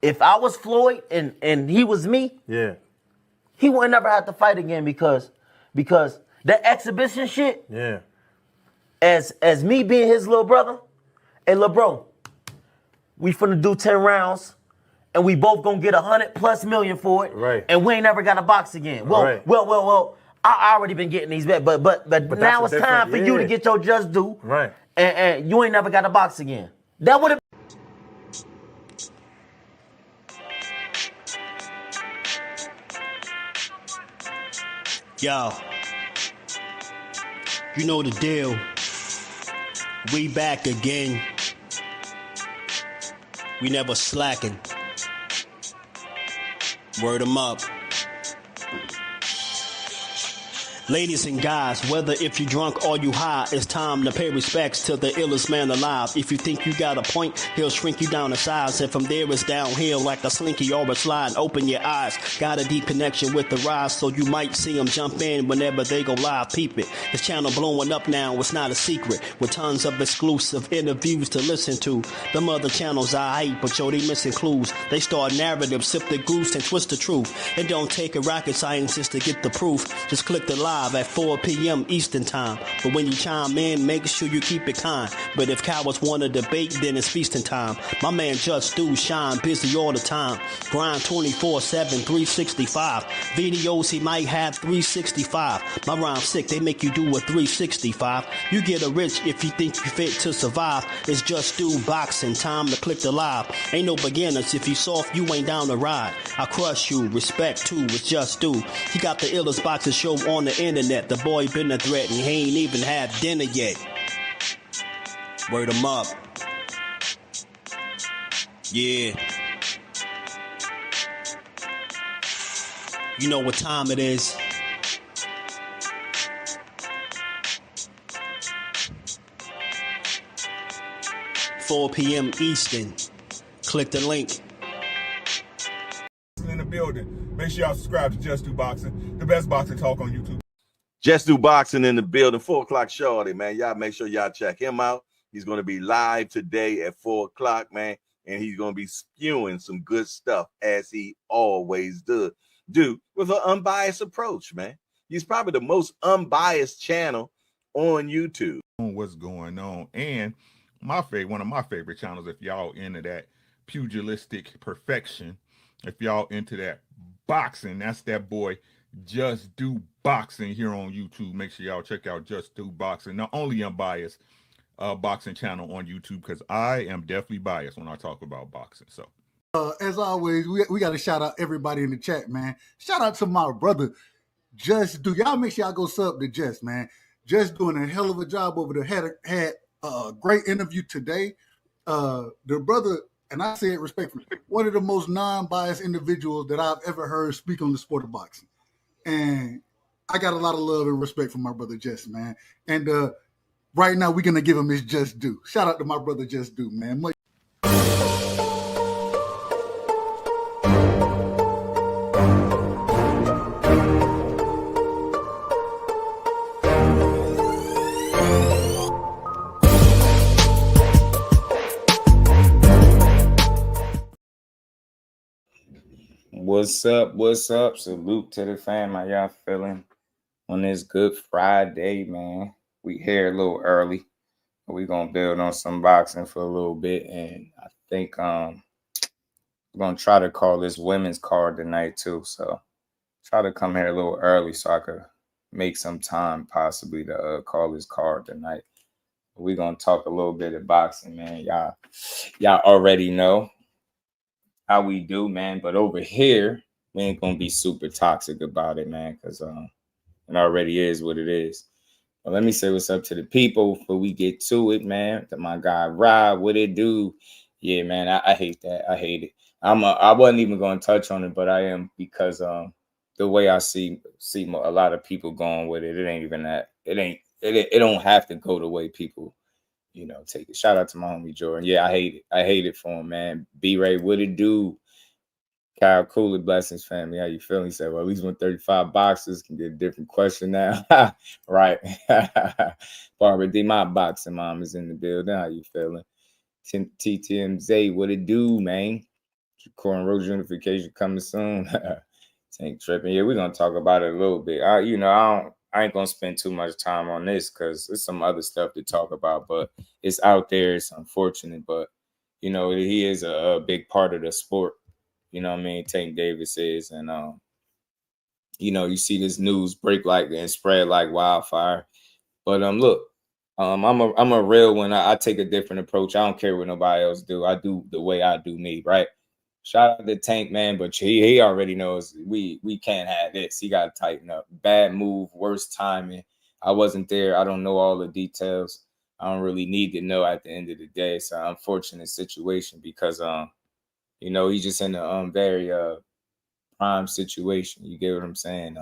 If I was Floyd and he was me, Yeah. he wouldn't never have to fight again because that exhibition shit, Yeah. as me being his little brother, hey little bro, we finna do 10 rounds and we both gonna get 100+ million for it. Right. And we ain't never got to box again. Well, Right. well, I already been getting these bets, but now it's time for you to get your just due. Right. And you ain't never got to box again. That would have. Yo, you know the deal. We back again. We never slacking. Word 'em up. Ladies and guys, whether if you drunk or you high, it's time to pay respects to the illest man alive. If you think you got a point, he'll shrink you down to size. And from there it's downhill like a slinky or a slide. Open your eyes, got a deep connection with the rise, so you might see them jump in whenever they go live. Peep it, this channel blowing up now, it's not a secret. With tons of exclusive interviews to listen to. Them other channels I hate, but yo, they missing clues. They start narratives, sip the goose and twist the truth. It don't take a rocket scientist to get the proof. Just click the live at 4 p.m. Eastern time. But when you chime in, make sure you keep it kind. But if cowards want to debate, then it's feasting time. My man Jusdu shine busy all the time. Grind 24/7, 365. Videos he might have 365. My rhyme sick, they make you do a 365. You get a rich if you think you fit to survive. It's Jusdueboxing, time to click the live. Ain't no beginners, if you soft, you ain't down to ride. I crush you, respect too, it's Jusdu. He got the illest boxing show on the internet. The boy been a threat and he ain't even had dinner yet. Word 'em up. Yeah. You know what time it is. $4 p.m. Eastern. Click the link. In the building. Make sure y'all subscribe to Jusdueboxing, the best boxing talk on YouTube. Jusdueboxing in the building, 4 o'clock shorty, man. Y'all make sure y'all check him out. He's going to be live today at 4 o'clock, man. And he's going to be spewing some good stuff as he always do with an unbiased approach, man. He's probably the most unbiased channel on YouTube. What's going on? And one of my favorite channels, if y'all into that pugilistic perfection, if y'all into that boxing, that's that boy Jusdueboxing here on YouTube. Make sure y'all check out Jusdueboxing, not only unbiased boxing channel on YouTube, because I am definitely biased when I talk about boxing. So as always, we got to shout out everybody in the chat, man. Shout out to my brother Jusdu. Y'all make sure y'all go sub to Just, man. Just doing a hell of a job over there. Had a great interview today. The brother, and I say it respectfully, one of the most non-biased individuals that I've ever heard speak on the sport of boxing. And I got a lot of love and respect for my brother Just, man. And right now, we're going to give him his just due. Shout out to my brother Jusdu, man. What's up? What's up? Salute to the fam. How y'all feeling on this Good Friday, man? We here a little early. We're going to build on some boxing for a little bit. And I think we're going to try to call this women's card tonight, too. So try to come here a little early so I could make some time possibly to call this card tonight. We're going to talk a little bit of boxing, man. Y'all already know how we do, man. But over here, we ain't gonna be super toxic about it, man, because it already is what it is. But let me say what's up to the people before we get to it, man. To my guy Rob, what it do? Yeah, man, I hate that. I hate it. I wasn't even gonna touch on it, but I am, because the way I see a lot of people going with it, it ain't even that. It don't have to go the way people, take it. Shout out to my homie Jordan. Yeah, I hate it. I hate it for him, man. B-Ray, what it do? Kyle Cooley, blessings family. How you feeling? He said, well, at least 135 boxes can get a different question now. Right. Barbara D, my boxing mom is in the building. How you feeling? TTMZ, what it do, man? Cornrows unification coming soon. Tank tripping. Yeah, we're gonna talk about it a little bit. I ain't gonna spend too much time on this because there's some other stuff to talk about, but it's out there. It's unfortunate, but he is a big part of the sport. You know what I mean? Tank Davis is, and you see this news break like and spread like wildfire. But look, I'm a real one. I take a different approach. I don't care what nobody else do. I do the way I do me, right? Shout out to Tank, man, but he already knows we can't have this. He got to tighten up. Bad move, worst timing. I wasn't there. I don't know all the details. I don't really need to know at the end of the day. It's an unfortunate situation because he's just in a very prime situation. You get what I'm saying?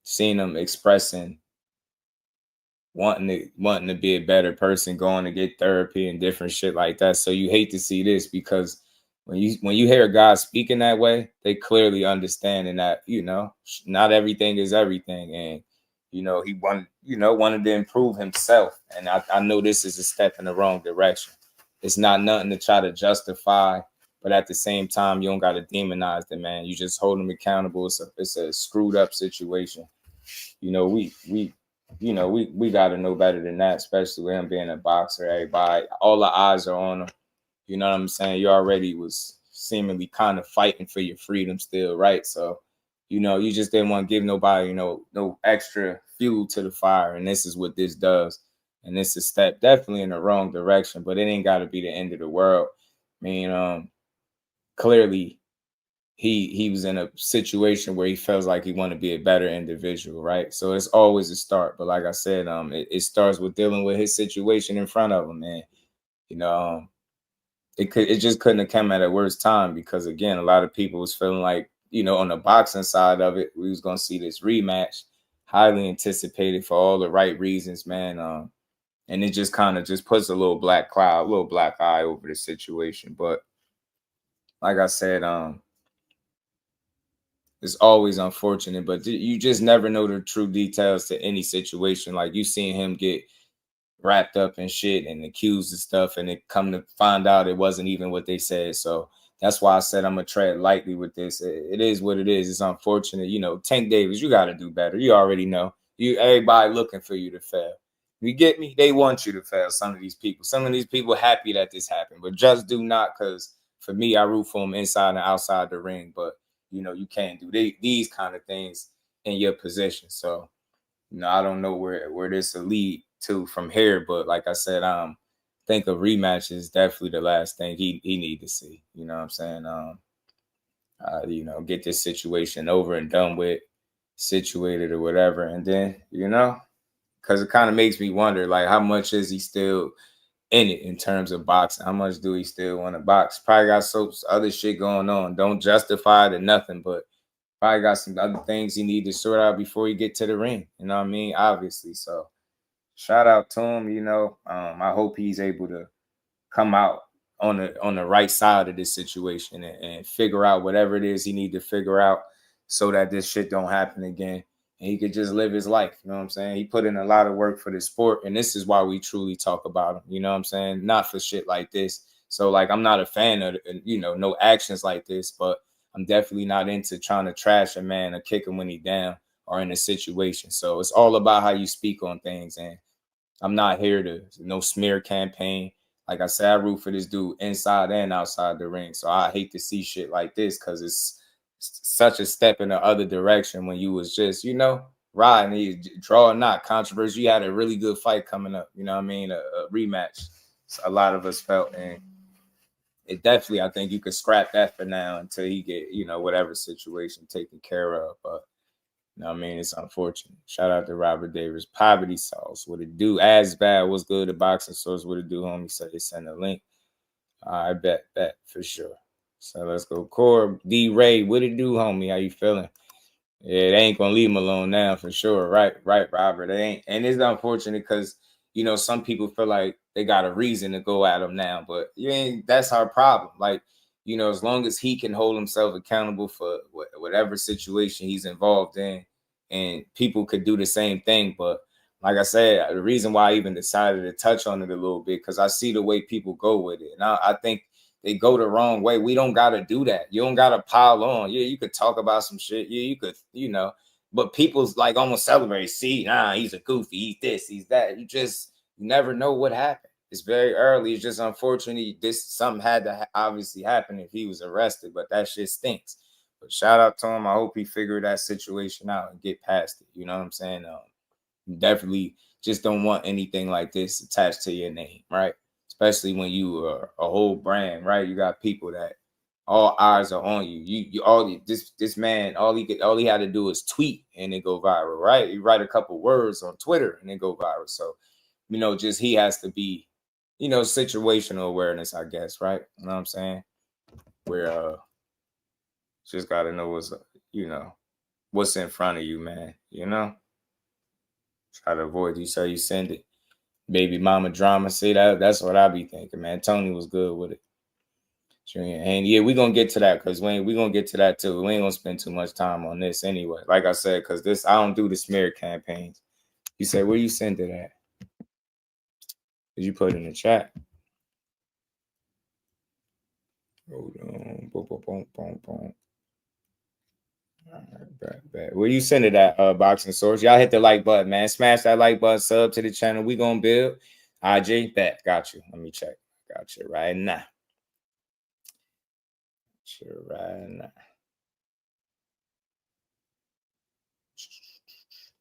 Seeing him expressing wanting to be a better person, going to get therapy and different shit like that. So you hate to see this because when you hear a guy speaking that way, they clearly understanding that, not everything is everything. And, he wanted to improve himself. And I know this is a step in the wrong direction. It's not nothing to try to justify, but at the same time, you don't got to demonize the man. You just hold him accountable. It's a screwed up situation. We got to know better than that, especially with him being a boxer. Everybody, all the eyes are on him. You know what I'm saying? You already was seemingly kind of fighting for your freedom still, right? So, you just didn't want to give nobody, no extra fuel to the fire. And this is what this does. And this is a step definitely in the wrong direction, but it ain't got to be the end of the world. I mean, clearly he was in a situation where he feels like he want to be a better individual, right? So it's always a start. But like I said, it starts with dealing with his situation in front of him, man. It just couldn't have come at a worse time because again, a lot of people was feeling like, on the boxing side of it, we was gonna see this rematch, highly anticipated for all the right reasons, man. And it just kind of just puts a little black cloud, a little black eye over the situation. But like I said, it's always unfortunate, but you just never know the true details to any situation. Like you seen him get wrapped up in shit and accused of stuff, and it come to find out it wasn't even what they said. So that's why I said I'm gonna tread lightly with this. It is what it is. It's unfortunate. Tank Davis, you got to do better. You already know. Everybody looking for you to fail. You get me? They want you to fail. Some of these people happy that this happened, but just do not, because for me, I root for them inside and outside the ring. But you can't do these kind of things in your position. So I don't know where this will lead to from here. But like I said, think a rematch is definitely the last thing he need to see. You know what I'm saying? Get this situation over and done with, situated or whatever. And then, because it kind of makes me wonder, like, how much is he still in it in terms of boxing? How much do he still want to box? Probably got some other shit going on. Don't justify it or nothing, but probably got some other things he need to sort out before he get to the ring. You know what I mean? Obviously. So shout out to him. I hope he's able to come out on the right side of this situation and figure out whatever it is he need to figure out so that this shit don't happen again. And he could just live his life. You know what I'm saying? He put in a lot of work for this sport. And this is why we truly talk about him. You know what I'm saying? Not for shit like this. So, like, I'm not a fan of, no actions like this. But I'm definitely not into trying to trash a man or kick him when he's down or in a situation. So it's all about how you speak on things. And I'm not here to no smear campaign. Like I said, I root for this dude inside and outside the ring. So I hate to see shit like this because it's such a step in the other direction when you was just, riding, you draw or not, controversy. You had a really good fight coming up, you know what I mean? A rematch. So a lot of us felt, and it definitely, I think you could scrap that for now until he get, whatever situation taken care of. But, I mean? It's unfortunate. Shout out to Robert Davis. Poverty Sauce. What it do? As bad. What's good? The boxing source. What it do, homie? So they send a link. I bet for sure. So let's go. Core D Ray. What it do, homie? How you feeling? Yeah, they ain't gonna leave him alone now for sure. Right, Robert. They ain't, and it's unfortunate because some people feel like they got a reason to go at him now, but that's our problem. Like, as long as he can hold himself accountable for whatever situation he's involved in, and people could do the same thing. But like I said, the reason why I even decided to touch on it a little bit, because I see the way people go with it. And I think they go the wrong way. We don't got to do that. You don't got to pile on. Yeah, you could talk about some shit. Yeah, you could, you know, but people's like almost celebrate. See, nah, he's a goofy. He's this, he's that. You never know what happened. It's very early. It's just unfortunately something had to obviously happen if he was arrested, but that shit stinks. But shout out to him. I hope he figured that situation out and get past it. You know what I'm saying? Definitely just don't want anything like this attached to your name, right? Especially when you are a whole brand, right? You got people that all eyes are on you. This man, all he had to do is tweet and it go viral, right? You write a couple words on Twitter and it go viral. So, you know, just he has to be, you know, situational awareness, I guess, right? You know what I'm saying? Where just gotta know what's, you know, what's in front of you, man. You know? Try to avoid you, so you send it. Baby mama drama. See, that's what I be thinking, man. Tony was good with it. And yeah, we're gonna get to that because we're gonna get to that too. We ain't gonna spend too much time on this anyway. Like I said, because I don't do the smear campaigns. You say, where you send it at? Did you put it in the chat? Hold on. Boom, boom, boom, boom, boom. All right, bet. Where you send it at, Boxing Source? Y'all hit the like button, man. Smash that like button, sub to the channel. We gonna build. IJ, bet. Got you. Let me check. Got you right now.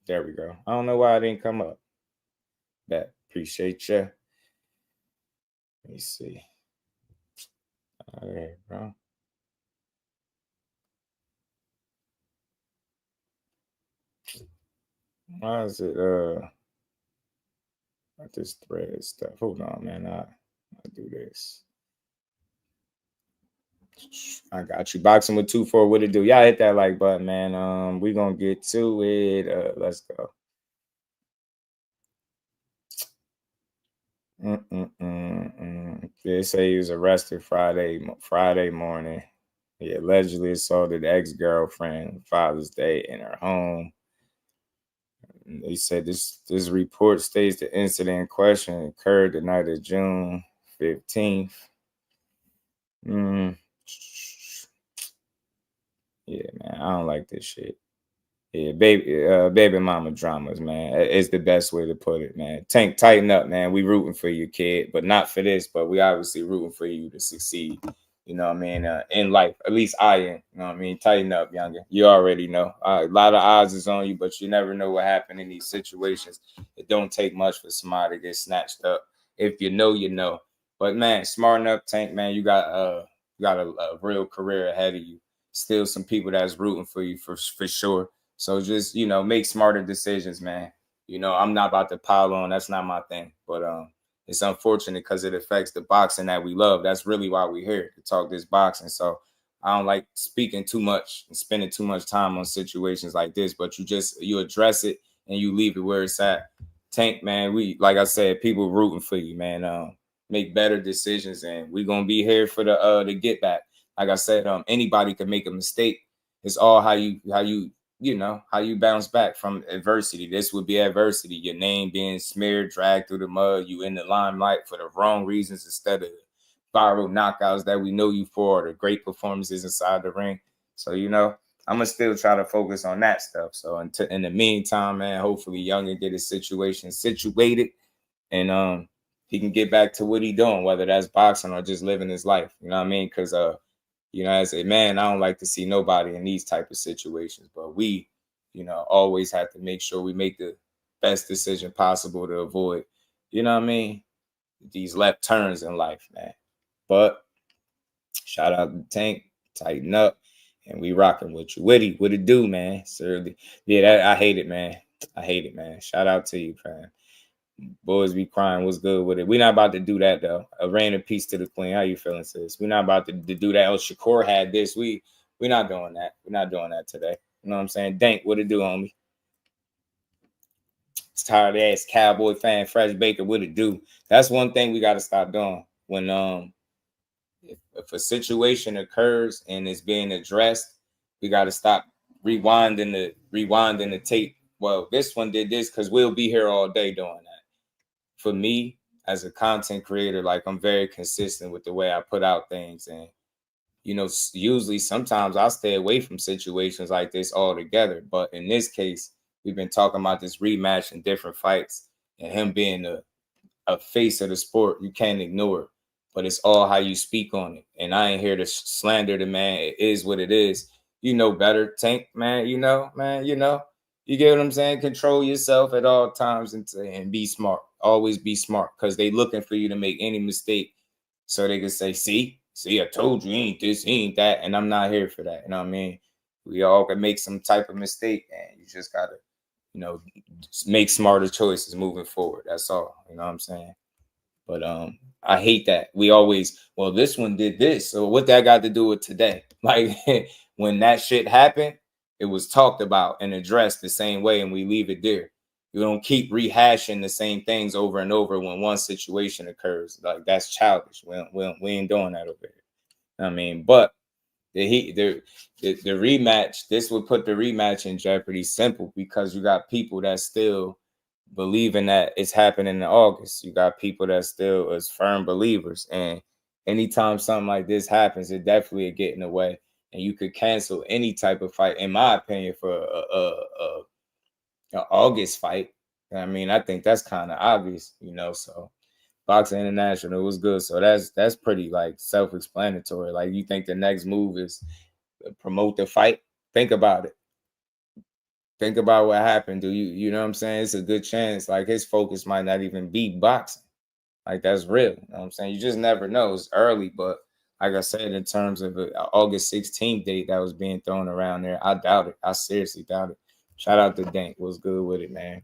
There we go. I don't know why it didn't come up. Bet. Appreciate you. Let me see. All right, bro. Why is it this thread stuff? Hold on, man. I do this. I got you. Boxing with 2-4. What it do? Y'all hit that like button, man. We gonna get to it. Let's go. They say he was arrested Friday morning. He allegedly assaulted ex-girlfriend Father's Day in her home. They said this report states the incident in question occurred the night of June 15th. Yeah, man, I don't like this shit. Yeah, baby mama dramas, man. It's the best way to put it, man. Tank, tighten up, man. We rooting for you, kid, but not for this. But we obviously rooting for you to succeed. You know what I mean? In life, at least I am. You know what I mean? Tighten up, younger. You already know. A lot of odds is on you, but you never know what happened in these situations. It don't take much for somebody to get snatched up. If you know, you know. But man, smarten up, Tank, man. You got a real career ahead of you. Still some people that's rooting for you for sure. So just, you know, make smarter decisions, man. You know, I'm not about to pile on. That's not my thing. But it's unfortunate because it affects the boxing that we love. That's really why we're here, to talk this boxing. So I don't like speaking too much and spending too much time on situations like this. But you address it and you leave it where it's at. Tank, man, like I said, people rooting for you, man. Make better decisions, and we're gonna be here for the get back. Like I said, anybody can make a mistake. It's all how you bounce back from adversity. This would be adversity. Your name being smeared, dragged through the mud. You in the limelight for the wrong reasons instead of viral knockouts that we know you for, or the great performances inside the ring. So, you know, I'm going to still try to focus on that stuff. So in the meantime, man, hopefully Youngin get his situation situated and he can get back to what he doing, whether that's boxing or just living his life. You know what I mean? Because you know, as a man, I don't like to see nobody in these type of situations, but we, you know, always have to make sure we make the best decision possible to avoid, you know what I mean, these left turns in life, man. But shout out to Tank, tighten up, and we rocking with you. Witty, what it do, man? Certainly. Yeah, I hate it, man. I hate it, man. Shout out to you, man. Boys be crying. What's good with it? We're not about to do that though. A rain of peace to the queen. How you feeling, sis? We're not about to do that. Oh, Shakur had this. We're not doing that. We're not doing that today. You know what I'm saying? Dank, what it do, homie? It's tired ass Cowboy fan, Fresh Baker. What it do? That's one thing we got to stop doing. When if a situation occurs and it's being addressed, we got to stop rewinding the tape. Well, this one did this because we'll be here all day doing that. For me, as a content creator, like I'm very consistent with the way I put out things. And, you know, usually sometimes I'll stay away from situations like this altogether. But in this case, we've been talking about this rematch and different fights and him being a face of the sport. You can't ignore it, but it's all how you speak on it. And I ain't here to slander the man. It is what it is. You know better, Tank, man. You know, man, you know. You get what I'm saying? Control yourself at all times and be smart. Always be smart, because they looking for you to make any mistake so they can say, see, I told you he ain't this, he ain't that. And I'm not here for that. You know what I mean? We all can make some type of mistake, and you just got to, you know, make smarter choices moving forward. That's all. You know what I'm saying? But I hate that. We always, well, this one did this. So what that got to do with today? Like when that shit happened, it was talked about and addressed the same way, and we leave it there. You don't keep rehashing the same things over and over when one situation occurs. Like, that's childish. We ain't doing that over here. I mean, but the rematch, this would put the rematch in jeopardy, simple, because you got people that still believing that it's happening in August. You got people that still is firm believers, and anytime something like this happens, it definitely will get in the way, and you could cancel any type of fight, in my opinion, for a August fight. I mean, I think that's kind of obvious, you know. So Boxing International was good, so that's pretty like self-explanatory. Like, you think the next move is promote the fight? Think about it. Think about what happened. You know what I'm saying? It's a good chance. Like, his focus might not even be boxing. Like, that's real. You know what I'm saying? You just never know. It's early, but like I said, in terms of an August 16th date that was being thrown around there, I doubt it. I seriously doubt it. Shout out to Dank. Was good with it, man.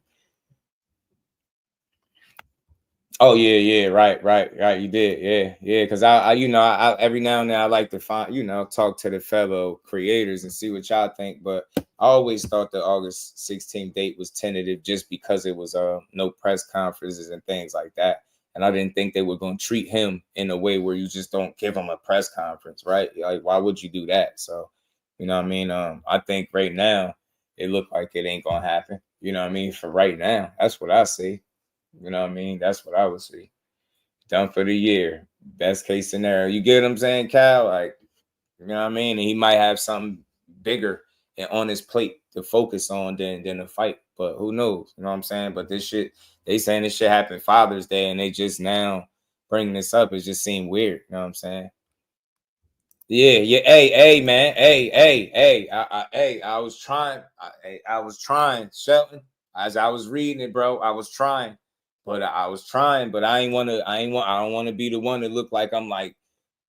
Oh yeah, right. You did, yeah. Because I you know, I every now and then I like to find, you know, talk to the fellow creators and see what y'all think. But I always thought the August 16th date was tentative, just because it was no press conferences and things like that. And I didn't think they were going to treat him in a way where you just don't give him a press conference, right? Like, why would you do that? So, you know what I mean? I think right now it looked like it ain't gonna happen. You know what I mean? For right now, that's what I see. You know what I mean? That's what I would see. Done for the year. Best case scenario. You get what I'm saying, Cal? Like, you know what I mean? And he might have something bigger on his plate to focus on than a fight. But who knows? You know what I'm saying? But this shit, they saying this shit happened Father's Day, and they just now bringing this up. It just seemed weird. You know what I'm saying? Yeah. Hey, man. Hey. I was trying, Shelton. As I was reading it, bro, I was trying. But I don't want to be the one to look like I'm like,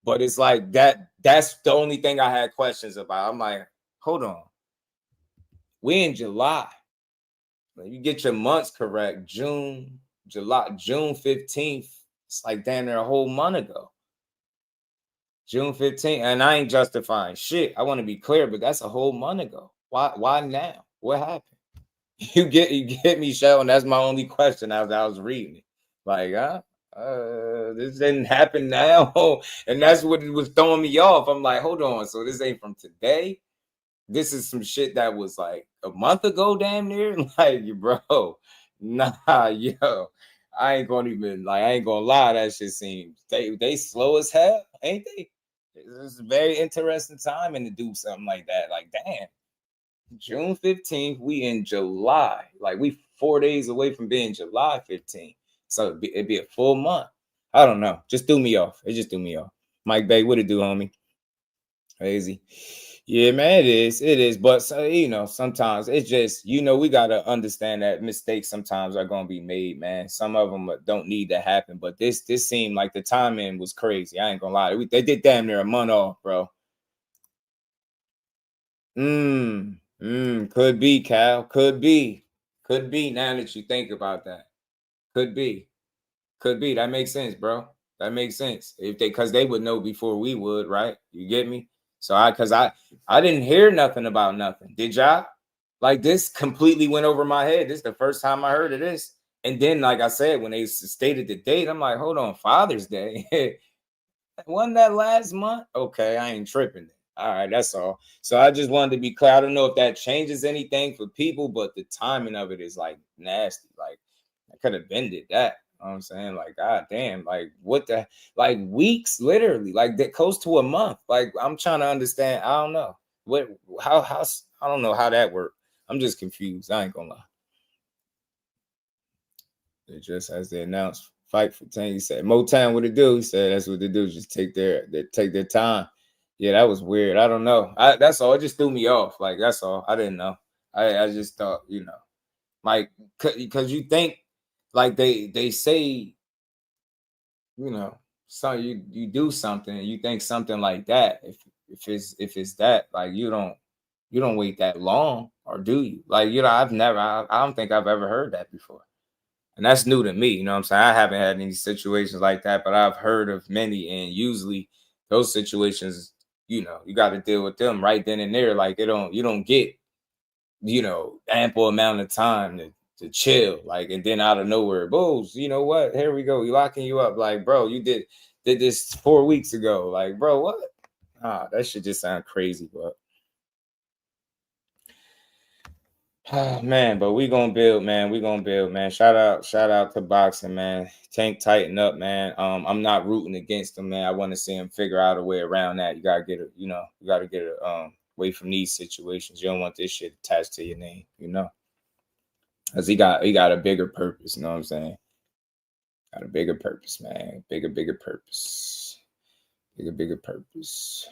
but it's like that's the only thing I had questions about. I'm like, hold on. We in July. You get your months correct. June 15th. It's like damn near a whole month ago. June 15th. And I ain't justifying shit. I want to be clear, but that's a whole month ago. Why now? What happened? You get me, Sheldon. That's my only question as I was reading it. Like, this didn't happen now. And that's what it was throwing me off. I'm like, hold on. So this ain't from today. This is some shit that was like a month ago, damn near. Like, bro, nah, yo. I ain't gonna lie. That shit seems they slow as hell, ain't they? It's a very interesting timing to do something like that. Like, damn. June 15th, we in July. Like, we 4 days away from being July 15th. So it'd be a full month. I don't know. Just threw me off. It just threw me off. Mike Bay, what it do, homie? Crazy. Yeah, man, it is. But, you know, sometimes it's just, you know, we got to understand that mistakes sometimes are going to be made, man. Some of them don't need to happen. But this seemed like the timing was crazy. I ain't going to lie. They did damn near a month off, bro. Could be, Cal. Could be. Now that you think about that, could be. That makes sense, bro. That makes sense. Because they would know before we would, right? You get me? So I didn't hear nothing about nothing. Did y'all? Like, this completely went over my head. This is the first time I heard of this. And then, like I said, when they stated the date, I'm like, hold on, Father's Day. Wasn't that last month? Okay, I ain't tripping. All right, that's all. So I just wanted to be clear. I don't know if that changes anything for people, but the timing of it is like nasty. Like, I could have bended that. know what I'm saying? Like, god damn, like what the, like weeks, literally, like that close to a month. Like, I'm trying to understand. I don't know how I don't know how that worked. I'm just confused. I ain't gonna lie. It just as they announced fight for 10. He said, Motown, what it do? He said that's what they do. Just take their time. Yeah, that was weird. I don't know. That's all. It just threw me off. Like, that's all. I didn't know. I just thought, you know, like, because you think, like, they say, you know, so you do something and you think something like that. If it's that, like, you don't wait that long, or do you? Like, you know, I don't think I've ever heard that before. And that's new to me. You know what I'm saying? I haven't had any situations like that, but I've heard of many. And usually those situations, you know, you got to deal with them right then and there. Like, you don't get, you know, ample amount of time to chill. Like, and then out of nowhere, Bulls, you know what? Here we go. We locking you up. Like, bro, you did this 4 weeks ago. Like, bro, what? That shit just sound crazy, but man, but we gonna build, man. We gonna build, man. Shout out to boxing, man. Tank tighten up, man. I'm not rooting against him, man. I want to see him figure out a way around that. You gotta get it, you know, you gotta get it away from these situations. You don't want this shit attached to your name, you know. Cause he got a bigger purpose, you know what I'm saying? Got a bigger purpose, man. Bigger purpose. Bigger purpose.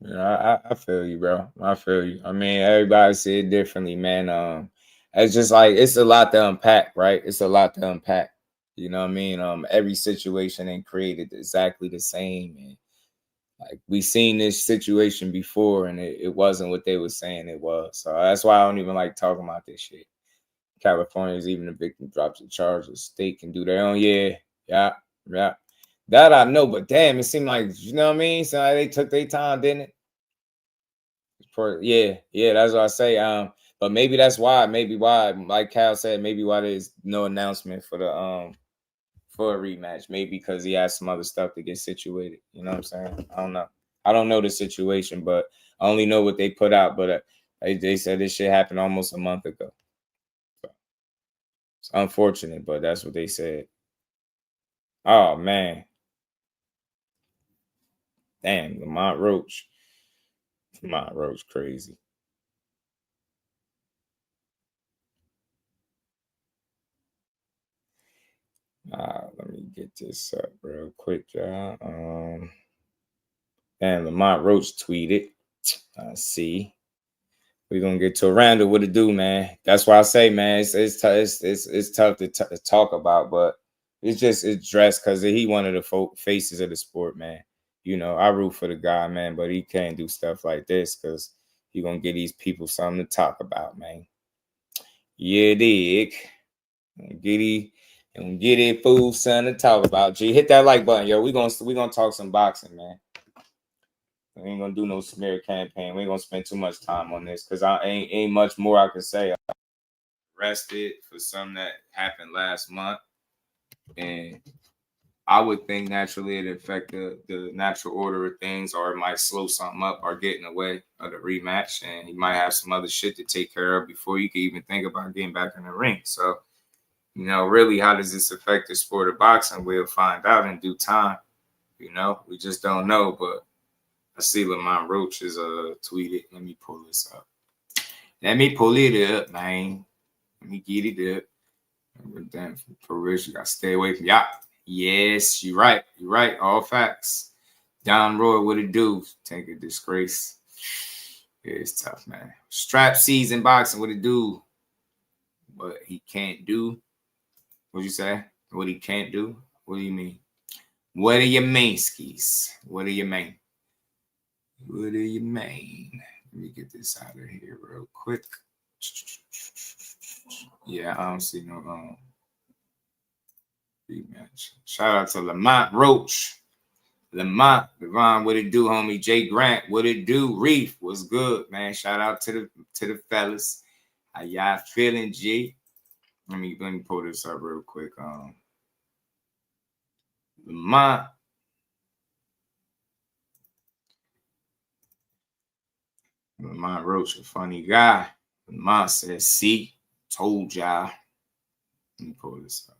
Yeah, I feel you, bro. I feel you. I mean, everybody see it differently, man. It's just like, it's a lot to unpack, right? It's a lot to unpack. You know what I mean? Every situation ain't created exactly the same. And like, we seen this situation before, and it wasn't what they were saying it was. So that's why I don't even like talking about this shit. California is, even the victim drops the charges, state can do their own. Yeah. That I know, but damn, it seemed like, you know what I mean? So they took their time, didn't it? Yeah, that's what I say. But maybe that's why, like Cal said, maybe why there's no announcement for the for a rematch. Maybe because he has some other stuff to get situated. You know what I'm saying? I don't know. I don't know the situation, but I only know what they put out. But they said this shit happened almost a month ago. So it's unfortunate, but that's what they said. Oh man, damn, Lamont Roach, crazy. Let me get this up real quick, y'all. And Lamont Roach tweeted, see, we're gonna get to Randall. What it do, man? That's why I say, man, it's tough to talk about, but it's dressed because he one of the faces of the sport, man. You know, I root for the guy, man, but he can't do stuff like this because he gonna get these people something to talk about, man. Yeah, dig. Get it, fool, son, to talk about. G, hit that like button, yo. We gonna talk some boxing, man. We ain't gonna do no smear campaign. We ain't gonna spend too much time on this because I ain't much more I can say. I arrested for something that happened last month, and I would think naturally it affect the natural order of things, or it might slow something up or get in the way of the rematch, and you might have some other shit to take care of before you can even think about getting back in the ring. So, you know, really, how does this affect the sport of boxing? We'll find out in due time. You know, we just don't know, but I see Lamont Roach is tweeted. Let me pull this up. Let me pull it up, man. Let me get it up. Damn, for real, you gotta stay away from y'all. Yes, you're right. You're right. All facts. Don Roy, what it do? Take a disgrace. Yeah, it's tough, man. Strap season boxing, what it do? What he can't do? What'd you say? What he can't do? What do you mean? What do you mean, skis? What do you mean? What do you mean? Let me get this out of here real quick. Yeah, I don't see no rematch. Shout out to Lamont Roach. Lamont, Devon, what it do, homie? Jay Grant, what it do? Reef, what's good, man? Shout out to the fellas. How y'all feeling, G? Let me pull this up real quick. Lamont Roach, a funny guy. Mom says, see, told y'all. Let me pull this up.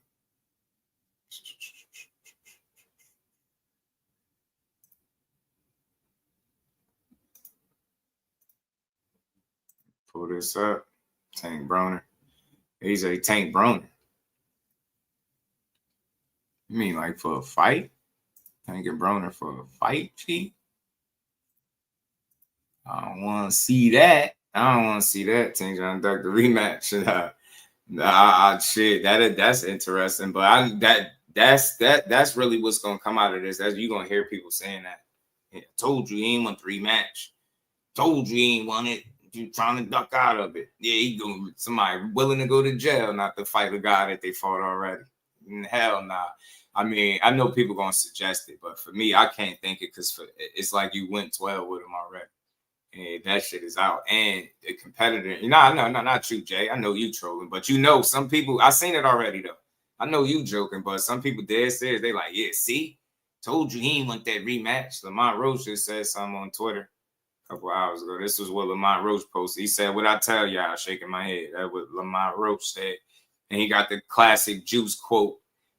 Pull this up. Tank Broner. He's a Tank Broner. You mean like for a fight? Tank and Broner for a fight, G? I don't want to see that. I don't want to see that. Tank John Duck the rematch. Shit, that's interesting. But that's really what's gonna come out of this. As you're gonna hear people saying that. Yeah, told you he ain't want the rematch. Told you he ain't want it. You trying to duck out of it. Yeah, he going somebody willing to go to jail, not to fight a guy that they fought already. Hell nah. I mean, I know people gonna suggest it, but for me, I can't think it because it's like you went 12 with him already. And that shit is out. And the competitor, no, not you, Jay. I know you trolling, but you know, some people, I seen it already though. I know you joking, but some people dead serious. They like, yeah, see, told you he ain't want that rematch. Lamont Roach just said something on Twitter a couple hours ago. This was what Lamont Roach posted. He said, what I tell y'all, shaking my head. That's what Lamont Roach said. And he got the classic Juice quote,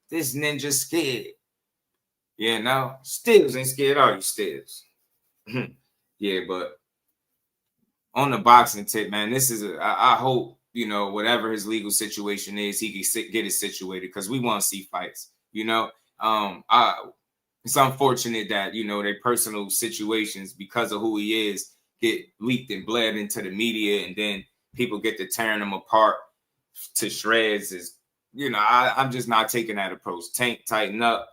this ninja scared. Yeah, no, Stills ain't scared, are you, Stills? Yeah, but on the boxing tip, man, this is I hope, you know, whatever his legal situation is, he can get it situated because we want to see fights, you know. It's unfortunate that, you know, their personal situations because of who he is get leaked and bled into the media, and then people get to tearing them apart to shreds. Is, you know, I'm just not taking that approach. Tank, tighten up.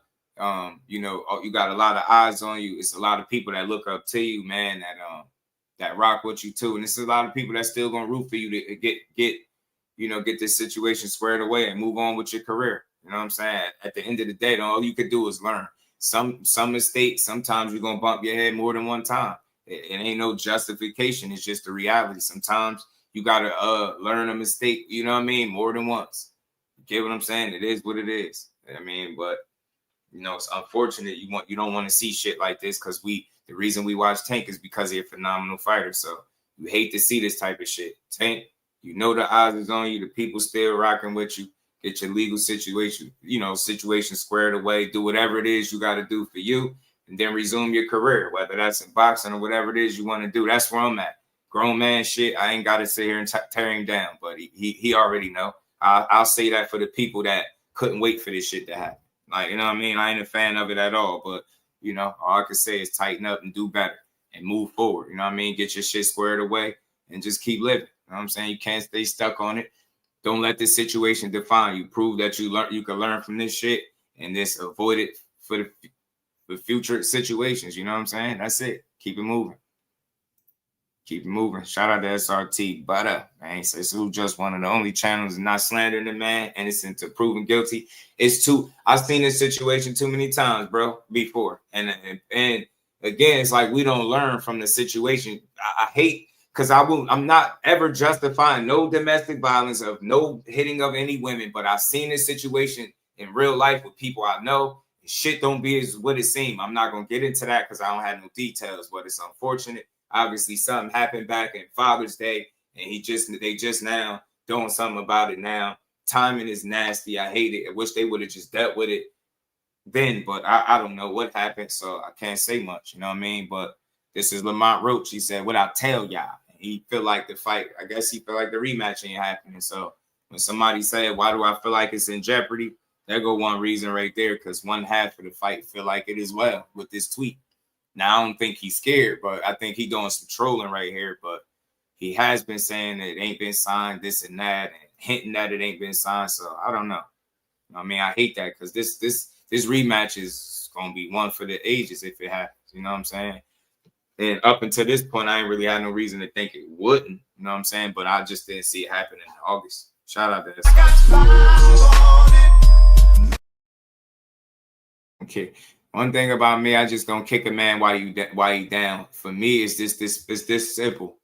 You know, you got a lot of eyes on you. It's a lot of people that look up to you, man, that rock with you too. And it's a lot of people that's still gonna root for you to get this situation squared away and move on with your career. You know what I'm saying? At the end of the day, all you could do is learn. Some mistakes, sometimes you're gonna bump your head more than one time. It ain't no justification, it's just the reality. Sometimes you gotta learn a mistake, you know what I mean, more than once. You get what I'm saying? It is what it is. I mean, but you know, it's unfortunate you don't want to see shit like this because the reason we watch Tank is because he's a phenomenal fighter. So you hate to see this type of shit. Tank, you know the odds is on you. The people still rocking with you. Get your legal situation squared away. Do whatever it is you got to do for you, and then resume your career, whether that's in boxing or whatever it is you want to do. That's where I'm at. Grown man shit. I ain't got to sit here and tear him down, but he already know. I'll say that for the people that couldn't wait for this shit to happen. Like, you know what I mean? I ain't a fan of it at all, but, you know, all I can say is tighten up and do better and move forward. You know what I mean? Get your shit squared away and just keep living. You know what I'm saying? You can't stay stuck on it. Don't let this situation define you. Prove that you can learn from this shit and just avoid it for the future situations. You know what I'm saying? That's it. Keep it moving. Keep it moving. Shout out to SRT Butter, man. So it's just one of the only channels not slandering the man, innocent to proven guilty. I've seen this situation too many times, bro, before. And again, it's like we don't learn from the situation. I hate because I'm not ever justifying no domestic violence of no hitting of any women, but I've seen this situation in real life with people I know. Shit don't be as what it seems. I'm not gonna get into that because I don't have no details, but it's unfortunate. Obviously, something happened back in Father's Day, and they just now doing something about it now. Timing is nasty. I hate it. I wish they would have just dealt with it then, but I don't know what happened, so I can't say much. You know what I mean? But this is Lamont Roach. He said, "What I tell y'all." He feel like the fight. I guess he feel like the rematch ain't happening. So when somebody said, "Why do I feel like it's in jeopardy?" There go one reason right there, because one half of the fight feel like it as well with this tweet. Now, I don't think he's scared, but I think he's doing some trolling right here. But he has been saying that it ain't been signed, this and that, and hinting that it ain't been signed. So I don't know. I mean, I hate that because this rematch is going to be one for the ages if it happens. You know what I'm saying? And up until this point, I ain't really had no reason to think it wouldn't. You know what I'm saying? But I just didn't see it happen in August. Shout out to this. Okay. One thing about me, I just don't kick a man while you down. For me, it's this simple.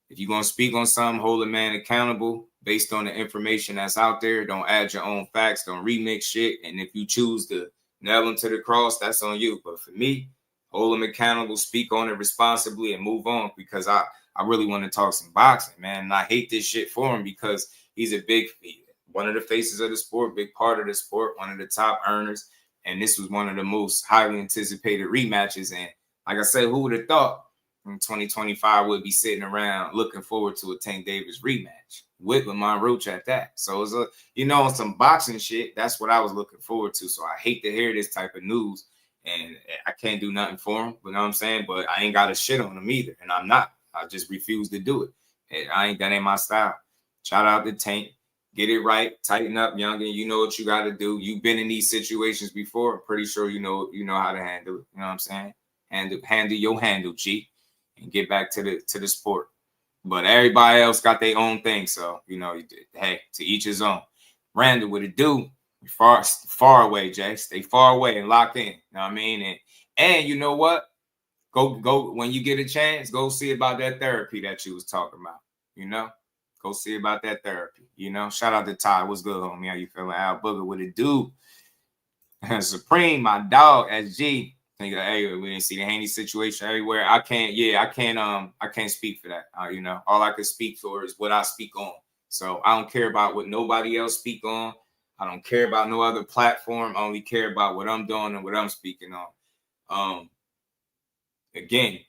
If you're gonna speak on something, hold a man accountable based on the information that's out there. Don't add your own facts. Don't remix shit. And if you choose to nail him to the cross, that's on you. But for me, hold him accountable, speak on it responsibly, and move on. Because I really want to talk some boxing, man. And I hate this shit for him because he's one of the faces of the sport, big part of the sport, one of the top earners. And this was one of the most highly anticipated rematches. And like I said, who would have thought in 2025 would be sitting around looking forward to a Tank Davis rematch with Lamont Roach at that. So it was some boxing shit. That's what I was looking forward to. So I hate to hear this type of news, and I can't do nothing for him. You know what I'm saying? But I ain't got a shit on him either, and I'm not. I just refuse to do it. And that ain't my style. Shout out to Tank. Get it right. Tighten up, youngin. You know what you got to do. You've been in these situations before. I'm pretty sure you know how to handle it. You know what I'm saying? Handle your handle, G, and get back to the sport. But everybody else got their own thing. So, hey, to each his own. Randall, what it do? Far away, Jay. Stay far away and locked in. You know what I mean? And you know what? Go when you get a chance, go see about that therapy that you was talking about. Go see about that therapy. Shout out to Ty. What's good, homie? How you feeling? Al Booger, what it do? Supreme, my dog, SG. Think, hey, we didn't see the Haney situation everywhere. I can't speak for that. All I can speak for is what I speak on. So I don't care about what nobody else speak on. I don't care about no other platform. I only care about what I'm doing and what I'm speaking on. Again,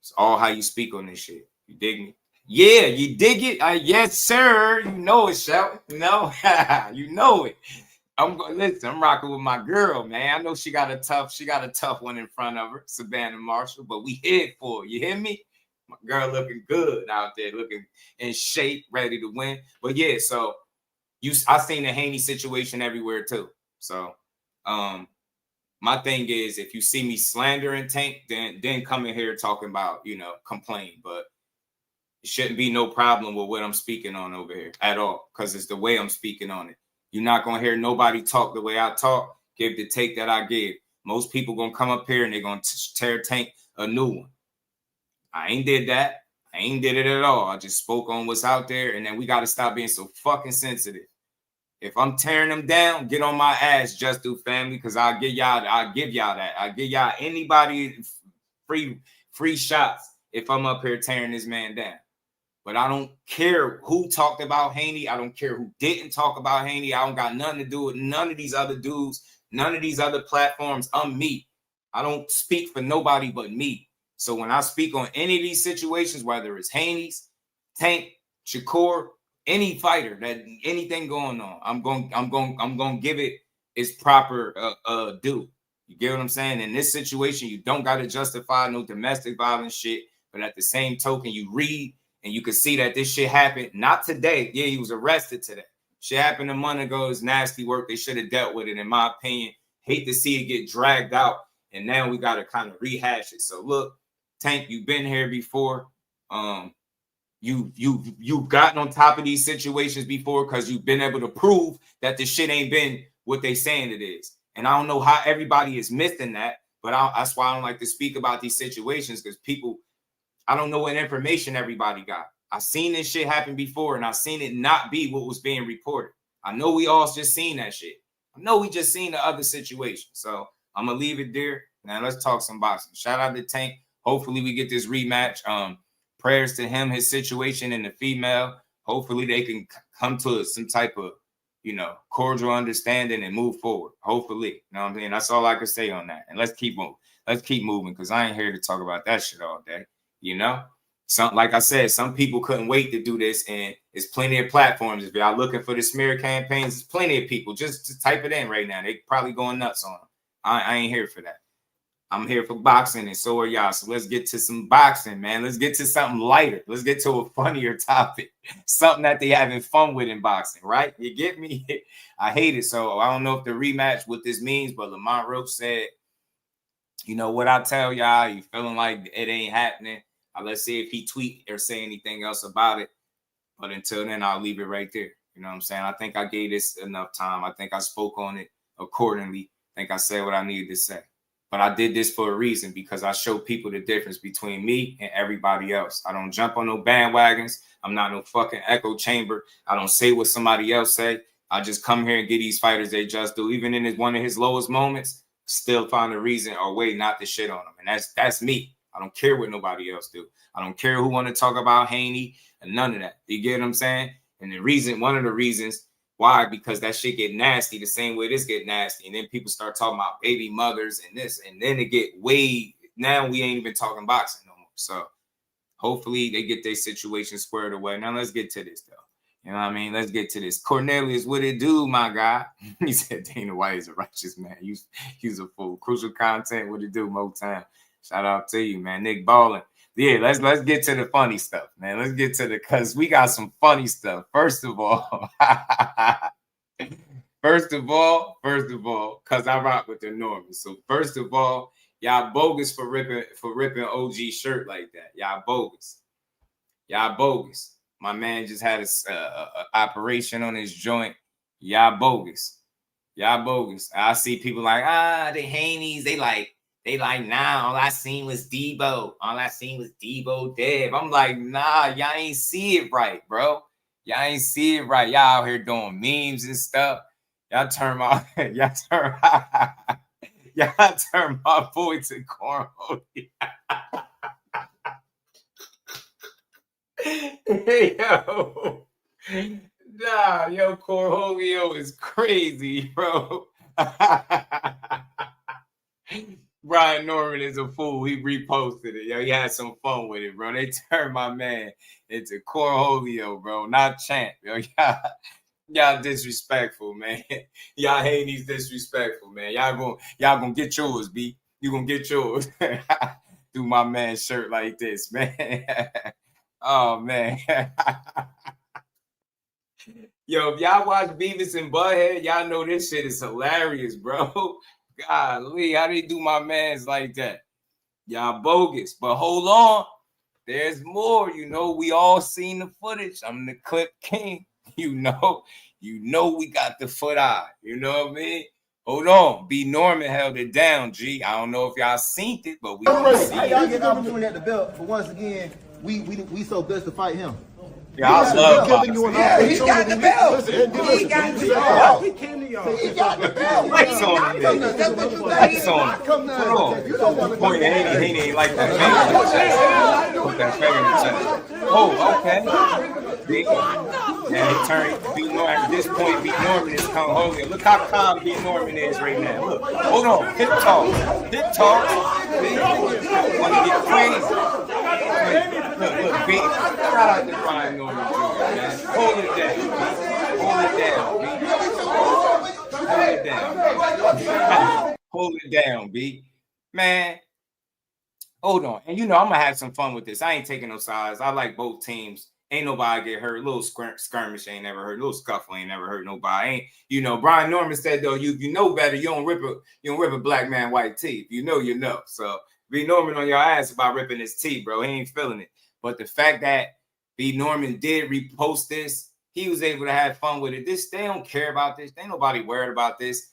it's all how you speak on this shit. You dig me? Yeah, you dig it? Yes, sir. You know it, Shelton. You know it. I'm rocking with my girl, man. I know she got a tough one in front of her, Savannah Marshall, but we here for it. You hear me? My girl looking good out there, looking in shape, ready to win. But yeah, so I seen the Haney situation everywhere too. So my thing is, if you see me slandering Tank, then come in here talking about, complain. But it shouldn't be no problem with what I'm speaking on over here at all, because it's the way I'm speaking on it. You're not going to hear nobody talk the way I talk, give the take that I give. Most people going to come up here and they're going to tear Tank a new one. I ain't did that. I ain't did it at all. I just spoke on what's out there, and then we got to stop being so fucking sensitive. If I'm tearing them down, get on my ass, Just Do family, because I'll give y'all that. I'll give y'all anybody free shots if I'm up here tearing this man down. But I don't care who talked about Haney. I don't care who didn't talk about Haney. I don't got nothing to do with none of these other dudes, none of these other platforms. I'm me. I don't speak for nobody but me. So when I speak on any of these situations, whether it's Haney's, Tank, Shakur, any fighter that anything going on, I'm going to give it its proper due. You get what I'm saying? In this situation, you don't got to justify no domestic violence shit, but at the same token, you read and you can see that this shit happened not today. Yeah, he was arrested today. Shit happened a month ago. It's nasty work. They should have dealt with it, in my opinion. Hate to see it get dragged out, and now we got to kind of rehash it. So look, Tank, you've been here before. You've gotten on top of these situations before because you've been able to prove that the shit ain't been what they saying it is. And I don't know how everybody is missing that, but that's why I don't like to speak about these situations, because people, I don't know what information everybody got. I seen this shit happen before, and I seen it not be what was being reported. I know we all just seen that shit. I know we just seen the other situation. So I'm gonna leave it there. Now let's talk some boxing. Shout out to Tank. Hopefully we get this rematch. Prayers to him, his situation, and the female. Hopefully they can come to some type of, cordial understanding and move forward. Hopefully, you know what I mean? That's all I can say on that. And let's keep moving. Let's keep moving, because I ain't here to talk about that shit all day. Like I said, some people couldn't wait to do this, and it's plenty of platforms. If y'all looking for the smear campaigns, there's plenty of people. Just type it in right now. They probably going nuts on them. I ain't here for that. I'm here for boxing, and so are y'all. So let's get to some boxing, man. Let's get to something lighter. Let's get to a funnier topic. Something that they having fun with in boxing, right? You get me? I hate it. So I don't know if the rematch, what this means, but Lamont Roach said, what I tell y'all, you feeling like it ain't happening. Let's see if he tweet or say anything else about it. But until then, I'll leave it right there. You know what I'm saying? I think I gave this enough time. I think I spoke on it accordingly. I think I said what I needed to say. But I did this for a reason, because I show people the difference between me and everybody else. I don't jump on no bandwagons. I'm not no fucking echo chamber. I don't say what somebody else say. I just come here and get these fighters they just do. Even in one of his lowest moments, still find a reason or way not to shit on them. And that's me. I don't care what nobody else do. I don't care who want to talk about Haney and none of that. You get what I'm saying? And one of the reasons why, because that shit get nasty the same way this get nasty. And then people start talking about baby mothers and this, and then it get now we ain't even talking boxing no more. So hopefully they get their situation squared away. Now let's get to this though. You know what I mean? Let's get to this. Cornelius, what it do, my guy? He said Dana White is a righteous man. He's a fool. Crucial content, what it do, Motown. Shout out to you, man. Nick Ballin. Yeah, let's get to the funny stuff, man. Let's get to because we got some funny stuff. First of all, because I rock with the Normans. So first of all, y'all bogus for ripping OG shirt like that. Y'all bogus. Y'all bogus. My man just had a operation on his joint. Y'all bogus. Y'all bogus. I see people like, the Haneys, they like, nah, all I seen was Debo. All I seen was Debo Dev. I'm like, nah, y'all ain't see it right, bro. Y'all ain't see it right. Y'all out here doing memes and stuff. Y'all turn my boy to cornhole. Hey, yo. Nah, yo, Cornholio is crazy, bro. Brian Norman is a fool. He reposted it. Yo, he had some fun with it, bro. They turned my man into Cornholio, bro. Not Champ. Yo, y'all disrespectful, man. Y'all hate these disrespectful, man. Y'all gonna get yours, B. You gonna get yours. Do my man's shirt like this, man. Oh, man. Yo, if y'all watch Beavis and Butthead, y'all know this shit is hilarious, bro. Golly, how they do my mans like that? Y'all bogus. But hold on. There's more. You know, we all seen the footage. I'm the clip king. You know we got the foot eye. You know what I mean? Hold on. B. Norman held it down, G. I don't know if y'all seen it, but we see it. Y'all get an opportunity at the belt for once again. We so blessed to fight him. Yeah, I love boxing. Yeah, he got the belt. He got the belt. He came to y'all. He got the belt. Lights on him. Lights on him. Hold on. You don't want to Point Haney ain't like that. Put that finger in the chest. Oh, okay. And he turned B. Norman. At this point, B. Norman is Cornholio. Look how calm B. Norman is right now. Look. Hold on. Hip talk. Hip talk. Want to get crazy. Look, B. Shout out to Brian Norman Jr., man. Hold it down. Hold it down, B. Hold it down. Hold it down, B. Man, hold on. And you know, I'm going to have some fun with this. I ain't taking no sides. I like both teams. Ain't nobody get hurt. Little skirmish ain't never hurt. Little scuffle ain't never hurt nobody. Ain't, you know, Brian Norman said, though, you know better. You don't rip a black man white tee. If you know, you know. So B. Norman on your ass about ripping his tee, bro. He ain't feeling it. But the fact that B. Norman did repost this, he was able to have fun with it. They don't care about this. Ain't nobody worried about this.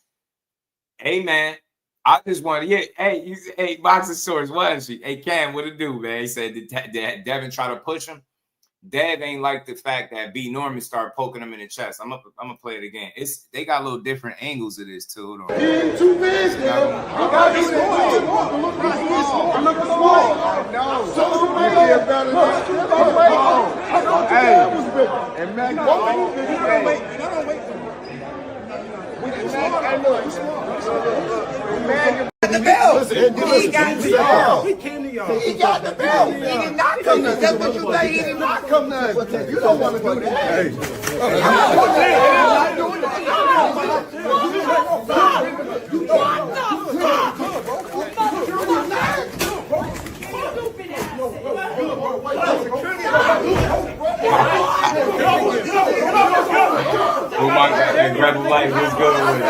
Hey, man, I just want to, hey, Boxing Shorts, wasn't she? Hey, Cam, what it do, man? He said, did Devin try to push him? Dev ain't like the fact that B. Norman started poking him in the chest. I'm gonna play it again. They got a little different angles of this too. Hold on. Too big, you got to be small. And man, the belt. He got the belt. He came to y'all. He got the belt. He did not come to us. That's what you say. He did not come to us. You don't want to do that. Oh my God, and Rebel Light was good with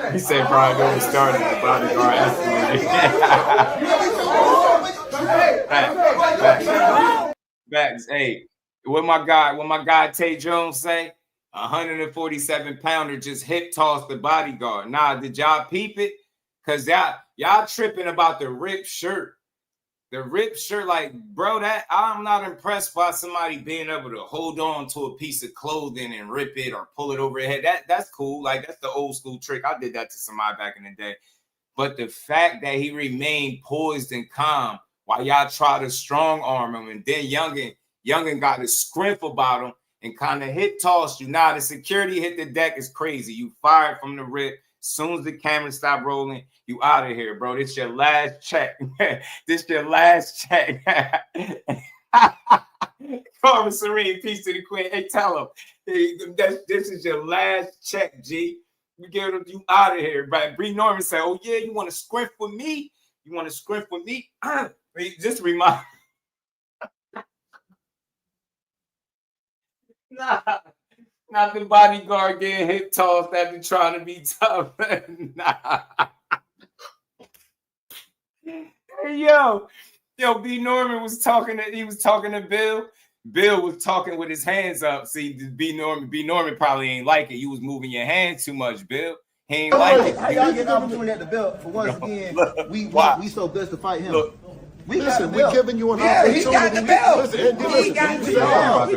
it. He said Brian Norman started the bodyguard escalated. Facts. Hey, what my guy Tay Jones say? 147-pounder just hip tossed the bodyguard. Nah, did y'all peep it? Cause y'all tripping about the ripped shirt. The ripped shirt, like, bro, that I'm not impressed by somebody being able to hold on to a piece of clothing and rip it or pull it over your head. That's cool. Like, that's the old school trick. I did that to somebody back in the day. But the fact that he remained poised and calm while y'all try to strong arm him, and then Youngin got his scriff about him and kind of hit tossed you. Now the security hit the deck is crazy. You fired from the rip. Soon as the camera stopped rolling, you out of here, bro. This your last check. This your last check. Carmen Serene, peace to the queen. Hey, tell him this is your last check, G. You get him, you out of here, right? Bree Norman said, "Oh yeah, you want to script with me? You want to script with me?" Just remind. Not the bodyguard getting hip tossed after trying to be tough. Nah. Hey, yo, B. Norman was talking to Bill. Bill was talking with his hands up. See, B. Norman probably ain't like it. You was moving your hands too much, Bill. He ain't like it. How y'all get an opportunity at the belt? For once again, we so blessed to fight him. Look, we're giving you an opportunity. He got the belt. He got the belt.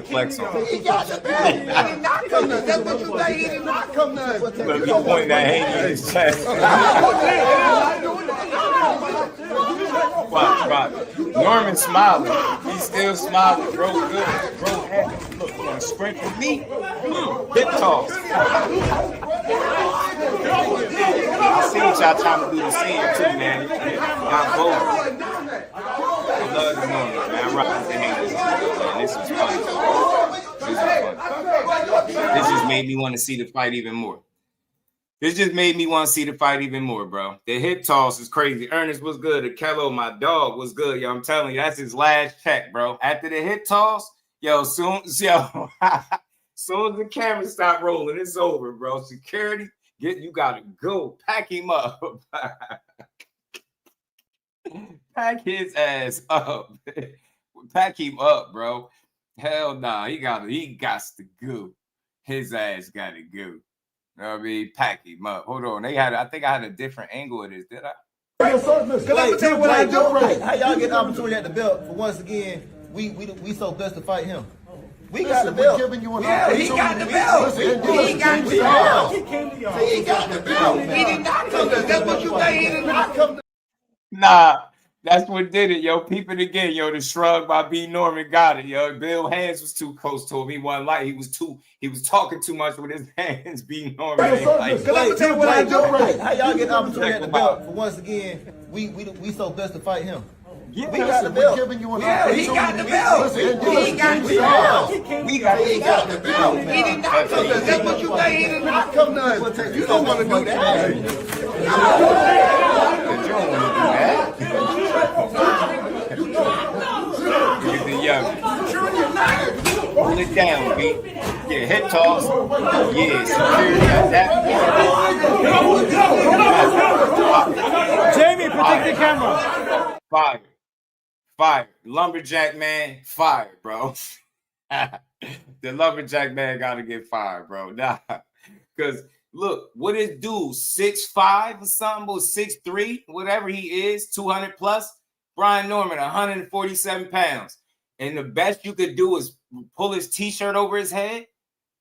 He got the belt. He did not come to us. That's what you say. He did not come to us. Look, he pointing at Haney in his chest. Right. Norman smiling. He's still smiling. Bro, good. Bro, happy. Look, you want to sprint with me? Hip toss. I see what y'all trying to do to see it too, man. Y'all both. I love this moment, man. I rock with the Haney. Man, this is fun. This is fun. This just made me want to see the fight even more. This just made me want to see the fight even more, bro. The hip toss is crazy. Ernest was good. Akello, my dog, was good. Yo, I'm telling you, that's his last check, bro. After the hip toss, soon as the camera stop rolling, it's over, bro. Security, you gotta go. Pack him up. Pack his ass up. Pack him up, bro. Hell nah, he got to go. His ass got to go. You know what I mean? Pack him up. Hold on. I think I had a different angle of this, did I? How y'all get an opportunity at the belt? For once again, we so blessed to fight him. We got the belt. We're giving you an opportunity. He got the belt. He got the belt. He got the belt. He did not come to us. That's what you say. He did not come to us. Nah. That's what did it, yo. Peep it again, yo. The shrug by B. Norman got it, yo. Bill hands was too close to him. He wasn't like he was talking too much with his hands. B. Norman ain't like. How y'all get an opportunity at the belt? For once again, we so blessed to fight him. Yeah, we got the belt. We're giving you an opportunity. He got the belt. He got the belt. He got the belt. He did not come to us. That's what you say. He did not come to us. You don't want to do that. You don't want to do that. Look at the young. Pull it down, B. Yeah, head toss. Yeah, security at that. Jamie, protect the camera. Fire. Lumberjack man, fire, bro. The lumberjack man gotta get fired, bro. Nah. Because look, what this dude, 6'5" or something, or 6'3", whatever he is, 200 plus. Brian Norman, 147 pounds. And the best you could do is pull his t-shirt over his head?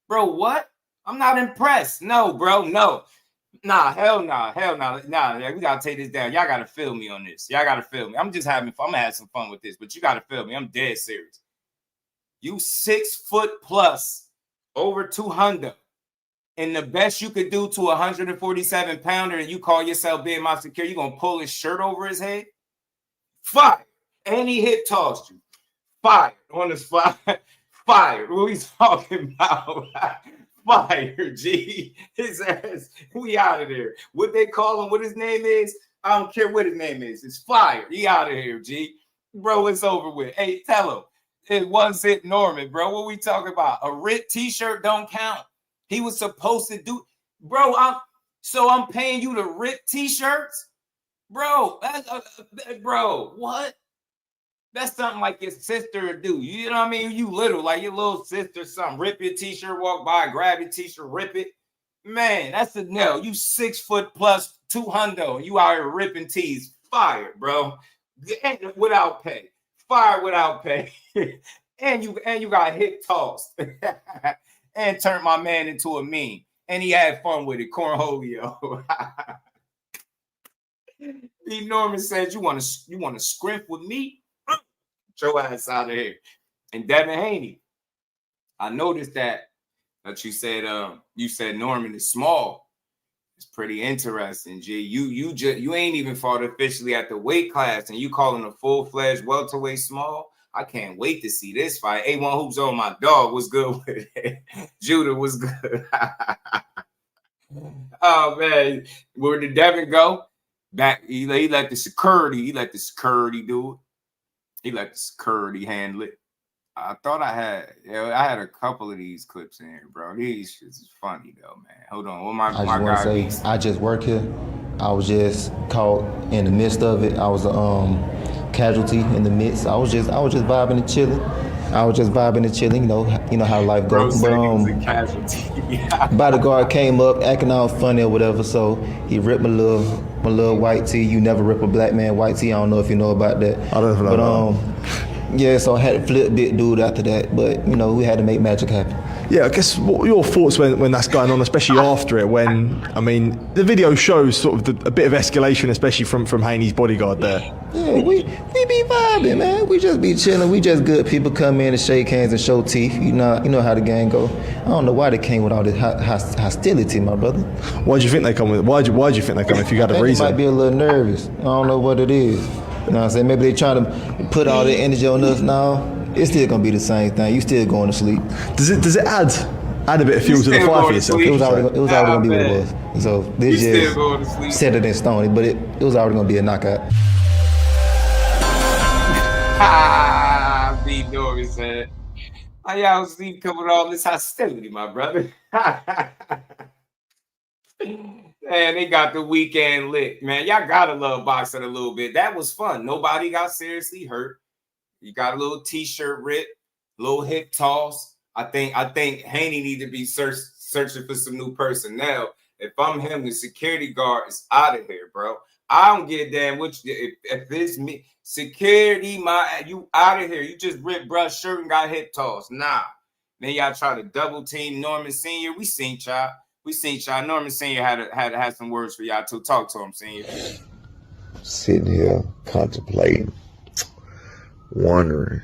Bro, what? I'm not impressed. No, bro, no. Nah, hell nah. Nah, we gotta take this down. Y'all gotta feel me on this. Y'all gotta feel me. I'm just having fun. I'm gonna have some fun with this, but you gotta feel me. I'm dead serious. You 6 foot plus, over 200. And the best you could do to a 147 pounder, and you call yourself being my security, you gonna pull his shirt over his head? Fire. And he hip tossed you. Fire. On the spot. Fire. What we talking about? Fire, G. His ass. We out of there. What they call him, what his name is, I don't care what his name is. It's fire. He out of here, G. Bro, it's over with. Hey, tell him. It wasn't Norman, bro. What we talking about? A ripped t-shirt don't count. He was supposed to do, bro. I'm paying you to rip t-shirts, bro. Bro, what? That's something like your sister would do. You know what I mean? You little, like your little sister, something. Rip your t-shirt, walk by, grab your t-shirt, rip it. Man, that's a no. You 6 foot plus 200. You out here ripping tees. Fire, bro. And without pay. Fire without pay. and you got hip tossed. And turned my man into a meme. And he had fun with it. Cornholio. B. Norman says, you want to scrimp with me? your ass out of here. And Devin Haney, I noticed that you said Norman is small. It's pretty interesting, G. You ain't even fought officially at the weight class, and you calling a full-fledged welterweight small. I can't wait to see this fight. A1 Hoops on my dog. What's good with it? Judah was good. Oh man, where did Devin go? Back, he let the security do it. He let the security handle it. I thought I had a couple of these clips in here, bro. These shits is funny though, man. Hold on, what my guy? I just work here. I was just caught in the midst of it. I was a casualty in the midst. I was just vibing and chilling. You know how life goes. But bodyguard came up acting all funny or whatever, so he ripped my little white tee. You never rip a black man white tee. I don't know if you know about that. I don't know. Yeah, so I had to flip big dude after that, but you know we had to make magic happen. Yeah, I guess what were your thoughts when that's going on, especially after it? When I mean, the video shows sort of a bit of escalation, especially from Haney's bodyguard there. Yeah, we be vibing, man. We just be chilling. We just good people come in and shake hands and show teeth. You know how the gang go. I don't know why they came with all this hostility, my brother. Why do you think they come with? Why do you think they come? If you got a reason, they might be a little nervous. I don't know what it is. You know what I'm saying? Maybe they trying to put all their energy on us now. It's still gonna be the same thing. You still going to sleep. Does it add a bit of fuel to the fire for yourself? It was already gonna be what it was. So this just set it in stone, but it was already gonna be a knockout. B. Norris said, "How y'all sleep coming all this hostility, my brother?" Man, they got the weekend lit, man. Y'all gotta love boxing a little bit. That was fun. Nobody got seriously hurt. You got a little t-shirt rip, little hip toss. I think Haney need to be searching for some new personnel. If I'm him, the security guard is out of here, bro. I don't give a damn which if it's me. Security, you out of here. You just ripped brush shirt and got hip toss. Nah. Then y'all try to double team Norman Sr. We seen y'all. Norman Sr. had some words for y'all to talk to him, Senior. Sitting here contemplating, wondering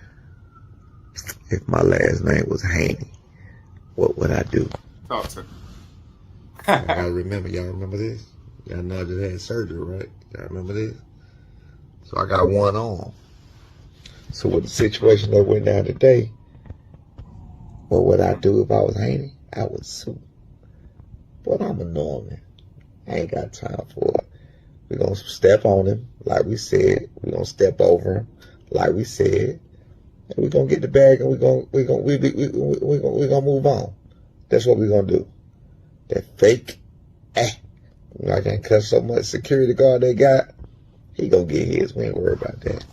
if my last name was Haney, what would I do? Talk to him. Y'all remember this? Y'all know I just had surgery, right? Y'all remember this? So I got one arm. So with the situation that went down today, what would I do if I was Haney? I would sue. But I'm a Norman. I ain't got time for it. We're going to step on him, like we said. We're going to step over him, like we said. And we're going to get the bag and we're going to move on. That's what we're going to do. That fake, I can't cut so much security guard they got. He going to get his. We ain't worried about that.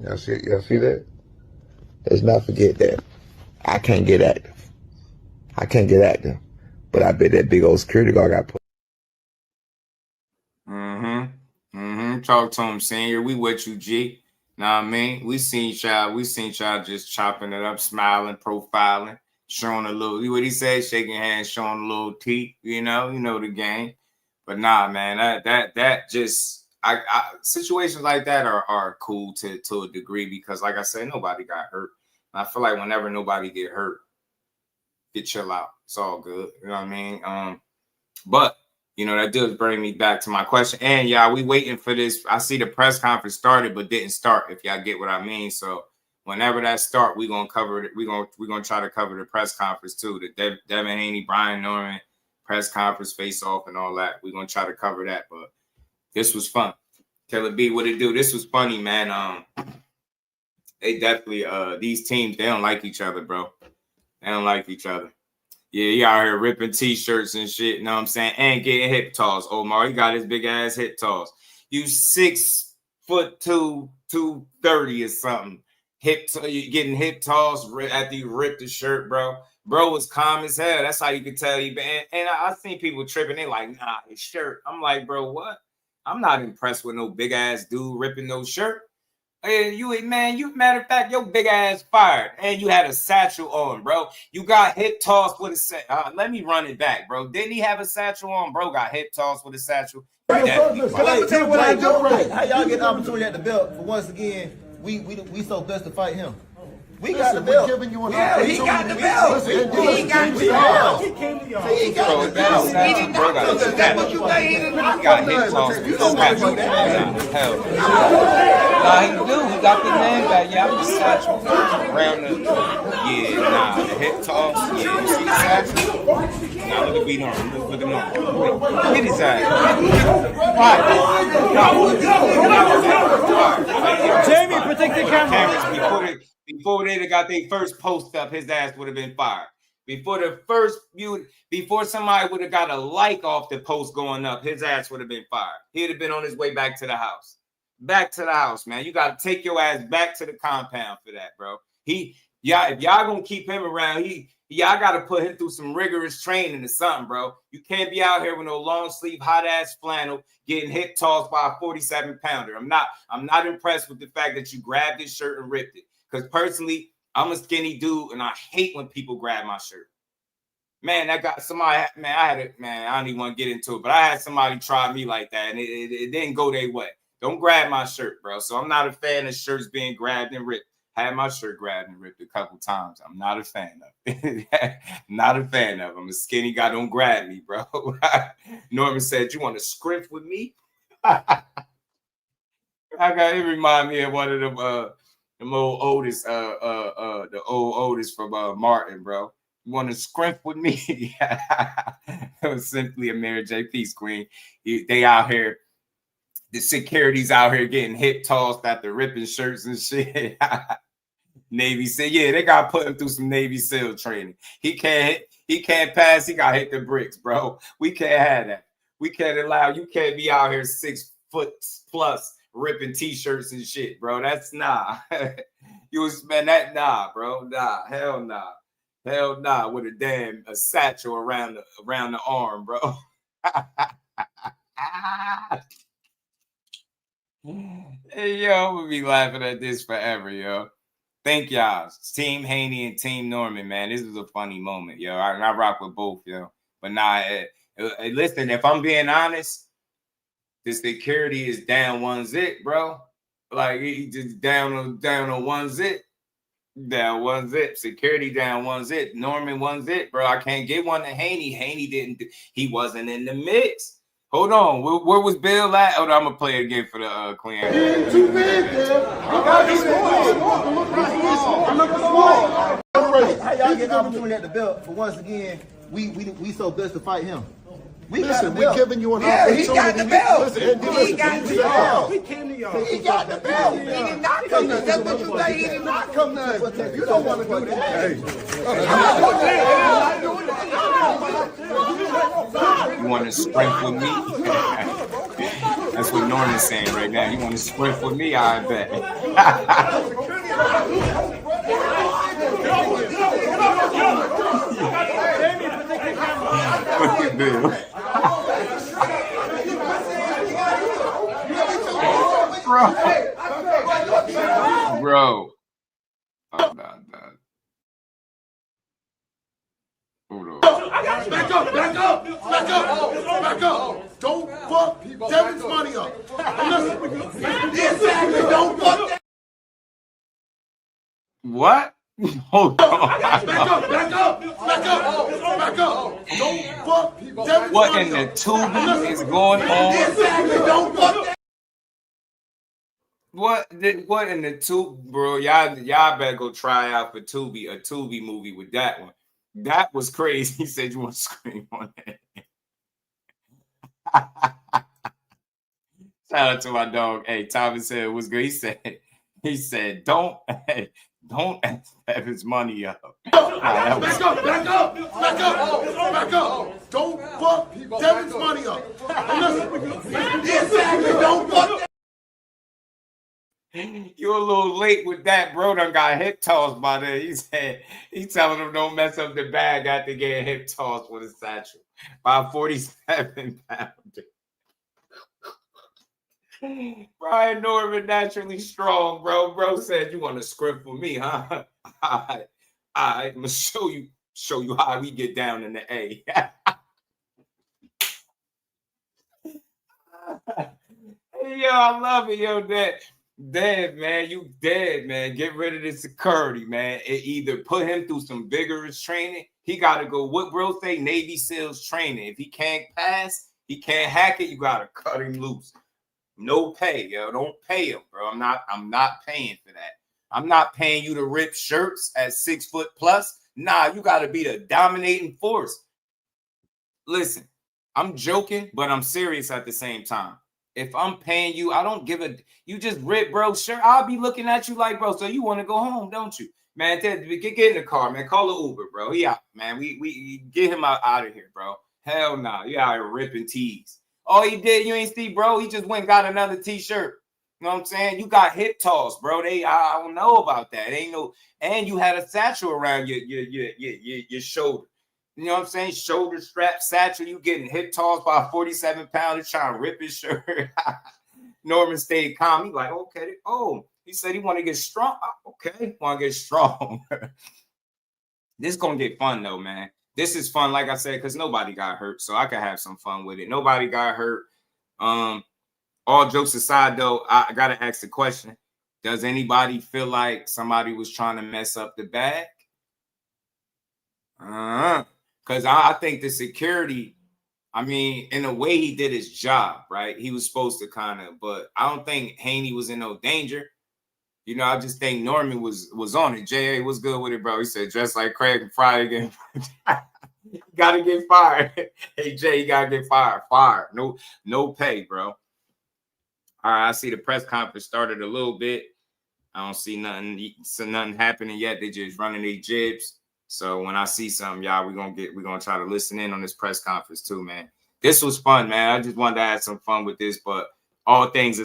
Y'all see that? Let's not forget that. I can't get active. But I bet that big old security guard got put. Talk to him, Senior. We with you, G. Know what I mean? We seen y'all just chopping it up, smiling, profiling, showing a little, what he said, shaking hands, showing a little teeth, you know the game. But nah, man, that just situations like that are cool to a degree because like I said, nobody got hurt. And I feel like whenever nobody get hurt, get chill out. It's all good. You know what I mean? But that does bring me back to my question. And y'all, we waiting for this. I see the press conference started, but didn't start, if y'all get what I mean. So whenever that start, we're gonna cover it. We're gonna try to cover the press conference too. The Devin Haney, Brian Norman press conference, face off, and all that. We're gonna try to cover that. But this was fun. Tell it B what it do. This was funny, man. They definitely these teams, they don't like each other, bro. They don't like each other. Yeah, he out here ripping t-shirts and shit, you know what I'm saying? And getting hip toss. Omar, he got his big ass hip toss. You 6'2", 230 or something. You getting hip toss after you ripped the shirt, bro. Bro was calm as hell. That's how you could tell you. And I seen people tripping. They like, nah, his shirt. I'm like, bro, what? I'm not impressed with no big ass dude ripping no shirt. You matter of fact, your big ass fired, and you had a satchel on, bro. You got hip tossed with a let me run it back, bro. Didn't he have a satchel on, bro? Got hip tossed with a satchel. How y'all get the opportunity at the belt? For once again, we so blessed to fight him. We got the belt. He got the belt. He got the belt. He got the belt. He did not come to that. What you think? He did not come to that. You don't want to do that. Hell. Nah, he do. He got the name back. Yeah, I'm the satchel around the. Yeah, nah, the hip toss. Yeah, you see the satchel? Nah, look at beat on him. Look at him. Get his ass. Jamie, protect the camera. Before they'd have got their first post up, his ass would have been fired. Before somebody would have got a like off the post going up, his ass would have been fired. He'd have been on his way back to the house. Back to the house, man. You got to take your ass back to the compound for that, bro. If y'all gonna keep him around, y'all got to put him through some rigorous training or something, bro. You can't be out here with no long sleeve, hot ass flannel getting hip tossed by a 47-pounder. I'm not impressed with the fact that you grabbed his shirt and ripped it. Because personally, I'm a skinny dude and I hate when people grab my shirt. Man, I don't even want to get into it, but I had somebody try me like that and it didn't go their way. Don't grab my shirt, bro. So I'm not a fan of shirts being grabbed and ripped. I had my shirt grabbed and ripped a couple times. I'm not a fan of it. Not a fan of it. I'm a skinny guy. Don't grab me, bro. Norman said, you want to script with me? It remind me of one of them old Otis, the old Otis from Martin, bro. You want to scrimp with me? It was simply a Mary J. Peace Queen. They out here, the security's out here getting hip tossed after ripping shirts and shit. Navy SEAL, yeah, they got to put him through some Navy SEAL training. He can't pass. He got to hit the bricks, bro. We can't have that. We can't allow, you can't be out here 6 foot plus ripping t-shirts and shit, bro. That's nah. You was, man, that nah, bro. Nah, hell nah. Hell nah, with a satchel around the arm, bro. Hey, yo, I'm gonna be laughing at this forever, yo. Thank y'all. Team Haney and Team Norman, man. This was a funny moment, yo. I rock with both, yo. But nah, listen, if I'm being honest, the security is down 1 zip, bro. Like, he just down on 1 zip. Down 1 zip. Security down 1 zip. Norman 1 zip, bro. I can't get one to Haney. Haney he wasn't in the mix. Hold on. Where was Bill at? Oh, I'm going to play it again for the Queen. Too big, How y'all get the opportunity at the belt? For once again, we so blessed to fight him. We're giving you an opportunity. He got the belt. He got the belt. He came to y'all. He got the belt. He did not come to us. That's what you think. He did not come to us. You don't want to do that. You want to sprint with me? That's what Norman's saying right now. You want to sprint with me? I bet. Look at Bill. Bro. Oh, nah. Hold on. Back up. Don't fuck Devin's money up. Exactly, don't fuck that. What? Hold on. Back up. Don't fuck Devin's money up. What in the tube is going on? Exactly, don't fuck that. What in the tube, bro? Y'all better go try out for Tubi, a Tubi movie with that one. That was crazy. He said you want to scream on that. Shout out to my dog. Hey, Thomas said it was good. He said, don't have his money up. Back up. Don't fuck Devin's money up. Exactly, don't fuck that. You're a little late with that, bro. Done got hip tossed by that. He said he telling them don't mess up the bag after getting hip tossed with a satchel by a 47-pounder. Brian Norman naturally strong, bro. Bro said you want to script for me, huh? All right, I'm gonna show you how we get down in the A. Yo, I love it, yo, dead, man. You dead, man. Get rid of the security, man. It either put him through some vigorous training. He got to go, what bro say, Navy SEALs training. If he can't pass, he can't hack it, you got to cut him loose. No pay, yo. Don't pay him, bro. I'm not paying for that. I'm not paying you to rip shirts at 6 foot plus. Nah, you got to be the dominating force. Listen, I'm joking, but I'm serious at the same time. If I'm paying you, I don't give a, you just rip bro shirt. I'll be looking at you like, bro, so you want to go home, don't you? Man, get in the car, man. Call the Uber, bro. He out, man. We get him out of here, bro. Hell nah. You out here ripping tees. All he did, you ain't see, bro. He just went and got another t-shirt. You know what I'm saying? You got hip toss, bro. I don't know about that. It ain't no, and you had a satchel around your shoulder. You know what I'm saying? Shoulder strap satchel. You getting hip tossed by a 47-pounder trying to rip his shirt. Norman stayed calm. He like, okay. Oh, he said he want to get strong. Okay, want to get strong. This gonna get fun though, man. This is fun, like I said, because nobody got hurt, so I can have some fun with it. Nobody got hurt. All jokes aside, though, I gotta ask the question: does anybody feel like somebody was trying to mess up the bag? Because I think the security, I mean, in a way, he did his job, right? He was supposed to kind of, but I don't think Haney was in no danger. You know, I just think Norman was on it. J.A., what's good with it, bro? He said, dress like Craig and Friday again. Gotta get fired. Hey, Jay, you gotta get fired. Fired. No pay, bro. All right, I see the press conference started a little bit. I don't see nothing happening yet. They just running their jibs. So when I see something, y'all, we're gonna try to listen in on this press conference too, man. This was fun, man. I just wanted to have some fun with this, but all things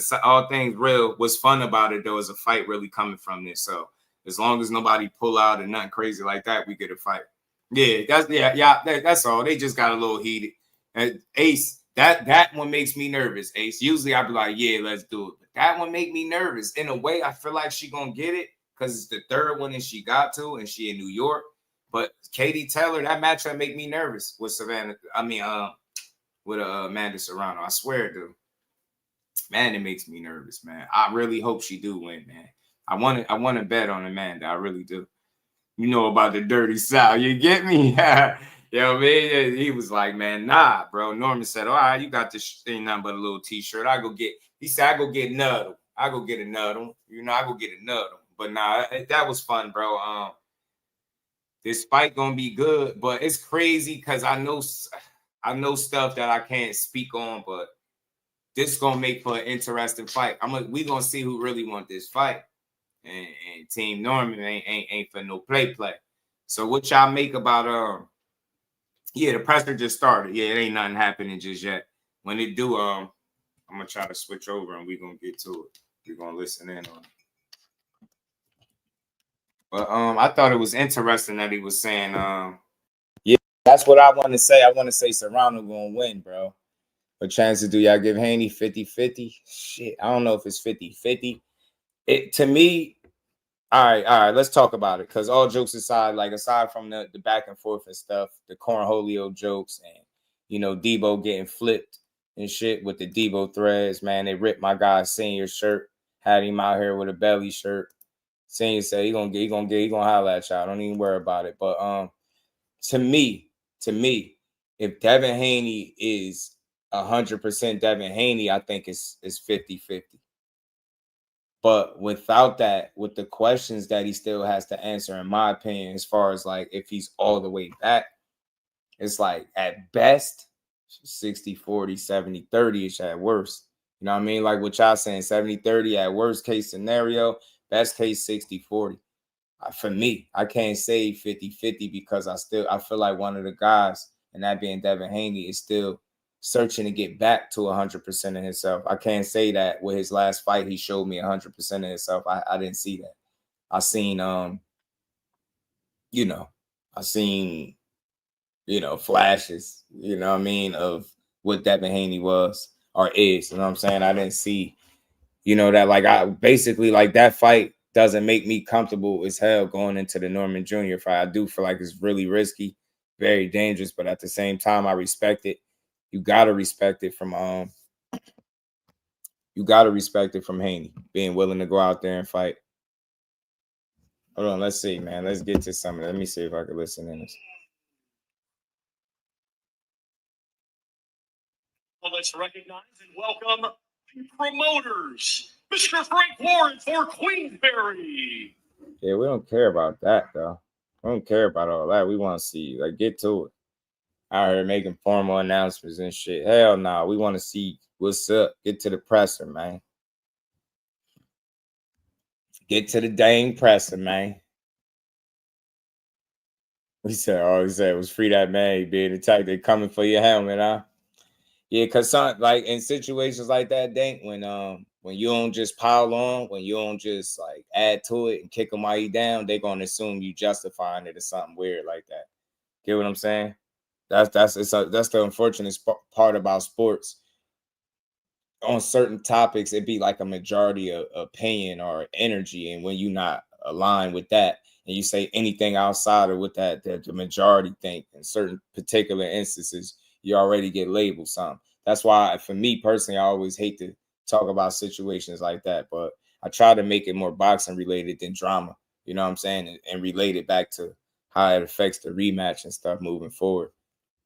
real. What's fun about it though is a fight really coming from this. So as long as nobody pull out and nothing crazy like that, we get a fight. Yeah, that's all. They just got a little heated. And Ace, that one makes me nervous. Ace, usually I'd be like, yeah, let's do it. But that one make me nervous. In a way, I feel like she gonna get it because it's the third one that she got to, and she in New York. But Katie Taylor, that matchup make me nervous with Savannah. I mean, with Amanda Serrano. I swear it do. Man, it makes me nervous, man. I really hope she do win, man. I want to bet on Amanda. I really do. You know about the dirty South. You get me? Yo, man, he was like, man, nah, bro. Norman said, all right, you got this thing, nothing but a little t-shirt. He said, I go get Nuddle. I go get a Nuddle. You know, I go get a Nuddle. But nah, that was fun, bro. This fight gonna be good, but it's crazy because I know stuff that I can't speak on, but this is gonna make for an interesting fight. We gonna see who really want this fight. And Team Norman ain't for no play. So what y'all make about yeah, the presser just started. Yeah, it ain't nothing happening just yet. When it do, I'm gonna try to switch over and we're gonna get to it. We're gonna listen in on it. But I thought it was interesting that he was saying yeah, that's what I want to say. I want to say Serrano gonna win, bro. What chances do y'all give Haney? 50-50? Shit, I don't know if it's 50-50. It to me, all right, let's talk about it. Because all jokes aside, like aside from the back and forth and stuff, the cornholio jokes and, you know, Debo getting flipped and shit with the Debo threads, man. They ripped my guy's senior shirt, had him out here with a belly shirt. Senior said he gonna holler at y'all. Don't even worry about it. But to me, if Devin Haney is 100% Devin Haney, I think it's 50-50. But without that, with the questions that he still has to answer, in my opinion, as far as like if he's all the way back, it's like at best 60-40, 70-30-ish at worst. You know what I mean? Like what y'all saying, 70-30 at worst case scenario, best case 60-40. For me, I can't say 50-50 because I feel like one of the guys, and that being Devin Haney, is still searching to get back to 100% of himself. I can't say that with his last fight, he showed me 100% of himself. I didn't see that. I seen, flashes, you know what I mean, of what Devin Haney was or is, you know what I'm saying? I didn't see You know, that like I basically like that fight doesn't make me comfortable as hell going into the Norman Jr. fight. I do feel like it's really risky, very dangerous, but at the same time, I respect it. You gotta respect it from Haney being willing to go out there and fight. Hold on, let's see, man. Let's get to some of it. Let me see if I can listen in this. Well, let's recognize and welcome the promoters, Mr. Frank Warren for Queensberry. Yeah, we don't care about that, though. We don't care about all that. We want to see, like, get to it. Out here making formal announcements and shit. Hell no, we want to see what's up. Get to the presser, man. Get to the dang presser, man. He said it was free that man. He being attacked. They coming for your helmet, huh? Yeah, cause like in situations like that, Dank, when you don't just pile on, when you don't just like add to it and kick them while you down, they're gonna assume you justifying it or something weird like that. Get what I'm saying? That's the unfortunate part about sports. On certain topics, it'd be like a majority of opinion or energy, and when you're not aligned with that, and you say anything outside of what that the majority think in certain particular instances, you already get labeled something. That's why, for me personally, I always hate to talk about situations like that, but I try to make it more boxing related than drama. You know what I'm saying, and relate it back to how it affects the rematch and stuff moving forward.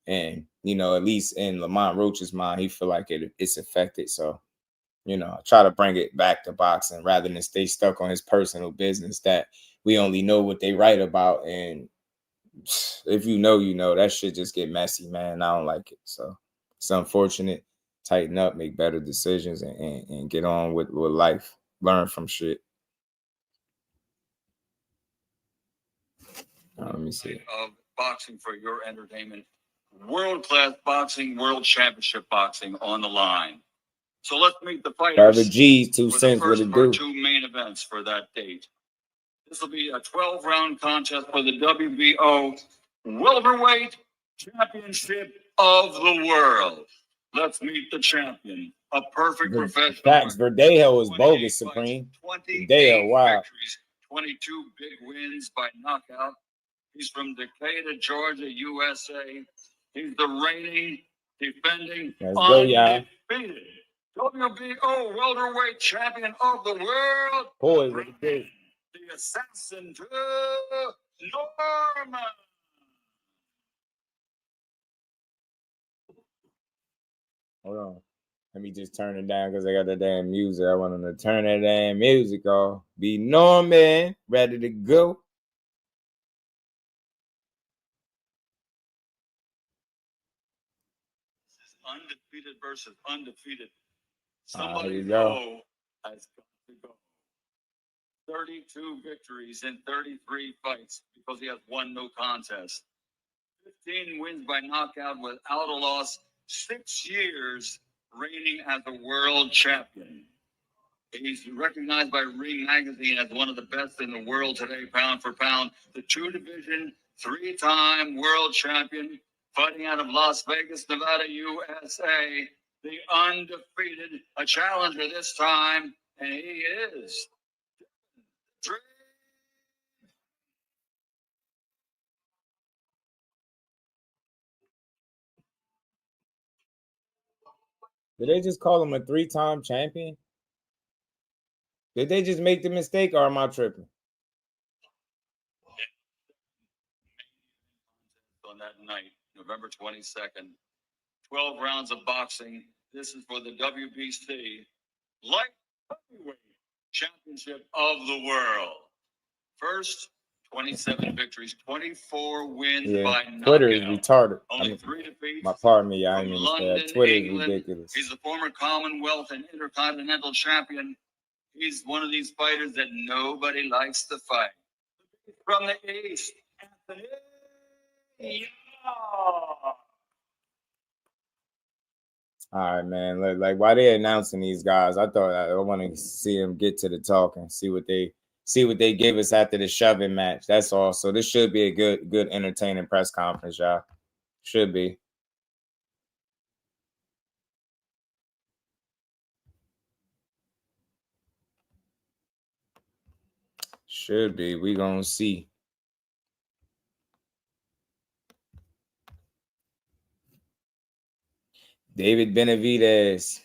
And, you know, at least in Lamont Roach's mind, he feel like it's affected. So, you know, I try to bring it back to boxing rather than stay stuck on his personal business that we only know what they write about. And if you know, that shit just get messy, man. I don't like it. So it's unfortunate. Tighten up, make better decisions, and get on with life. Learn from shit. Let me see. Of boxing for your entertainment. World-class boxing, world championship boxing on the line. So let's meet the fighters. Brother G's 2 cents. What it do? Two main events for that date. This will be a 12-round contest for the WBO Welterweight Championship of the World. Let's meet the champion. A perfect professional. Facts. Verdejo is bogus, Supreme. Verdejo, wow. Victories, 22 big wins by knockout. He's from Decatur, Georgia, USA. He's the reigning, defending, undefeated WBO welterweight champion of the world. Boy, the assassin to Norman. Hold on. Let me just turn it down because I got the damn music. I want them to turn that damn music off. Be Norman, ready to go. Undefeated versus undefeated. Somebody go. Has got to go. 32 victories in 33 fights because he has won no contest. 15 wins by knockout without a loss. 6 years reigning as a world champion. He's recognized by Ring Magazine as one of the best in the world today, pound for pound. The 2-division, 3-time world champion. Fighting out of Las Vegas, Nevada, USA, the undefeated, a challenger this time, and he is. Did they just call him a 3-time champion? Did they just make the mistake, or am I tripping? On that night, November 22nd, 12 rounds of boxing. This is for the WBC Light Heavyweight Championship of the World. First, 27 victories, 24 wins by knockout. Twitter is retarded. Only 3 defeats. Pardon me, I didn't mean to say London, that. Twitter England. is ridiculous. He's the former Commonwealth and Intercontinental Champion. He's one of these fighters that nobody likes to fight. From the East, Anthony. Yeah. All right, man. Like, why they announcing these guys? I want to see them get to the talking, see what they give us after the shoving match. That's all. So this should be a good entertaining press conference, y'all. Should be. Should be. We gonna see. David Benavidez,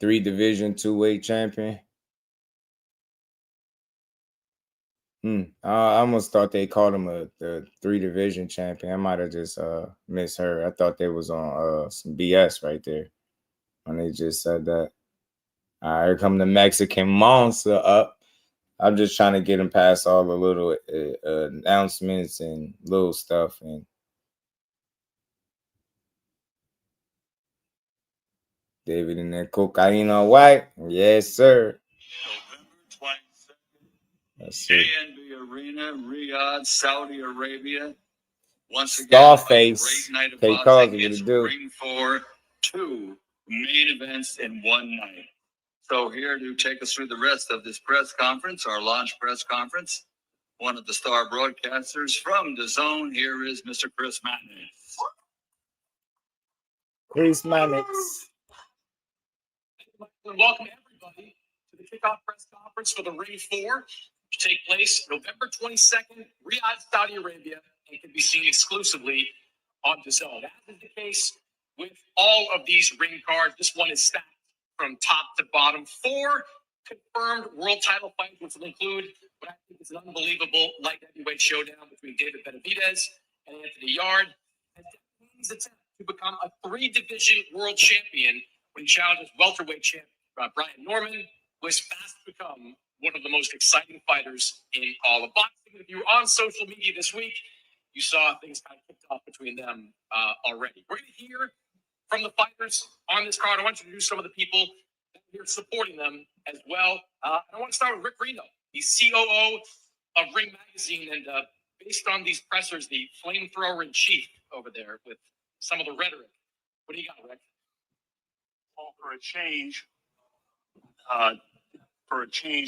3-division 2-weight champion. I almost thought they called him the 3-division champion. I might have just misheard. I thought they was on some BS right there when they just said that. All right, here come the Mexican monster up. I'm just trying to get him past all the little announcements and little stuff. And David in that cocaine white. Yes, sir. Let's see. JNB Arena, Riyadh, Saudi Arabia. Once again, Starface. a great night of K. boxing. Causey, It's Ring for 2 main events in one night. So here to take us through the rest of this press conference, our launch press conference, one of the star broadcasters from the zone, here is Mr. Chris Mannix. Chris Mannix. Welcome everybody to the kickoff press conference for the Ring 4, which take place November 22nd, Riyadh, Saudi Arabia, and can be seen exclusively on the zone. As is the case with all of these ring cards, this one is stacked from top to bottom. 4 confirmed world title fights, which will include what I think is an unbelievable light heavyweight showdown between David Benavidez and Anthony Yard. And He's attempt to become a 3-division world champion when he challenges welterweight champion Brian Norman, who has fast become one of the most exciting fighters in all of boxing. If you were on social media this week, you saw things kind of kicked off between them already. We're going to hear from the fighters on this card. I want to introduce some of the people that are here supporting them as well. I want to start with Rick Reno, the COO of Ring Magazine, and based on these pressers, the flamethrower in chief over there with some of the rhetoric. What do you got, Rick? Well, for a change,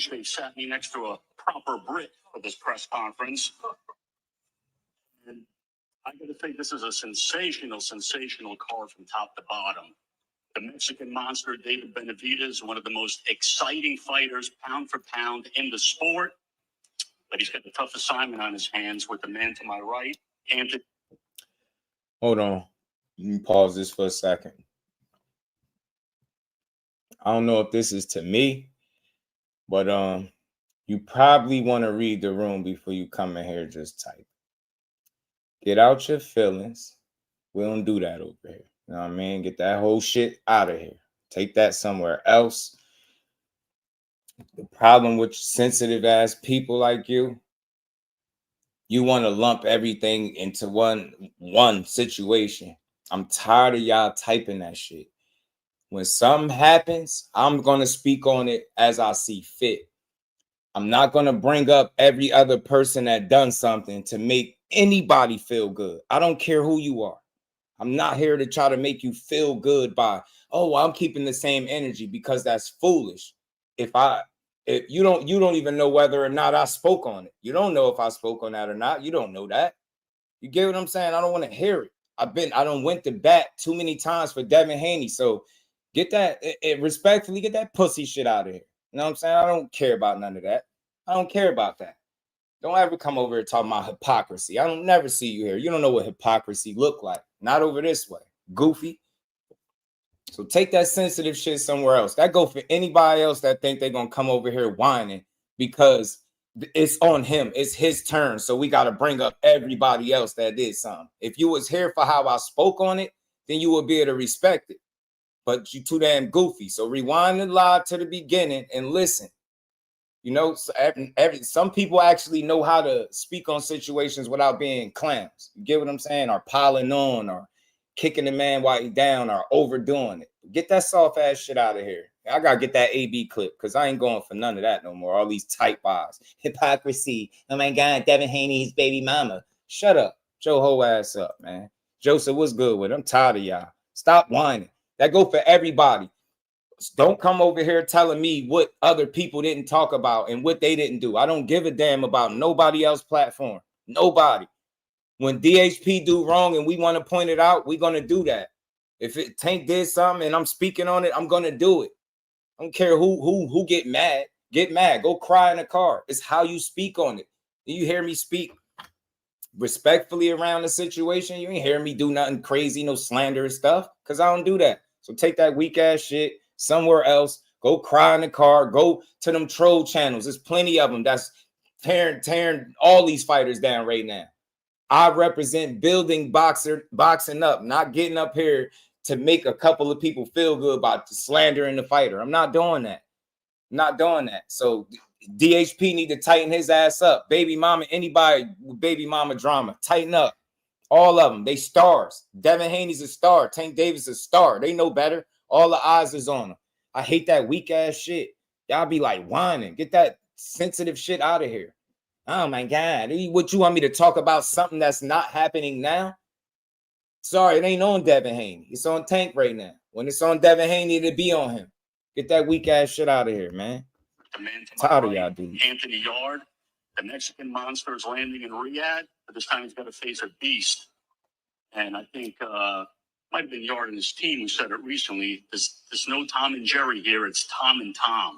they sat me next to a proper Brit for this press conference. And I got to say, this is a sensational card from top to bottom. The Mexican monster, David Benavidez, one of the most exciting fighters, pound for pound, in the sport. But he's got the tough assignment on his hands with the man to my right, Anthony. Hold on. Let me pause this for a second. I don't know if this is to me, but you probably want to read the room before you come in here. Just type. Get out your feelings. We don't do that over here. You know what I mean? Get that whole shit out of here. Take that somewhere else. The problem with sensitive ass people like you want to lump everything into one situation. I'm tired of y'all typing that shit. When something happens, I'm going to speak on it as I see fit. I'm not going to bring up every other person that done something to make anybody feel good. I don't care who you are. I'm not here to try to make you feel good by, oh, I'm keeping the same energy, because that's foolish. If you don't even know whether or not I spoke on it. You don't know if I spoke on that or not. You don't know that. You get what I'm saying? I don't want to hear it. I don't went to bat too many times for Devin Haney. So get that, respectfully, get that pussy shit out of here. You know what I'm saying? I don't care about none of that. I don't care about that. Don't ever come over here talking about hypocrisy. I don't never see you here. You don't know what hypocrisy look like. Not over this way. Goofy. So take that sensitive shit somewhere else. That go for anybody else that think they're going to come over here whining because it's on him. It's his turn. So we got to bring up everybody else that did something. If you was here for how I spoke on it, then you would be able to respect it. But you too damn goofy. So rewind the live to the beginning and listen. You know, some people actually know how to speak on situations without being clowns. You get what I'm saying? Or piling on, or kicking the man while he's down, or overdoing it. Get that soft ass shit out of here. I gotta get that AB clip, because I ain't going for none of that no more. All these tight bars. Hypocrisy. Oh my God, Devin Haney's baby mama. Shut up. Joe whole ass up, man. Joseph, what's good with it? I'm tired of y'all. Stop whining. That go for everybody. Don't come over here telling me what other people didn't talk about and what they didn't do. I don't give a damn about nobody else's platform. Nobody. When DHP do wrong and we want to point it out, we're going to do that. If Tank did something and I'm speaking on it, I'm going to do it. I don't care who get mad. Get mad. Go cry in the car. It's how you speak on it. You hear me speak respectfully around the situation? You ain't hear me do nothing crazy, no slanderous stuff, because I don't do that. So take that weak ass shit somewhere else. Go cry in the car. Go to them troll channels. There's plenty of them that's tearing all these fighters down right now. I represent building boxing up, not getting up here to make a couple of people feel good about slandering the fighter. I'm not doing that. I'm not doing that. So DHP need to tighten his ass up. Baby mama, anybody with baby mama drama, tighten up. All of them, they stars. Devin Haney's a star. Tank Davis a star. They know better. All the eyes is on them. I hate that weak ass shit. Y'all be like whining. Get that sensitive shit out of here. Oh my God. What, you want me to talk about something that's not happening now? Sorry, it ain't on Devin Haney. It's on Tank right now. When it's on Devin Haney, it'll be on him. Get that weak ass shit out of here, man. Tired of y'all, dude. Anthony Yard, the Mexican monster, is landing in Riyadh, but this time he's got to face a beast. And I think might have been Yard and his team who said it recently. There's no Tom and Jerry here. It's Tom and Tom.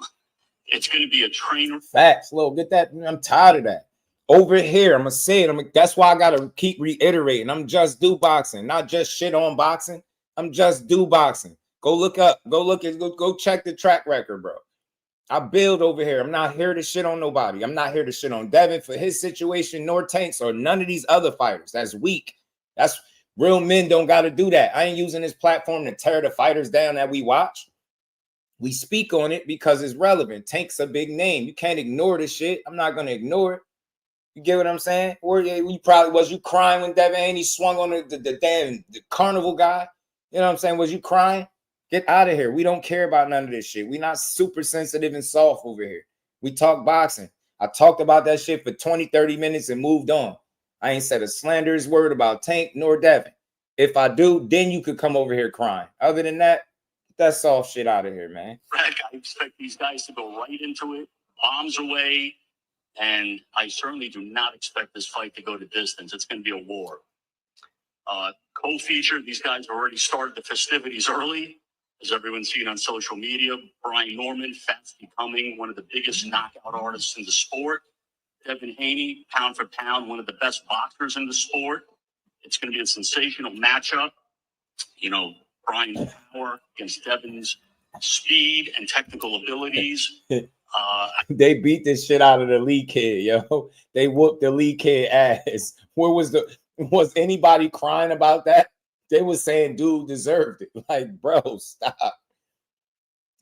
It's going to be a trainer. Facts, Lil. Get that. I'm tired of that. Over here, I'm gonna say it. That's why I gotta keep reiterating. I'm just do boxing, not just shit on boxing. I'm just do boxing. Go look up. Go check the track record, bro. I build over here. I'm not here to shit on nobody. I'm not here to shit on Devin for his situation, nor Tanks, or none of these other fighters. That's weak. That's real men don't got to do that. I ain't using this platform to tear the fighters down that we watch. We speak on it because it's relevant. Tank's a big name. You can't ignore this shit. I'm not gonna ignore it. You get what I'm saying? Or you probably was you crying when Devin Haney swung on the damn carnival guy? You know what I'm saying? Was you crying? Get out of here. We don't care about none of this shit. We not super sensitive and soft over here. We talk boxing. I talked about that shit for 20, 30 minutes and moved on. I ain't said a slanderous word about Tank nor Devin. If I do, then you could come over here crying. Other than that, get that soft shit out of here, man. I expect these guys to go right into it, bombs away. And I certainly do not expect this fight to go to distance. It's going to be a war. Co-feature, these guys already started the festivities early. As everyone's seen on social media, Brian Norman, fast becoming one of the biggest knockout artists in the sport. Devin Haney, pound for pound, one of the best boxers in the sport. It's going to be a sensational matchup. You know, Brian's power against Devin's speed and technical abilities. They beat this shit out of the Lee kid, yo. They whooped the Lee kid ass. Was anybody crying about that? They was saying dude deserved it. Like, bro, stop.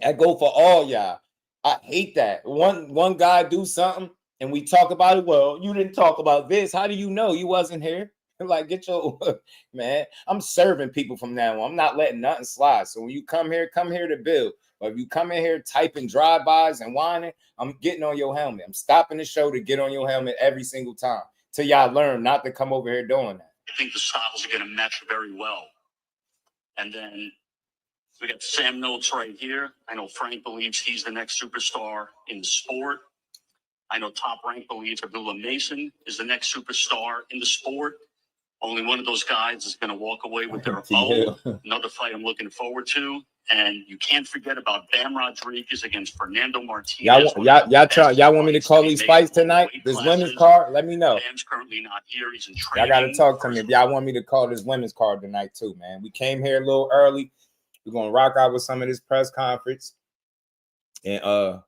I go for all y'all. I hate that. One guy do something and we talk about it. Well, you didn't talk about this. How do you know you wasn't here? Like, get your man. I'm serving people from now on. I'm not letting nothing slide. So when you come here to build. But if you come in here typing drive-bys and whining, I'm getting on your helmet. I'm stopping the show to get on your helmet every single time till y'all learn not to come over here doing that. I think the styles are going to match very well. And then we got Sam Notes right here. I know Frank believes he's the next superstar in the sport. I know Top Rank believes Abdullah Mason is the next superstar in the sport. Only one of those guys is going to walk away with their own. Another fight I'm looking forward to. And you can't forget about Bam Rodriguez against Fernando Martinez. Y'all want me to call these fights tonight? This women's card? Let me know. Bam's currently not here. He's in training. Y'all got to talk to me if y'all want me to call this women's card tonight too, man. We came here a little early. We're going to rock out with some of this press conference. And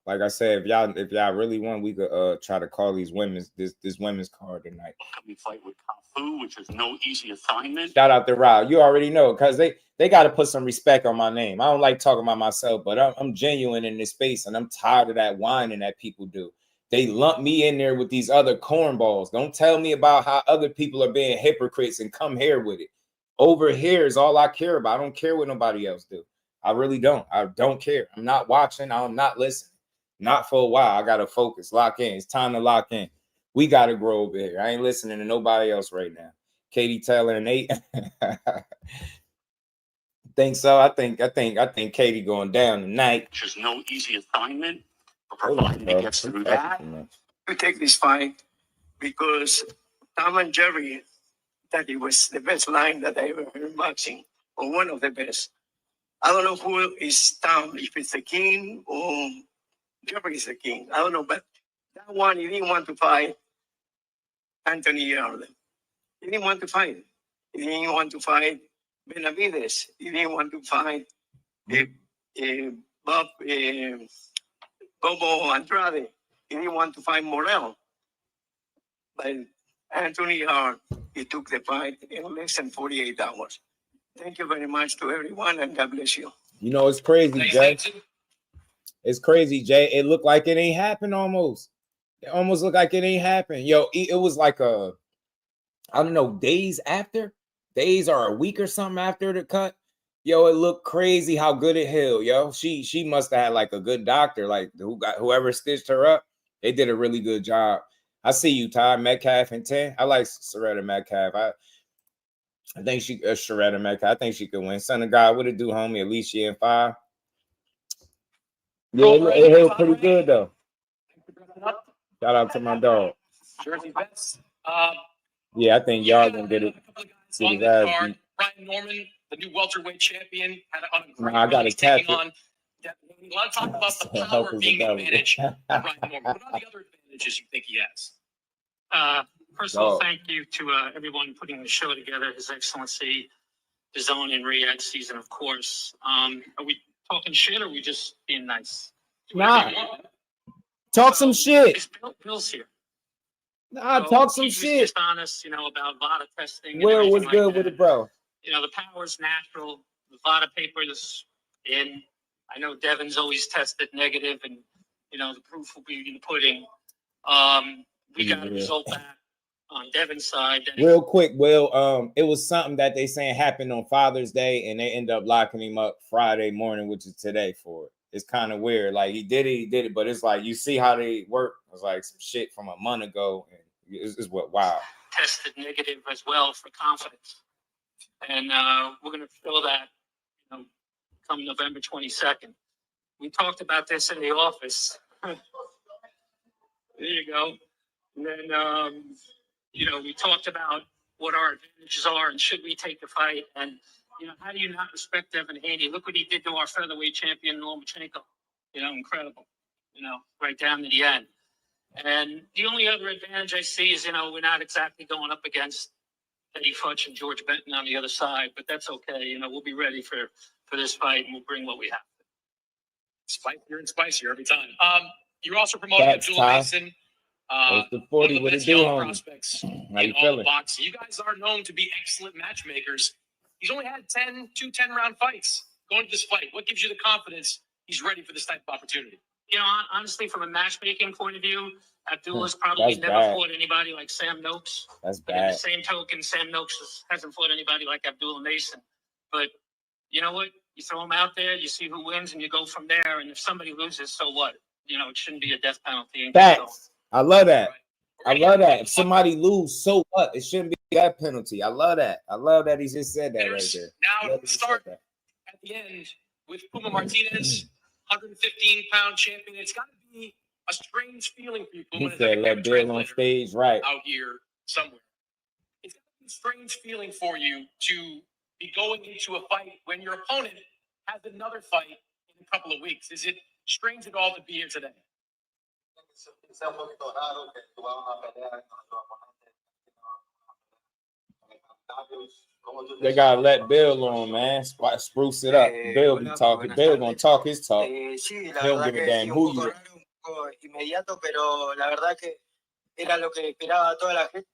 like I said, if y'all really want, we could try to call these this women's card tonight. Upcoming fight with Kafu, which is no easy assignment. Shout out to Rob. You already know, because they got to put some respect on my name. I don't like talking about myself, but I'm genuine in this space, and I'm tired of that whining that people do. They lump me in there with these other cornballs. Don't tell me about how other people are being hypocrites and come here with it. Over here is all I care about. I don't care what nobody else do. I really don't. I don't care. I'm not watching. I'm not listening. Not for a while. I got to focus, lock in. It's time to lock in. We got to grow over here. I ain't listening to nobody else right now. Katie Taylor and Nate. Think so. I think Katie going down tonight. Which is no easy assignment. Provided he gets through that. We take this fight because Tom and Jerry, that it was the best line that I ever heard in boxing, or one of the best. I don't know who is Tom, if it's the king or Jerry is the king. I don't know, but that one, he didn't want to fight Anthony Yarden. He didn't want to fight. He didn't want to fight Benavides. He didn't want to fight Bobo Andrade. He didn't want to fight Morel. But Anthony Hart, he took the fight in less than 48 hours. Thank you very much to everyone, and God bless you. You know, it's crazy, Jay. It's crazy, Jay. It looked like it ain't happened almost. It almost looked like it ain't happened. Yo, it was like I don't know, days or a week or something after the cut. Yo, it looked crazy how good it healed, yo. She must have had like a good doctor, like whoever stitched her up. They did a really good job. I see you, Ty Metcalf in 10. I like Sharetta Metcalf. I think she Sharetta Metcalf. I think she could win. Son of God, what it do, homie? Alicia in 5. Yeah, it healed pretty good though. Shout out to my dog. Jersey bets. Yeah, I think y'all gonna get it. On the card, Ryan Norman, the new welterweight champion, had on a great I got to tap it. on. A lot of talk about the power being the advantage of Ryan Norman. What are the other advantages you think he has? First of all, thank you to everyone putting the show together, His Excellency, the Zone and Riyadh season, of course. Are we talking shit or are we just being nice? Nah. Talk some shit. Bill's here. Nah, talk some he shit. Was just honest, about VADA testing. Will was good with it, bro. The power's natural. The VADA paper is in. I know Devin's always tested negative, and the proof will be in the pudding. We got a result back on Devin's side. Real quick, Will. It was something that they saying happened on Father's Day, and they end up locking him up Friday morning, which is today for it. It's kind of weird. Like he did it, but it's like you see how they work. It's like some shit from a month ago, and it's what wow. Tested negative as well for confidence, and we're gonna show that come November 22nd. We talked about this in the office. There you go. And then we talked about what our advantages are and should we take the fight, and how do you not respect Devin Haney? Look what he did to our featherweight champion, Lomachenko. Incredible. Right down to the end. And the only other advantage I see is, we're not exactly going up against Eddie Futch and George Benton on the other side, but that's okay. We'll be ready for this fight, and we'll bring what we have. Spicier and spicier every time. You're also promoting Abdullah Mason. The 40 with the do prospects in all the boxing. You guys are known to be excellent matchmakers. He's only had 2 10-round fights going to this fight. What gives you the confidence he's ready for this type of opportunity? Honestly, from a matchmaking point of view, Abdullah's probably never fought anybody like Sam Noakes. That's bad. But in the same token, Sam Noakes hasn't fought anybody like Abdullah Mason. But you know what? You throw him out there, you see who wins, and you go from there. And if somebody loses, so what? It shouldn't be a death penalty. Facts. I love that. I love that. If somebody lose, so what? It shouldn't be that penalty. I love that. I love that he just said that right there. Now to start at the end with Puma Martinez, 115-pound champion. It's got to be a strange feeling for you. He said, "Let Bill on stage, right out here somewhere." It's got to be a strange feeling for you to be going into a fight when your opponent has another fight in a couple of weeks. Is it strange at all to be here today? They gotta let Bill on, man. Spruce it up. Bill be talking. Bill gonna talk his talk. He don't give a damn who you are. Inmediato, pero la verdad que era lo que esperaba toda la gente.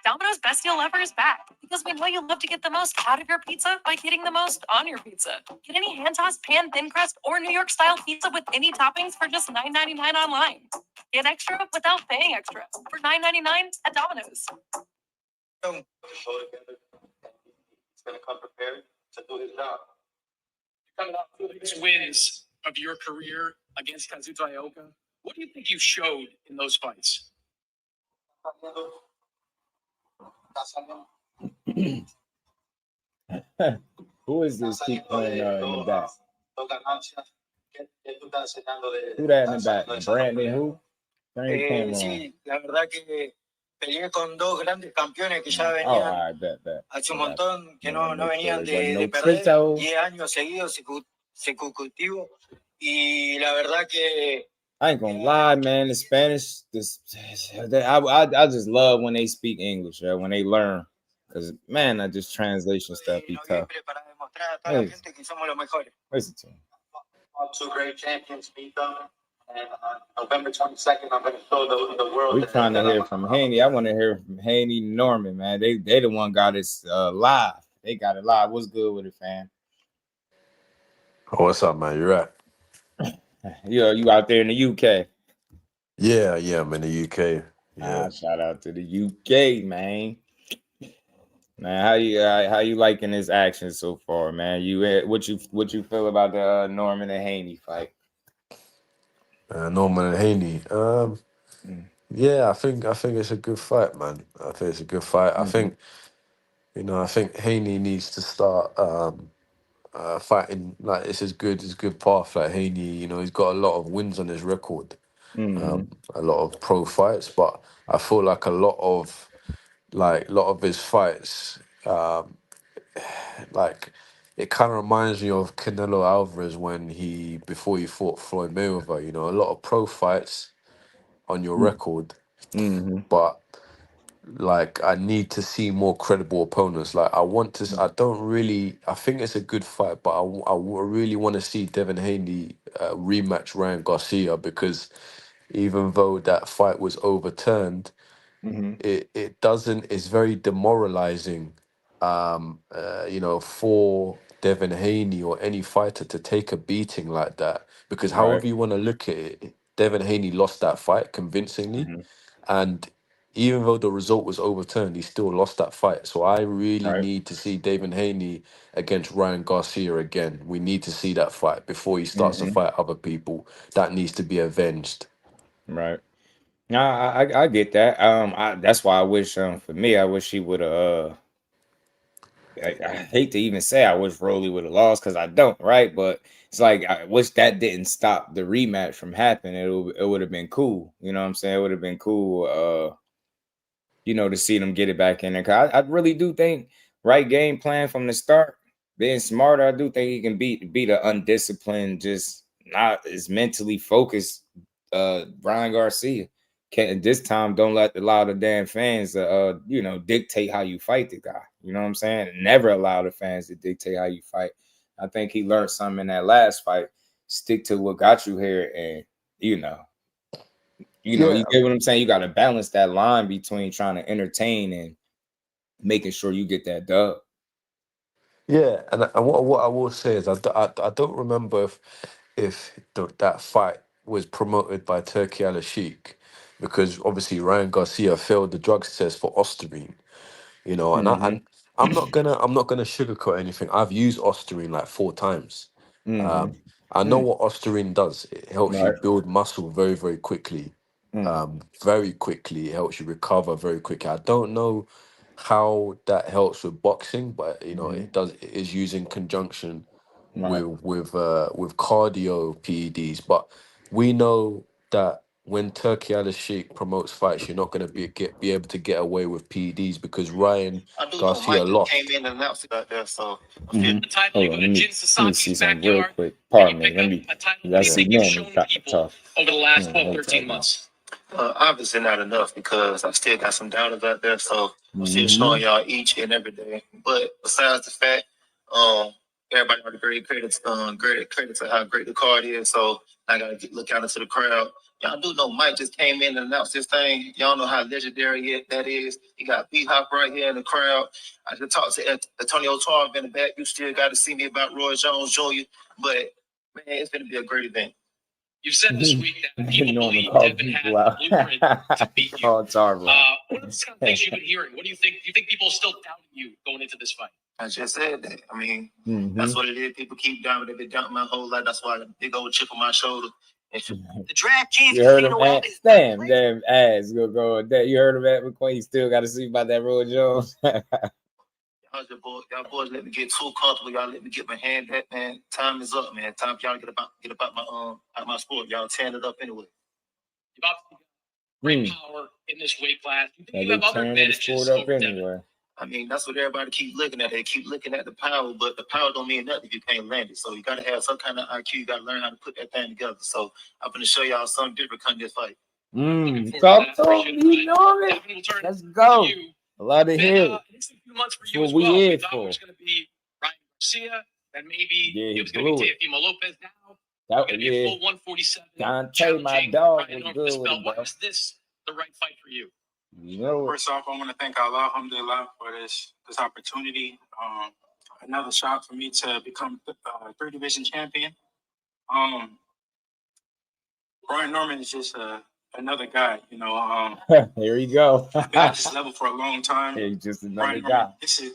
Domino's Best Deal Ever is back because we know you love to get the most out of your pizza by getting the most on your pizza. Get any hand-tossed, pan, thin crust, or New York-style pizza with any toppings for just $9.99 online. Get extra without paying extra for $9.99 at Domino's. He's going to come prepared to do his job. Coming up, the biggest wins of your career against Kazuto Ioka. What do you think you showed in those fights? Who is this keep playing in the back? Who that in the back? Brandon who? Turn your camera on. Sí, la verdad que peleé con dos grandes campeones que ya Oh, venían all right, bet. hace un montón, que no Make sure venían there wasn't de no perder, Trizzo. 10 años seguidos consecutivos. Y la verdad que I ain't gonna lie, man. The Spanish, I just love when they speak English, right? When they learn, because man, that just translation stuff be tough. para demostrar a toda la gente que somos los mejores. Listen to him. Two great champions meet them, and November 22nd, I'm going to show the world. We trying to hear from Haney. I want to hear from Haney Norman, man. They the one got us live. They got it live. What's good with it, fam? Oh, what's up, man? You right? You out there in the UK? Yeah, I'm in the UK. Yeah. Shout out to the UK, man. Man, how you liking this action so far, man? What you feel about the Norman and Haney fight? Norman and Haney. Yeah, I think it's a good fight, man. I think it's a good fight. I think Haney needs to start fighting like it's good path. Like Haney, he's got a lot of wins on his record, a lot of pro fights, but I feel like a lot of his fights, like it kind of reminds me of Canelo Alvarez before he fought Floyd Mayweather. A lot of pro fights on your record, but like I need to see more credible opponents. Like I think it's a good fight, but I really want to see Devin Haney rematch Ryan Garcia, because even though that fight was overturned, it's very demoralizing, for Devin Haney or any fighter to take a beating like that, because Right. however you want to look at it, Devin Haney lost that fight convincingly, and even though the result was overturned, he still lost that fight. So I really need to see Devin Haney against Ryan Garcia again. We need to see that fight before he starts to fight other people. That needs to be avenged. Right. No, I get that. That's why I wish for me, I wish he would have I hate to even say I wish Rolly would have lost, because I don't, right? But it's like I wish that didn't stop the rematch from happening. It would have been cool. You know what I'm saying? It would have been cool to see them get it back in there. 'Cause I really do think right game plan from the start, being smarter, I do think he can beat an undisciplined, just not as mentally focused Brian Garcia. Can't this time don't allow the damn fans to dictate how you fight the guy. You know what I'm saying? Never allow the fans to dictate how you fight. I think he learned something in that last fight. Stick to what got you here, and you get what I'm saying? You got to balance that line between trying to entertain and making sure you get that dub. Yeah, and what I will say is I don't remember if that fight was promoted by Turkey Al-Sheikh, because obviously Ryan Garcia failed the drug test for Ostarine, and I'm not gonna sugarcoat anything. I've used Ostarine like 4 times. I know what Ostarine does. It helps you build muscle very, very quickly. Very quickly. It helps you recover very quickly. I don't know how that helps with boxing, but it does. It is used in conjunction with cardio PEDs. But we know that when Turkey Al-Sheikh promotes fights, you're not going to be able to get away with PEDs, because Ryan Garcia lost. Came in and announced it out there, so Hold on, let me see something real quick. Pardon me. I see Norman talk. Over the last 12, 13 months. obviously not enough, because I still got some doubters out there, so I'm still showing y'all each and every day. But besides the fact, everybody already great credits, great credit to how great the card is. So I gotta look out into the crowd. Y'all do know Mike just came in and announced this thing. Y'all know how legendary that is. You got B-Hop right here in the crowd. I just talked to Antonio Tarv in the back. You still got to see me about Roy Jones Jr. But man, it's gonna be a great event. You've said this week that people Norman believe called Devin people had out. the blueprint to beat you. Called Tarver. What are the kind of things you've been hearing? What do you think? Do you think people are still doubting you going into this fight? I just said that. I mean, that's what it is. People keep doubting. They've been doubting my whole life. That's why I got a big old chip on my shoulder. The DraftKings You heard him, Casino app man? is Damn ass go. You heard him at McQueen. Still got to see about that Roy Jones. How's your boy? Y'all boys let me get too comfortable. Y'all let me get my hand back, man. Time is up, man. Time for y'all to get about my out my sport. Y'all tearing it up anyway. You've obviously got great power in this weight class. You think you have other tearing the advantages sport up over Devin? anyway. I mean, that's what everybody keep looking at. They keep looking at the power, but the power don't mean nothing if you can't land it. So you got to have some kind of IQ. You got to learn how to put that thing together. So I'm going to show y'all something different come this fight. Talk to me, you know it. Let's go. A lot of here. It's a few months for That's you what as we well. here We thought it for. was going to be Ryan Garcia, then maybe Yeah, it was going to be Teofimo Lopez. Now That going to be a full 147. Dante, my challenging dog, Ryan was Norman good for this with belt. it, Why bro. was this the right fight for you? You know, First off, I want to thank Allah, alhamdulillah, for this opportunity. Another shot for me to become 3-division champion. Brian Norman is just another guy, you know. here you go. I've been at this level for a long time. He's just another Brian guy. Norman, this is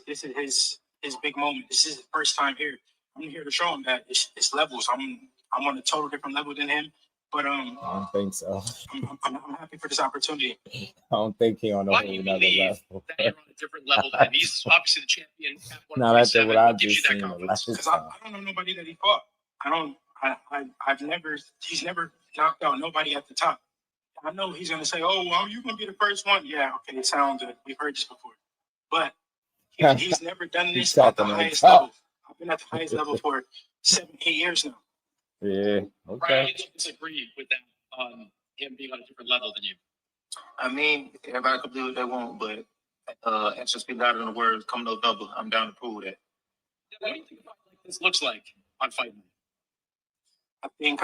his big moment. This is his first time here. I'm here to show him that it's levels. I'm on a total different level than him. But I don't think so. I'm happy for this opportunity. I don't think he on a whole nother level. That you're on a different level than him. He's obviously the champion at Now that's 147. what I've What gives just you that seen. confidence? Because I don't know nobody that he fought. He's never knocked out nobody at the top. I know he's going to say, oh, well, you're going to be the first one. Yeah, okay, it sounds good. We've heard this before. But he's never done this at the highest level. I've been at the highest level for 7-8 years now. Yeah, Brian, okay. you disagree with that, him being on a different level than you? I mean, everybody can do what they want, but actions speak louder than the words. Come November, I'm down to prove that. What do you think a fight like this looks like on Fight Night? I think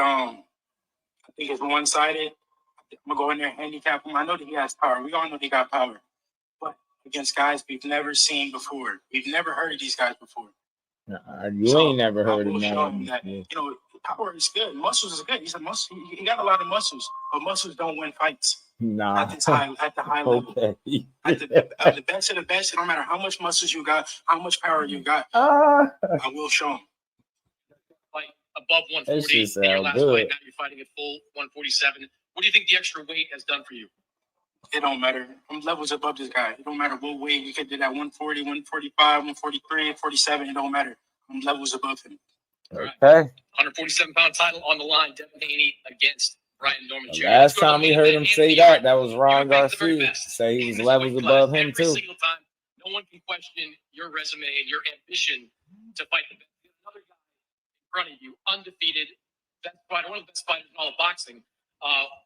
it's one-sided. I'm going to go in there and handicap him. I know that he has power. We all know he got power. But against guys we've never seen before. We've never heard of these guys before. You ain't never heard of I will show him him. that, you know, power is good. Muscles is good. He's a muscle. He got a lot of muscles, but muscles don't win fights. Nah. At the high level. Okay. At the best of the best, no matter how much muscles you got, how much power you got, I will show him. Fight above 140 That shit in your sound last good. fight. Now you're fighting at full 147. What do you think the extra weight has done for you? It don't matter. I'm levels above this guy. It don't matter what weight. We could do that 140, 145, 143, 47. It don't matter. I'm levels above him. Okay. 147-pound title on the line. Devin Haney against Ryan Norman Jr. Last time we heard him say that was Ron Garcia. Say he was levels above him Every too. single time, no one can question your resume and your ambition to fight the best. Another guy in front of you, undefeated, best fighter, one of the best fighters in all of boxing.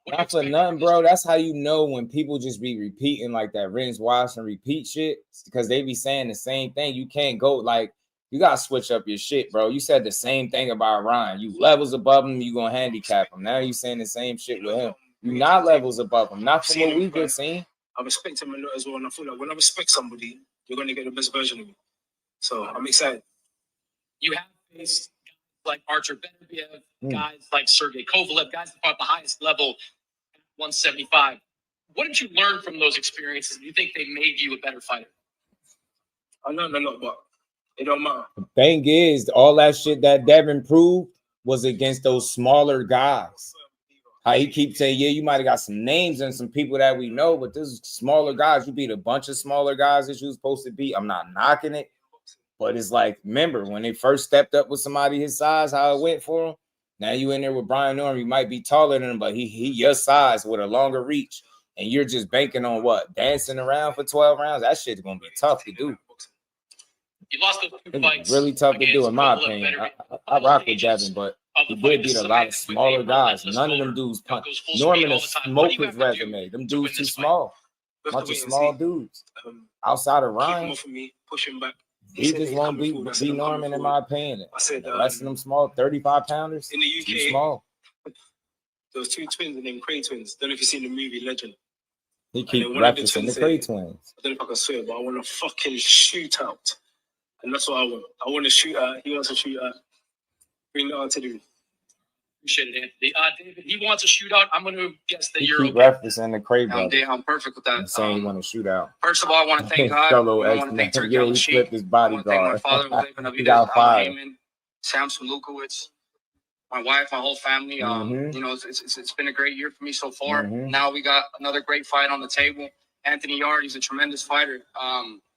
Not for nothing, bro. That's how you know when people just be repeating like that rinse, wash, and repeat shit. Because they be saying the same thing. You can't go like you gotta switch up your shit, bro. You said the same thing about Ryan. You levels above him, you gonna handicap him. Now you saying the same shit with him. You not levels above him. Not from what we just seen. I respect him a lot as well, and I feel like when I respect somebody, you're gonna get the best version of me. So I'm excited. You have faced guys like Archer Beterbiev, guys like Sergey Kovalev, guys that fought the highest level at 175. What did you learn from those experiences? Do you think they made you a better fighter? I learned a lot, but it don't matter. The thing is, all that shit that Devin proved was against those smaller guys. How he keeps saying, yeah, you might have got some names and some people that we know, but this is smaller guys. You beat a bunch of smaller guys that you was supposed to beat. I'm not knocking it, but it's like, remember when they first stepped up with somebody his size, how it went for him. Now you in there with Brian Norman, you might be taller than him, but he your size with a longer reach, and you're just banking on what? Dancing around for 12 rounds? That shit's gonna be tough to do. You lost those two fights. It's really tough to do, in my opinion. I rock with Devin, but he did beat a lot of smaller guys. None of them dudes punch. Norman is smoke his resume. Them dudes too small. Bunch of small dudes. Outside of Ryan, push him back. he just won't beat Norman, in my opinion. I said, the rest of them small, 35 pounders, in the UK, too small. There was two twins named Cray twins. Don't know if you've seen the movie Legend. He keep referencing the Cray twins. I don't know if I can swear, but I want a fucking shootout. And that's what I want. I want to shoot at. He wants to shoot at. Bring the artillery. Appreciate it, Anthony. David, he wants a shootout. I'm going to guess that He you're keep referencing the Cray brothers. I'm perfect with that. And saying he want to shoot out. First of all, I want to thank God. I want to thank Turkey yeah, Al he Sheikh. flipped his bodyguard. I want to thank my father, He got fired. Samson Lukowicz, my wife, my whole family. You know, it's been a great year for me so far. Now we got another great fight on the table. Anthony Yard, he's a tremendous fighter.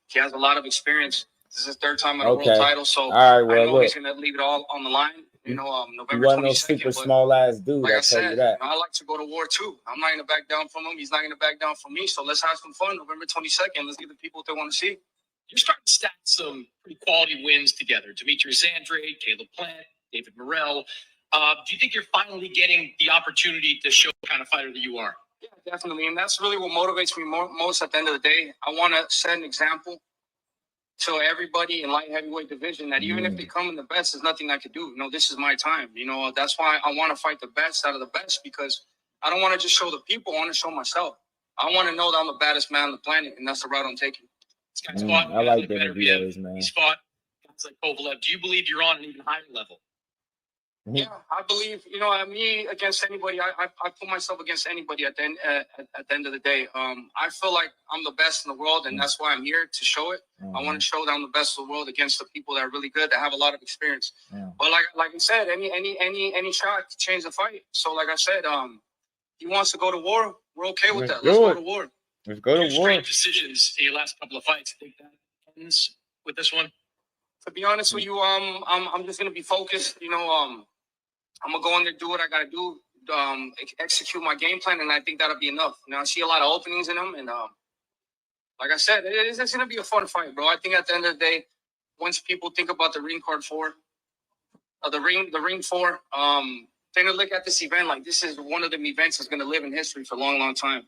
He has a lot of experience. This is his third time at a world title, so all right, well, I know look, he's gonna leave it all on the line. You know, he November wasn't no 22nd. super But small ass dude. like I I'll tell said, you that. I like to go to war too. I'm not gonna back down from him. He's not gonna back down from me. So let's have some fun. November 22nd. Let's give the people what they want to see. You're starting to stack some pretty quality wins together. Demetrius Andrade, Caleb Plant, David Morrell. Do you think you're finally getting the opportunity to show the kind of fighter that you are? Yeah, definitely. And that's really what motivates me most at the end of the day. I want to set an example to everybody in light heavyweight division that even if they come in the best, there's nothing I could do. You know, this is my time. You know, that's why I want to fight the best out of the best, because I don't want to just show the people. I want to show myself. I want to know that I'm the baddest man on the planet, and that's the route I'm taking. This guy's fought I like the videos, man. He's fought guys like Kovalev. Do you believe you're on an even higher level? Yeah, I believe, you know, me against anybody, I put myself against anybody at the end of the day. I feel like I'm the best in the world, and that's why I'm here to show it. I want to show that I'm the best in the world against the people that are really good, that have a lot of experience. But like I said, any shot to change the fight. So like I said, he wants to go to war. We're okay with that. Let's go to war. Let's go to war. Strange decisions in your last couple of fights. I think that ends with this one. To be honest with you, I'm just gonna be focused. You know, I'm gonna go in there, do what I gotta do, execute my game plan, and I think that'll be enough. You know, I see a lot of openings in them, and like I said, it's gonna be a fun fight, bro. I think at the end of the day, once people think about the ring card 4, the ring 4, they're gonna look at this event like this is one of them events that's gonna live in history for a long, long time.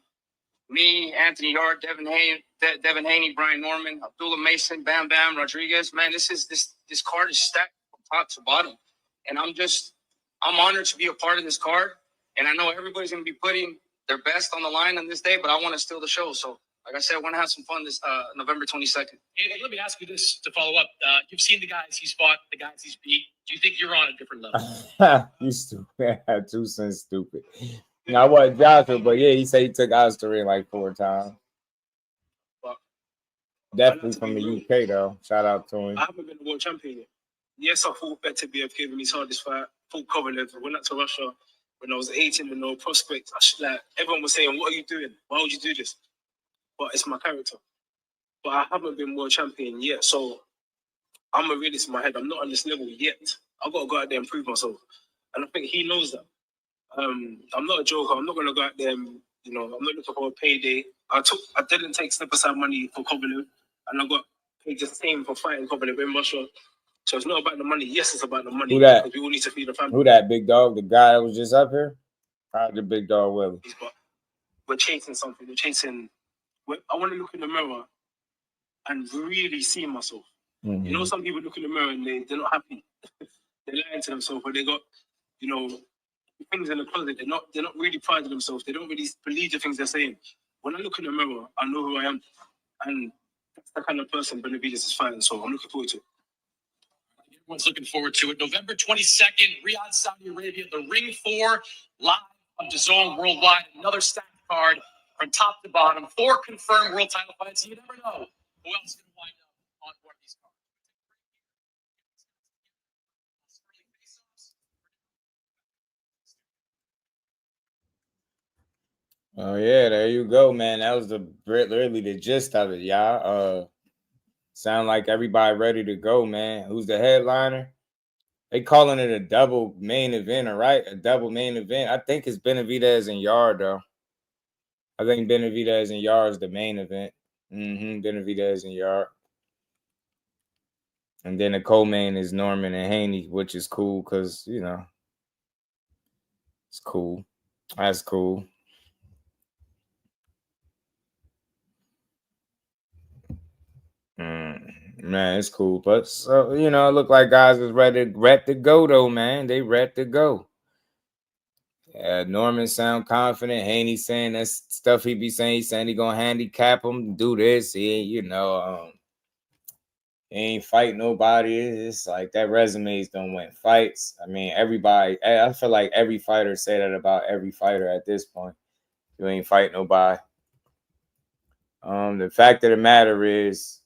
Me, Anthony Yard, Devin Haney, Brian Norman, Abdullah Mason, Bam Bam, Rodriguez. Man, this card is stacked from top to bottom, and I'm honored to be a part of this card, and I know everybody's going to be putting their best on the line on this day, but I want to steal the show. So, like I said, I want to have some fun this November 22nd. Hey, let me ask you this to follow up. You've seen the guys he's fought, the guys he's beat. Do you think you're on a different level? You stupid. 2 cents stupid. I wasn't Joshua, but yeah, he said he took Osterry like 4 times. But definitely from the UK, though. Shout out to him. I haven't been a world champion yet. Yes, I fought better BF gave him his hardest fight. Fought Kovalev. Went out to Russia when I was 18 with no prospect. Like, everyone was saying, "What are you doing? Why would you do this?" But it's my character. But I haven't been world champion yet, so I'm a realist in my head. I'm not on this level yet. I've got to go out there and prove myself, and I think he knows that. I'm not a joker. I'm not going to go out there and, you know, I'm not looking for a payday. I didn't take step aside money for Kovalev, and I got paid the same for fighting Kovalev in Russia. So it's not about the money. Yes, it's about the money. Who that? Because we all need to feed the family. Who that, Big Dog? The guy that was just up here? The Big Dog Willie. But we're chasing something. We're chasing. I want to look in the mirror and really see myself. You know, some people look in the mirror and they're not happy. They're lying to themselves, but they got, you know, things in the closet. They're not really proud of themselves. They don't really believe the things they're saying. When I look in the mirror, I know who I am, and that's the kind of person Benavidez is fighting. So I'm looking forward to it. Everyone's looking forward to it. November 22nd, Riyadh, Saudi Arabia. The Ring 4 live on DAZN worldwide. Another stacked card from top to bottom. 4 confirmed world title fights. You never know who else is going to wind up on one of these cards. Oh yeah, there you go, man. That was really the gist of it, y'all. Sound like everybody ready to go, man. Who's the headliner? They calling it a double main event, all right? A double main event. I think it's Benavidez and Yard, though. I think Benavidez and Yard is the main event. Benavidez and Yard. And then the co-main is Norman and Haney, which is cool because, you know, it's cool. That's cool. Man, it's cool. But, so, you know, it look like guys is ready to go, though, man. They ready to go. Norman sound confident. Haney saying that stuff he be saying. He's saying he going to handicap him, do this. He, you know, he ain't fight nobody. It's like that resumes don't win fights. I mean, everybody, I feel like every fighter say that about every fighter at this point. You ain't fight nobody. The fact of the matter is,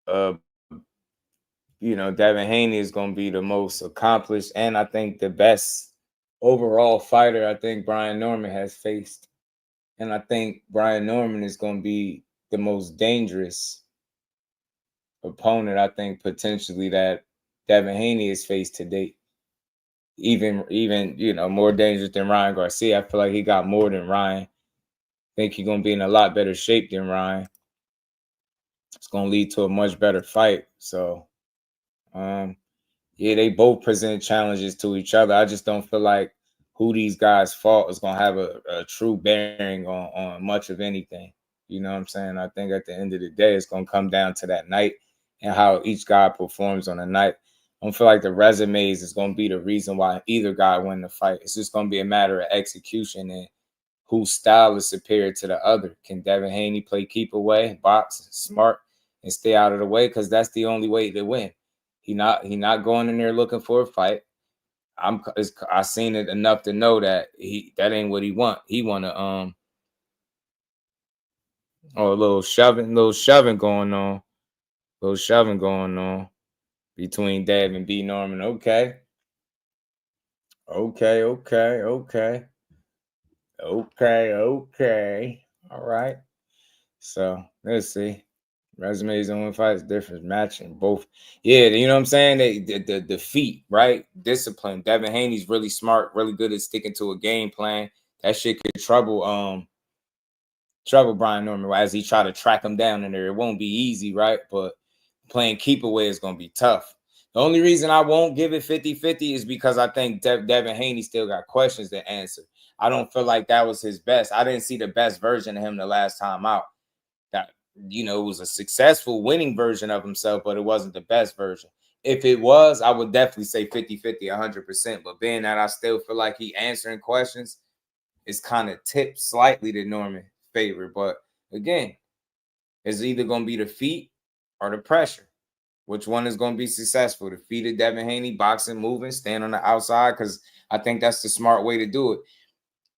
you know, Devin Haney is going to be the most accomplished and I think the best overall fighter I think Brian Norman has faced. And I think Brian Norman is going to be the most dangerous opponent I think potentially that Devin Haney has faced to date. Even more dangerous than Ryan Garcia. I feel like he got more than Ryan. I think he's gonna be in a lot better shape than Ryan. It's gonna lead to a much better fight. So yeah, they both present challenges to each other. I just don't feel like who these guys fought is gonna have a true bearing on much of anything. You know what I'm saying? I think at the end of the day, it's gonna come down to that night and how each guy performs on a night. I don't feel like the resumes is gonna be the reason why either guy win the fight. It's just gonna be a matter of execution and whose style is superior to the other. Can Devin Haney play keep away, box smart, and stay out of the way? Because that's the only way to win. He not going in there looking for a fight. I seen it enough to know that that ain't what he want. He want to a little shoving going on, between Dev and B Norman. Okay. All right. So let's see. Resumes on one fight is different. Matching both. Yeah, you know what I'm saying? The feet, right? Discipline. Devin Haney's really smart, really good at sticking to a game plan. That shit could trouble Brian Norman as he try to track him down in there. It won't be easy, right? But playing keep away is going to be tough. The only reason I won't give it 50-50 is because I think Devin Haney still got questions to answer. I don't feel like that was his best. I didn't see the best version of him the last time out. That, it was a successful winning version of himself, but it wasn't the best version. If it was, I would definitely say 50-50, 100%. But being that I still feel like he answering questions, it's kind of tipped slightly to Norman's favor. But again, it's either going to be the feet or the pressure. Which one is going to be successful? The feet of Devin Haney, boxing, moving, stand on the outside, because I think that's the smart way to do it.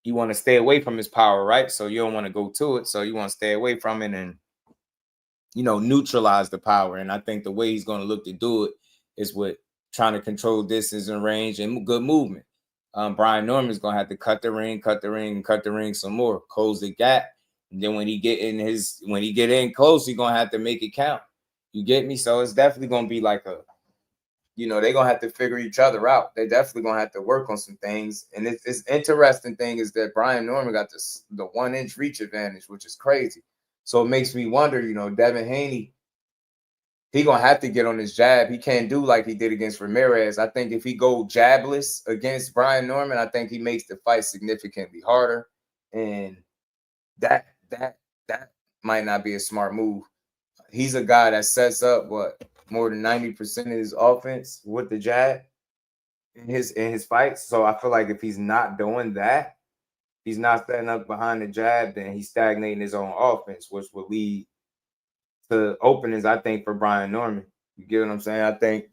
You want to stay away from his power, right? So you don't want to go to it. So you want to stay away from it and, neutralize the power. And I think the way he's going to look to do it is with trying to control distance and range and good movement. Brian Norman's going to have to cut the ring some more, close the gap. And then when he get in close, he's going to have to make it count. You get me? So it's definitely going to be like they're going to have to figure each other out. They're definitely going to have to work on some things. And it's interesting thing is that Brian Norman got the 1-inch reach advantage, which is crazy. So it makes me wonder, Devin Haney, he going to have to get on his jab. He can't do like he did against Ramirez. I think if he go jabless against Brian Norman, I think he makes the fight significantly harder. And that might not be a smart move. He's a guy that sets up more than 90% of his offense with the jab in his fights. So I feel like if he's not doing that, he's not setting up behind the jab, then he's stagnating his own offense, which will lead to openings, I think, for Brian Norman. You get what I'm saying? I think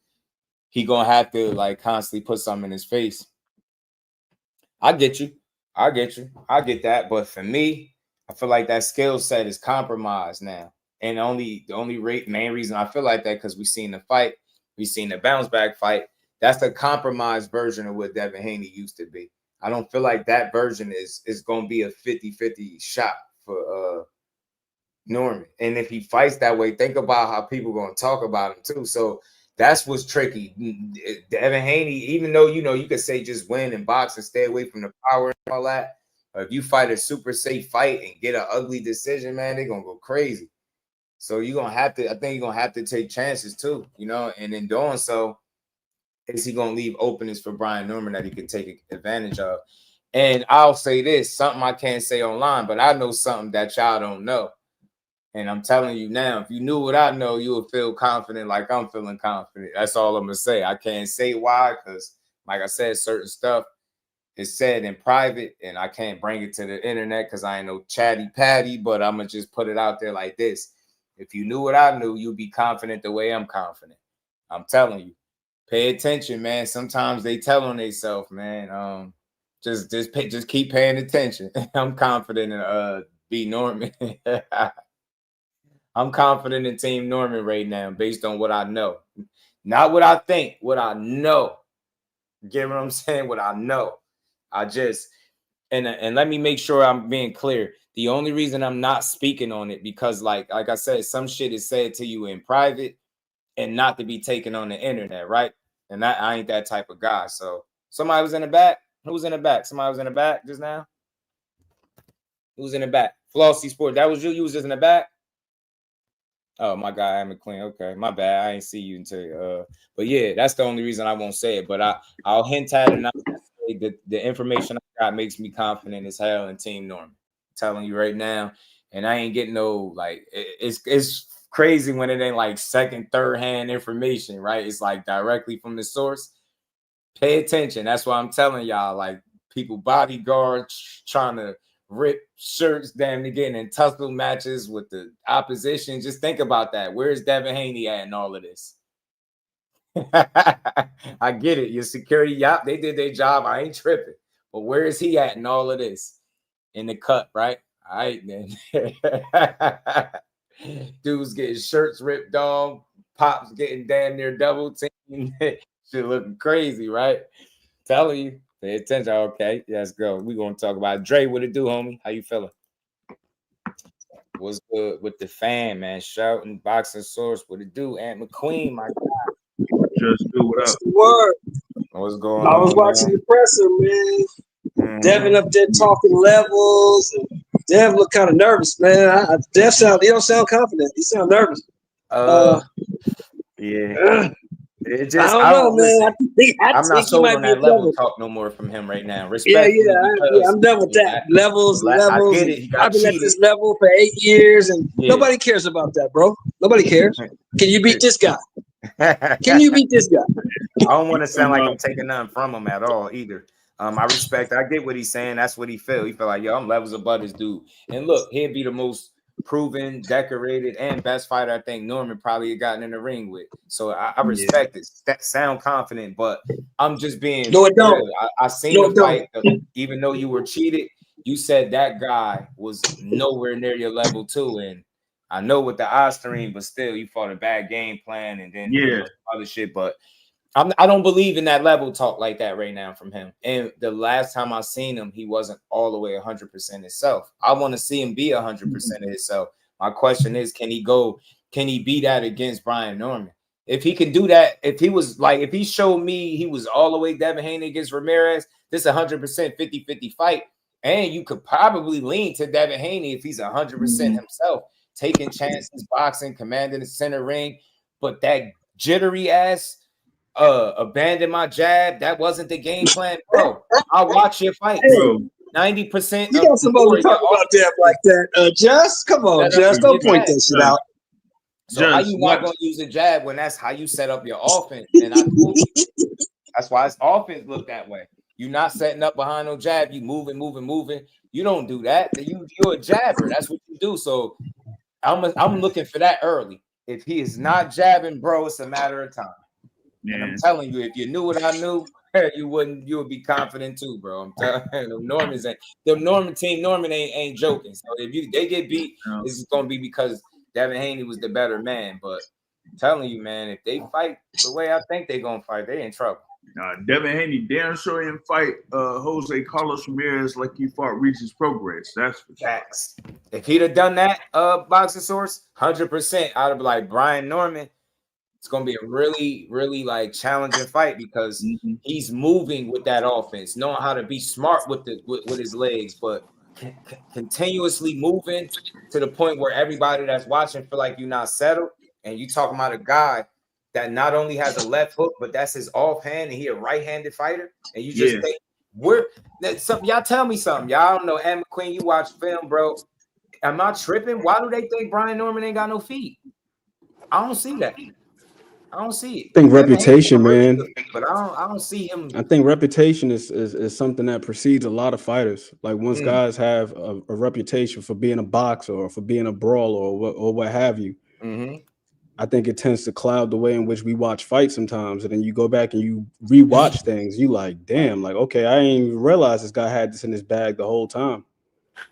he gonna have to constantly put something in his face. I get you. I get that. But for me, I feel like that skill set is compromised now. And the main reason I feel like that, because we've seen the fight, we've seen the bounce back fight. That's the compromised version of what Devin Haney used to be. I don't feel like that version is going to be a 50-50 shot for Norman. And if he fights that way, think about how people are going to talk about him too. So that's what's tricky. Devin Haney, even though, you could say just win and box and stay away from the power and all that. If you fight a super safe fight and get an ugly decision, man, they're going to go crazy. So I think you're going to have to take chances too, and in doing so, is he going to leave openings for Brian Norman that he can take advantage of? And I'll say this, something I can't say online, but I know something that y'all don't know. And I'm telling you now, if you knew what I know, you would feel confident like I'm feeling confident. That's all I'm going to say. I can't say why, because like I said, certain stuff is said in private and I can't bring it to the internet because I ain't no chatty patty, but I'm going to just put it out there like this. If you knew what I knew, you'd be confident the way I'm confident. I'm telling you. Pay attention, man. Sometimes they tell on themselves, man. Just keep paying attention. I'm confident in B Norman. I'm confident in Team Norman right now based on what I know. Not what I think, what I know. Get what I'm saying? What I know. And let me make sure I'm being clear. The only reason I'm not speaking on it because like I said, some shit is said to you in private and not to be taken on the internet, right? And I ain't that type of guy. So somebody was in the back. Who was in the back? Somebody was in the back just now. Who was in the back? Flossy Sport. That was you. You was just in the back. Oh, my guy, I'm McQueen. Okay, my bad. I ain't see you until but yeah, that's the only reason I won't say it. But I'll hint at it, and I'll say that the information I got makes me confident as hell in Team Norman. I'm telling you right now, and I ain't getting no like it's crazy when it ain't like second, third hand information, right? It's like directly from the source. Pay attention. That's why I'm telling y'all, like people bodyguards trying to rip shirts, damn near getting in tussle matches with the opposition. Just think about that. Where's Devin Haney at in all of this? I get it. Your security, yup, they did their job. I ain't tripping. But where is he at in all of this? In the cut, right? All right, then. Dudes getting shirts ripped off. Pops getting damn near double team. Shit looking crazy, right? Telling you. Pay attention. Okay, let's go. We're going to talk about Dre. What it do, homie? How you feeling? What's good with the fan, man? Shouting, boxing source. What it do? Aunt McQueen, my God. Just do what up. Word. What's going on? I was watching the presser, man. Devin up there talking levels. And Dev looked kind of nervous, man. Dev he don't sound confident. He sound nervous. Yeah. It just, I don't know, man. I'm not sold on that level talk no more from him right now. Respect. Yeah, I'm done with that. Levels. I get it. I've been at this level for 8 years, and nobody cares about that, bro. Nobody cares. Can you beat this guy? Can you beat this guy? I don't want to sound like I'm taking nothing from him at all either. I get what he's saying. That's what he feel. He feel like, yo, I'm levels above this dude. And look, he'd be the most proven, decorated, and best fighter I think Norman probably had gotten in the ring with. So I respect it. That sound confident, but I'm just being no, it don't. I seen the fight. Even though you were cheated, you said that guy was nowhere near your level too. And I know with the Osterine, but still, you fought a bad game plan and then other shit. But I don't believe in that level talk like that right now from him. And the last time I seen him, he wasn't all the way 100% himself. I want to see him be 100% of himself. My question is, can he be that against Brian Norman? If he can do that, if he showed me he was all the way Devin Haney against Ramirez, this 100% 50-50 fight. And you could probably lean to Devin Haney if he's 100% himself, taking chances, boxing, commanding the center ring. But that jittery ass, abandon my jab. That wasn't the game plan, bro. I'll watch your fight. 90%. You got somebody to talk about that like that. Just come on, Just don't point that shit out. So how you not gonna use a jab when that's how you set up your offense? And that's why his offense look that way. You're not setting up behind no jab. You moving. You don't do that. You're a jabber. That's what you do. So I'm looking for that early. If he is not jabbing, bro, it's a matter of time. Yeah. And I'm telling you, if you knew what I knew, you would be confident too, bro. I'm telling you, the Norman team ain't joking. So if they get beat, this is gonna be because Devin Haney was the better man. But I'm telling you, man, if they fight the way I think they're gonna fight, they in trouble. Devin Haney damn sure didn't fight Jose Carlos Ramirez like he fought Regis Progress. That's for facts. If he'd have done that, boxing source, 100%, I'd have been like Brian Norman. It's gonna be a really, really like challenging fight because he's moving with that offense, knowing how to be smart with his legs, but continuously moving to the point where everybody that's watching feel like you're not settled. And you talking about a guy that not only has a left hook, but that's his offhand, and he a right-handed fighter. And you just think y'all tell me something. Y'all don't know. Ann McQueen, you watch film, bro. Am I tripping? Why do they think Brian Norman ain't got no feet? I don't see that. I don't see it. I think reputation, man. But I don't see him. I think reputation is something that precedes a lot of fighters. Like once guys have a reputation for being a boxer or for being a brawler or what have you, I think it tends to cloud the way in which we watch fights sometimes. And then you go back and you rewatch things. You like, damn, like, okay, I didn't even realize this guy had this in his bag the whole time.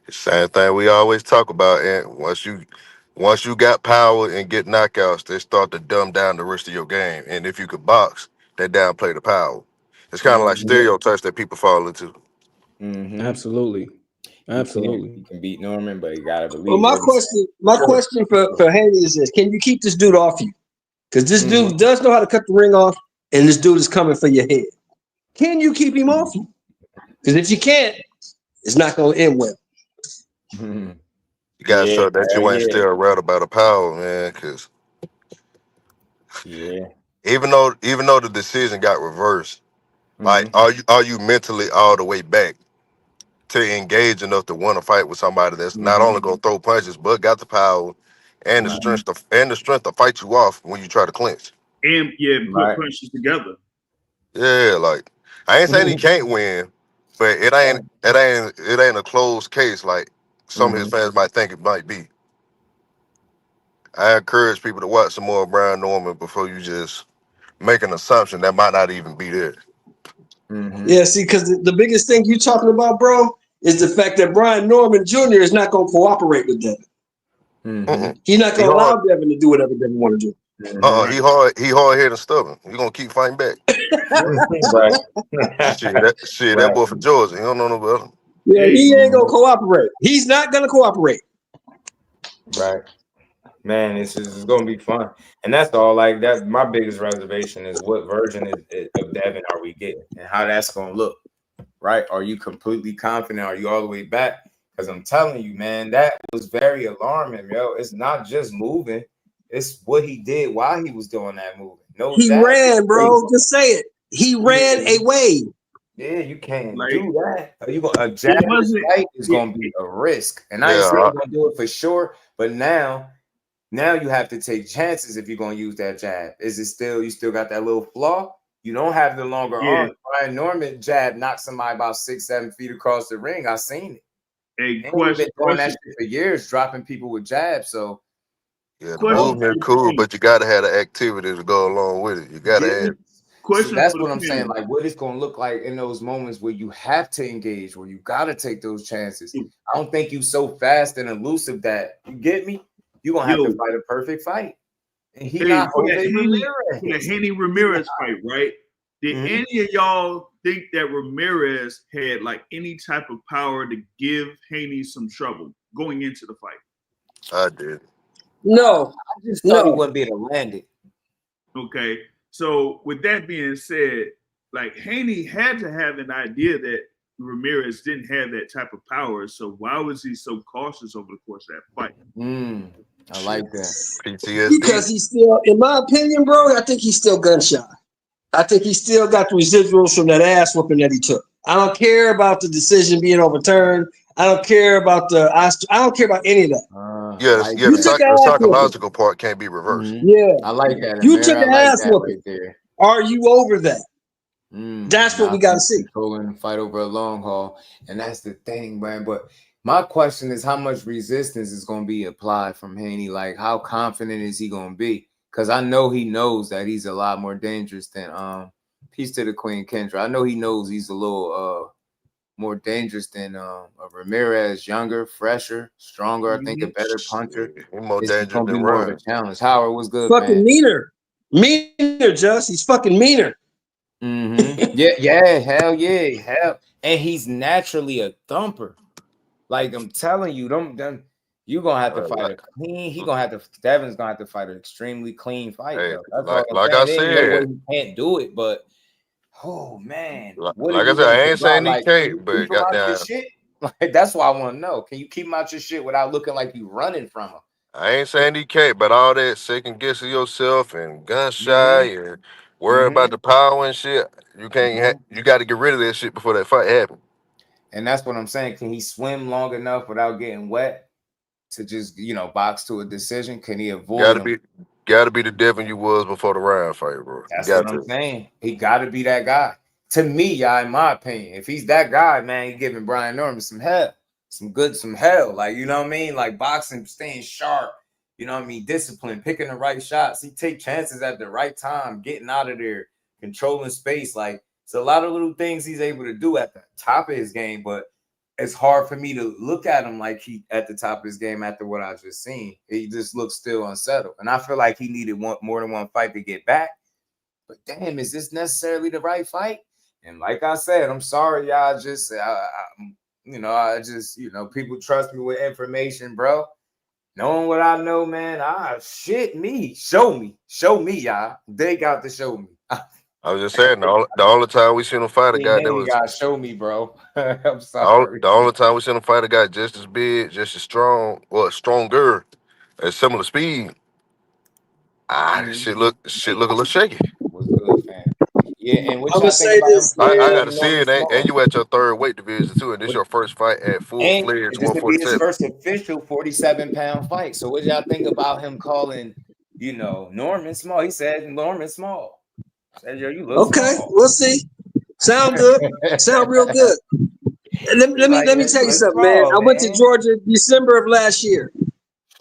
Same thing we always talk about. And once you got power and get knockouts, they start to dumb down the rest of your game. And if you could box, they downplay the power. It's kind of like stereotypes that people fall into. Absolutely. You can beat Norman, but you gotta believe. Well, my question for Haney is this: can you keep this dude off you? Because this dude does know how to cut the ring off, and this dude is coming for your head. Can you keep him off you? Because if you can't, it's not going to end well. You gotta show that you ain't still right about a power, man. Because even though the decision got reversed, like are you mentally all the way back to engage enough to want to fight with somebody that's not only gonna throw punches but got the power and the strength to fight you off when you try to clinch. And put punches together. Yeah, like I ain't saying he can't win, but it ain't a closed case like some of his fans might think it might be. I encourage people to watch some more Brian Norman before you just make an assumption that might not even be there. Yeah, see, because the biggest thing you talking about, bro, is the fact that Brian Norman Jr. is not going to cooperate with Devin. He's not going to allow Devin to do whatever Devin want to do. He hard-headed and stubborn. He gonna keep fighting back. That boy from Georgia. He don't know no better. Yeah, he ain't gonna cooperate. He's not gonna cooperate. Right. Man, it's gonna be fun. And that's all. Like, that's my biggest reservation is what version of Devin are we getting and how that's gonna look. Right? Are you completely confident? Are you all the way back? Because I'm telling you, man, that was very alarming, yo. It's not just moving. It's what he did while he was doing that moving. No, he ran, bro. Just say it. He ran away. Yeah, you can't do that. You gonna a jab fight is gonna be a risk, and I ain't saying you're gonna do it for sure. But now you have to take chances if you're gonna use that jab. Is it still you still got that little flaw? You don't have the longer arm. Brian Norman jab knocked somebody about 6-7 feet across the ring. I seen it. Hey, we've been doing that shit for years, dropping people with jabs. So. Yeah, the movement cool, but you gotta have the activity to go along with it. You gotta have. So that's what I'm saying. Like, what it's gonna look like in those moments where you have to engage, where you gotta take those chances. I don't think you so fast and elusive that you get me. You're gonna have to fight a perfect fight. And he not the Haney Ramirez fight, right? Did any of y'all think that Ramirez had like any type of power to give Haney some trouble going into the fight? I did. No, I just thought he wouldn't be able to land it. Okay, so with that being said, like Haney had to have an idea that Ramirez didn't have that type of power. So why was he so cautious over the course of that fight? I like that. PTSD. Because he's still, in my opinion, bro, I think he's still gun shy. I think he still got the residuals from that ass whooping that he took. I don't care about the decision being overturned. I don't care about I don't care about any of that. The psychological part can't be reversed. Yeah, I like that. You took an ass whooping. Right there. Are you over that? That's what we got to see. Controlling the fight over a long haul, and that's the thing, man. But my question is, how much resistance is going to be applied from Haney? Like, how confident is he going to be? Because I know he knows that he's a lot more dangerous than peace to the Queen Kendra. I know he knows he's a little more dangerous than Ramirez, younger, fresher, stronger. I think a better puncher. More dangerous than be more of a challenge. Howard was good. Fucking meaner, Just. He's fucking meaner. Yeah, hell yeah, hell. And he's naturally a thumper. Like I'm telling you, you're gonna have to fight a clean. Devin's gonna have to fight an extremely clean fight. Hey, That's like I said, he can't do it, but oh man, like I said, I ain't saying he can't, but goddamn, like that's why I want to know. Can you keep him out your shit without looking like you running from him? I ain't saying he can't, but all that second guessing yourself and gun shy and worrying about the power and shit, you can't. You got to get rid of that shit before that fight happens. And that's what I'm saying. Can he swim long enough without getting wet to just box to a decision? Can he avoid? Got to be the Devin you was before the round fight, bro. That's what I'm saying. He got to be that guy. To me, y'all, in my opinion, if he's that guy, man, he's giving Brian Norman some hell. Some hell. Like, you know what I mean? Like boxing, staying sharp, you know what I mean? Discipline, picking the right shots. He take chances at the right time, getting out of there, controlling space. Like, it's a lot of little things he's able to do at the top of his game, but it's hard for me to look at him like he at the top of his game after what I just seen. He just looks still unsettled. And I feel like he needed more than one fight to get back. But damn, is this necessarily the right fight? And like I said, I'm sorry, y'all. People trust me with information, bro. Knowing what I know, man, show me, y'all. They got to show me. I was just saying, the only time we seen him fight a guy that You was gotta show me, bro. I'm the sorry. only time we seen him fight a guy just as big, just as strong, well, stronger, at similar speed. Shit look a little shaky. Was good, fam. Yeah, and what I'm gonna y'all think say about him this. I fighting gotta see Norman it, and Small? you at your third weight division too, and this your first fight at full And fledged this would be his 147. first official 47-pound fight. So what y'all think about him calling, Norman Small? He said Norman Small. Said, yo, you look Okay, small. we'll see. Sound good. Sound real good. And let me tell you something, man. I went to Georgia December of last year,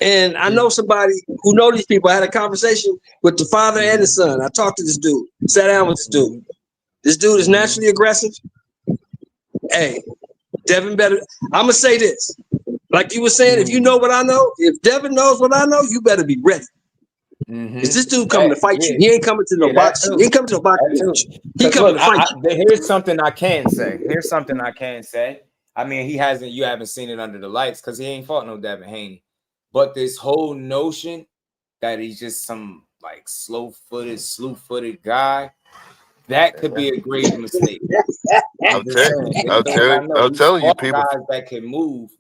and I know somebody who know these people. I had a conversation with the father and the son. I talked to this dude. Sat down with this dude. This dude is naturally aggressive. Hey, Devin better. I'm gonna say this. Like you were saying, if you know what I know, if Devin knows what I know, you better be ready. Is this dude coming to fight you? He ain't coming to no boxing. He ain't coming to a boxing match. He coming to fight you. Here's something I can say. I mean, you haven't seen it under the lights because he ain't fought no Devin Haney. But this whole notion that he's just some like slew-footed guy, that could be a grave mistake. I'm telling you, people. Guys that can move,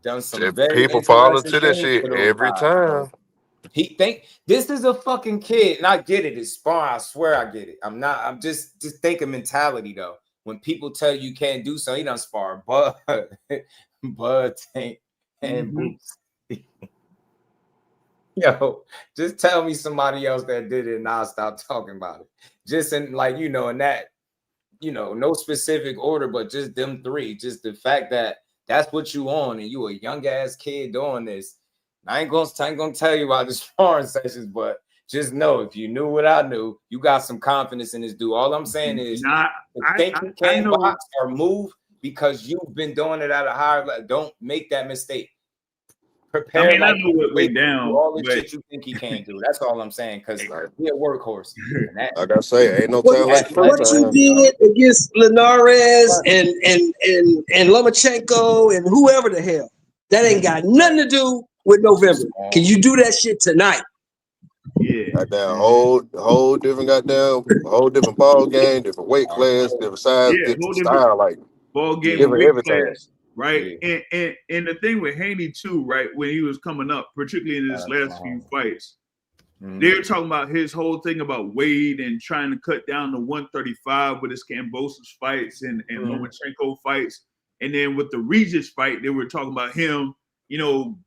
done some very People fall interesting into this things shit for those every guys, time. bro. He think this is a fucking kid, and I get it. It's sparring. I swear I get it. I'm just thinking mentality though. When people tell you can't do something, he done spar, but Tank and Boots. Yo, just tell me somebody else that did it, and I'll stop talking about it. Just in in that, no specific order, but just them three. Just the fact that that's what you on, and you a young ass kid doing this. I ain't gonna tell you about the sparring sessions, but just know if you knew what I knew, you got some confidence in this dude. All I'm saying is, think you can't box or move because you've been doing it at a higher level. Don't make that mistake. Prepare. I mean, I know what went down. All the shit you think he can't do. That's all I'm saying. Because he a workhorse. I gotta say, ain't no time like the What first you time. did against Linares and Lomachenko and whoever the hell, that ain't got nothing to do with November. Can you do that shit tonight? Yeah. Goddamn, whole different ball game, different weight class, different size, different style, like ball game, different everything. Class, right? Yeah. And the thing with Haney too, right? When he was coming up, particularly in his last few fights, they're talking about his whole thing about weight and trying to cut down to 135 with his Kambosos fights and Lomachenko fights. And then with the Regis fight, they were talking about him,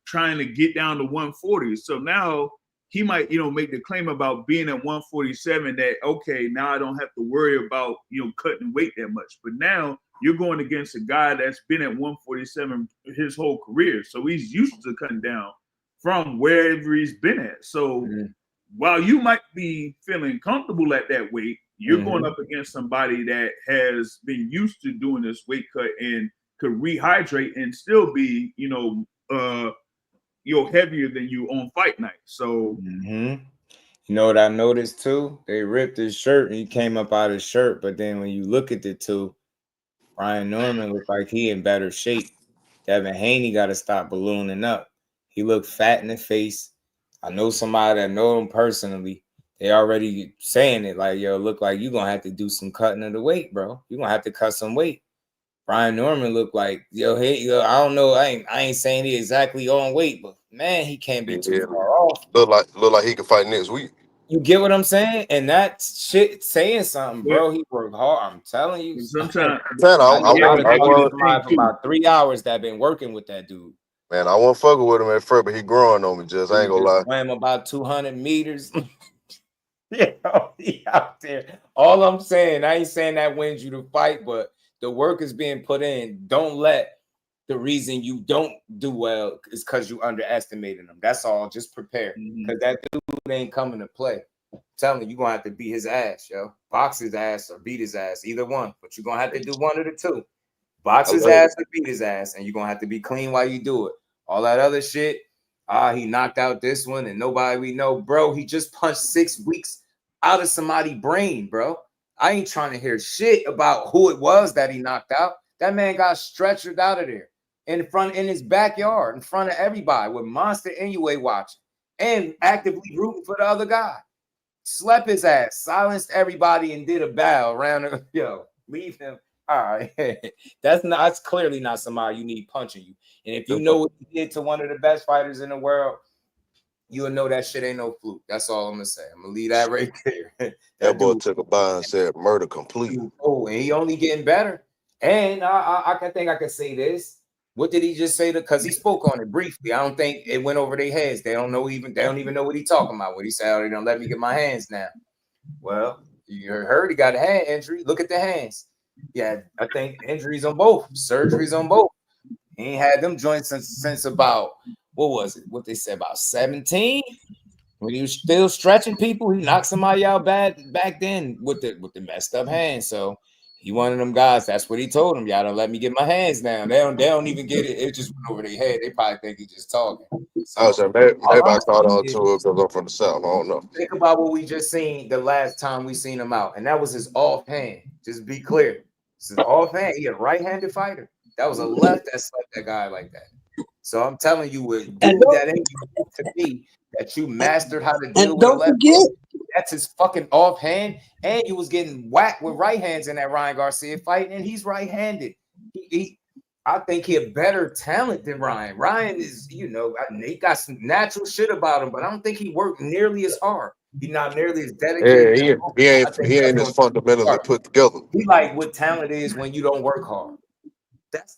trying to get down to 140. So now he might, make the claim about being at 147 that, okay, now I don't have to worry about, cutting weight that much. But now you're going against a guy that's been at 147 his whole career. So he's used to cutting down from wherever he's been at. So while you might be feeling comfortable at that weight, you're going up against somebody that has been used to doing this weight cut and could rehydrate and still be, heavier than you on fight night. So you know what I noticed too? They ripped his shirt and he came up out of his shirt. But then when you look at the two, Brian Norman looked like he in better shape. Devin Haney got to stop ballooning up. He looked fat in the face. I know somebody that know him personally. They already saying it like, yo, look like you're going to have to do some cutting of the weight, bro. You're going to have to cut some weight. Brian Norman looked like, I don't know. I ain't saying he exactly on weight, but man, he can't be too far off. Look like he can fight next week. You get what I'm saying? And that shit saying something, bro. He worked hard. I'm telling you. Sometimes I for about 3 hours that been working with that dude. Man, I wasn't fucking with him at first, but he growing on me. I ain't gonna lie. Swam about 200 meters. Yeah, he out there. All I'm saying, I ain't saying that wins you the fight, but the work is being put in. Don't let the reason you don't do well is because you underestimated him. That's all. Just prepare, because that dude ain't coming to play. I'm telling you, you're gonna have to beat his ass, yo. Box his ass or beat his ass, either one. But you're gonna have to do one of the two. Box his ass or beat his ass, and you're gonna have to be clean while you do it. All that other shit, he knocked out this one, and nobody we know, bro. He just punched 6 weeks out of somebody's brain, bro. I ain't trying to hear shit about who it was that he knocked out. That man got stretchered out of there. in his backyard, in front of everybody, with Monster Inoue watching and actively rooting for the other guy. Slept his ass, silenced everybody, and did a bow around. Yo, leave him. All right, that's clearly not somebody you need punching you. And if you know what he did to one of the best fighters in the world, you'll know that shit ain't no fluke. That's all I'm gonna say. I'm gonna leave that right there. That boy took a bow and said murder complete. Oh, and he only getting better. And I think I can say this. What did he just say? Because he spoke on it briefly. I don't think it went over their heads. They don't even know what he talking about. What he said, they don't let me get my hands now. Well, you heard he got a hand injury. Look at the hands. Yeah, I think injuries on both, surgeries on both. He ain't had them joints since about, what was it? What they said, about 17? When he was still stretching people, he knocked somebody out back then with the messed up hands. So he one of them guys. That's what he told him. Y'all don't let me get my hands down. They don't even get it. It just went over their head. They probably think he's just talking. So, I was saying, maybe I caught on to it because I'm from the South. I don't know. Think about what we just seen the last time we seen him out, and that was his offhand. Just be clear. This is offhand. He a right-handed fighter. That was a left that slapped that guy like that. So I'm telling you, with dude that ain't to me, that you mastered how to deal with a left hook, that's his fucking offhand, and you was getting whacked with right hands in that Ryan Garcia fight, and he's right-handed. I think he a better talent than Ryan. Ryan is, he got some natural shit about him, but I don't think he worked nearly as hard. He's not nearly as dedicated. Yeah, he ain't as fundamentally put together. He like what talent is when you don't work hard.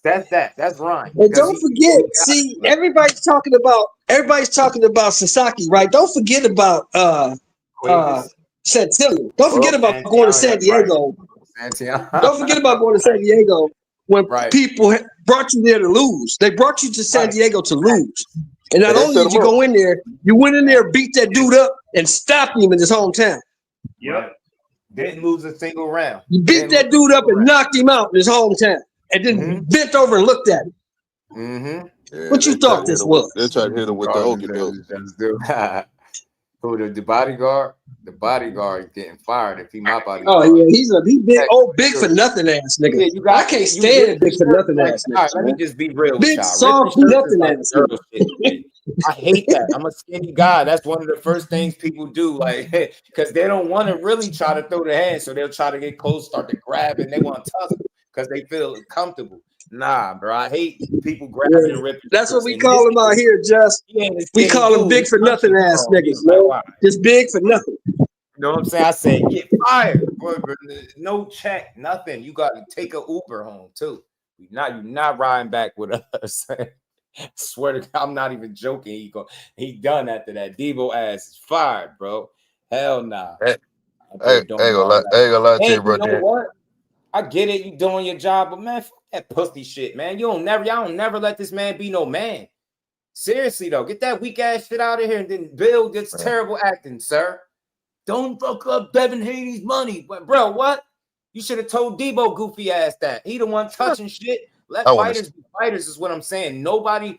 That's Ryan. And don't forget, see, everybody's talking about Sasaki, right? Don't forget about Santilli. Don't forget about going to San Diego. Don't forget about going to San Diego when people brought you there to lose. They brought you to San Diego to lose. And not only did you go in there, you went in there, beat that dude up, and stopped him in his hometown. Yep. Didn't lose a single round. You beat that dude up and knocked him out in his hometown. And then bent over and looked at him. Yeah, what you thought this was? They tried to hit him with the okey doke. Who the bodyguard? The bodyguard getting fired if he my bodyguard. Oh yeah, he's big for nothing ass nigga. Yeah, I can't stand it, big for nothing ass nigga. All right, let me just be real big with y'all. soft nothing ass nigga. I hate that. I'm a skinny guy. That's one of the first things people do, like, because they don't want to really try to throw their hands, so they'll try to get close, start to grab, and they want to tussle because they feel comfortable. Nah, bro, I hate people grabbing and ripping. That's what we call them out here, Just. We call them big for nothing ass niggas, man. Just big for nothing. You know what I'm saying? I say get fired, boy, no check, nothing. You got to take a Uber home too. You're not riding back with us. I swear to God, I'm not even joking. He done after that. Debo ass is fired, bro. Hell nah. Hey, ain't gonna lie to you, bro. You know what? I get it, you doing your job, but man, fuck that pussy shit, man. Y'all don't never let this man be no man. Seriously though, get that weak ass shit out of here, and then Bill gets terrible acting, sir. Don't fuck up Devin Haney's money, but bro, what? You should have told Debo goofy ass that. He the one touching shit. Let fighters be fighters is what I'm saying. Nobody,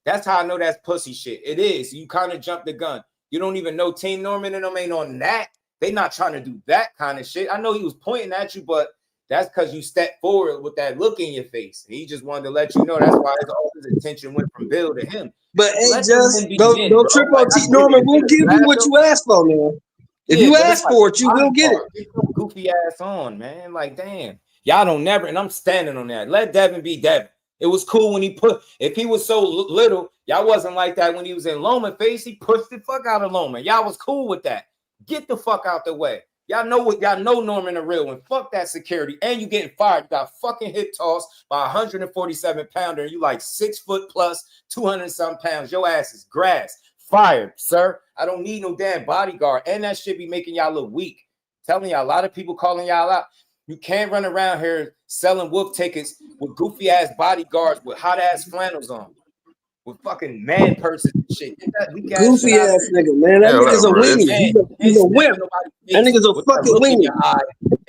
that's how I know that's pussy shit. It is. You kind of jumped the gun. You don't even know Team Norman and them ain't on that. They not trying to do that kind of shit. I know he was pointing at you, but that's because you stepped forward with that look in your face. And he just wanted to let you know that's why all his attention went from Bill to him. But hey, just don't trip on T. Norman. We'll give you what you asked for, man. If you ask for it, you will get it. Get your goofy ass on, man. Like, damn. Y'all don't never, and I'm standing on that. Let Devin be Devin. It was cool when if he was so little, y'all wasn't like that when he was in Loma face. He pushed the fuck out of Loma. Y'all was cool with that. Get the fuck out the way. Y'all know Norman the real one. Fuck that security. And you getting fired. You got fucking hit tossed by 147 pounder. And you like 6 foot plus 200 some pounds. Your ass is grass. Fired, sir. I don't need no damn bodyguard. And that shit be making y'all look weak. Telling y'all, a lot of people calling y'all out. You can't run around here selling wolf tickets with goofy ass bodyguards with hot ass flannels on. With fucking man purses and shit. Get that goofy ass nigga, man. That nigga's a weenie. He's a wimp. That nigga's a fucking weenie.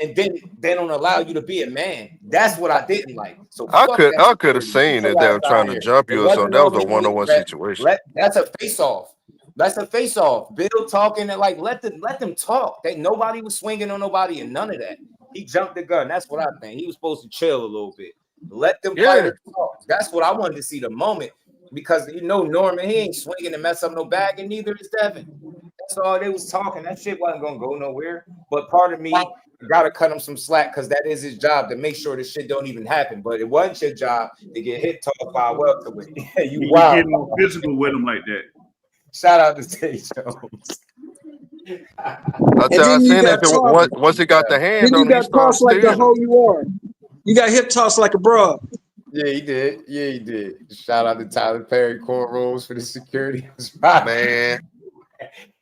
And then they don't allow you to be a man. That's what I didn't like. So I could have seen that they were trying to jump you or something. That was a one-on-one situation. That's a face-off. That's a face-off. Bill talking and like let them talk. Nobody was swinging on nobody and none of that. He jumped the gun. That's what I think. He was supposed to chill a little bit. Let them fighters talk. That's what I wanted to see, the moment, because you know Norman, he ain't swinging to mess up no bag, and neither is Devin. That's all they was talking. That shit wasn't gonna go nowhere. But part of me gotta cut him some slack because that is his job to make sure this shit don't even happen. But it wasn't your job to get hit tossed by a welterweight. You You wild. getting physical with him like that. Shout out to Tay Jones. I seen it. Once he got the hand Then on you him, he got started tossed like the stealing. hoe you are. You got hip tossed like a broad. Yeah, he did. Yeah, he did. Shout out to Tyler Perry, cornrows for the security. Man.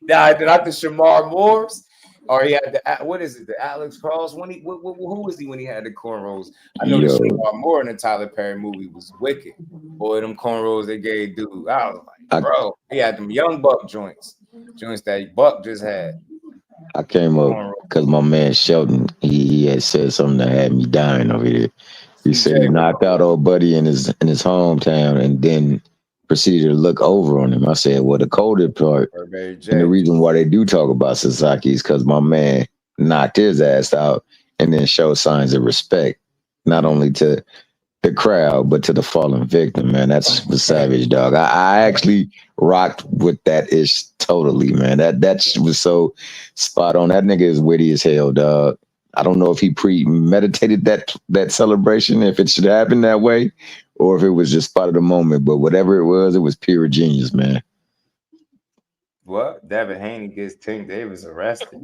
Nah, Dr. Shamar Morris, or he had the, what is it, the Alex Cross? When he, who was he when he had the cornrows? I know the Shamar Moore in the Tyler Perry movie was wicked. Boy, them cornrows they gave dude. I was like, bro, he had them young buck joints that Buck just had. I came up because my man Shelton, he had said something that had me dying over here. He said he knocked out old buddy in his hometown and then proceeded to look over on him. I said, well, the colder part, and the reason why they do talk about Sasaki is because my man knocked his ass out and then showed signs of respect, not only to the crowd, but to the fallen victim, man. That's the savage, dog. I actually rocked with that ish totally, man. That was so spot on. That nigga is witty as hell, dog. I don't know if he premeditated that celebration, if it should happen that way, or if it was just spot of the moment. But whatever it was pure genius, man. What? Devin Haney gets Tank Davis arrested.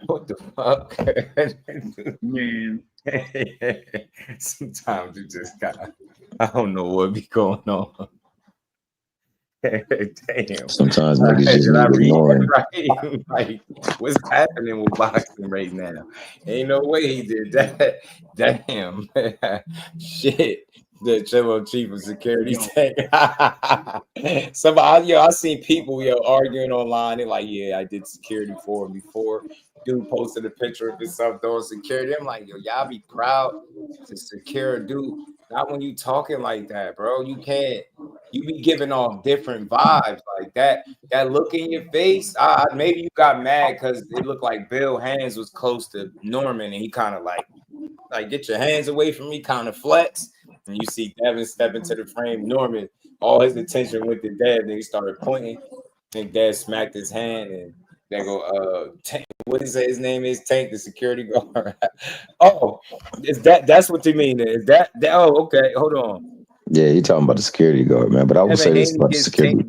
What the fuck? Man. Sometimes you just got, I don't know what be going on. Damn. Sometimes niggas just need ignoring. Right? Like, what's happening with boxing right now? Ain't no way he did that. Damn. Shit. The General Chief of Security tank. Somebody, I seen people arguing online. They're like, yeah, I did security for him before. Dude posted a picture of himself doing security. I'm like, yo, y'all be proud to secure a dude. Not when you talking like that, bro. You can't. You be giving off different vibes like that. That look in your face. Maybe you got mad because it looked like Bill Hands was close to Norman, and he kind of like get your hands away from me, kind of flex. And you see Devin step into the frame. Norman, all his attention went to Dev. Then he started pointing. And Dev smacked his hand, and they go, Tank, what did he say his name is? Tank, the security guard. Oh, is that's what you mean? Is that? Oh, okay. Hold on. Yeah, he talking about the security guard, man. But I would say this about the security.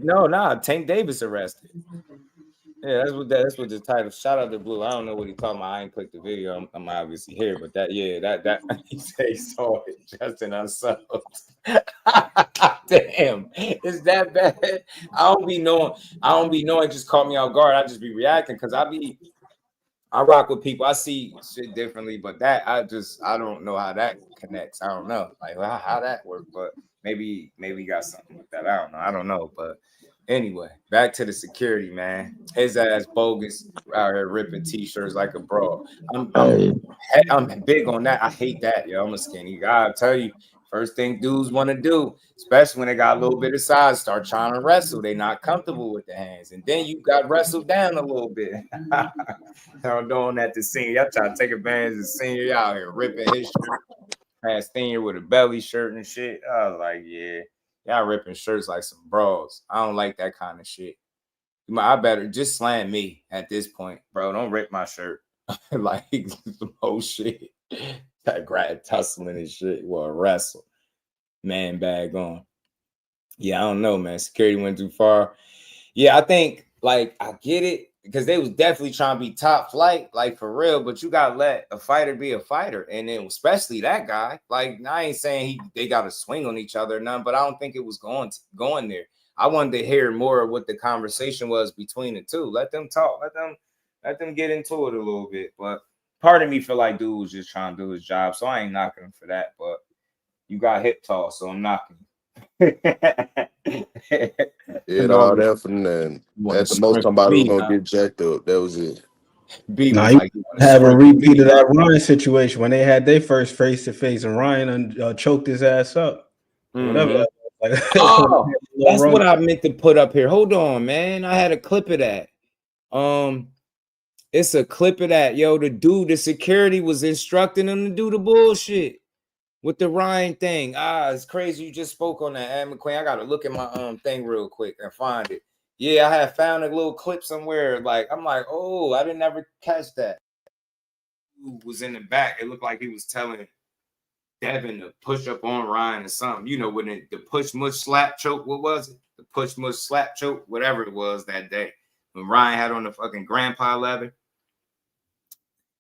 Tank Davis arrested. Yeah, that's what the title. Shout out to Blue. I don't know what he talking about. I ain't clicked the video. I'm obviously here, but that he said he saw it just in ourselves. Damn, is that bad? I don't be knowing. Just caught me off guard. I just be reacting because I rock with people. I see shit differently, but that I don't know how that connects. I don't know like how that works, but maybe got something with that. I don't know, but. Anyway, back to the security, man. His ass bogus out here ripping t-shirts like a bro. I'm big on that. I hate that, yo. I'm a skinny guy. I'll tell you, first thing dudes want to do, especially when they got a little bit of size, start trying to wrestle. They not comfortable with the hands. And then you got wrestled down a little bit. I'm doing that to senior. Y'all trying to take advantage of senior. Y'all out here ripping his shirt. Past senior with a belly shirt and shit. I was like, yeah. Y'all ripping shirts like some bros. I don't like that kind of shit. I better just slam me at this point, bro. Don't rip my shirt. Like some whole shit. That grad tussling and shit. Well, wrestle. Man bag on. Yeah, I don't know, man. Security went too far. Yeah, I think, like, I get it. Because they was definitely trying to be top flight, like for real, but you gotta let a fighter be a fighter, and then especially that guy. Like, I ain't saying they got to swing on each other or none, but I don't think it was going there. I wanted to hear more of what the conversation was between the two. Let them talk. Let them get into it a little bit. But part of me feel like dude was just trying to do his job, so I ain't knocking him for that. But you got hip toss, so I'm knocking you. All that for nothing. At the most, somebody was gonna get jacked up. That was it. Nah, he have a repeat of that Ryan situation when they had their first face to face, and Ryan choked his ass up. Whatever. Like, oh, that's what I meant to put up here. Hold on, man. I had a clip of that. It's a clip of that. Yo, the security was instructing him to do the bullshit. with the Ryan thing. It's crazy you just spoke on that, Ad McQueen. I gotta look at my thing real quick and find it. Yeah, I had found a little clip somewhere. Like, I'm like, oh, I didn't ever catch that. Who was in the back? It looked like he was telling Devin to push up on Ryan or something. You know, when the push mush slap choke, what was it? The push mush slap choke, whatever it was that day. When Ryan had on the fucking grandpa leather.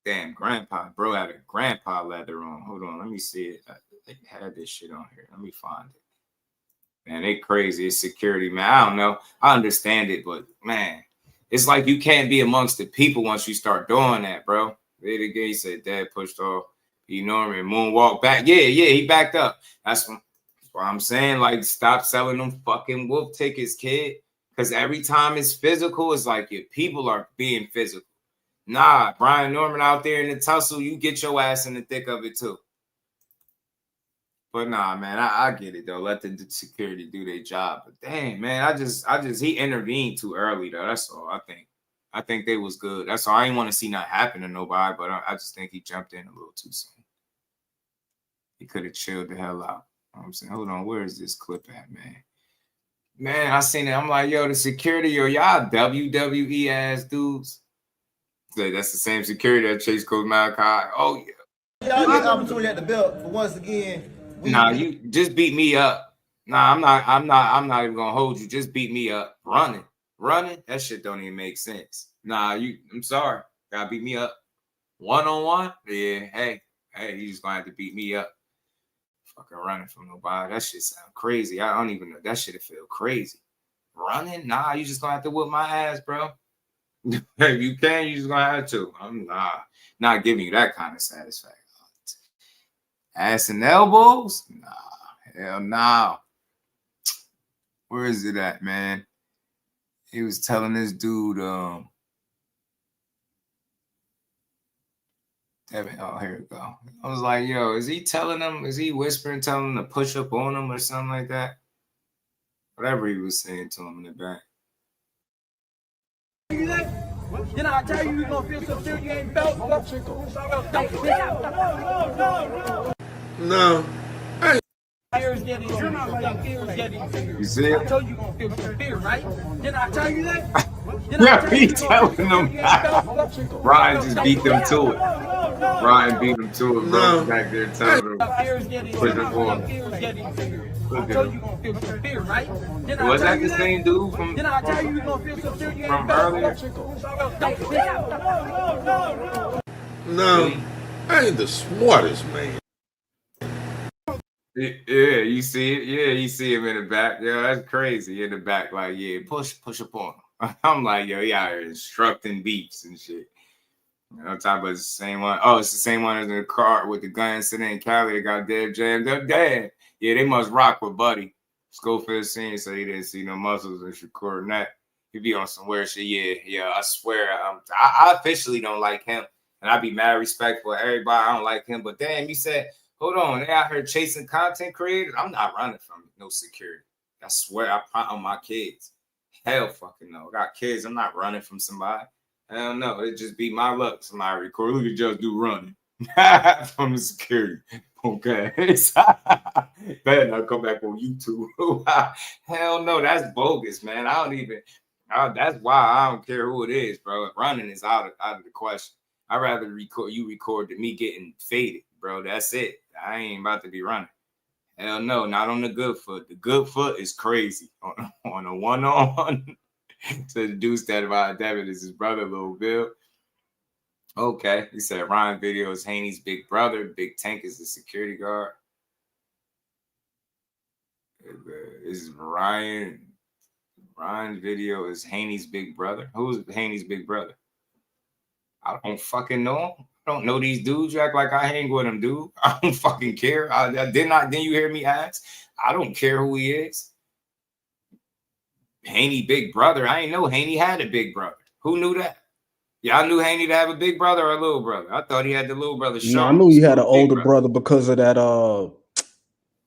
Damn, grandpa, bro had a grandpa leather on. Hold on, let me see it. They had this shit on here. Let me find it. Man, they crazy. It's security, man. I don't know. I understand it, but man, it's like you can't be amongst the people once you start doing that, bro. Vader Gay said Dad pushed off. He Norman moonwalk back. Yeah, he backed up. That's what I'm saying. Like, stop selling them fucking wolf tickets, kid. Because every time it's physical, it's like your people are being physical. Nah, Brian Norman out there in the tussle, you get your ass in the thick of it too. But nah, man, I get it though. Let the security do their job. But damn, man, he intervened too early though. That's all I think. I think they was good. That's all. I didn't want to see nothing happen to nobody, but I just think he jumped in a little too soon. He could have chilled the hell out. You know what I'm saying, hold on, where is this clip at, man? Man, I seen it. I'm like, yo, the security, yo, y'all WWE ass dudes. So that's the same security that chased Coach Malachi. Oh yeah. Y'all get the opportunity at the belt, but once again, you just beat me up. Nah, I'm not even gonna hold you. Just beat me up. Running. That shit don't even make sense. Nah, I'm sorry. Gotta beat me up. 1-on-1? Yeah, hey, you just gonna have to beat me up. Fucking running from nobody. That shit sound crazy. I don't even know. That shit feel crazy. Running? Nah, you just gonna have to whip my ass, bro. If you can, you just gonna have to. I'm not giving you that kind of satisfaction. Ass and elbows? Nah, hell no. Where is it at, man? He was telling this dude, Devin, oh, here we go. I was like, yo, is he telling whispering, telling him to push up on him or something like that? Whatever he was saying to him in the back. Then I tell you, you're going to feel some shit you ain't felt. No. You see it? I told you you're going to feel some fear, right? Didn't I tell you that? Yeah, he telling them. Ryan just beat them to it. Ryan beat them to it, bro. Back there telling them. Push it forward. Look at him. Was that the same dude from earlier? No, I ain't the smartest man. Yeah, you see it. Yeah, you see him in the back. Yeah, that's crazy. In the back, like, yeah, push up on him. I'm like, yo, he out here instructing beats and shit. You know, I'm talking about the same one. Oh, it's the same one as in the car with the gun sitting in Cali that got dead jammed up. Dad. Yeah, they must rock with Buddy. Schofield seen so he didn't see no muscles in Shakur Neck. He be on some weird shit. Yeah, I swear. I officially don't like him. And I be mad respectful of everybody. I don't like him. But damn, he said, hold on, they out here chasing content creators. I'm not running from no security. I swear, I put on my kids. Hell fucking no. I got kids. I'm not running from somebody. Hell no. It just be my luck. Somebody record. Look at Just Do running from the security. Okay. Better not come back on YouTube. Hell no. That's bogus, man. That's why I don't care who it is, bro. Running is out of the question. I'd rather record than me getting faded, bro. That's it. I ain't about to be running. Hell no, not on the good foot. The good foot is crazy. On a one-on-one. So the dude said about Devin is his brother, Lil Bill. Okay. He said Ryan video is Haney's big brother. Big Tank is the security guard. Is Ryan's video is Haney's big brother. Who's Haney's big brother? I don't fucking know him. I don't know these dudes. You act like I hang with them, dude. I don't fucking care. Didn't you hear me ask? I don't care who he is. Haney big brother. I ain't know Haney had a big brother. Who knew that? Y'all knew Haney to have a big brother or a little brother. I thought he had the little brother. No, I knew he had an older brother because of that.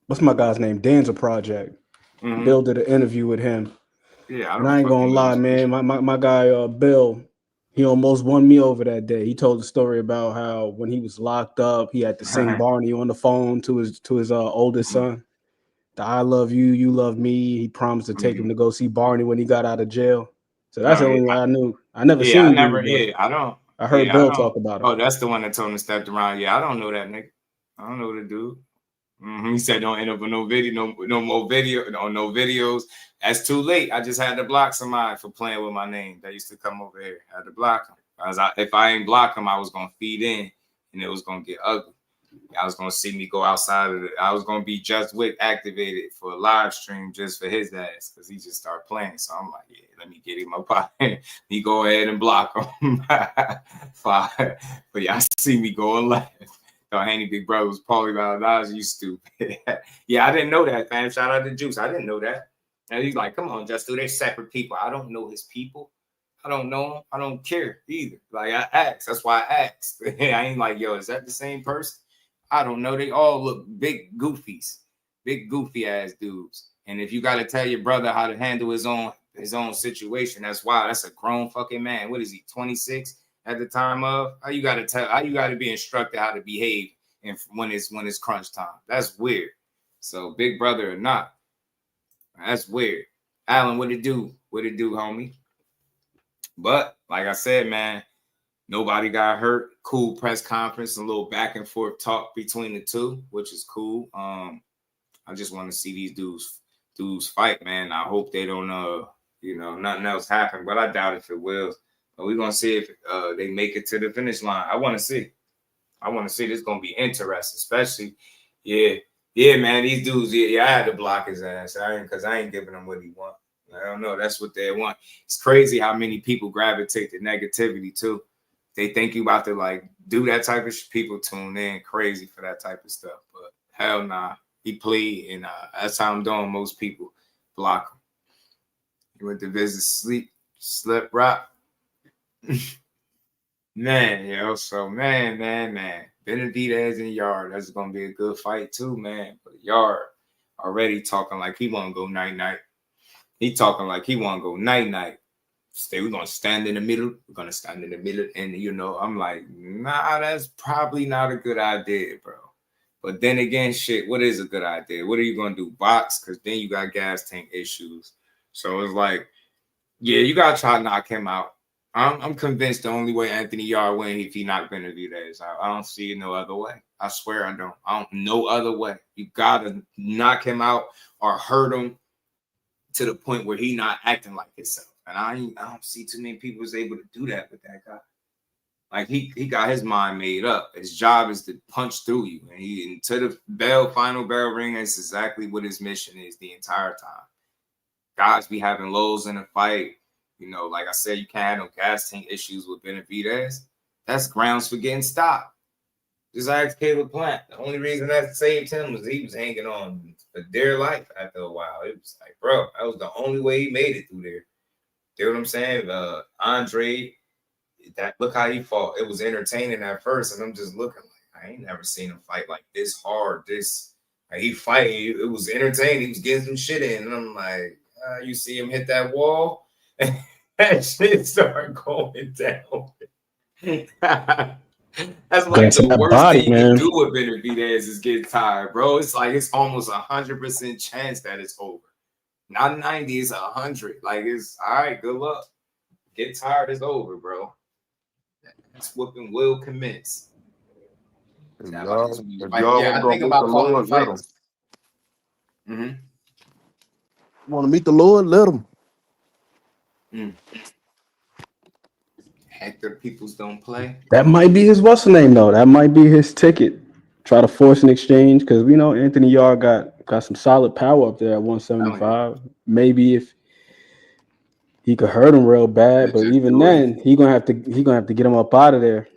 What's my guy's name? Danza Project. Bill did an interview with him. Yeah, I ain't gonna lie, man. My guy Bill, He almost won me over that day. He told the story about how when he was locked up, he had to sing Barney on the phone to his oldest son. The I love you, you love me. He promised to take him to go see Barney when he got out of jail. So that's the only way I knew. I never seen dude. I heard Bill talk about him. Oh, that's the one that told him to step around. Yeah, I don't know that nigga. I don't know the dude. He said don't end up with no video, no more video, no videos. That's too late. I just had to block somebody for playing with my name. That used to come over here. I had to block him. If I ain't block him, I was gonna feed in, and it was gonna get ugly. I was gonna see me go outside of it. I was gonna be Justwick activated for a live stream just for his ass because he just started playing. So I'm like, yeah, let me get him up out here. Me go ahead and block him. But y'all see me going left. Haney big brother was Paulie Valadares, you stupid. Yeah, I didn't know that, fam. Shout out to Juice. I didn't know that. And he's like, come on, Justu, they're separate people. I don't know his people. I don't know him. I don't care either. Like, I asked. That's why I asked. I ain't like, yo, is that the same person? I don't know. They all look big goofies. Big goofy ass dudes. And if you got to tell your brother how to handle his own situation, that's why. That's a grown fucking man. What is he, 26? At the time of how you got to be instructed how to behave and when it's crunch time. That's weird. So big brother or not, that's weird. Alan, what it do? What it do, homie? But like I said, man, nobody got hurt. Cool press conference, a little back and forth talk between the two, which is cool. I just want to see these dudes fight, man. I hope they don't nothing else happen, but I doubt if it will. We're going to see if they make it to the finish line. I want to see. This is going to be interesting, especially, yeah, man, these dudes, I had to block his ass because I ain't giving him what he want. I don't know. That's what they want. It's crazy how many people gravitate to negativity, too. They think you about to, like, do that type of people tune in crazy for that type of stuff. But hell nah. He played, and that's how I'm doing most people. Block him. He went to visit slept rock. Man, yo, so man. Benavidez in Yard. That's gonna be a good fight too, man. But Yard already talking like he wanna go night-night. He talking like he wanna go night-night. We're gonna stand in the middle. We're gonna stand in the middle. And I'm like, nah, that's probably not a good idea, bro. But then again, shit, what is a good idea? What are you gonna do? Box? Because then you got gas tank issues. So it's like, yeah, you gotta try to knock him out. I'm convinced the only way Anthony Yard win if he not Benavidez. I don't see no other way. I swear I don't. No other way. You gotta knock him out or hurt him to the point where he not acting like himself. And I don't see too many people is able to do that with that guy. Like he got his mind made up. His job is to punch through you, and into the final bell ring. That's exactly what his mission is the entire time. Guys be having lows in the fight. Like I said, you can't have no gas tank issues with Benavidez. That's grounds for getting stopped. Just ask Caleb Plant. The only reason that saved him was he was hanging on for dear life after a while. It was like, bro, that was the only way he made it through there. You know what I'm saying? Andre, look how he fought. It was entertaining at first, and I'm just looking like, I ain't never seen him fight like this hard. He fighting. It was entertaining. He was getting some shit in, and I'm like, you see him hit that wall? That shit started going down. That's like the worst thing you can do with Benavidez is get tired, bro. It's like it's almost 100% chance that it's over. Not 90, it's 100. Like it's all right. Good luck. Get tired, it's over, bro. That's whooping will commence. I think about calling the fights. Want to meet the Lord? Let him. Hector Peoples don't play. That might be his what's the name though. That might be his ticket. Try to force an exchange because we know Anthony Yard got some solid power up there at 175. Maybe if he could hurt him real bad, but even then he gonna have to get him up out of there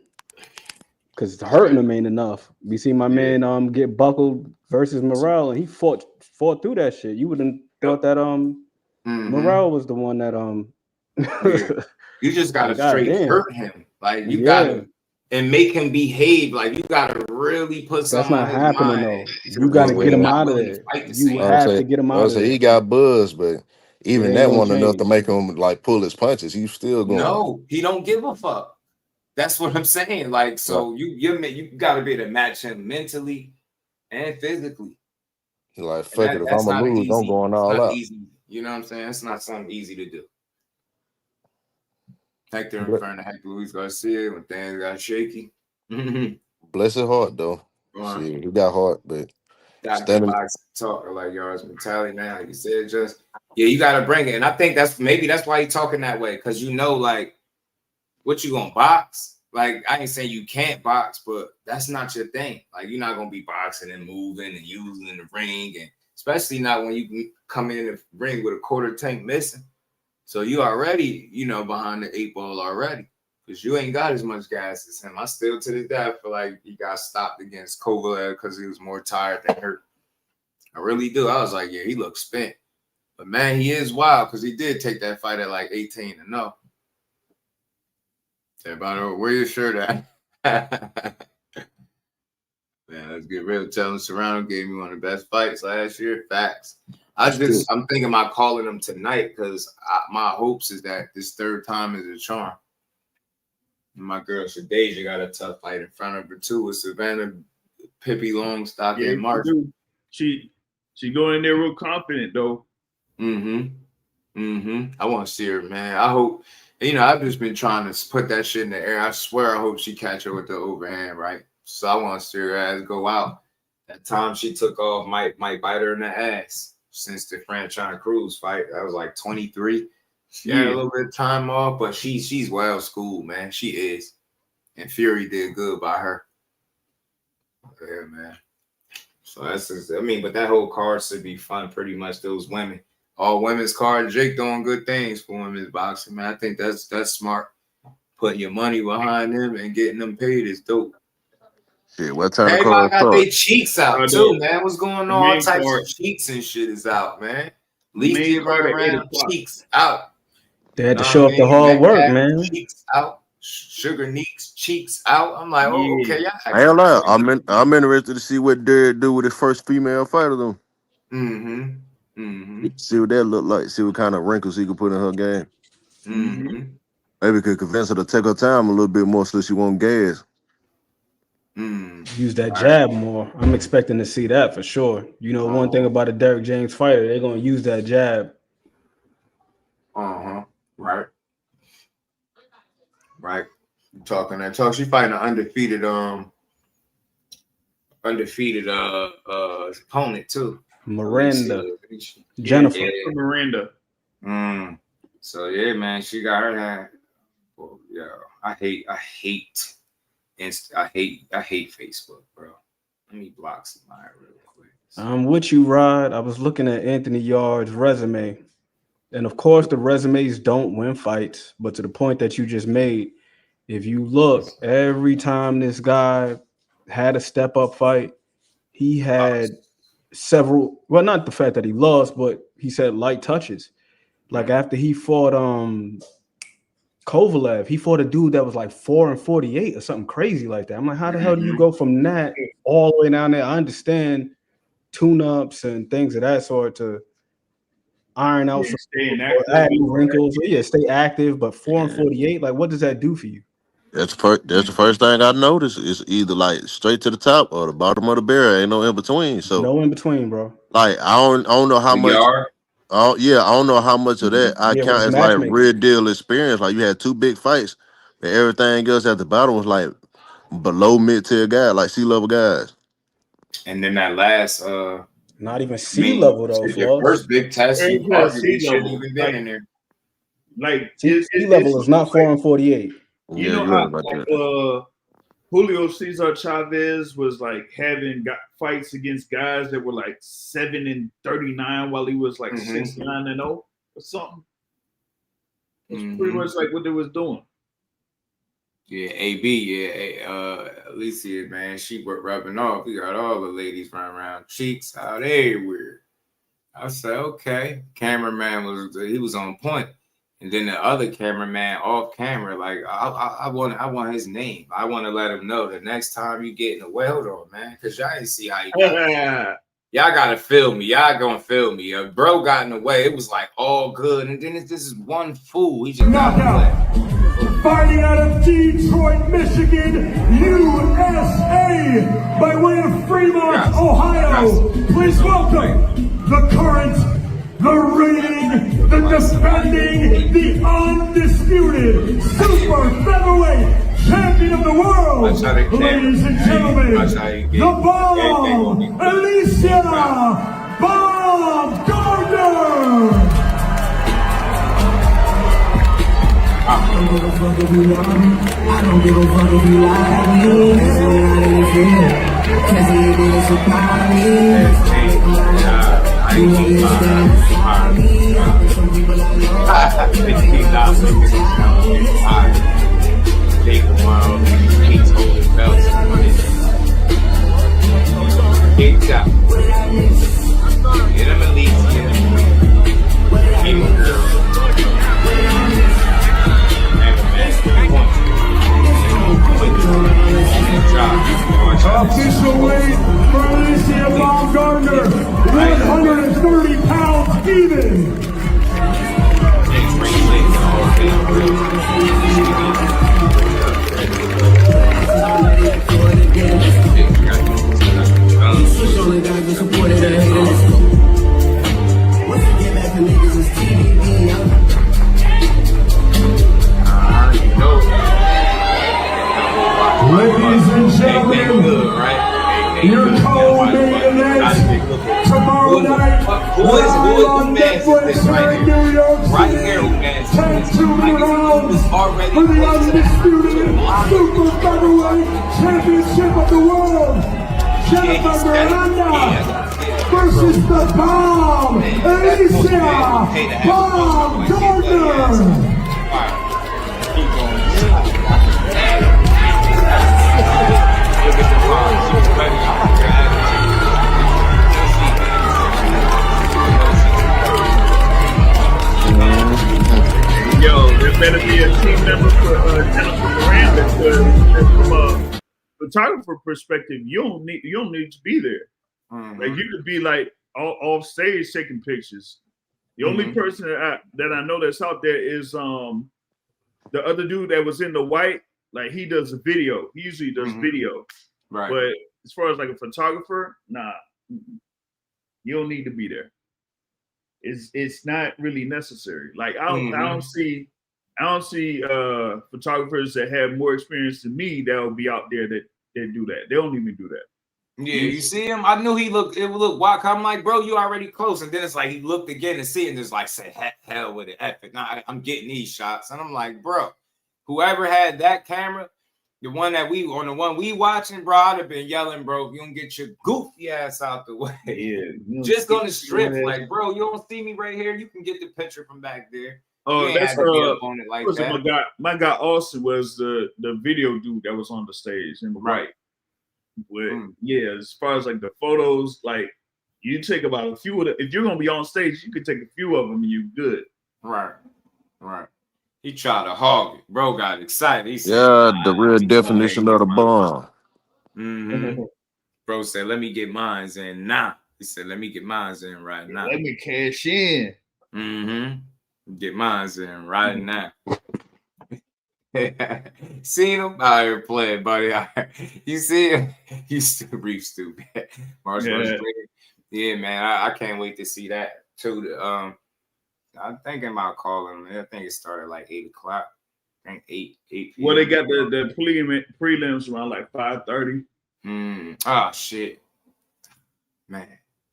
because hurting him ain't enough. We see my man get buckled versus Morrell, and he fought through that shit. You wouldn't thought that Morrell was the one that You just gotta straight hurt him. Like you gotta and make him behave. Like you gotta really put something. That's not happening though. You gotta get him out of there. You have to get him out of there. He got buzz, but Even It ain't that gonna wasn't enough change. to make him like pull his punches. He's still going. No, he don't give a fuck. That's what I'm saying. Like, so you gotta be able to match him mentally and physically. He's like, And fuck it. If that's I'm gonna not an lose, I'm easy. going It's all not out. easy. You know what I'm saying? It's not something easy to do. Hector in Ble- front of Hector Luis Garcia when things got shaky. Bless his heart though. Shit, he got heart, but Got that standing. box talk like y'all's mentality now. Like you said, just you gotta bring it. And I think that's why he talking that way. Cause like what you gonna box? Like I ain't saying you can't box, but that's not your thing. Like you're not gonna be boxing and moving and using the ring, and especially not when you come in the ring with a quarter tank missing. So you already, behind the 8 ball already. Because you ain't got as much gas as him. I still to this day I feel like he got stopped against Kovalev because he was more tired than hurt. I really do. I was like, yeah, he looks spent. But man, he is wild because he did take that fight at like 18-0. Everybody, where your shirt at? Man, let's get real. Tell him Serrano gave me one of the best fights last year. Facts. I'm thinking about calling him tonight because my hopes is that this third time is a charm. My girl Shadeja got a tough fight in front of her too with Savannah Pippi Longstock and March. She going in there real confident though. I want to see her, man. I hope. I've just been trying to put that shit in the air. I swear, I hope she catch her with the overhand, right? So I want to see her ass go out. That time she took off might bite her in the ass. Since the Franchise Cruz fight, that was like 23. She had a little bit of time off, but she's well schooled, man. She is. And Fury did good by her. Yeah, man. So that's just, but that whole card should be fun. Pretty much those women, all women's card. Jake doing good things for women's boxing, man. I think that's smart. Putting your money behind them and getting them paid is dope. Shit, what time the Everybody card got start? their cheeks out too, man. What's going on? All types of cheeks and shit is out, man. At least give her around cheeks out. They had to show up the hard work, man. Cheeks out. Sugar Neeks cheeks out. I'm like, oh, okay, y'all. I ain't lie. I'm interested to see what Derek do with his first female fighter though. See what that look like. See what kind of wrinkles he could put in her game. Maybe could convince her to take her time a little bit more so she won't gas. Use that jab more. I'm expecting to see that for sure. One thing about a Derek James fighter, they're gonna use that jab. Right. Right. Talking that talk. She fighting an undefeated opponent too. Miranda. Jennifer. Yeah. Miranda. So yeah, man, she got her hand. Well, yeah, I hate Facebook, bro. Let me block somebody real quick. I'm with you, Rod. I was looking at Anthony Yard's resume. And of course, the resumes don't win fights. But to the point that you just made, if you look, every time this guy had a step-up fight, he had several, well, not the fact that he lost, but he said light touches. Like after he fought Kovalev, he fought a dude that was like 4-48 or something crazy like that. I'm like, how the hell do you go from that all the way down there? I understand tune-ups and things of that sort to iron out some wrinkles. Yeah, stay active, but 4-48, like what does that do for you? That's the first thing I noticed. Is either like straight to the top or the bottom of the barrel. Ain't no in between. So no in between, bro. Like I don't know how much. I don't know how much of that I count as like real deal experience. Like you had 2 big fights, but everything else at the bottom was like below mid-tier guy, like C-level guys. And then that last not even C-level though. Your first big test, you arguably shouldn't even been in there. Like C-level is not 4-48. You know how Julio Cesar Chavez was like fights against guys that were like 7-39 while he was like 6-9-0 or something. It's pretty much like what they was doing. Yeah, AB, Alicia, man, she rubbing off. We got all the ladies running around, cheeks out everywhere. I said, okay. Cameraman was on point. And then the other cameraman off camera, like I want his name. I want to let him know the next time you get in the weld on, man, because y'all ain't see how he got. Y'all gotta feel me. Y'all gonna feel me. Bro got in the way. It was like all good, and then this is one fool. He just got in the way. Fighting out of Detroit, Michigan, USA, by way of Fremont, Ohio. Please welcome the current, the reigning, the defending, the undisputed super featherweight champion of the world, ladies and gentlemen, the Bomb, Alicia Bomb Gardner. I don't give a fuck if you love me. I don't give a fuck if you like me. That's what I didn't feel. Cause you didn't supply me. You understand inside me. Some people I love. Take a while, he's holding belts. Get out. Get him at least. Keep him, girl. Official weight for Alicia Bomb Gardner, 130 pounds even. Ladies and gentlemen, your co-main event tomorrow night, live on Netflix here in New York City. 10-2 rounds for the undisputed super featherweight championship of the world. Jennifer Miranda versus the Bomb, Alicia Bomb Gardner. Yo, there better be a team member for Jennifer Miranda, because from a photographer perspective, you don't need to be there. Like, you could be like off stage taking pictures. The only person that I know that's out there is the other dude that was in the white. Like, he does a video. He usually does video. Right. But as far as like a photographer, nah, you don't need to be there. It's not really necessary. Like, I don't see photographers that have more experience than me that will be out there that do that. They don't even do that. Yeah, you see him? I knew it would look wild. I'm like, bro, you already close. And then it's like he looked again and see it and just like said, hell with it. Epic. Nah, I'm getting these shots. And I'm like, bro, whoever had that camera, the one we watching, bro, I'd have been yelling, bro, if you don't get your goofy ass out the way. Yeah. Just on the strip, like, bro, you don't see me right here. You can get the picture from back there. Oh, that's on it like that. My guy Austin was the video dude that was on the stage in the right. But yeah, as far as like the photos, like, you take about a few of them. If you're gonna be on stage, you can take a few of them and you good. Right. He tried to hog it. Bro got excited. He said, the real definition of the bomb. Bro said, let me get mines in now. He said, let me get mines in right now. Let me cash in. Get mines in right now. Seen him out here playing, buddy. You see him? He's stupid. Yeah, man. I can't wait to see that too. I'm thinking about calling him. I think it started like 8 o'clock. I think 8 p.m. Well, they got the prelims around like 5:30. Oh shit, man.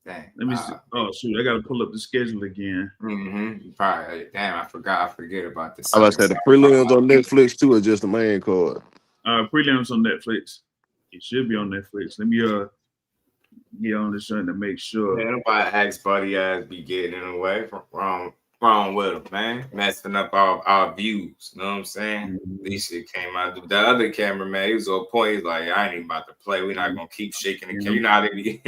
Dang. Let me see. Oh shoot, I gotta pull up the schedule again. Probably. Damn, I forget about this. I was about to say the prelims on Netflix too, or just the main card? Prelims on Netflix. It should be on Netflix. Let me get on this one to make sure. Man, nobody ask buddy ass be getting in the way. Wrong with him, man. Messing up our views. You know what I'm saying? This shit came out. The other cameraman, he was on point. He's like, I ain't even about to play. We're not gonna keep shaking the camera. You know how they be.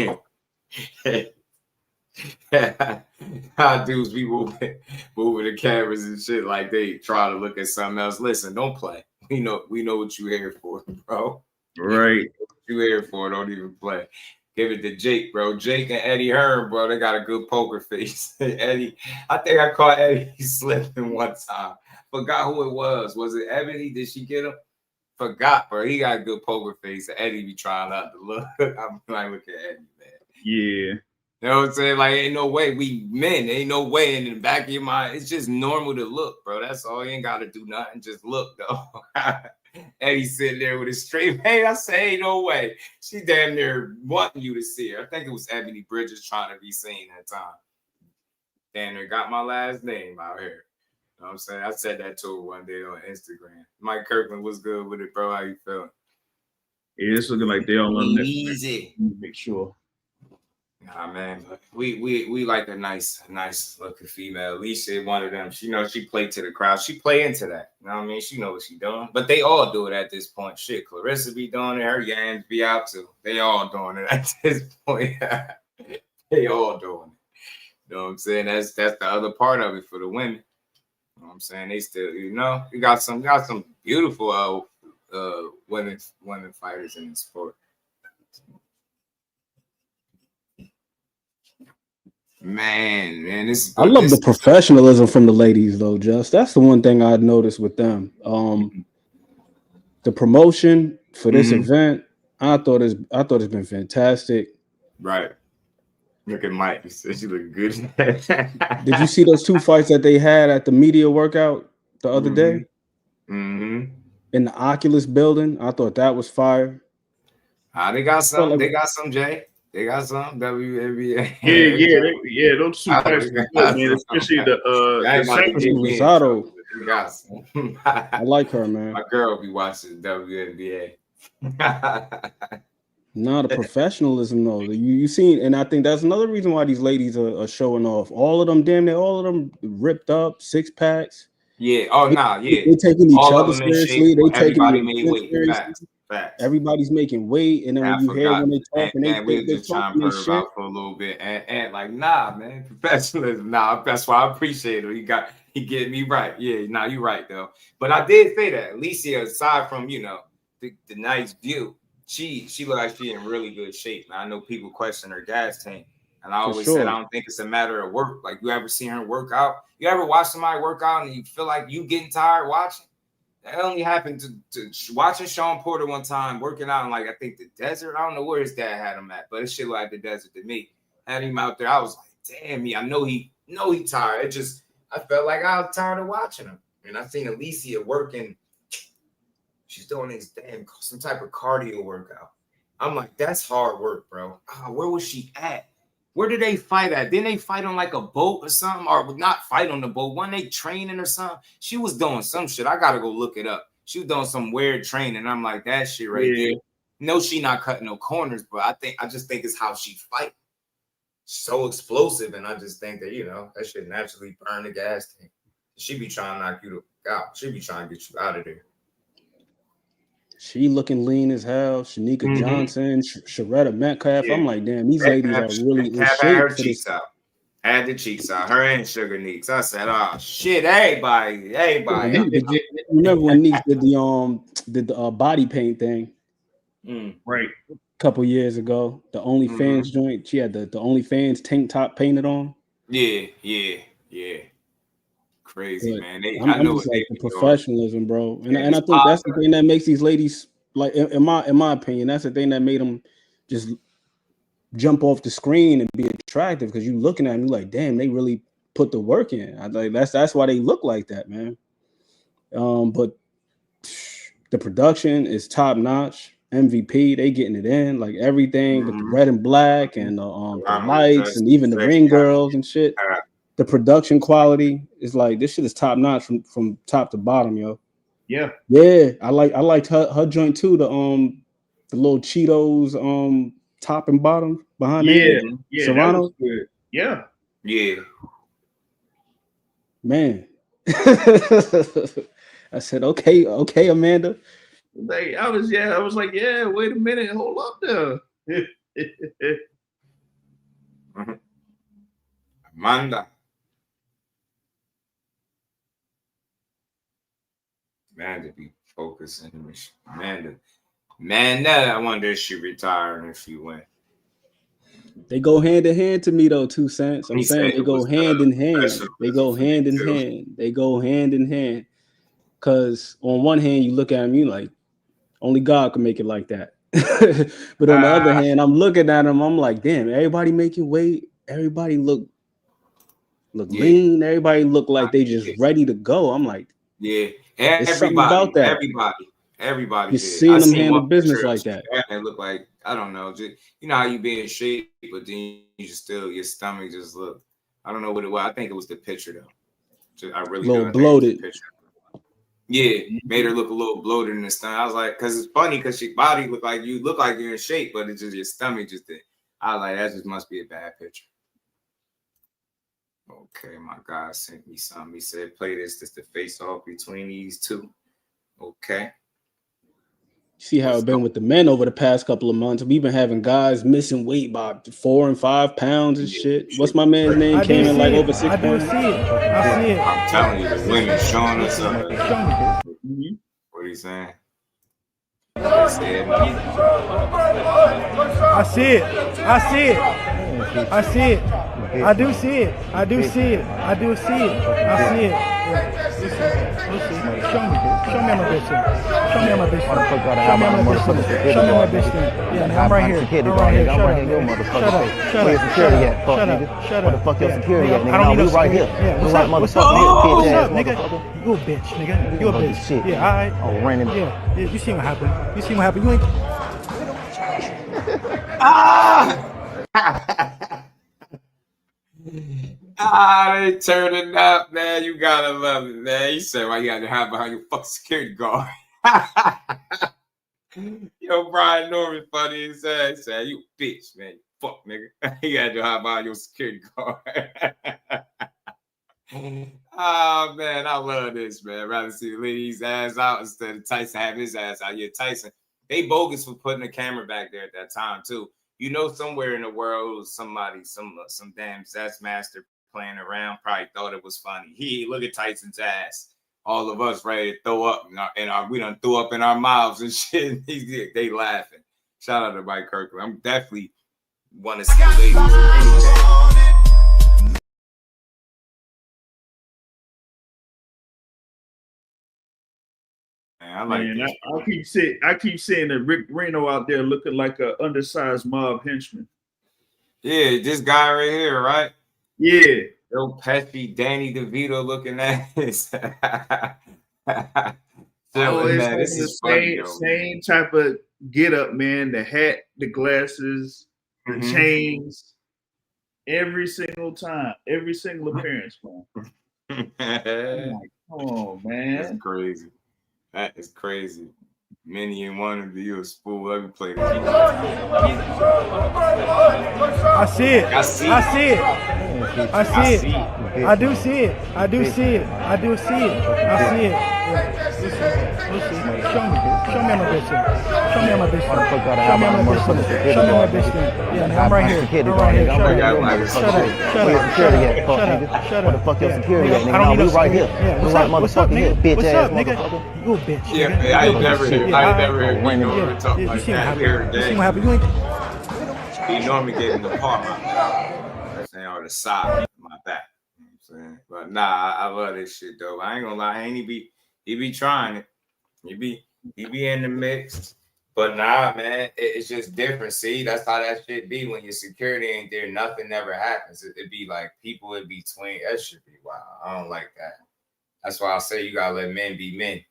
How dudes be moving the cameras and shit like they try to look at something else. Listen, don't play. We know what you here for, bro. Right. What you here for? Don't even play. Give it to Jake, bro. Jake and Eddie Hearn, bro. They got a good poker face. Eddie, I think I caught Eddie slipping one time. Forgot who it was. Was it Ebony? Did she get him? Forgot, bro. He got a good poker face. Eddie be trying not to look. I'm like, look at Eddie, man. Yeah. You know what I'm saying? Like, ain't no way. We men, ain't no way. And in the back of your mind, it's just normal to look, bro. That's all. You ain't got to do nothing. Just look, though. Eddie sitting there with a straight face. I say, ain't no way. She damn near wanting you to see her. I think it was Ebony Bridges trying to be seen that time. Damn near got my last name out here. You know what I'm saying? I said that to her one day on Instagram. Mike Kirkland, what's good with it, bro? How you feeling? Yeah, it's looking like they all on easy. Make sure. Nah, man, we like a nice looking female. Alicia, one of them. She knows she play to the crowd. She play into that. You know what I mean? She know what she doing. But they all do it at this point. Shit, Clarissa be doing it. Her yams be out too. They all doing it at this point. They all doing it. You know what I'm saying? That's the other part of it for the women. You know what I'm saying? They still, you know, you got some beautiful women fighters in the sport. Man, this. I love the professionalism from the ladies, though. Just that's the one thing I'd noticed with them. The promotion for this event, I thought it's been fantastic. Right. Look at Mike. He said she look good. Did you see those 2 fights that they had at the media workout the other day? In the Oculus building, I thought that was fire. They got some. They got some, Jay. They got some WNBA. Yeah. Those 2 fights were good, man. Especially the Risotto. I like her, man. My girl be watching WNBA. The professionalism though. You seen, and I think that's another reason why these ladies are showing off. All of them, damn near all of them ripped up, 6-packs. Yeah. Oh, yeah. They're taking each other seriously. They taking everybody made weight. Facts. Everybody's making weight, and then when you hear when they talk, and we just trying to put about for a little bit, and like, nah, man, professionalism. Nah, that's why I appreciate it. He get me right. Yeah, nah, you right though. But I did say that Alicia, aside from the nice view, she looked like she in really good shape. Man, I know people question her gas tank, and I always said I don't think it's a matter of work. Like, you ever seen her work out? You ever watch somebody work out and you feel like you getting tired watching? That only happened to watching Sean Porter one time working out in, like, I think the desert. I don't know where his dad had him at, but it shit like the desert to me. Had him out there. I was like, damn, I know he tired. It just, I felt like I was tired of watching him. And I seen Alicia working. She's doing this some type of cardio workout. I'm like, that's hard work, bro. Where was she at? Where did they fight at? Didn't they fight on like a boat or something? Or not fight on the boat? Weren't they training or something? She was doing some shit. I gotta go look it up. She was doing some weird training. I'm like, that shit right there. No, she not cutting no corners, but I just think it's how she fight. So explosive, and I just think that that should naturally burn the gas tank. She be trying to knock you out. She be trying to get you out of there. She looking lean as hell. Shanika Johnson, Sharetta Metcalf. I'm like, damn, these ladies are really in shape for this. Had the cheeks out. Her and Sugar Neeks. I said, oh shit, everybody. Did you remember when Neeks did the body paint thing? Right. A couple years ago, the OnlyFans joint. She had the OnlyFans tank top painted on. Yeah. Crazy, man. I know it's like the professionalism, bro. And I think that's the thing that makes these ladies, like, in my opinion, that's the thing that made them just jump off the screen and be attractive, because you looking at them, like, damn, they really put the work in. I like that's why they look like that, man. But the production is top notch. MVP, they getting it in, like everything with the red and black and the lights and even the ring girls and shit. The production quality is like, this shit is top notch from top to bottom, yo. Yeah. I liked her joint too. The little Cheetos top and bottom behind there. Yeah, Serrano. that was good. Yeah. Man. I said, okay, Amanda. I was like, yeah, wait a minute, hold up there. Amanda. Amanda be focusing. Amanda, I wonder if she retired and if she went. They go hand in hand to me though, 2 cents. I'm saying they go hand in hand. They go hand in hand. They go hand in hand. Cause on one hand, you look at me like only God can make it like that. But on the other hand, I'm looking at them, I'm like, damn, everybody making weight, everybody look lean, everybody look like they just ready to go. I'm like, it's something about that. Everybody. You're seeing them handle business like that. They look like, I don't know, just, you know how you be in shape, but then you just still, your stomach just look, I don't know what it was. I think it was the picture though. I really little bloated. Yeah, made her look a little bloated in the stomach. I was like, because it's funny because your body look like you're in shape, but it's just your stomach just did. I was like, that just must be a bad picture. Okay, my guy sent me something. He said, play this. This the face off between these two. Okay. See how it's been with the men over the past couple of months. We've been having guys missing weight by 4 and 5 pounds and shit. What's my man's name? Came in like over 6 pounds. I see it. I'm telling you, the women showing us up. What are you saying? I see it. I do see it. Show me my bitch. Show me my bitch. Yeah, I'm right here. Shut up. Where the fuck your security at, nigga? I don't need right here. Yeah, what's up, nigga? You a bitch, nigga. You a bitch. Shit. Yeah, alright. Oh, random. Yeah, you see what happened. You ain't. They turning up, man. You gotta love it, man. You said, why you got to hide behind your fucking security guard? Yo, Brian Norman funny as hell. He said, you bitch, man. You fuck, nigga. You got to hide behind your security guard. Oh, man, I love this, man. I'd rather see Lee's ass out instead of Tyson have his ass out. Yeah, Tyson, they bogus for putting the camera back there at that time, too. You know, somewhere in the world, somebody, some damn zest master playing around probably thought it was funny. Look at Tyson's ass. All of us ready to throw up, and we done threw up in our mouths and shit. They laughing. Shout out to Mike Kirkland. I'm definitely want to see the ladies anything. Man, I keep seeing that Rick Reno out there looking like an undersized mob henchman. Yeah, this guy right here, right? Yeah. Yo, Pesci, Danny DeVito looking at this. This is same type of get up, man. The hat, the glasses, the chains. Every single time, every single appearance, man. I'm like, oh man, that's crazy. That is crazy. Many in one of you a spool. Let me play this. I see it. I do see it. Show me my bitch. Yeah, I'm right here. Shut up. Where the fuck your security at, nigga? I don't need right here. Yeah, what's up, nigga? Bitch ass nigga. You a bitch. Yeah, I ain't never heard you talk like that. You see what happened? You ain't. He normally get in the palm of my back, or the side of my back. You know what I'm saying? But nah, I love this shit though. I ain't gonna lie, he be trying it. He be in the mix. But nah, man, it's just different. See, that's how that shit be when your security ain't there. Nothing never happens. It'd be like people in between. That should be wild. I don't like that. That's why I say you gotta let men be men.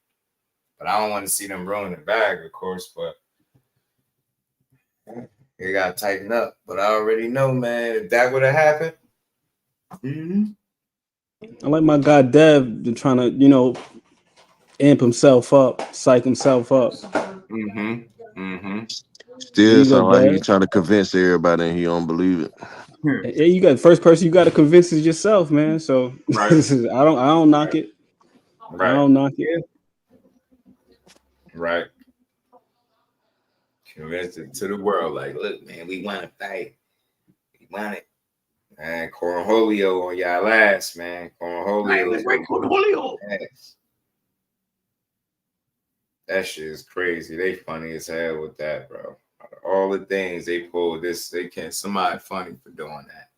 But I don't want to see them ruin the bag, of course. But they gotta tighten up. But I already know, man, if that would have happened. I like my guy Dev trying to, amp himself up, psych himself up. Still sound like he's trying to convince everybody and he don't believe it. Yeah, you got the first person you got to convince is yourself, man. So right. I don't knock it. Right. I don't knock it. Right. Convince it to the world, like, look, man, we want to fight. We want it. Man, Cornholio on y'all ass, man. Cornholio. That shit is crazy. They funny as hell with that, bro. All the things they pulled, they can't. Somebody funny for doing that.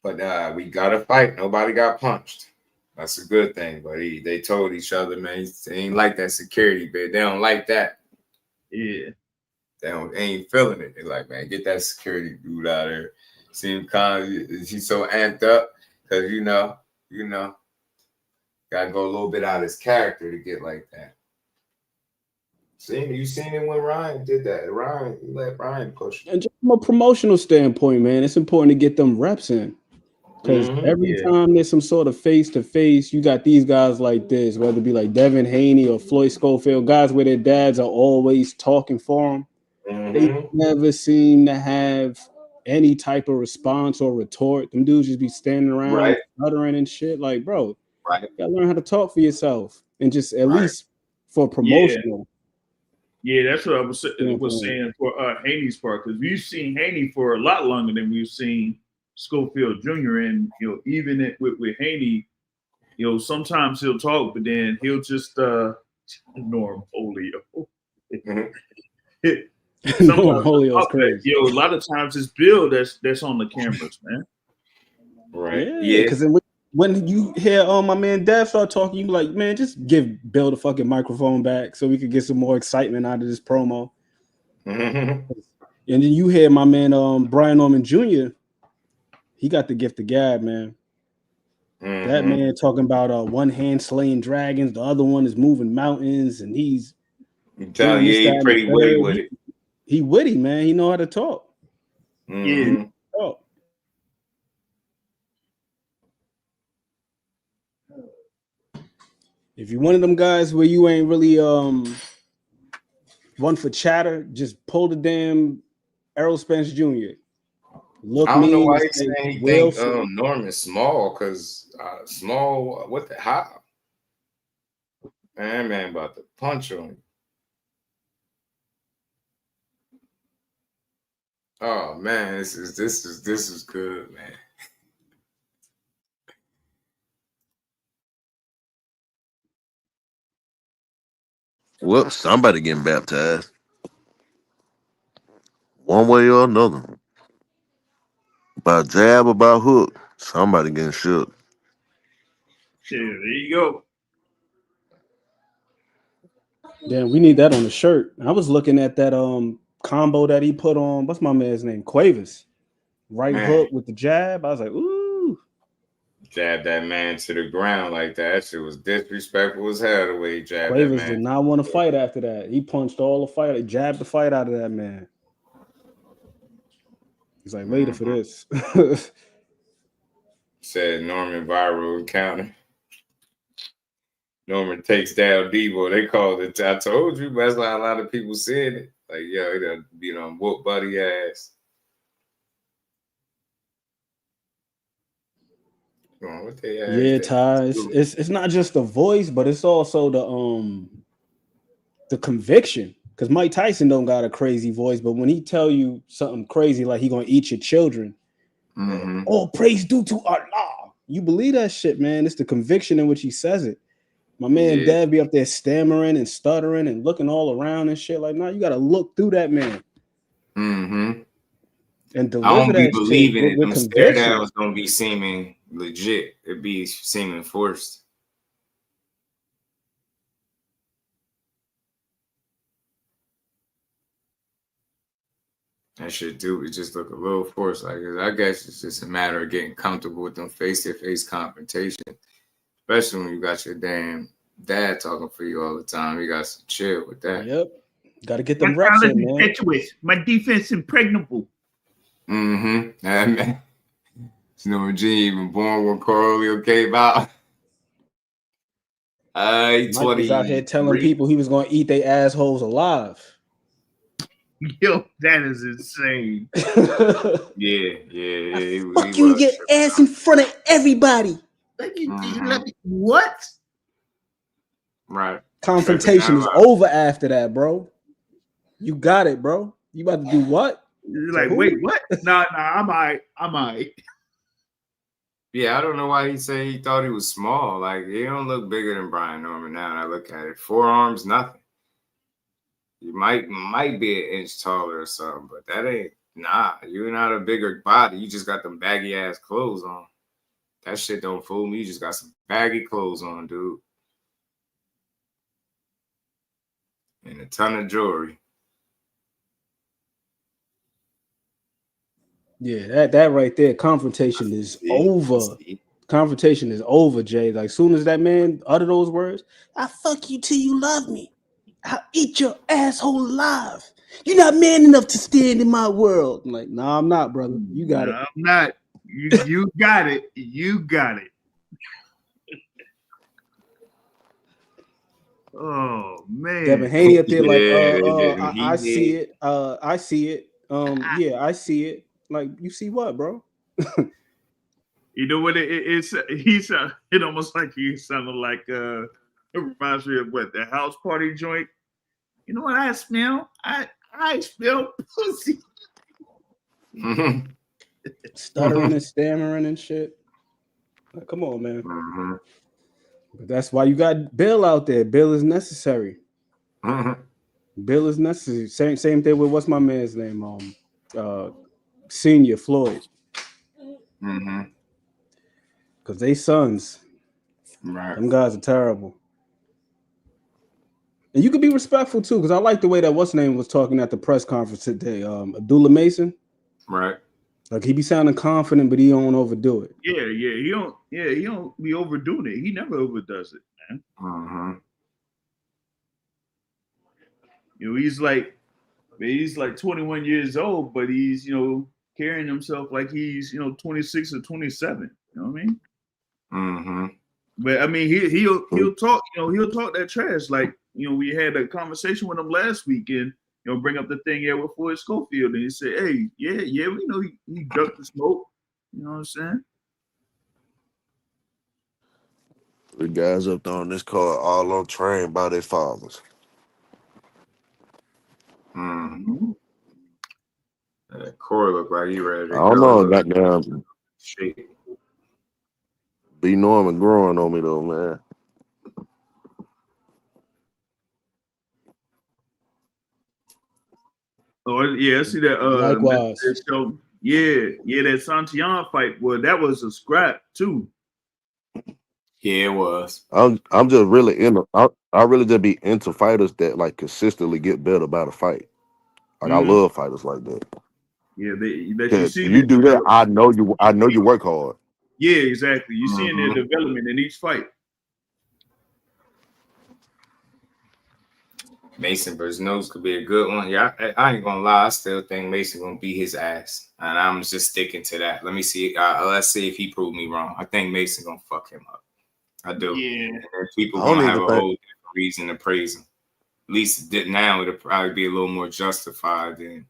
But we got a fight. Nobody got punched. That's a good thing. But they told each other, man, they ain't like that security bid. They don't like that. Yeah. They ain't feeling it. They're like, man, get that security dude out of there. Seem kind of, he's so amped up because you know, gotta go a little bit out of his character to get like that. You seen it when Ryan did that. You let Ryan push. And just from a promotional standpoint, man, it's important to get them reps in. Because every time there's some sort of face-to-face, you got these guys like this, whether it be like Devin Haney or Floyd Schofield, guys where their dads are always talking for them. They never seem to have any type of response or retort. Them dudes just be standing around stuttering and shit. Like, bro, you gotta learn how to talk for yourself and just at least for promotional. Yeah, that's what I was saying for Haney's part, because we've seen Haney for a lot longer than we've seen Schofield Jr. And even with Haney, sometimes he'll talk, but then he'll just Norm Holio. Norm Holio's crazy. A lot of times it's Bill that's on the cameras, man. Right. Yeah. Because when you hear my man Dev start talking, you be like, man, just give Bill the fucking microphone back so we could get some more excitement out of this promo. And then you hear my man Brian Norman Jr. He got the gift of gab, man. That man talking about one hand slaying dragons, the other one is moving mountains, and he's telling you, he's pretty witty with it. He witty, man. He know how to talk. Yeah. If you're one of them guys where you ain't really one for chatter, just pull the damn Errol Spence Jr. Look, I don't know why he's saying he thinks Norm is small, because small, what the how? Man about to punch on you. Oh man, this is good, man. Well, somebody getting baptized. One way or another. By jab or by hook, somebody getting shook. Yeah, there you go. Damn, we need that on the shirt. I was looking at that combo that he put on. What's my man's name? Quavis. Right hook with the jab. I was like, ooh. Jab that man to the ground like that. That shit was disrespectful as hell the way he jabbed Quavis that man. did not want to fight after that. He punched all the fight, jabbed the fight out of that man. He's like, later for this. Said Norman viral encounter. Norman takes down Debo. They called it. I told you, but that's why a lot of people said it. Like, yo, he done beat on whoop buddy ass. What they ass? Yeah, Ty. It's not just the voice, but it's also the conviction. Because Mike Tyson don't got a crazy voice, but when he tell you something crazy like he gonna eat your children, all praise due to Allah. You believe that shit, man. It's the conviction in which he says it. My man Dad be up there stammering and stuttering and looking all around and shit. Like, nah, you gotta look through that man. And deliver I don't be that believing shit it. with Them stare conviction. downs don't be seeming legit. It be seeming forced. That shit do. It just look a little forced. Like, I guess it's just a matter of getting comfortable with them face-to-face confrontation. Especially when you got your damn dad talking for you all the time. You got to chill with that. Yep. Got to get them reps in, man. My defense impregnable. Man. Norman G even born when Corolio came out. Mike was out here telling people he was going to eat their assholes alive. Yo, that is insane. Yeah. Fuck you, get ass in front of everybody. What? Right. Confrontation is over after that, bro. You got it, bro. You about to do what? You're like, wait, what? Nah, I'm all right. Yeah, I don't know why he said he thought he was small. Like, he don't look bigger than Brian Norman now. And I look at it, forearms, nothing. You might be an inch taller or something, but that ain't. Nah, you're not a bigger body. You just got them baggy ass clothes on. That shit don't fool me. You just got some baggy clothes on, dude. And a ton of jewelry. Yeah, that right there, confrontation is over. Confrontation is over, Jay. Like, soon as that man uttered those words, I fuck you till you love me. I'll eat your asshole alive. You're not man enough to stand in my world. I'm like, nah, I'm not, brother. You got it. I'm not. You got it. You got it. Oh man. Devin Haney up there, like, I see it. I see it. Yeah, I see it. Like, you see what, bro? You know what it almost like he sounded like it reminds me of what, the house party joint. You know what I smell? I smell pussy. Stuttering and stammering and shit. Like, come on, man. But that's why you got Bill out there. Bill is necessary. Bill is necessary. Same thing with what's my man's name? Senior Floyd. Because they sons. Right. Them guys are terrible. And you can be respectful too, because I like the way that what's name was talking at the press conference today. Abdullah Mason. Right. Like, he be sounding confident, but he don't overdo it. Yeah, he don't be overdoing it. He never overdoes it, man. You know, he's like 21 years old, but he's, you know, carrying himself like he's, you know, 26 or 27. You know what I mean? But I mean, he'll talk, you know, he'll talk that trash. Like, you know, we had a conversation with him last weekend, you know, bring up the thing here with Floyd Schofield, and he said, hey, yeah, we know he ducked the smoke. You know what I'm saying? The guys up there on this car all on trained by their fathers. That Corey look like he ready to I don't go. know, goddamn. Shit. B. Norman growing on me though, man. Oh yeah, I see that. Likewise. That that Santillan fight. Well, that was a scrap too. Yeah, it was. I'm just really into. I really just be into fighters that like consistently get better by the fight. Like I love fighters like that. Yeah, that you see. You do that, I know you work hard. Yeah, exactly. You seeing their development in each fight. Mason versus Nose could be a good one. Yeah, I ain't gonna lie. I still think Mason gonna beat his ass, and I'm just sticking to that. Let me see. Let's see if he proved me wrong. I think Mason gonna fuck him up. I do. Yeah. And people gonna have a whole different reason to praise him. At least now it'll probably be a little more justified than,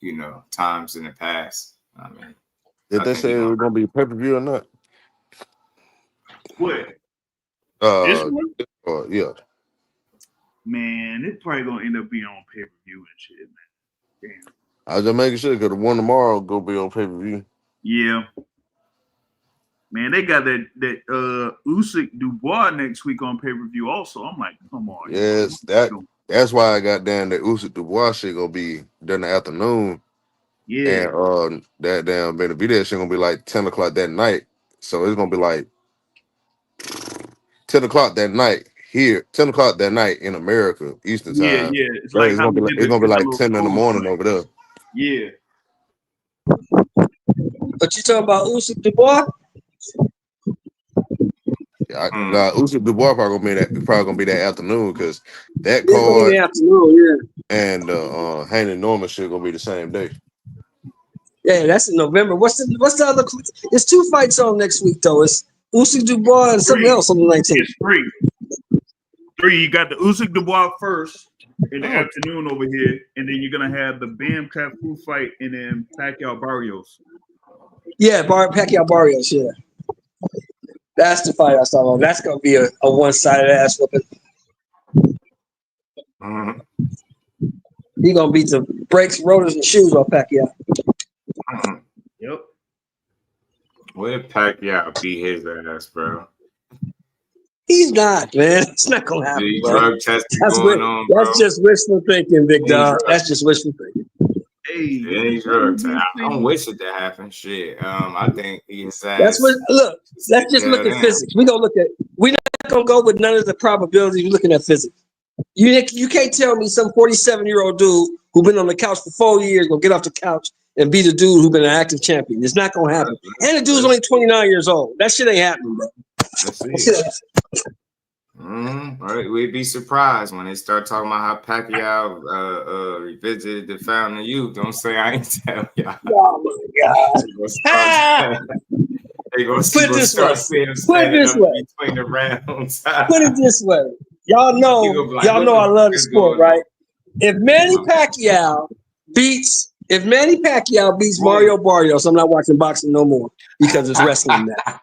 you know, times in the past. I mean, did they say it was gonna be pay-per-view or not? What? This one? Yeah. Man, it's probably gonna end up being on pay-per-view and shit, man. Damn. I was just making sure because the one tomorrow go be on pay-per-view. Yeah. Man, they got that Usyk Dubois next week on pay-per-view also. I'm like, come on. Yes, that's why I got down that Usyk Dubois shit gonna be during the afternoon. Yeah. And that damn Benavidez shit gonna be like 10 o'clock that night. So it's gonna be like 10 o'clock that night here, 10 o'clock that night in America, Eastern time. Yeah. It's like it's gonna be like 10 in the morning over there. Yeah. But you talking about Usyk Dubois? Yeah, Usyk Dubois probably gonna be that afternoon because that It's gonna be the afternoon, and Haney Norman shit gonna be the same day. Yeah, that's in November. What's the other? It's 2 fights on next week though. It's Usyk Dubois and something else on the 19th. It's 3. 3. You got the Usyk Dubois first in the afternoon over here, and then you're gonna have the Bam Cafu fight and then Pacquiao Barrios. Yeah, Pacquiao Barrios. Yeah, that's the fight I was talking about. That's gonna be a one-sided ass whooping. He gonna beat the brakes, rotors, and shoes off Pacquiao. Yep. What if Pacquiao beat his ass, bro? He's not, man. It's not gonna happen, The bro. drug testing going on, bro. That's just wishful thinking, big dog. That's just wishful thinking. Hey, drug test. I don't wish it to happen. Shit. I think his ass. That's what. Look, let's just look at physics. We're not gonna go with none of the probabilities. We're looking at physics. You can't tell me some 47-year-old dude who been on the couch for 4 years gonna get off the couch and beat a dude who been an active champion. It's not gonna happen. And the dude's only 29 years old. That shit ain't happening, bro. All right, we'd be surprised when they start talking about how Pacquiao revisited the Fountain of Youth. Don't say I ain't tell y'all. Oh my God! They gonna Put it this way. between the rounds. Put it this way. Y'all know I love the sport, right? If Manny Pacquiao beats Mario Barrios, I'm not watching boxing no more because it's wrestling now.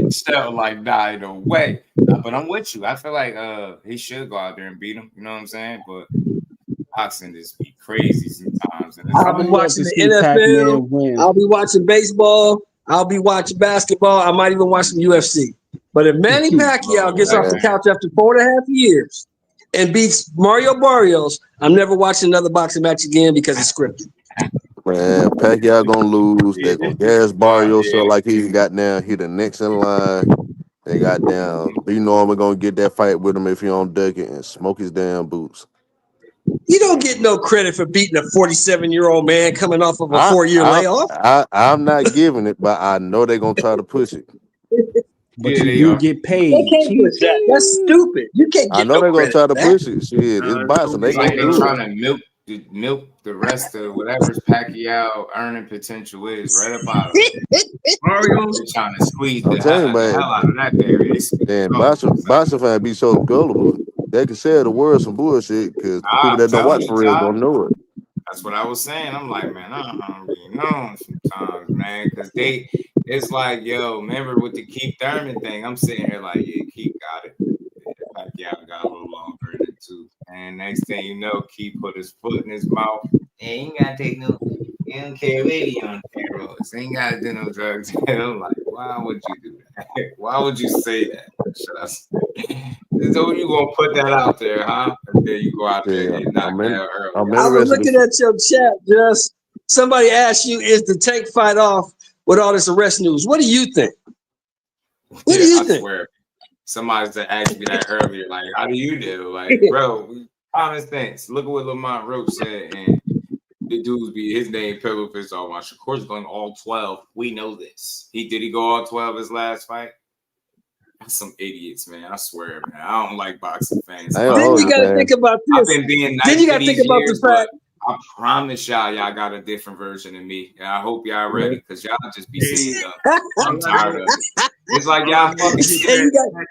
Still like, nah, ain't no way. But I'm with you. I feel like he should go out there and beat him. You know what I'm saying? But boxing just be crazy sometimes. And I'll be watching the NFL. I'll be watching baseball. I'll be watching basketball. I might even watch some UFC. But if Manny Pacquiao gets off the couch after 4.5 years and beats Mario Barrios, I'm never watching another boxing match again because it's scripted. Man, Pacquiao gonna lose. They're gonna gas Barrios up like he got down. He the next in line. They got down. B Norman gonna get that fight with him if he don't duck it and smoke his damn boots. You don't get no credit for beating a 47-year-old man coming off of a 4-year layoff. I'm not giving it, but I know they're gonna try to push it. But you do get paid. They can't push that. That's stupid. You can't get I know they're gonna try to push it. Shit, it's boxing. They like gonna they're do trying to milk the rest of whatever's Pacquiao earning potential is right up out of it. Mario's trying to squeeze the hell out of that area. Damn, boxing fan be so gullible. They can say the word some bullshit because people that don't watch for real don't know it. That's what I was saying. I'm like, man, I don't really know sometimes, man, because it's like, yo, remember with the Keith Thurman thing? I'm sitting here like, yeah, Keith got it. Pacquiao got a little longer in it too. And next thing you know, Keith put his foot in his mouth. And he ain't gotta take no, he don't care where he on steroids. He ain't gotta do no drugs. I'm like, why would you do that? Why would you say that? Should I say? So you gonna put that out there, huh? And then you go out there and knock that early. I was looking at your chat, just somebody asked you, is the Tank fight off with all this arrest news? What do you think? What do you think? Swear. Somebody asked me that earlier, like, how do you do? Like, bro, common sense. Look at what Lamont Roach said, and the dudes be his name Pillow Fist all watch. Shakur's going all 12. We know this. Did he go all 12 his last fight? That's some idiots, man. I swear, man. I don't like boxing fans. Then you gotta think about this. I've been being nice. Then you gotta think about the fact. I promise y'all got a different version of me. And I hope y'all ready because y'all just be seeing stuff. I'm tired of it. It's like y'all fucking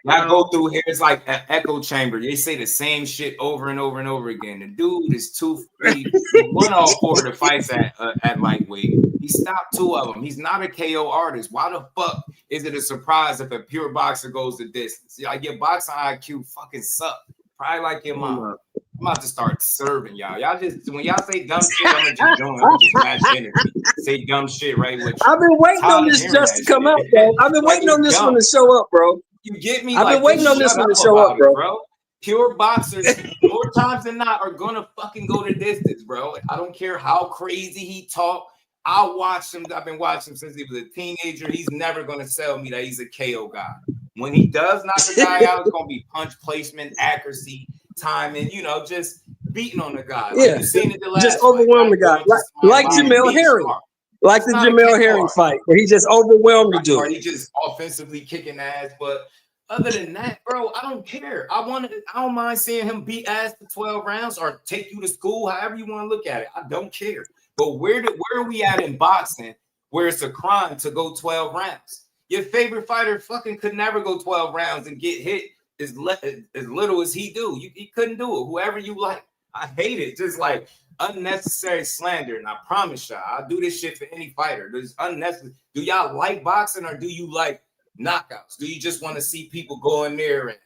y'all go through here. It's like an echo chamber. They say the same shit over and over and over again. The dude is he won all 4 of the fights at lightweight. He stopped 2 of them. He's not a KO artist. Why the fuck is it a surprise if a pure boxer goes the distance? Like your boxing IQ fucking suck. Probably like your mom. I'm about to start serving y'all. Y'all just when y'all say dumb shit, I'm gonna just join. I'm just match energy. Say dumb shit right with you. I've been waiting on this just to come out, bro. I've been waiting on this one to show up, bro. You get me? I've been waiting on this one to show up, bro. Pure boxers, more times than not, are gonna fucking go the distance, bro. I don't care how crazy he talk. I'll watch him. I've been watching him since he was a teenager. He's never gonna sell me that he's a KO guy. When he does knock the guy out, it's gonna be punch placement, accuracy, timing, just beating on the guy. Like you seen it the last just overwhelm the guy. Like Jamel Herring. Like the Jamel Herring fight, where he just overwhelmed the dude. Or he just offensively kicking ass. But other than that, bro, I don't care. I don't mind seeing him beat ass for 12 rounds or take you to school, however you want to look at it. I don't care. But where are we at in boxing where it's a crime to go 12 rounds? Your favorite fighter fucking could never go 12 rounds and get hit as little as he do. He couldn't do it. Whoever you like. I hate it. Just like unnecessary slander. And I promise y'all, I'll do this shit for any fighter. There's unnecessary. Do y'all like boxing or do you like knockouts? Do you just want to see people go in there and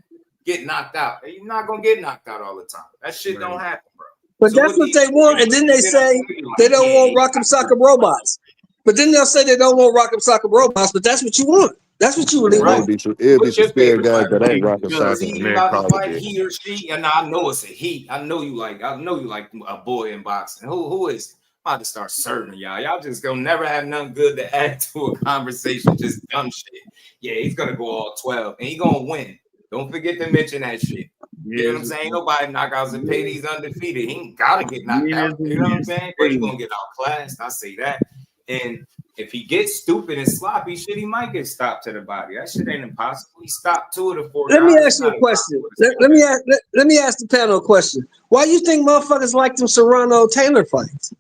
get knocked out? You're not going to get knocked out all the time. That shit don't happen, bro. But so that's what they want. And then they say they don't want Rock'em Sock'em Robots. But then they'll say they don't want Rock'em Sock'em Robots, but that's what you want. That's what you really want. It'll be some scared guys that ain't rocking Because soccer, he man. about to Call fight it. he or she, and I know it's a he. I know you like a boy in boxing. Who is? I'm about to start serving y'all. Y'all just gonna never have nothing good to add to a conversation. Just dumb shit. Yeah, he's gonna go all 12 and he gonna win. Don't forget to mention that shit. You know what I'm saying? Nobody knockouts and pay these undefeated. He ain't gotta get knocked out. You know what I'm saying? But he gonna get outclassed. I say that. And if he gets stupid and sloppy shit, he might get stopped to the body. That shit ain't impossible. He stopped 2 of the 4 Let guys. me ask you a question. Let me ask the panel a question. Why you think motherfuckers like them Serrano Taylor fights?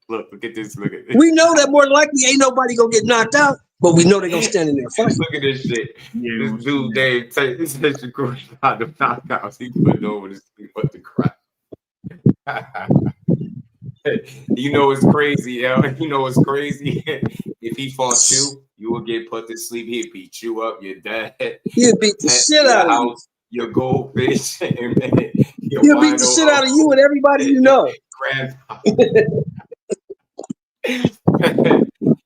Look at this. We know that more than likely ain't nobody gonna get knocked out, but we know they're gonna stand in there fighting. Look at this shit. This dude, Dave, this is Shakur shot the knockouts. He put it over to sleep at the crowd. You know it's crazy, yo. You know it's crazy. If he fought you, you will get put to sleep. He'd beat you up. Your dad. He'd beat the shit out of you. Your goldfish. He'll beat the shit out of you and everybody you know. Grandpa.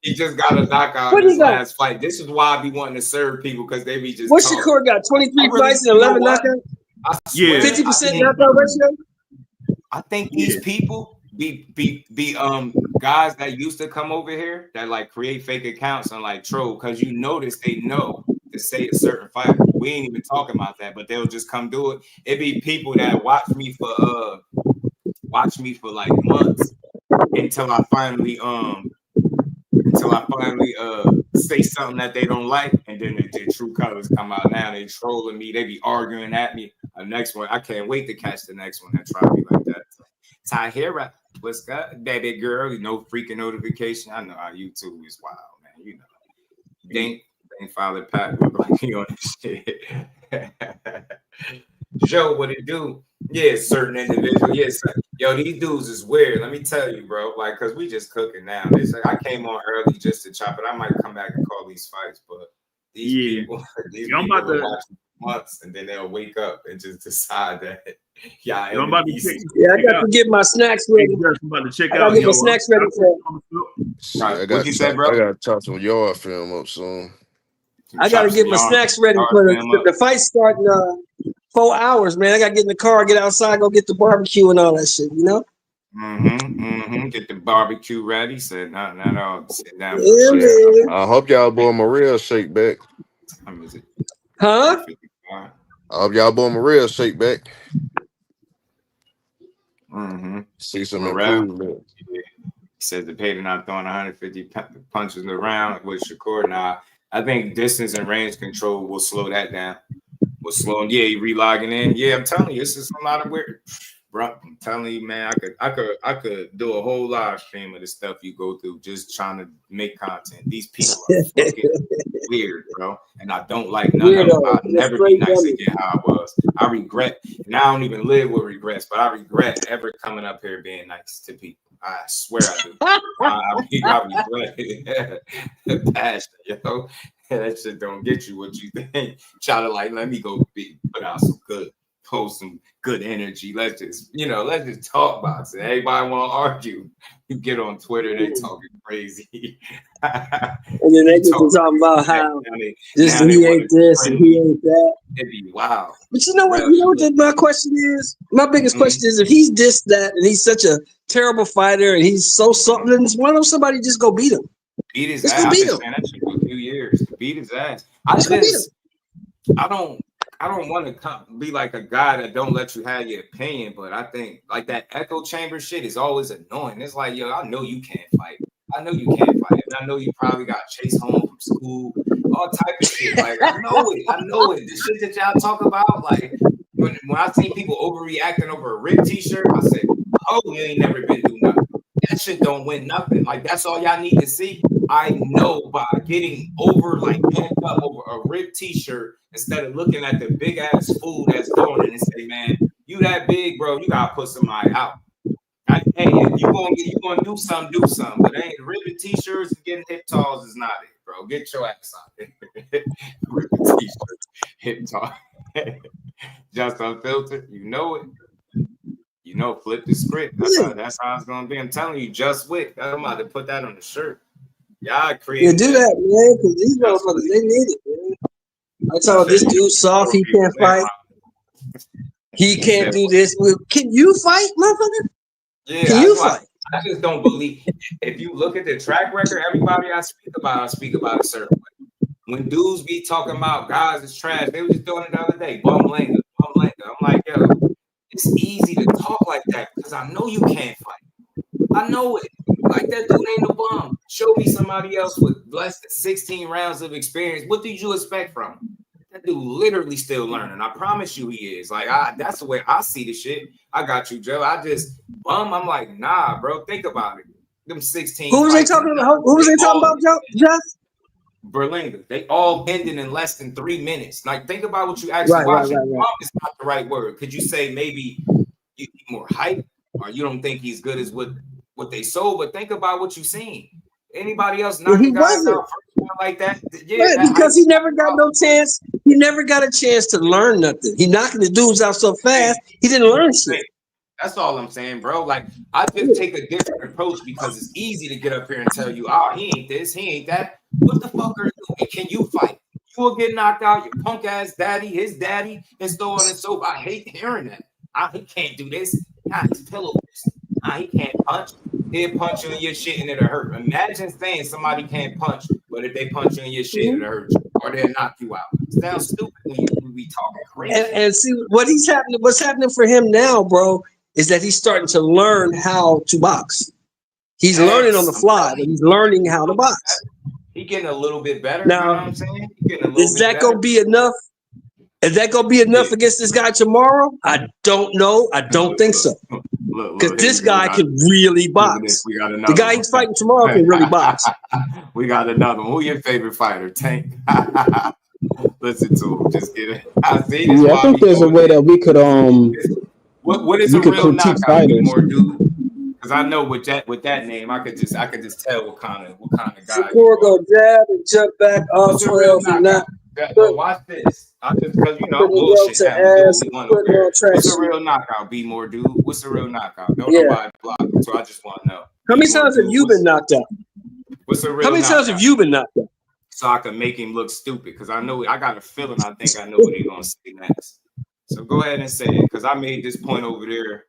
He just got a knockout in his last fight. This is why I be wanting to serve people because they be just. What Shakur got? 23 fights and 11 knockouts. 50% knockout ratio. I think these people be guys that used to come over here that like create fake accounts and like troll because you notice they know to say a certain fighter. We ain't even talking about that, but they'll just come do it. It be people that watch me for like months until I finally say something that they don't like, and then their true colors come out. Now they trolling me, they be arguing at me. The next one, I can't wait to catch the next one that try me like that. Tahira, what's good, baby girl? No freaking notification. I know how YouTube is wild, man. You know, Dink Father Pat look like he on this shit. Joe, what it do? Yeah, certain individual. Yes, yo, these dudes is weird. Let me tell you, bro. Like, cause we just cooking now. I came on early just to chop it. I might come back and call these fights, but these people will watch months and then they'll wake up and just decide that. Yeah, I got to get my snacks ready. I'm about to check I got to get my snacks ready for. I got to chop some yard film up soon. I got to get my snacks ready for the fight starting 4 hours, man. I got to get in the car, get outside, go get the barbecue and all that shit, you know? Get the barbecue ready. Said not all sit down. I hope y'all boy my real shake back. Huh? I hope y'all boy my real shake back. See some improvement. He said the Pater not throwing 150 punches around with Shakur. Now, I think distance and range control will slow that down. Will slow him. Yeah, he relogging in. Yeah, I'm telling you, this is a lot of weird. Bro, I'm telling you, man, I could do a whole live stream of the stuff you go through just trying to make content. These people are fucking weird, bro. And I don't like none of them. I'll never be nice again how I was. I regret, and I don't even live with regrets, but I regret ever coming up here being nice to people. I swear I do. I regret it. Passion, yo. That shit don't get you what you think. Try to like, let me go put out some good. Post some good energy. Let's just talk boxing. Everybody want to argue. You get on Twitter, they talking crazy. And then they get to talking about how he ain't this and he ain't that. It'd be wild. But you know what? You know what my question is? My biggest question is if he's this, that, and he's such a terrible fighter and he's so something, then why don't somebody just go beat him? Beat his ass. I've been saying that shit for a few years. Beat his ass. I don't want to be like a guy that don't let you have your opinion, but I think like that echo chamber shit is always annoying. It's like, yo, I know you can't fight. I know you can't fight. And I know you probably got chased home from school, all type of shit. Like, I know it. The shit that y'all talk about, like when I seen people overreacting over a RIP t-shirt, I said, oh, you ain't never been through nothing. That shit don't win nothing. Like, that's all y'all need to see. I know by getting pumped up over a RIP t-shirt instead of looking at the big ass fool that's doing it and say, man, you that big, bro, you gotta put somebody out. Hey, if you gonna do something, but ain't ripping t-shirts and getting hip talls is not it, bro. Get your ass out. Ripping t-shirts, hip tall, just unfiltered. You know it. You know, flip the script. That's how it's gonna be. I'm telling you, just wit. I'm about to put that on the shirt. Y'all created. Yeah, do that, man, because these motherfuckers, they need it, man. I told this dude soft, he can't fight. He can't do this. Can you fight, motherfucker? Yeah, can you fight? I just don't believe. If you look at the track record, everybody I speak about a certain way. When dudes be talking about guys is trash, they were just doing it the other day. Bum Langer. I'm like, yo, it's easy to talk like that because I know you can't fight. I know it. Like, that dude ain't no bum. Show me somebody else with less than 16 rounds of experience. What did you expect from him? That dude literally still learning. I promise you he is. Like, that's the way I see the shit. I got you, Joe. I just bum. I'm like, nah, bro. Think about it. Them 16. Who was they talking about? Who was they talking about, Jeff? Berlinga. They all ended in less than 3 minutes. Like, think about what you actually watching. Bum is not the right word. Could you say maybe you need more hype, or you don't think he's good as what they sold? But think about what you seen. Anybody else knocking guys out like that? Yeah, right, because he never got no chance. He never got a chance to learn nothing. He knocking the dudes out so fast, he didn't learn shit. That's all I'm saying, bro. Like, I just take a different approach because it's easy to get up here and tell you, oh, he ain't this, he ain't that. What the fuck are you? And can you fight? You will get knocked out, your punk ass daddy, his daddy, and so on and so forth. I hate hearing that. He can't do this. He's pillow. He can't punch. He'll punch you in your shit and it'll hurt. Imagine saying somebody can't punch, but if they punch you in your shit, it'll hurt you, or they'll knock you out. It sounds stupid when you be talking crazy. And see what's happening for him now, bro, is that he's starting to learn how to box. He's learning on the fly, but he's learning how to box. He's getting a little bit better. Now, you know what I'm saying? Is that gonna be enough? Is that gonna be enough against this guy tomorrow? I don't know. I don't think so. Because this guy can really box. The guy he's fighting tomorrow can really box. We got another one. Who your favorite fighter? Tank. Listen to him. Just kidding. I think there's a way that we could what is a real knockout more, dude? Because I know with that name, I could just tell what kind of guy. Score go jab and jump back off 12 and not. But watch this. I just because bullshit. What's a real knockout? Be more, dude. What's a real knockout? Don't nobody block it, so I just want to know. How many times have you been knocked out? What's a real? How many times have you been knocked out? So I can make him look stupid because I know I got a feeling. I think I know what he's gonna say next. So go ahead and say it because I made this point over there.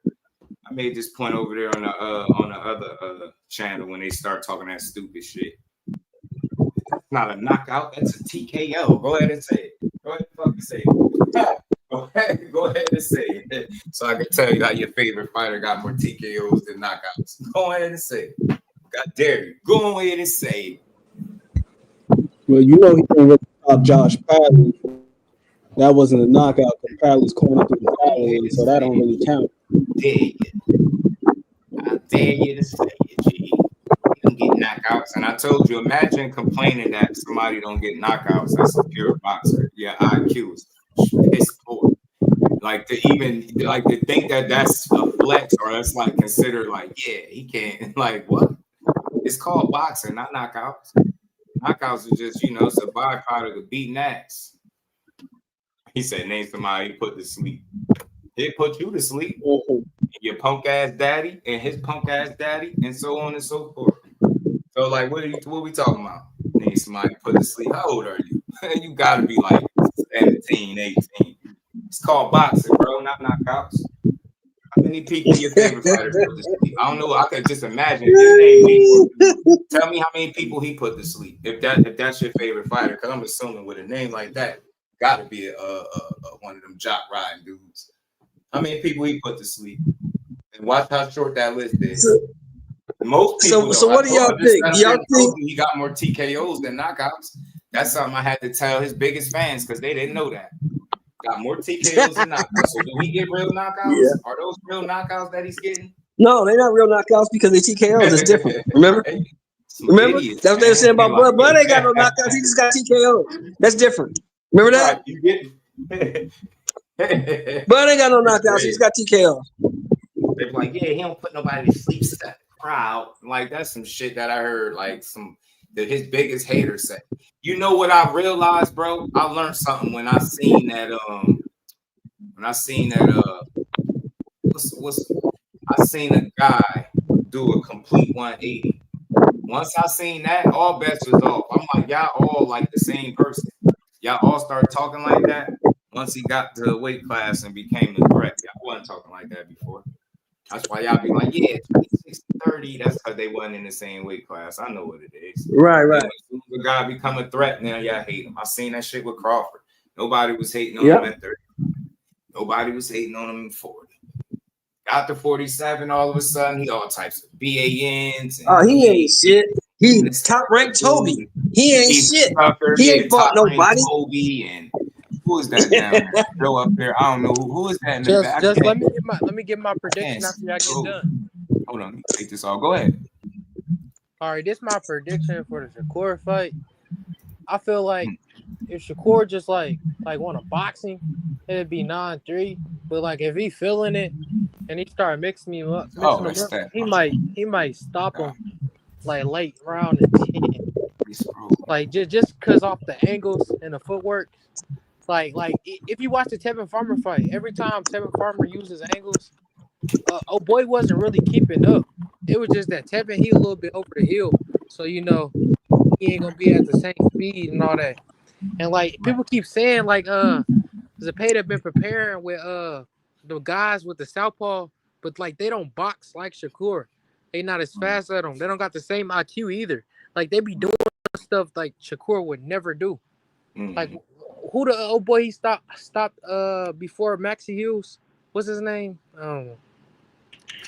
On the other channel when they start talking that stupid shit. Not a knockout, that's a TKO. Go ahead and say it. Go ahead and fucking say it. Go ahead and say it. So I can tell you how your favorite fighter got more TKOs than knockouts. Go ahead and say it. God dare you. Go ahead and say it. Well, he didn't really stop Josh Padley. That wasn't a knockout because Padley's corner through the foul, so that don't really count. I dare you to say it, G. You get knockouts, and I told you, imagine complaining that somebody don't get knockouts. That's a pure boxer. Yeah, IQ is piss poor. Like to think that that's a flex or that's like considered like, yeah, he can't. Like what? It's called boxing, not knockouts. Knockouts are just it's a byproduct of beating ass. He said, name somebody he put to sleep. He put you to sleep. Your punk ass daddy and his punk ass daddy, and so on and so forth. So, like, what we talking about? Name somebody put to sleep. How old are you? You gotta be like 17, 18. It's called boxing, bro, not knockouts. How many people your favorite fighter put to sleep? I don't know. I could just imagine. If your name me, tell me how many people he put to sleep. If that's your favorite fighter, because I'm assuming with a name like that, gotta be one of them jock riding dudes. How many people he put to sleep? And watch how short that list is. Most people. So what do y'all think? Y'all think he got more TKOs than knockouts? That's something I had to tell his biggest fans because they didn't know that. Got more TKOs than knockouts. So do we get real knockouts? Yeah. Are those real knockouts that he's getting? No, they're not real knockouts because they TKOs. It's different. Remember? Idiots, that's what they were saying about Bud. Bud ain't got no knockouts. He just got TKOs. That's different. Remember that? Right, you get Bud ain't got no knockouts. He's got TKOs. They're like, yeah, he don't put nobody to sleep. That crowd, like that's some shit that I heard. Like his biggest haters say. You know what I realized, bro? I learned something when I seen that. I seen a guy do a complete 180 Once I seen that, all bets was off. I'm like, y'all all like the same person. Y'all all start talking like that. Once he got to the weight class and became a threat, y'all wasn't talking like that before. That's why y'all be like, yeah, 26 30. That's because they wasn't in the same weight class. I know what it is. Right. Then when the guy become a threat, now y'all hate him. I seen that shit with Crawford. Nobody was hating on him at 30. Nobody was hating on him at 40. Got to 47, all of a sudden, he all types of BANs. And he ain't shit. He top ranked Toby. He ain't shit. He ain't fought nobody. Toby and who is that down there? Go up there. I don't know who is that in the back. Just let me get my prediction after y'all get done. Hold on, let me take this off. Go ahead. All right, this is my prediction for the Shakur fight. I feel like if Shakur just like want a boxing, it'd be 9-3. But like if he feeling it and he start mixing him up, he might stop him like late round and 10. Like just cause off the angles and the footwork. Like if you watch the Tevin Farmer fight, every time Tevin Farmer uses angles, oh boy wasn't really keeping up. It was just that Tevin he a little bit over the hill, so he ain't gonna be at the same speed and all that. And like people keep saying like Zepeda been preparing with the guys with the southpaw, but like they don't box like Shakur. They not as fast at them. They don't got the same IQ either. Like they be doing stuff like Shakur would never do. Like who the old boy he stopped before Maxie Hughes? What's his name?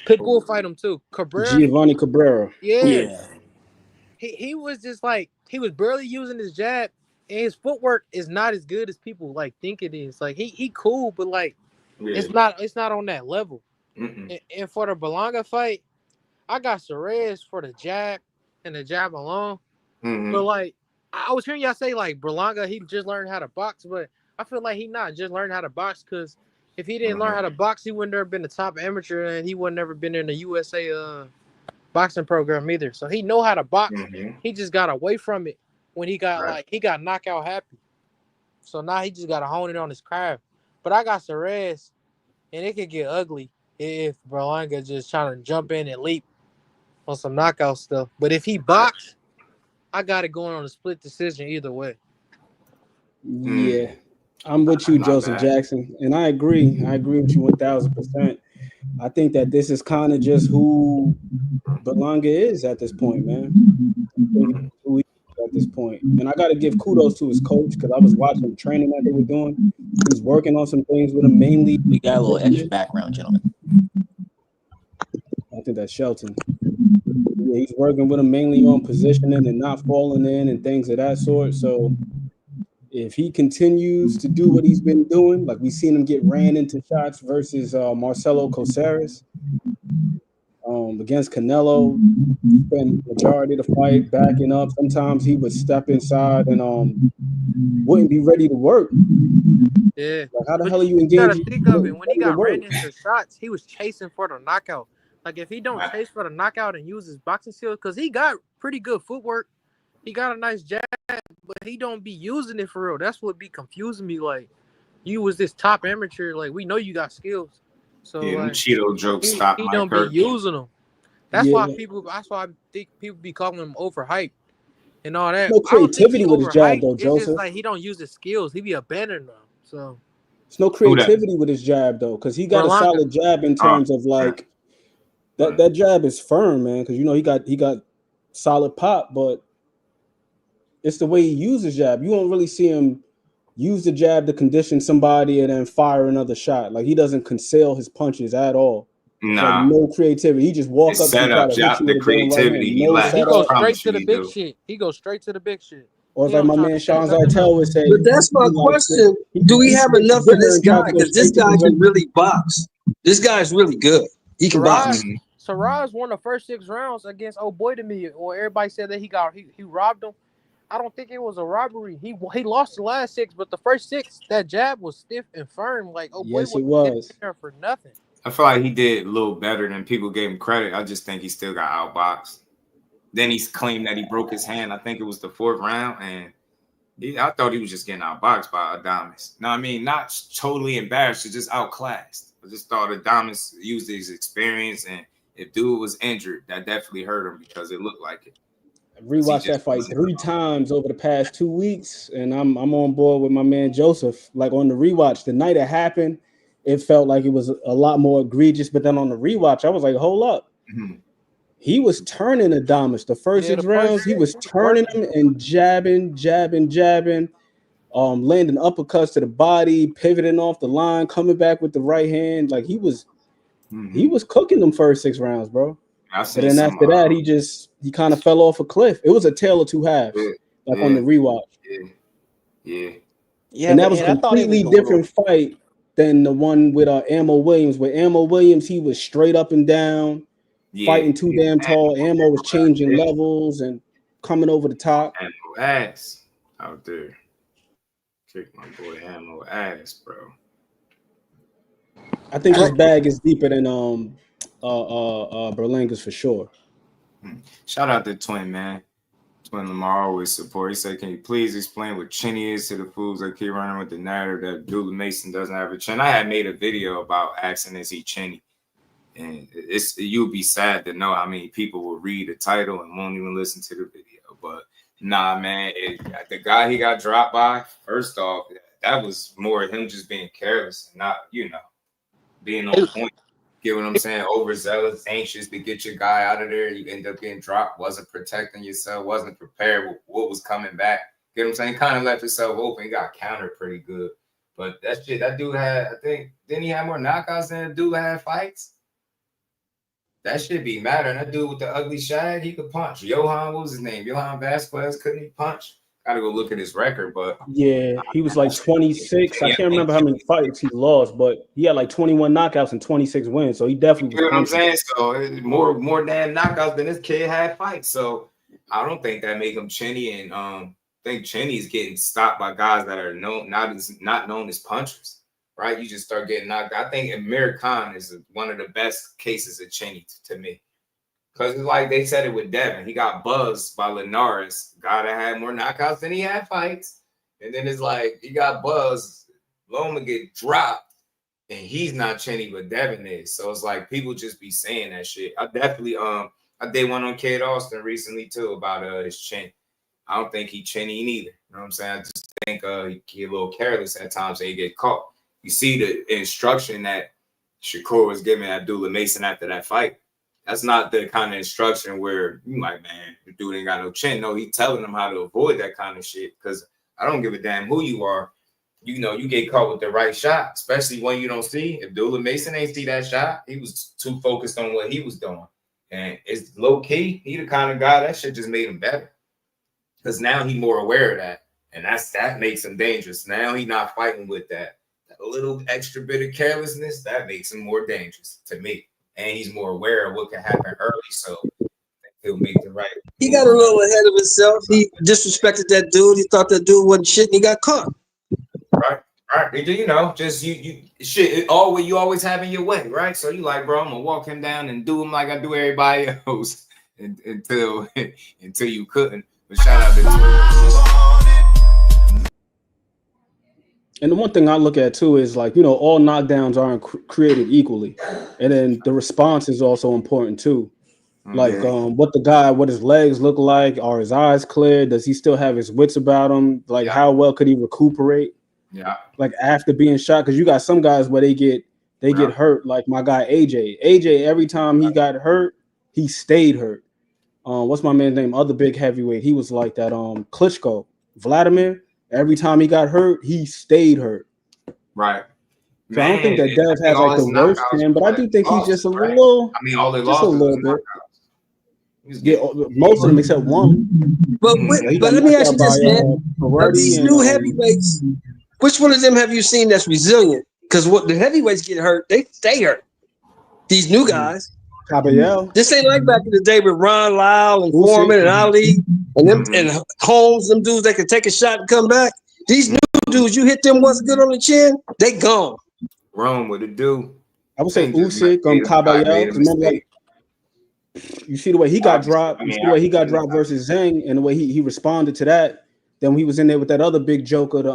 Pitbull fight him too. Cabrera. Giovanni Cabrera. Yeah. He was just like he was barely using his jab, and his footwork is not as good as people like think it is. Like he cool, but like it's not on that level. And for the Berlanga fight, I got Cerez for the jab and the jab alone. But like I was hearing y'all say like Berlanga, he just learned how to box, but I feel like he not just learned how to box because if he didn't learn how to box, he wouldn't have been a top amateur and he would never been in the USA boxing program either. So he know how to box. He just got away from it when he got he got knockout happy. So now he just got to hone it on his craft. But I got Cerez, and it could get ugly if Berlanga just trying to jump in and leap on some knockout stuff. But if he box, I got it going on a split decision either way. Yeah, I'm with you, Joseph Jackson, and I agree. I agree with you 1,000%. I think that this is kind of just who Berlanga is at this point, man. Who he is at this point. And I got to give kudos to his coach because I was watching the training that they were doing. He's working on some things with him, mainly. We got a little extra background, gentlemen. I think that's Shelton. Yeah, he's working with him mainly on positioning and not falling in and things of that sort. So if he continues to do what he's been doing, like we've seen him get ran into shots versus Marcelo Coceres against Canelo, spent the majority of the fight backing up. Sometimes he would step inside and wouldn't be ready to work. Yeah. Like, how the hell are you engaging? You gotta think of it. When he got ran into shots, he was chasing for the knockout. Like if he don't chase for the knockout and use his boxing skills, because he got pretty good footwork, he got a nice jab, but he don't be using it for real. That's what be confusing me. Like you was this top amateur, like we know you got skills. So like, Cheeto jokes stop. He don't be using them. That's why I think people be calling him overhyped and all that. No creativity with his jab though, Joseph. It's just like he don't use his skills. He be abandoning them. So there's no creativity with his jab though, because he got a solid jab in terms of like that jab is firm, man. Because you know he got solid pop, but it's the way he uses jab. You won't really see him use the jab to condition somebody and then fire another shot. Like he doesn't conceal his punches at all. Nah, like no creativity. He just walk up and try to hit you the creativity. He goes straight to the big shit. He goes straight to the big shit. Or like my man Sean Zartel would say. But that's my question. Do we have enough for this guy? Because this guy can really box. This guy's really good. He can box. Saraj won the first 6 rounds against old boy to me, or everybody said that he robbed him. I don't think it was a robbery. He lost the last 6, but the first 6, that jab was stiff and firm. Like boy, yes, it was for nothing. I feel like he did a little better than people gave him credit. I just think he still got outboxed. Then he claimed that he broke his hand. I think it was the 4th round, and I thought he was just getting outboxed by Adames. No, I mean, not totally embarrassed, just outclassed. I just thought Adames used his experience, and if dude was injured, that definitely hurt him because it looked like it. Rewatched that fight 3 times over the past 2 weeks, and I'm on board with my man Joseph. Like on the rewatch, the night it happened, it felt like it was a lot more egregious. But then on the rewatch, I was like, hold up. He was turning Adames the first 6 rounds. He was turning him and jabbing, landing uppercuts to the body, pivoting off the line, coming back with the right hand. Like he was cooking them first 6 rounds, bro. But then after that, he kind of fell off a cliff. It was a tale of 2 halves, on the rewatch. Yeah, and that was a completely different fight than the one with Ammo Williams. With Ammo Williams, he was straight up and down, fighting too damn tall. Ammo was changing levels and coming over the top. Ammo ass out there. Kick my boy Ammo ass, bro. I think his bag is deeper than Berlanga's for sure. Shout out to Twin, man. Twin Lamar always support. He said, can you please explain what chinny is to the fools that keep running with the narrative that Abdullah Mason doesn't have a chin? I had made a video about asking, is he chinny? And you'll be sad to know how many people will read the title and won't even listen to the video. But nah, man, the guy he got dropped by, first off, that was more of him just being careless, not, being on point. Get what I'm saying? Overzealous, anxious to get your guy out of there. You end up getting dropped, wasn't protecting yourself, wasn't prepared with what was coming back. Get what I'm saying? Kind of left himself open. He got countered pretty good. But that dude had, I think, didn't he have more knockouts than Abdullah had fights? That should be mattering. That dude with the ugly shag, he could punch. Johan, what was his name? Johan Vasquez, couldn't he punch? Gotta go look at his record, but yeah, he was like 26. I can't remember how many fights he lost, but he had like 21 knockouts and 26 wins. So he definitely. You know what I'm saying? So more damn knockouts than this kid had fights. So I don't think that make him chinny, and I think chinny's getting stopped by guys that are not known as punchers, right? You just start getting knocked out. I think Amir Khan is one of the best cases of chinny to me. Because it's like they said it with Devin. He got buzzed by Linares, guy that had more knockouts than he had fights. And then it's like he got buzzed, Loma get dropped, and he's not chinny, but Devin is. So it's like people just be saying that shit. I definitely I did one on Kid Austin recently too about his chin. I don't think he chinny neither. You know what I'm saying? I just think he a little careless at times and he get caught. You see the instruction that Shakur was giving Abdullah Mason after that fight. That's not the kind of instruction where you like, man, the dude ain't got no chin. No, he's telling them how to avoid that kind of shit. Because I don't give a damn who you are. You get caught with the right shot, especially when you don't see. If Abdullah Mason ain't see that shot, he was too focused on what he was doing. And it's low key. He the kind of guy that shit just made him better. Because now he's more aware of that. And that makes him dangerous. Now he's not fighting with that. A little extra bit of carelessness, that makes him more dangerous to me. And he's more aware of what can happen early, so he'll make the right. He got a little ahead of himself. He disrespected that dude. He thought that dude wasn't shit, and he got caught. Right. Just you shit. You always have in your way, right? So you like, bro, I'm gonna walk him down and do him like I do everybody else until you couldn't. But shout out to. And the one thing I look at too is like, all knockdowns aren't created equally. And then the response is also important too. Like what his legs look like. Are his eyes clear? Does he still have his wits about him? Like how well could he recuperate? Yeah. Like after being shot. Because you got some guys where they get hurt. Like my guy AJ. AJ, every time he got hurt, he stayed hurt. What's my man's name? Other big heavyweight. He was like that. Klitschko, Vladimir. Every time he got hurt, he stayed hurt. Right. So I don't think that Dev has like the worst chin, but I do think he's just a little. I mean, all they just lost a little bit. Yeah, most of them except one. But let me ask you this, man: of these new heavyweights, which one of them have you seen that's resilient? Because what the heavyweights get hurt, they stay hurt. These new guys. Caballero. This ain't like back in the day with Ron Lyle and Foreman and Ali and them and Holmes, them dudes that can take a shot and come back. These new dudes, you hit them once good on the chin, they gone. Rome with it do. I would say Usyk, Caballero. Remember, like, you see the way he got dropped. You see the way he got dropped versus Zhang, and the way he responded to that. Then when he was in there with that other big joker, the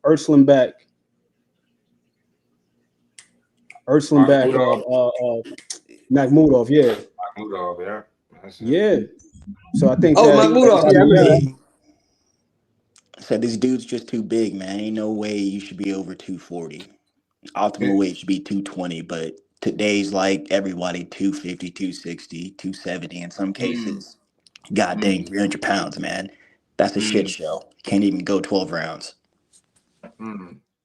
Urslan back. Makhmudov, yeah. Makhmudov, yeah. Yeah. So I think Oh, that Mahmoud off. everybody Yeah, I remember there. that. Said this dude's just too big, man. Ain't no way you should be over 240. Optimal weight should be 220, but today's like everybody 250, 260, 270 in some cases. God dang, 300 pounds, man. That's a shit show. Can't even go 12 rounds.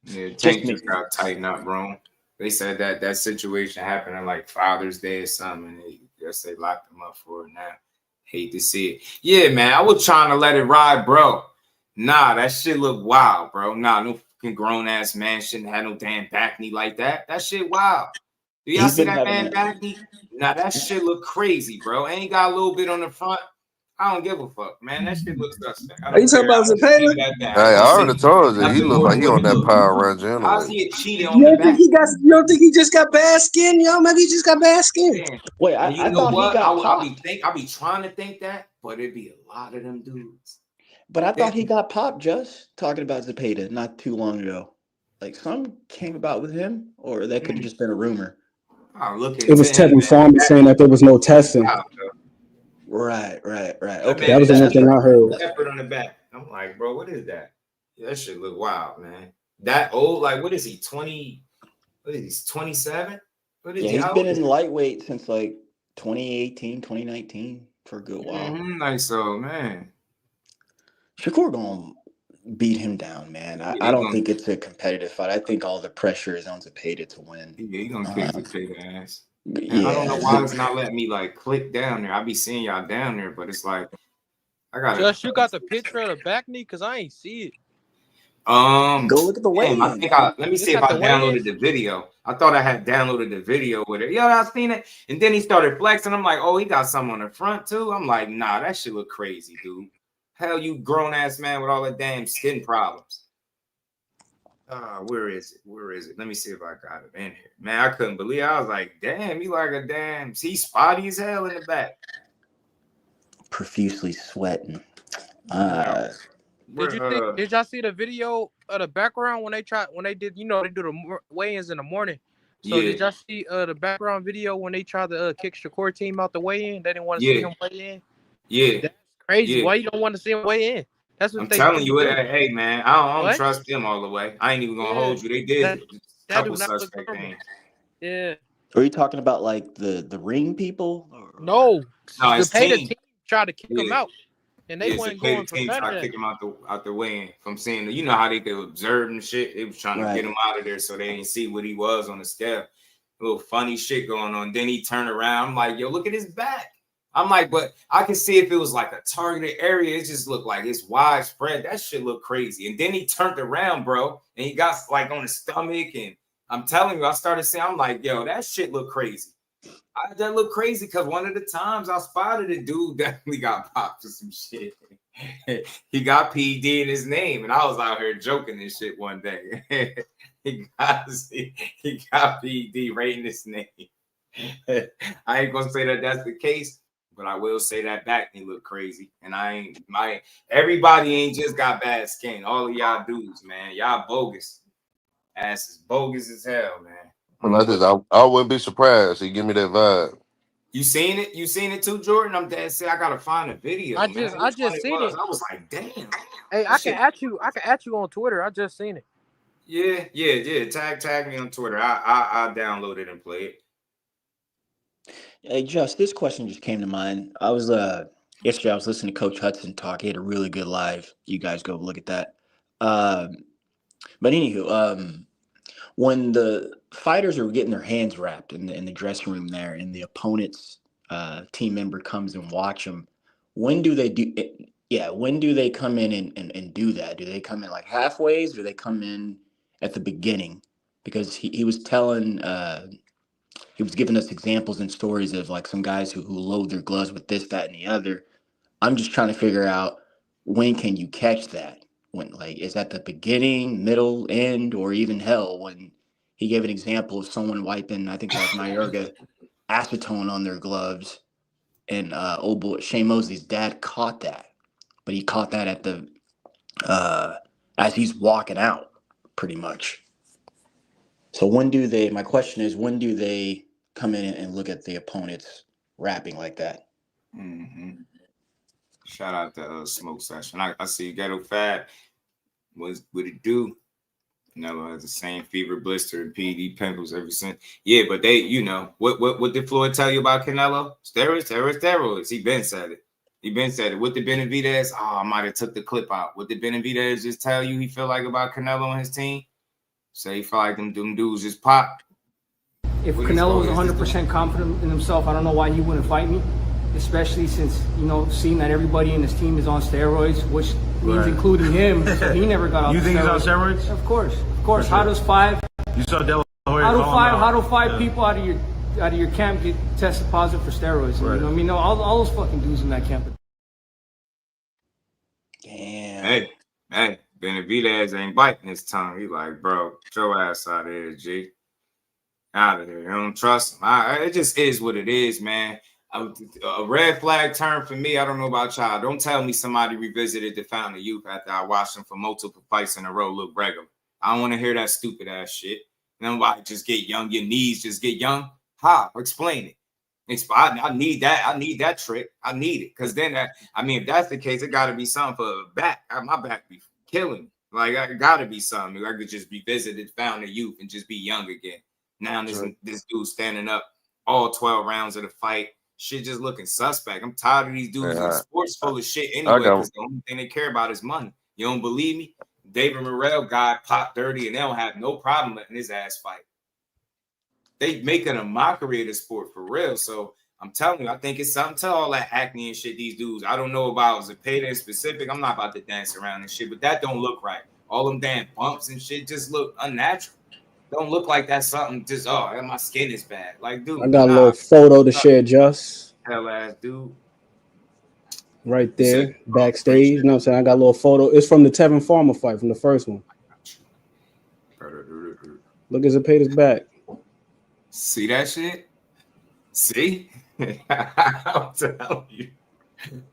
Yeah, Just Tank me. just got tightened up, bro. They said that situation happened on like Father's Day or something. And I guess they locked him up for it now. Hate to see it. Yeah, man, I was trying to let it ride, bro. Nah, that shit look wild, bro. Nah, no fucking grown ass man shouldn't have no damn back knee like that. That shit wild. Do y'all He's see been that having man back knee? Nah, that shit look crazy, bro. Ain't got a little bit on the front. I don't give a fuck, man. That shit looks suspect. I Are you don't talking care. about I just leave Zepeda? that back. Hey, I I just say already told you he nothing look more like than he what on he that look. Power Ranger How's anyway. he a cheater You on the don't think back? you don't think he just got bad skin, yo? Maybe he just got bad skin. Man. Wait, And you I know thought he what? got I be trying to think that, but it'd be a lot of them dudes. But I thought he got popped just talking about Zepeda not too long ago. Like some came about with him, or that could have just been a rumor. I'm looking It to was him, Tevin man. Farmer saying that there was no testing. Wow, Right. that Okay, man That was the is one thing I heard. peppered on the back. I'm like, bro, what is that? Yeah, that shit look wild, man. That old, like, what is he? 20? What is he? 27? What is Yeah, he? he's How been old is in he? lightweight since like 2018, 2019 for a good while. Like so, man. Shakur gonna beat him down, man. Yeah, I he don't gonna, think it's a competitive fight. I think all the pressure is on Zepeda to win. yeah, he gonna kick the pig ass. And I don't know Yeah, why it's not letting me like click down there. I be seeing y'all down there, but it's like I gotta. Just you got the picture of the back knee because I ain't see it. go look at the Damn, I weigh-in. think let me It's see if at I the downloaded weigh-ins. the video. I thought I had downloaded the video with it. Yeah, I seen it. And then he started flexing. I'm like, oh, he got something on the front too. I'm like, nah, that shit look crazy, dude. Hell, you grown ass man with all the damn skin problems. Where is it? Where is it? Let me see if I got it in here. Man, I couldn't believe it. I was like, damn, you like a damn, he's spotty as hell in the back. Profusely sweating. Did y'all see the video of the background when they did they do the weigh-ins in the morning? So Yeah. did y'all see the background video when they tried to kick Shakur team out the weigh-in? They didn't want to see Yeah. him weigh in. Yeah. That's crazy. Yeah. Why you don't want to see him weigh in? That's what I'm they telling you, do. hey man, I don't What? trust them all the way. I ain't even gonna Yeah. hold you. They did a That couple do not look suspect normal. things. Yeah. Are you talking about like the ring people? No. No, his The team. team tried to kick him Yeah. out, and they Yeah, so wasn't going for team none tried of to that. kick him out the way from seeing the, you know how they could observe and shit. They was trying to get him out of there so they didn't see what he was on the scale. A little funny shit going on. Then he turned around. I'm like, yo, look at his back. I'm like, but I can see if it was like a targeted area, it just looked like it's widespread. That shit looked crazy. And then he turned around, bro, and he got like on his stomach. And I'm telling you, I started saying, I'm like, yo, that shit looked crazy. That looked crazy because one of the times I spotted a dude definitely got popped for some shit. He got PD in his name, and I was out here joking and shit one day. he got PD right in his name. I ain't gonna say that that's the case, but I will say that back knee look crazy. And everybody ain't just got bad skin. All of y'all dudes, man, y'all bogus. Ass is bogus as hell, man. I wouldn't be surprised. He give me that vibe. You seen it? You seen it too, Jordan? I'm dead. Say I gotta find a video. I just seen it. I was like, damn. Hey, I can add you on Twitter. I just seen it. Yeah. Tag me on Twitter. I download it and play it. Hey, Just, this question just came to mind. I was yesterday I was listening to Coach Hudson talk. He had a really good live. You guys go look at that. But anywho, when the fighters are getting their hands wrapped in the dressing room there, and the opponent's team member comes and watch them, when do they do it? Yeah, when do they come in and do that? Do they come in like halfways, or do they come in at the beginning? Because he was telling he was giving us examples and stories of like some guys who load their gloves with this, that, and the other. I'm just trying to figure out, when can you catch that? When, like, is that the beginning, middle, end, or even hell? When he gave an example of someone wiping, I think that was Mayorga, acetone on their gloves, and old boy Shane Mosley's dad caught that, but he caught that at the as he's walking out, pretty much. So my question is, when do they come in and look at the opponent's rapping like that? Mm-hmm. Shout out to Smoke Session. I see Ghetto Fab. What it do? Canelo has the same fever, blister, and PD pimples ever since. Yeah, but they, you know, what did Floyd tell you about Canelo? Steroids. He been said it. What did Benavidez? Oh, I might have took the clip out. What did Benavidez just tell you he feel like about Canelo and his team? Say he feel like them dudes just pop. If Canelo was 100% confident in himself, I don't know why he wouldn't fight me, especially since, you know, seeing that everybody in his team is on steroids, which means including him. So he never got off You think he's on steroids? Of course. Sure. How does five? You saw De La Hoya. How do five people out of your camp get tested positive for steroids? Right. You know what I mean? All those fucking dudes in that camp. Damn. Hey, Benavidez ain't biting his tongue. He like, bro, get your ass out of here, G. Out of here. You don't trust him. It just is what it is, man. A red flag term for me. I don't know about y'all. Don't tell me somebody revisited the Fountain of Youth after I watched them for multiple fights in a row look regular. I don't want to hear that stupid ass shit. Then why just get young? Your knees just get young? How? Explain it. I need that. I need that trick. I need it. Because then, if that's the case, it got to be something for back. My back be killing me. Like, I got to be something. I could just revisit the Fountain of Youth and just be young again. Now this dude standing up all 12 rounds of the fight. Shit just looking suspect. I'm tired of these dudes in sports full of shit anyway, because the only thing they care about is money. You don't believe me? David Morrell guy popped 30 and they don't have no problem letting his ass fight. They making a mockery of the sport for real. So I'm telling you, I think it's something to all that acne and shit these dudes. I don't know about Zepeda in specific. I'm not about to dance around and shit, but that don't look right. All them damn bumps and shit just look unnatural. Don't look like that's something just, my skin is bad. Like, dude. I got a little photo to share, Just. Hell ass dude. Right there, backstage. You know what I'm saying? I got a little photo. It's from the Tevin Farmer fight, from the first one. Look at Zepeda's back. See that shit? See? I'm telling you.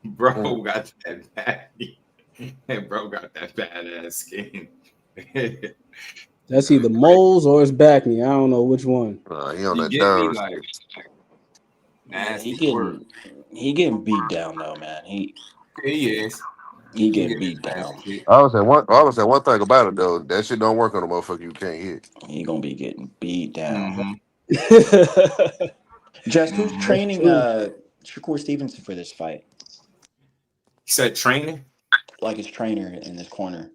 Bro got that bad. Bro got that badass skin. That's either moles or it's back knee. I don't know which one. He on that down. He getting beat down though, man. He is. He getting beat down. I would say one thing about it though, that shit don't work on a motherfucker you can't hit. He gonna be getting beat down. Mm-hmm. Just who's training Shakur Stevenson for this fight? He said training? Like his trainer in this corner.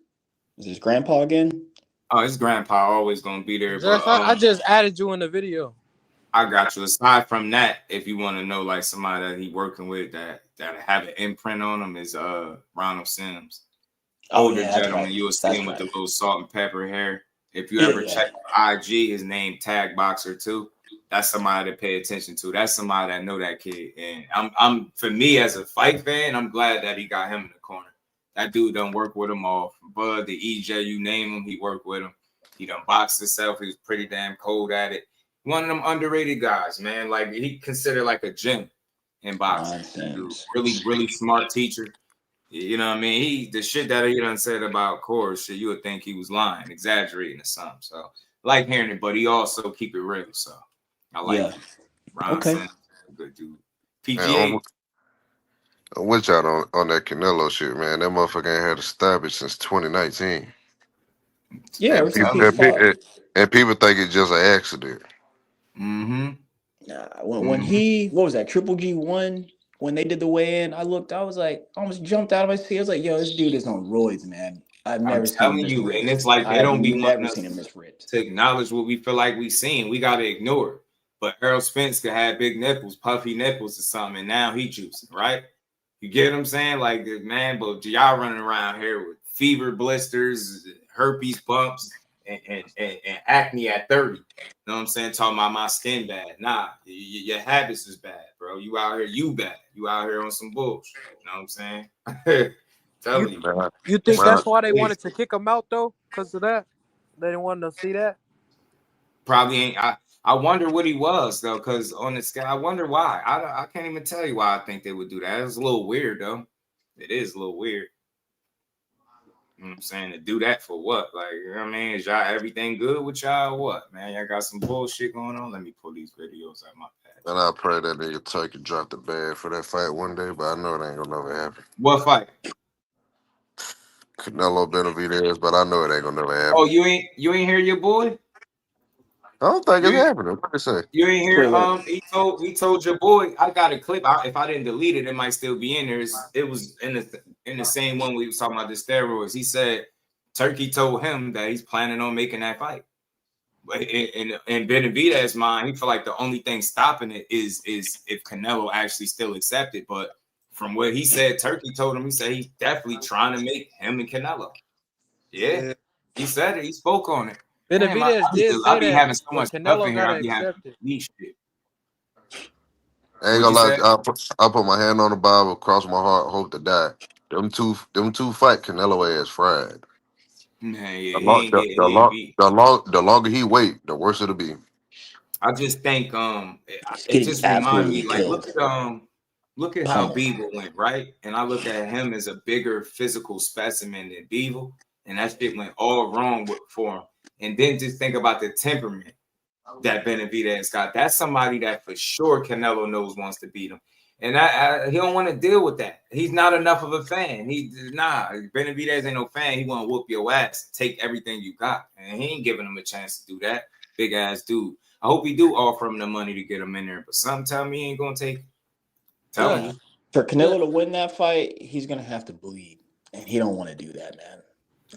Is his grandpa again? Oh, his grandpa always gonna be there. Just, but, I just added you in the video. I got you. Aside from that, if you want to know like somebody that he working with that have an imprint on him is Ronald Sims. Older gentleman, you will see him with the little salt and pepper hair. If you ever check IG, his name Tag Boxer too. That's somebody to pay attention to. That's somebody that know that kid. And I'm for me as a fight fan, I'm glad that he got him in the corner. That dude done work with him all. Bud, the EJ, you name him, he worked with him. He done boxed himself. He was pretty damn cold at it. One of them underrated guys, man. Like he considered like a gym in boxing. Really, really smart teacher. You know what I mean? The shit that he done said about Coors, shit, you would think he was lying, exaggerating or something. So I like hearing it, but he also keep it real. So I like it. Ron good dude. PGA. I'm with y'all on that Canelo shit, man. That motherfucker ain't had a stoppage since 2019. Yeah, and people think it's just an accident. Mm-hmm. When he, what was that, Triple G won, when they did the weigh-in, I was like, almost jumped out of my seat. I was like, yo, this dude is on roids, man. I've never seen him miss and it's like they don't be wanting us to acknowledge what we feel like we seen. We got to ignore it. But Errol Spence could have big nipples, puffy nipples or something, and now he juicing, right? You get what I'm saying? Like, man, but y'all running around here with fever blisters, herpes bumps, and acne at 30. You know what I'm saying? Talking about my skin bad. Nah, your habits is bad, bro. You out here, you bad. You out here on some bullshit. You know what I'm saying? Tell you. You think that's why they wanted to kick him out, though? Because of that? They didn't want to see that? Probably ain't. I wonder what he was, though, because on the scale, I wonder why. I can't even tell you why I think they would do that. It's a little weird, though. It is a little weird. You know what I'm saying? To do that for what? Like, you know what I mean? Is y'all everything good with y'all or what? Man, y'all got some bullshit going on? Let me pull these videos out my pad. And I pray that nigga Turkey drop the bag for that fight one day, but I know it ain't gonna never happen. What fight? Canelo Benavidez, but I know it ain't gonna never happen. Oh, you ain't hear your boy? I don't think it's happening. What they say? You ain't hear? He told your boy. I got a clip. If I didn't delete it, it might still be in there. It was in the same one we was talking about the steroids. He said Turkey told him that he's planning on making that fight. But in Benavidez's mind, he feel like the only thing stopping it is if Canelo actually still accepted. But from what he said, Turkey told him, he said he's definitely trying to make him and Canelo. Yeah. He said it. He spoke on it. Benavidez did say I be that, having so but much stuff Canelo in here. gotta I be having accept it. leash shit. I ain't gonna lie. I put my hand on the Bible, cross my heart, hope to die. Them two fight Canelo ass fried. Man, yeah, The longer he wait, the worse it'll be. I just think it just reminds me like look at how Beaver went, right? And I look at him as a bigger physical specimen than Beaver, and that shit went all wrong for him. And then just think about the temperament that Benavidez got. That's somebody that for sure Canelo knows wants to beat him. And he don't want to deal with that. He's not enough of a fan. Benavidez ain't no fan. He want to whoop your ass, take everything you got. And he ain't giving him a chance to do that. Big ass dude. I hope he do offer him the money to get him in there. But something tell me he ain't going to take it. Telling you. For Canelo to win that fight, he's going to have to bleed. And he don't want to do that, man.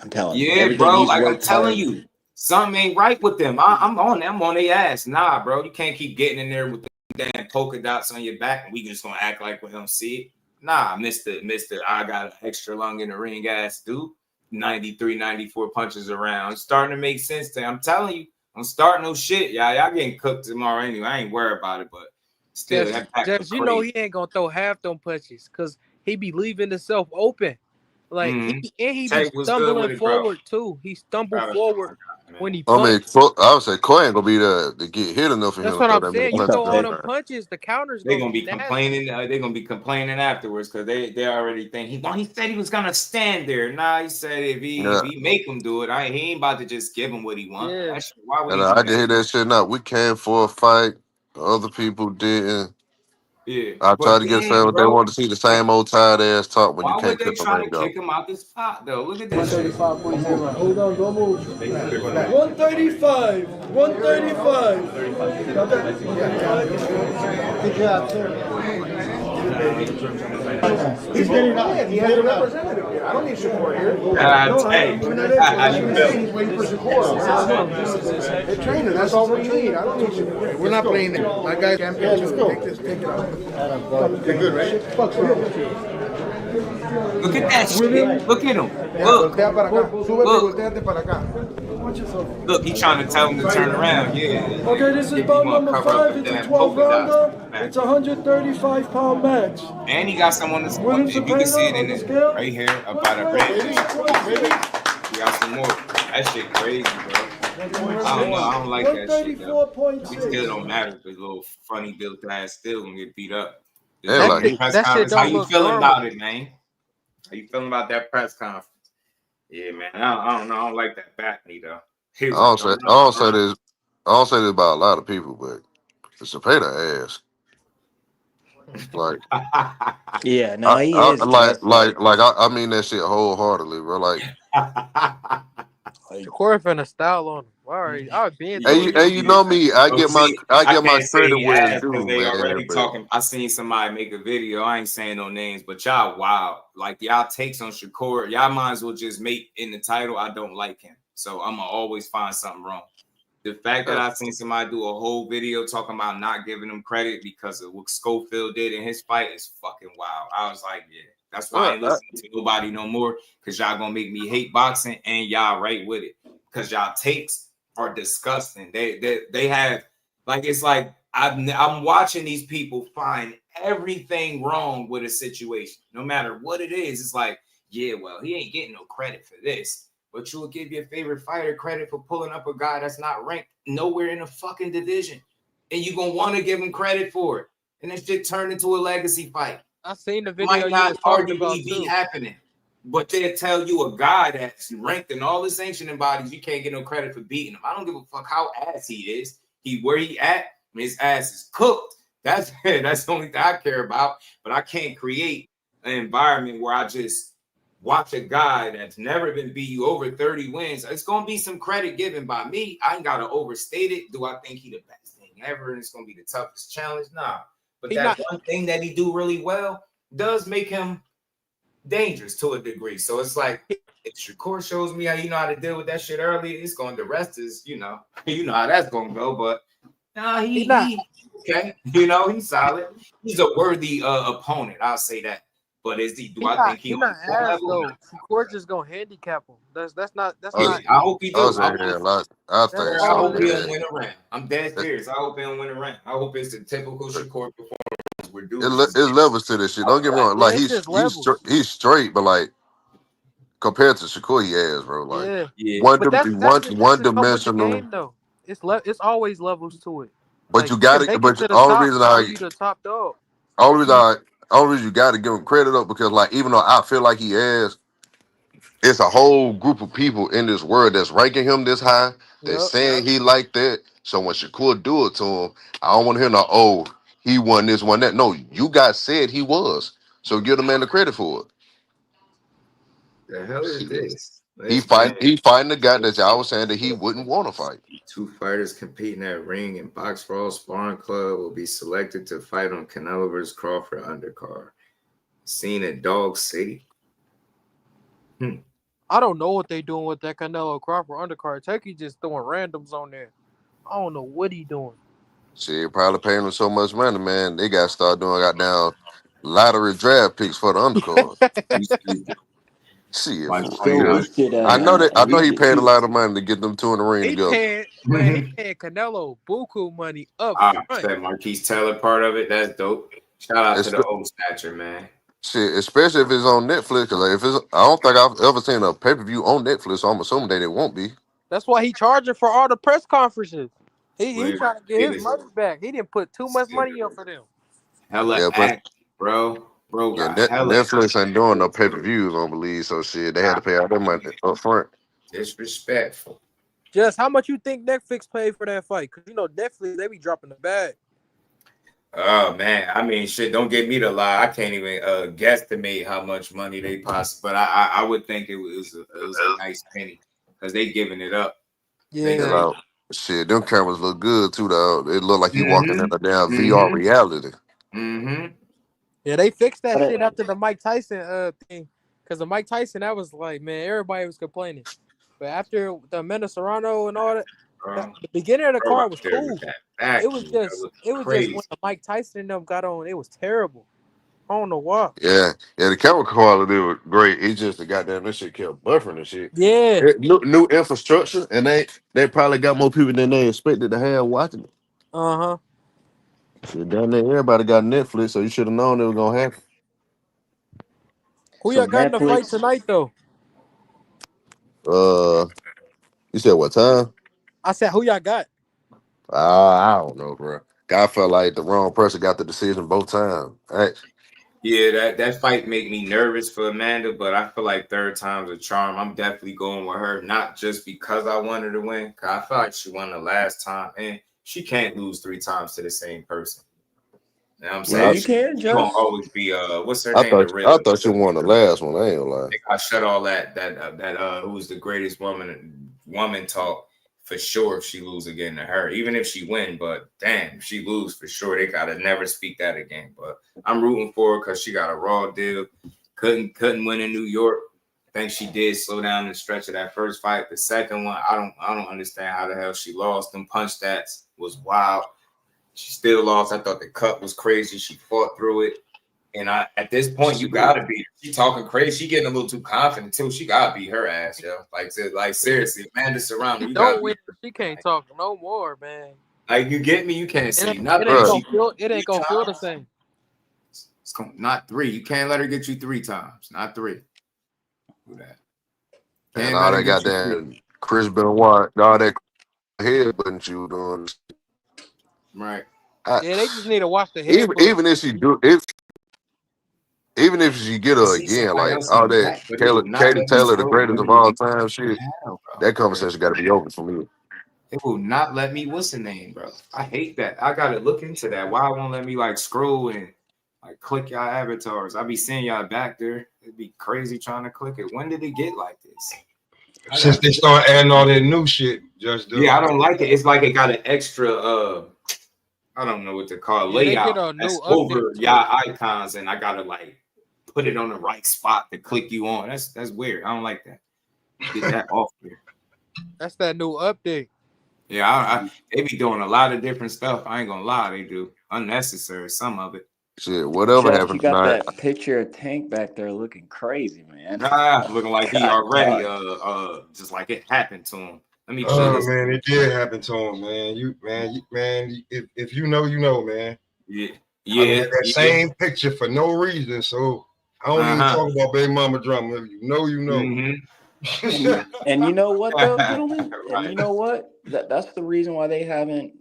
I'm telling you. Yeah, bro. Like I'm telling you. Something ain't right with them. I'm on their ass. Nah, bro. You can't keep getting in there with the damn polka dots on your back and we just gonna act like we don't see it. Nah, Mr. I got an extra lung in the ring ass dude. 93, 94 punches around. It's starting to make sense to I'm telling you. I'm starting no shit. Y'all getting cooked tomorrow anyway. I ain't worried about it, but still Just you know he ain't gonna throw half them punches because he be leaving himself open. Like he be stumbling forward too. He stumbled forward when he punched. I would say Coy ain't gonna be there to get hit enough for him. That's what I'm saying. You throw all them punches, the counters. They're gonna be complaining. They're gonna be complaining afterwards because they already think he said he was gonna stand there. Nah, he said if he make him do it, he ain't about to just give him what he wants. Yeah. Why would And he I can hear that shit now. We came for a fight. The other people didn't. Yeah, I tried to get them, but they want to see the same old tired ass talk when you can't they clip a trying ring to kick him out this spot though? Look at this shit. 135.0. Hold on, don't move. 135. 135. Good job, sir. He's getting out. He has a representative here. I don't need support here. He's waiting for support. They're training. That's all we need. I don't need support. We're not playing there. My guy can't get you. Take it out. You're good, right? Look at that shit. Look at him. Look, he's trying to tell him to turn around. Yeah. Okay, this is bout number 5. It's a 12-rounder. It's a 135-pound match. And he got someone to support. If you can see it in this right here about a red. He got some more. That shit crazy, bro. I don't know. I don't like that shit, though. It still don't matter. The little funny built ass still gonna get beat up. That shit How don't you look feeling normal. about it, man? How you feeling about that press conference? Yeah, man. I don't know. I don't like that back knee though. I don't say this about a lot of people, but it's a pay the ass. Like, yeah, no, he is. I mean that shit wholeheartedly, bro. Like, Shakur finna style on him. Alright, I've been. And you know me, I get my credit where it's due, because they already man. talking. I seen somebody make a video. I ain't saying no names, but y'all wild. Like y'all takes on Shakur, y'all might as well just make in the title. I don't like him, so I'm gonna always find something wrong. The fact that I seen somebody do a whole video talking about not giving him credit because of what Schofield did in his fight is fucking wild. I was like, yeah, that's why I ain't listening to nobody no more, because y'all gonna make me hate boxing, and y'all right with it, because y'all takes are disgusting. They have, like, it's like I'm watching these people find everything wrong with a situation, no matter what it is. It's like, yeah, well, he ain't getting no credit for this. But you will give your favorite fighter credit for pulling up a guy that's not ranked nowhere in the fucking division. And you're going to want to give him credit for it. And this shit turned into a legacy fight. I seen the video Might you not was talking about arguably too. be happening. But they'll tell you a guy that's ranked in all the sanctioning bodies, you can't get no credit for beating him. I don't give a fuck how ass he is. Where he at, his ass is cooked. That's the only thing I care about. But I can't create an environment where I just watch a guy that's never been beat you over 30 wins. It's gonna be some credit given by me. I ain't gotta overstate it. Do I think he the best thing ever and it's gonna be the toughest challenge? Nah. But that one thing that he do really well does make him dangerous to a degree. So it's like if Shakur shows me how know how to deal with that shit early, it's going. The rest is you know how that's gonna go. But nah, he okay. He's solid. He's a worthy opponent. I'll say that. But is he? Do I think he not ass though? Shakur just gonna handicap him. That's not. I hope he do. I hope he don't think win a round. I'm dead serious. I hope he don't win a round. I hope it's the typical Shakur performance. We're doing. It's levels to this shit. Don't get me wrong. Like he's straight, but like compared to Shakur, he ass, bro. Like one dimensional. Game, though. It's always levels to it. But like, you got it. But the only reason you the top dog. only reason you got to give him credit up because like even though I feel like he ass, it's a whole group of people in this world that's ranking him this high. That's saying he like that. So when Shakur do it to him, I don't want to hear no he won this, won that. No, you guys said he was. So give the man the credit for it. The hell is this? He fighting the guy that y'all was saying that he wouldn't want to fight. 2 fighters competing at ring and Box for All Sparring Club will be selected to fight on Canelo vs. Crawford undercard. Seen at Dog City. I don't know what they doing with that Canelo Crawford undercard. Techie just throwing randoms on there. I don't know what he doing. Shit, probably paying him so much money, man. They got to start doing goddamn lottery draft picks for the undercard. Shit, I know he paid a lot of money to get them two in the ring together. He paid Canelo buku money up front. That Marquise Taylor part of it, that's dope. Shout out to the old stature, man. Shit, especially if it's on Netflix, because like, I don't think I've ever seen a pay-per-view on Netflix, so I'm assuming that it won't be. That's why he charging for all the press conferences. He trying to get his money back. He didn't put too much money up for them. Bro. Netflix ain't doing no pay-per-views, I don't believe, so shit, they had to pay all their money up front. Disrespectful. Just how much you think Netflix paid for that fight? Because Netflix, they be dropping the bag. Oh man, I mean, shit. Don't get me to lie. I can't even guesstimate how much money they possibly, but I would think it was a nice penny because they giving it up. Yeah. Shit, them cameras look good too, though. It look like you walking in a damn VR reality. Yeah, they fixed that shit after the Mike Tyson thing. Because the Mike Tyson, that was like, man, everybody was complaining. But after the Amanda Serrano and all that, the beginning of the card was cool. It was just when the Mike Tyson and them got on, it was terrible. I don't know why. Yeah, the camera quality was great. It's just the goddamn this shit kept buffering and shit. Yeah. New infrastructure, and they probably got more people than they expected to have watching it. Shit, down there, everybody got Netflix, so you should have known it was gonna happen. Who y'all got in the fight tonight, though? You said what time? I said who y'all got? I don't know, bro. I felt like the wrong person got the decision both times. Yeah, that fight made me nervous for Amanda, but I feel like third time's a charm. I'm definitely going with her, not just because I wanted to win. Cause I feel like she won the last time, and she can't lose 3 times to the same person. You know what I'm saying? You can, She gonna always be what's her name? I thought she won the last one. I ain't gonna lie. I shut all that who's the greatest woman talk for sure if she lose again to her, even if she win. But damn, if she lose for sure, they gotta never speak that again. But I'm rooting for her because she got a raw deal. Couldn't win in New York. I think she did slow down the stretch of that first fight. The second one, I don't understand how the hell she lost. Them punch stats was wild. She still lost. I thought the cut was crazy. She fought through it. And at this point, you gotta beat her. She talking crazy. She getting a little too confident too. She gotta beat her ass, yo. Like seriously, Amanda Serrano. Don't win. She can't talk no more, man. Like you get me? You can't see it ain't gonna feel the same. Not 3. You can't let her get you 3 times. Not 3. Do that. And all that goddamn Chris Benoit, all that headbutting you doing. Right. They just need to watch the head. Even if she do even if she get her again, like all that Katie Taylor, the greatest of all time, shit, that conversation got to be over for me. It will not let me. What's the name, bro? I hate that. I gotta look into that. Why it won't let me like scroll and like click y'all avatars? I be seeing y'all back there. It'd be crazy trying to click it. When did it get like this? Since they start adding all that new shit, just yeah, I don't like it. It's like it got an extra I don't know what to call layout that's over y'all icons, and I gotta like put it on the right spot to click you on. That's weird. I don't like that. Get that off there. That's that new update. Yeah, they be doing a lot of different stuff. I ain't gonna lie, they do unnecessary. Some of it. Shit, whatever Just, happened you got tonight. that picture of Tank back there looking crazy, man. Looking like he already just like it happened to him. Let me chill. Oh man, it did happen to him, man. If you know, you know, man. Yeah. I had that same picture for no reason, so I don't even talk about baby mama drama. If you know, you know. And you know what, though, gentlemen? And you know what? That's the reason why they haven't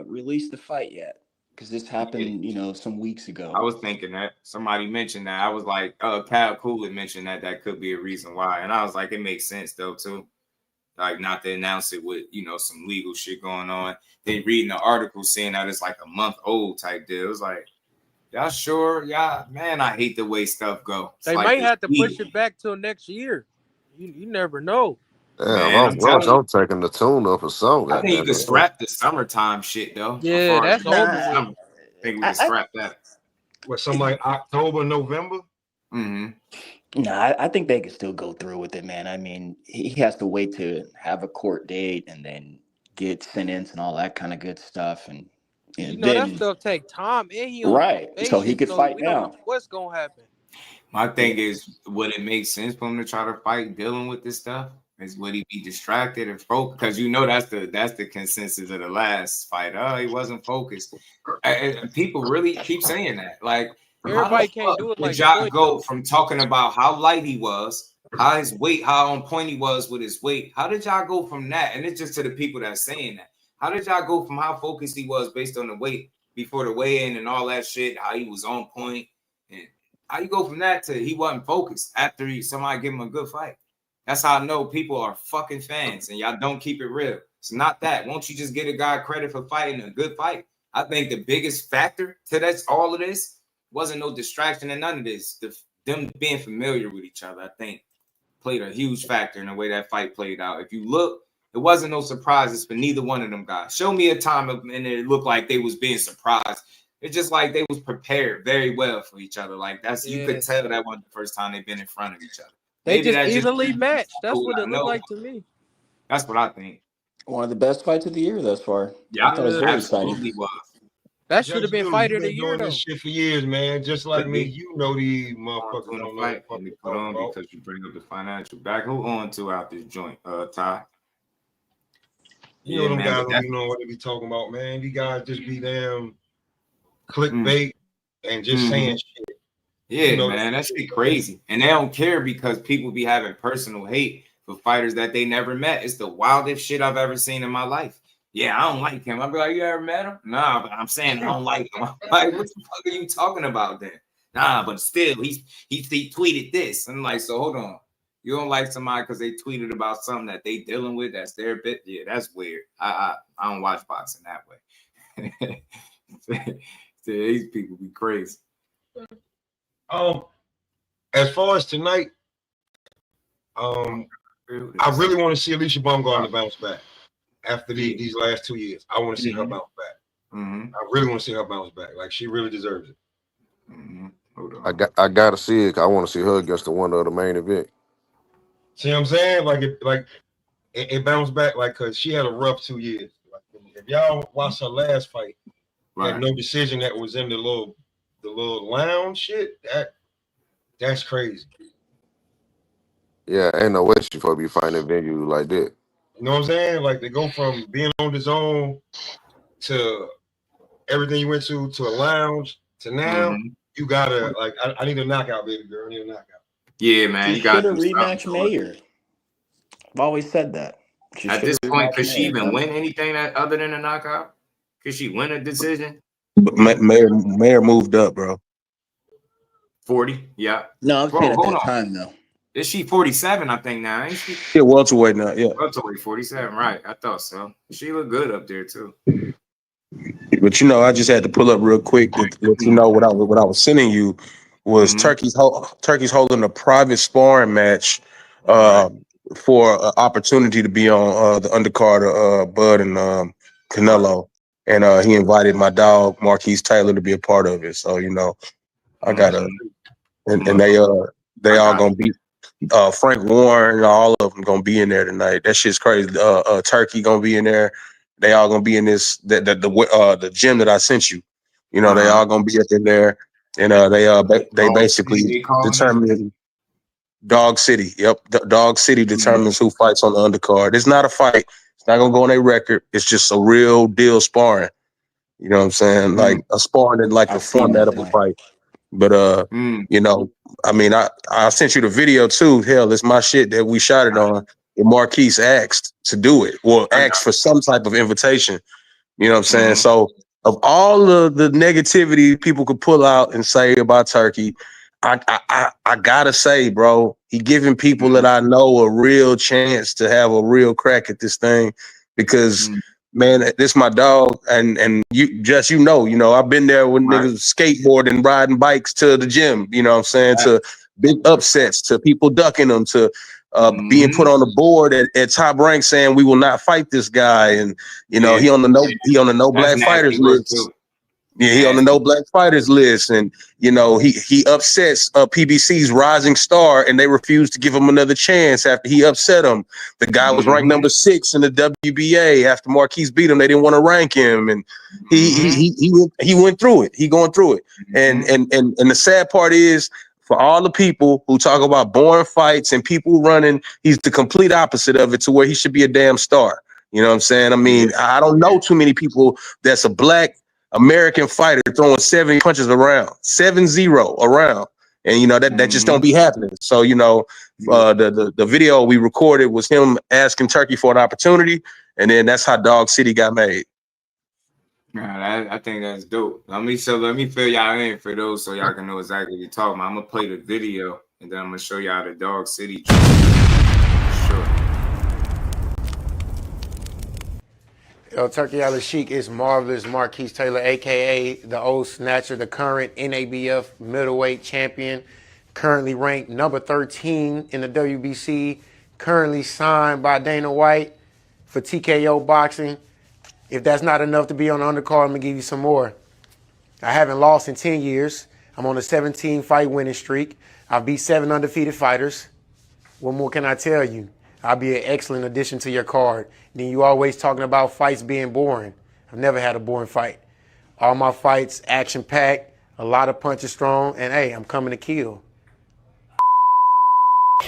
released the fight yet. Because this happened, you know, some weeks ago. I was thinking that somebody mentioned that. I was like, Cal Cooley mentioned that could be a reason why. And I was like, it makes sense though, too. Like not to announce it with, you know, some legal shit going on. Then reading the article saying that it's like a month old type deal. It was like, y'all sure? Yeah, man, I hate the way stuff go. They might have to push it back till next year. You never know. Damn, I'm taking the tune up or something. I think you could scrap the summertime shit though. Yeah, that's over. I think we can scrap that. What, something like October, November? No, I think they could still go through with it, man. I mean, he has to wait to have a court date and then get sentenced and all that kind of good stuff. And you know that stuff take time. And he on right, so he could fight we don't now. know what's gonna happen? My thing is, would it make sense for him to try to fight dealing with this stuff? Is would he be distracted and focused? Because you know that's the consensus of the last fight. Oh, he wasn't focused. And people really keep saying that. Like everybody can't do it. Like y'all go from talking about how light he was, how his weight, how on point he was with his weight. How did y'all go from that? And it's just to the people that are saying that. How did y'all go from how focused he was based on the weight before the weigh-in and all that shit? How he was on point, and how you go from that to he wasn't focused after somebody give him a good fight? That's how I know people are fucking fans and y'all don't keep it real. It's not that. Won't you just get a guy credit for fighting a good fight? I think the biggest factor to that's all of this wasn't no distraction and none of this. Them being familiar with each other, I think, played a huge factor in the way that fight played out. If you look, it wasn't no surprises for neither one of them guys. Show me a time and it looked like they was being surprised. It's just like they was prepared very well for each other. Like that's you could tell that wasn't the first time they've been in front of each other. They just evenly matched. That's what it looked like to me. That's what I think. One of the best fights of the year thus far. Yeah, I thought it was very absolutely exciting. was. That should have been fighter of the year, doing though. this shit for years, man. Just like me, you know these motherfuckers don't know what put on because you bring up the financial back. Who on to out this joint, Ty? You know them guys don't know what they be talking about, man. These guys just be damn clickbait and just saying shit. Yeah, you know, man, that shit crazy. And they don't care because people be having personal hate for fighters that they never met. It's the wildest shit I've ever seen in my life. Yeah, I don't like him. I'll be like, you ever met him? Nah, but I'm saying I don't like him. I'm like, what the fuck are you talking about then? Nah, but still, he tweeted this. I'm like, so hold on. You don't like somebody because they tweeted about something that they dealing with? That's their bit. Yeah, that's weird. I don't watch boxing that way. These people be crazy. As far as tonight, I really want to see Alicia Baumgartner bounce back after these last 2 years. I want to see her bounce back. I really want to see her bounce back. Like she really deserves it. I gotta see it. I want to see her against the one of the main event. See what I'm saying? Like it bounced back, like because she had a rough 2 years. Like, if y'all watch her last fight, had no decision that was in the little lounge shit. That's crazy. Yeah, ain't no way she supposed to be fighting a venue like that. You know what I'm saying? Like they go from being on the zone to everything you went to a lounge to now. You gotta like I need a knockout, baby girl. I need a knockout. Yeah, man. You got to rematch Mayer. I've always said that. At this point, could she even win anything other than a knockout? Could she win a decision? Mayer moved up, bro. 40, yeah. No, I'm saying at that time though. Is she 47? I think now, ain't she? Yeah, welterweight now. Yeah, welterweight 47. Right. I thought so. She looked good up there too. but you know, I just had to pull up real quick to let you know what I was sending you was Turkey's holding a private sparring match for an opportunity to be on the undercard of Bud and Canelo, and he invited my dog Marquise Taylor to be a part of it. So you know, I got and they all gonna be Frank Warren, all of them gonna be in there tonight. That shit's crazy. Turkey gonna be in there. They all gonna be in this the gym that I sent you. You know, they all gonna be up in there, and they basically determine Dog City. Yep, Dog City determines who fights on the undercard. It's not a fight. It's not gonna go on their record. It's just a real deal sparring. You know what I'm saying? Like a sparring in like the format of a fight. But you know, I mean, I sent you the video too. Hell, it's my shit that we shot it on. And Marquise asked to do it, or asked for some type of invitation. You know what I'm saying? So of all of the negativity people could pull out and say about Turkey, I gotta say, bro, he giving people that I know a real chance to have a real crack at this thing, because man, this my dog, and you know, I've been there when niggas skateboarding, riding bikes to the gym, you know what I'm saying, to big upsets, to people ducking them, to being put on the board at Top Rank saying we will not fight this guy, and you know he on the no black fighters list. Yeah, he on the no black fighters list, and you know he upsets PBC's rising star, and they refuse to give him another chance after he upset him. The guy was ranked number 6 in the WBA. After Marquise beat him, they didn't want to rank him, and he went through it. He going through it, and the sad part is, for all the people who talk about boring fights and people running, he's the complete opposite of it, to where he should be a damn star. You know what I'm saying? I mean, I don't know too many people that's a black American fighter throwing 70 punches around, 7-0 around. And, you know, that just don't be happening. So, you know, the video we recorded was him asking Turkey for an opportunity. And then that's how Dog City got made. Man, I think that's dope. Let me fill y'all in for those so y'all can know exactly what you're talking about. I'm going to play the video, and then I'm going to show y'all the Dog City. Sure. Yo, Turkey Island Sheik is Marvelous Marquise Taylor, a.k.a. the old snatcher, the current NABF middleweight champion, currently ranked number 13 in the WBC, currently signed by Dana White for TKO boxing. If that's not enough to be on the undercard, I'm going to give you some more. I haven't lost in 10 years. I'm on a 17-fight winning streak. I've beat 7 undefeated fighters. What more can I tell you? I'll be an excellent addition to your card. Then you always talking about fights being boring. I've never had a boring fight. All my fights action-packed, a lot of punches thrown, and hey, I'm coming to kill.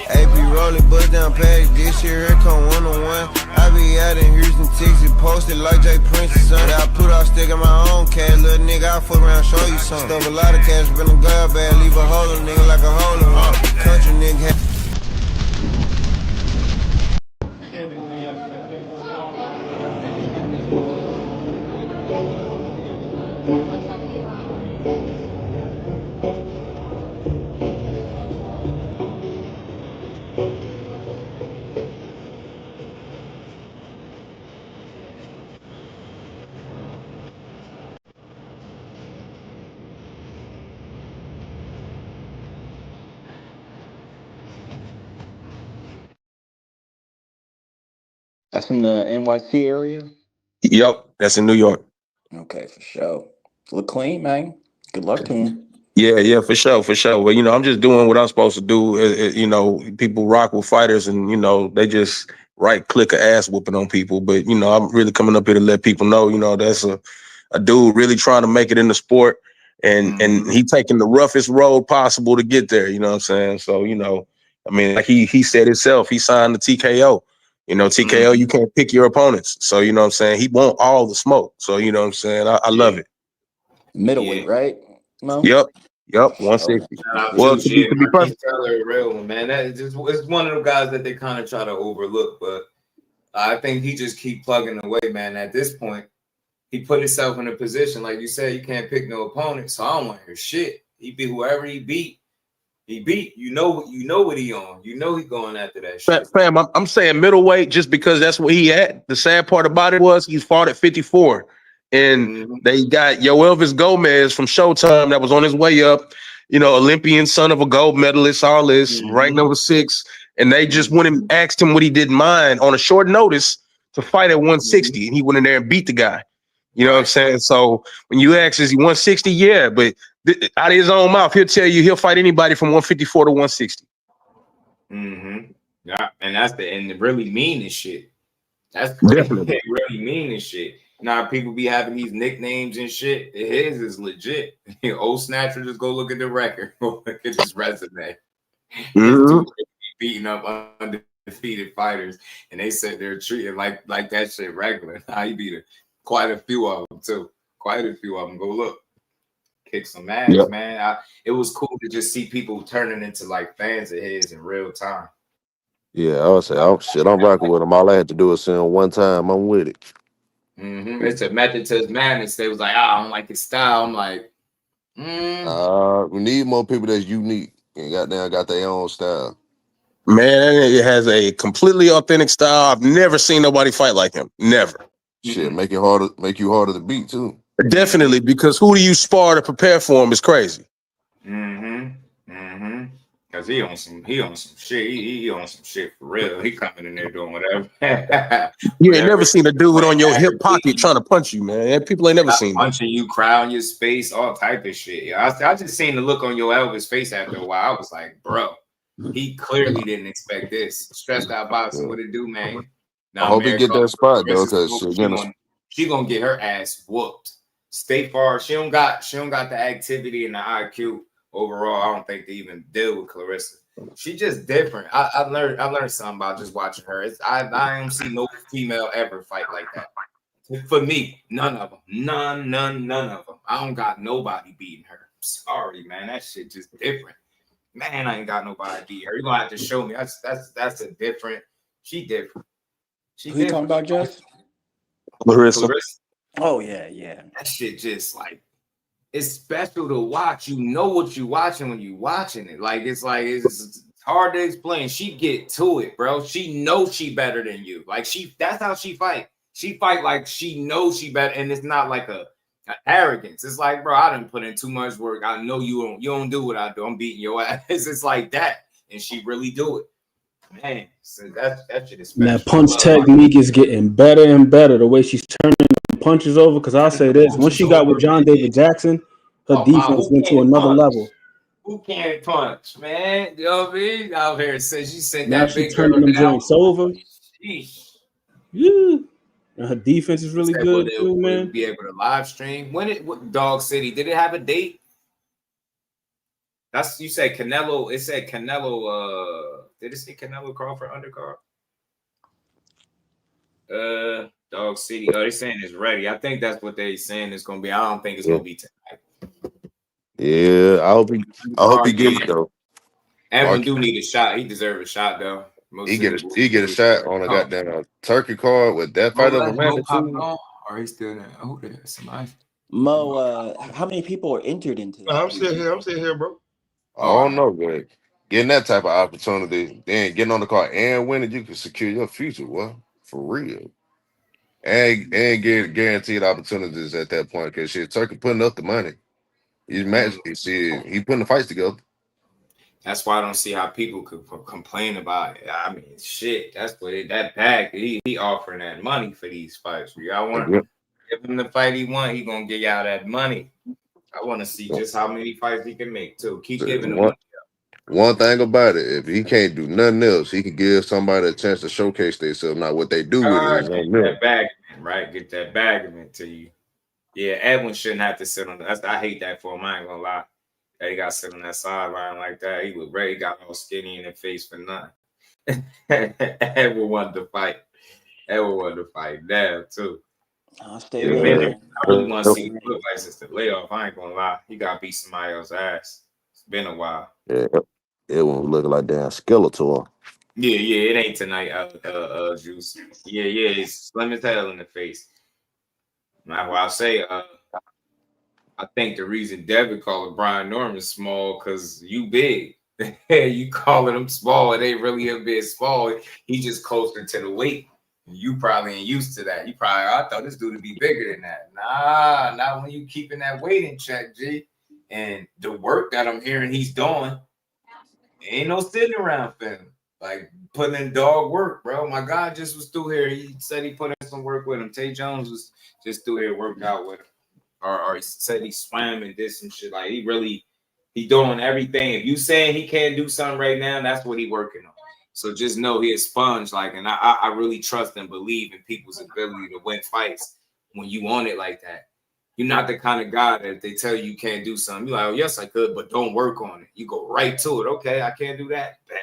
AP rolling, bust down page. This year, here come 1-on-1. I be out in Houston, Texas, posted like Jay Prince's son. I put out stick in my own cash, little nigga. I fuck around, show you something. Stuff a lot of cash, been a girl bag, leave a hole in nigga like a hole in one. Country nigga. That's in the NYC area? Yep, that's in New York. Okay, for sure. Look clean, man. Good luck to him. Yeah, for sure. Well, you know, I'm just doing what I'm supposed to do. You know, people rock with fighters, and you know, they just right-click a ass whooping on people. But you know, I'm really coming up here to let people know, you know, that's a dude really trying to make it in the sport, and he taking the roughest road possible to get there. You know what I'm saying? So, you know, I mean, like he said himself, he signed the TKO. You know, TKO, you can't pick your opponents. So, you know what I'm saying? He want all the smoke. So, you know what I'm saying? I love it. Middleweight, right? Mo? Yep, 160. Well, to be perfect. Taylor, real one, man. That is just, it's one of the guys that they kind of try to overlook, but I think he just keep plugging away, man. At this point, he put himself in a position, like you said, you can't pick no opponent, so I don't want to hear shit. He beat whoever he beat. He beat. You know what he on. You know he going after that shit. Fam, I'm saying middleweight just because that's what he at. The sad part about it was he fought at 54. And they got Elvis Gomez from Showtime that was on his way up, Olympian, son of a gold medalist, all this, ranked number 6. And they just went and asked him what he didn't mind on a short notice to fight at 160. And he went in there and beat the guy. You know what I'm saying? So when you ask, is he 160? Yeah, but out of his own mouth, he'll tell you he'll fight anybody from 154 to 160. Yeah, and that's the really meanest shit. That's definitely really meanest shit. Now people be having these nicknames and shit. His is legit. Old Snatcher, just go look at the record. Go look at his resume. Beating up undefeated fighters, and they said they're treating like that shit regular. He beat quite a few of them too. Quite a few of them. Go look. Kick some ass, man. It was cool to just see people turning into like fans of his in real time. Yeah, I would say, I'm rocking with him. All I had to do is see him one time. I'm with it. It's a method to his madness. They was like, I don't like his style. I'm like, we need more people that's unique and goddamn got their own style. Man, it has a completely authentic style. I've never seen nobody fight like him. Never. Shit, make you harder to beat too. Definitely, because who do you spar to prepare for him is crazy. Cause he on some shit. He on some shit for real. He coming in there doing whatever. You ain't never seen a dude on your hip pocket trying to punch you, man. People ain't never seen punching you, crowding your space, all type of shit. Yeah, I just seen the look on your Elvis face after a while. I was like, bro, he clearly didn't expect this. Stressed out boxing, what it do, man? Now, I hope he get that spot though, because she gonna get her ass whooped. Stay far. She don't got the activity and the IQ. Overall, I don't think they even deal with Clarissa. She just different. I learned something about just watching her. I don't see no female ever fight like that. For me, none of them. None of them. I don't got nobody beating her. Sorry, man. That shit just different. Man, I ain't got nobody beat her. You're gonna have to show me. That's a different. She different. Who you talking about, Jess? Clarissa. Oh yeah. That shit just like. It's special to watch. You know what you're watching when you're watching it. It's hard to explain. She get to it, bro. She knows she better than you. That's how she fight. She fight like she knows she better, and it's not like a arrogance. It's like, bro, I done put in too much work. I know you don't do what I do. I'm beating your ass. It's like that, and she really do it. Man, so that shit is special. That punch technique is getting better and better. The way she's turning punches over, because I say this: once she got with John David Jackson, her defense went to another level. Who can't punch, man? You know what I mean? Out here says she sent now that big turning them joints over. Sheesh. Yeah, and her defense is really good too, man. Be able to live stream. What Dog City? Did it have a date? You said Canelo. It said Canelo. Did it say Canelo Crawford undercard? Dog City. Oh, they saying it's ready. I think that's what they saying it's gonna be. I don't think it's gonna be tonight. Yeah, I hope he gets it though. Evan do need a shot. He deserves a shot though. He get a shot on a goddamn turkey card with that fight of a man too. Or he's still there. Oh, there's somebody. Mo, how many people are entered into that? I'm still here, bro. I don't know, but getting that type of opportunity, then getting on the card and winning, you can secure your future, boy. For real. And get guaranteed opportunities at that point, because shit, Turkey putting up the money. He's matching he putting the fights together. That's why I don't see how people could complain about it. I mean, shit, that's what that bag, he offering that money for these fights. Y'all want to give him the fight he want, he gonna get y'all that money. I want to see just how many fights he can make too. Keep giving him money. One thing about it, if he can't do nothing else, he can give somebody a chance to showcase themselves. Not what they do with it. Get that bag, right? Get that bag to you. Yeah, Edwin shouldn't have to sit on that. I hate that for him. I ain't gonna lie. He got to sit on that sideline like that. He was ready. He got all skinny in the face for nothing. Edwin wanted to fight. Damn, too. I'll stay there. I really want to see what he look like since the layoff. I ain't gonna lie. He got to beat somebody else's ass. It's been a while. Yeah, it won't look like damn Skeletor. Yeah, it ain't tonight, Juice. Yeah, it's slim as hell in the face. Now, I'll say, I think the reason Devin called Brian Norman small because you big. You calling him small, it ain't really him being small. He just closer to the weight. You probably ain't used to that. You probably, I thought this dude would be bigger than that. Nah, not when you keeping that weight in check, G. And the work that I'm hearing he's doing, ain't no sitting around for him. Like putting in dog work, bro. My guy just was through here. He said he put in some work with him. Tay Jones was just through here working out with him. Or he said he swam and did some shit. Like he doing everything. If you saying he can't do something right now, that's what he working on. So just know he a sponge. Like, and I really trust and believe in people's ability to win fights when you want it like that. You're not the kind of guy that if they tell you can't do something, you're like, oh, yes, I could, but don't work on it. You go right to it. Okay, I can't do that. Bet.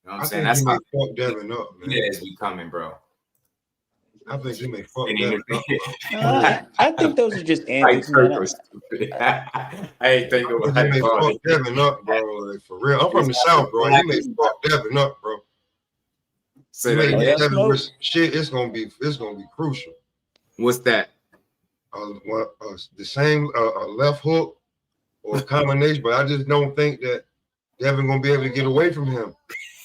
You know what I'm saying? That's he how may fuck Devin up, man. Yeah, as we coming, bro. I think he may fuck Devin up. I think those are just antics, man. I ain't thinking about he may fuck Devin up, bro. Like, for real. I'm from the South, bro. He may fuck Devin up, bro. Say that Devin with some shit. It's gonna be crucial. What's that? The same left hook or a combination, but I just don't think that Devin gonna be able to get away from him.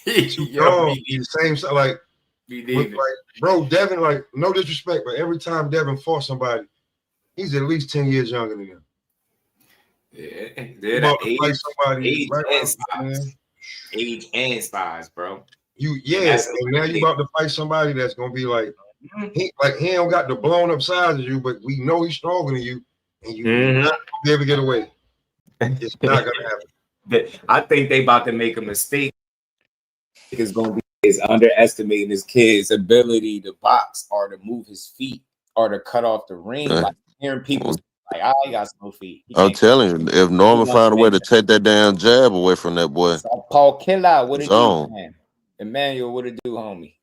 Too strong. He's the same, like, bro, Devin, like, no disrespect, but every time Devin fought somebody, he's at least 10 years younger than him. Yeah, they're age and size, bro. And now you about to fight somebody that's gonna be like, he don't got the blown up size of you, but we know he's stronger than you, and you're not gonna be able to get away. It's not gonna happen. I think they about to make a mistake. Is going to be is underestimating this kid's ability to box or to move his feet or to cut off the ring. Like hearing people like, he got no feet. I'm telling you, if Norman find a way to take that damn jab away from that boy, Paul Killer, what it do, man? Emmanuel, what it do, homie?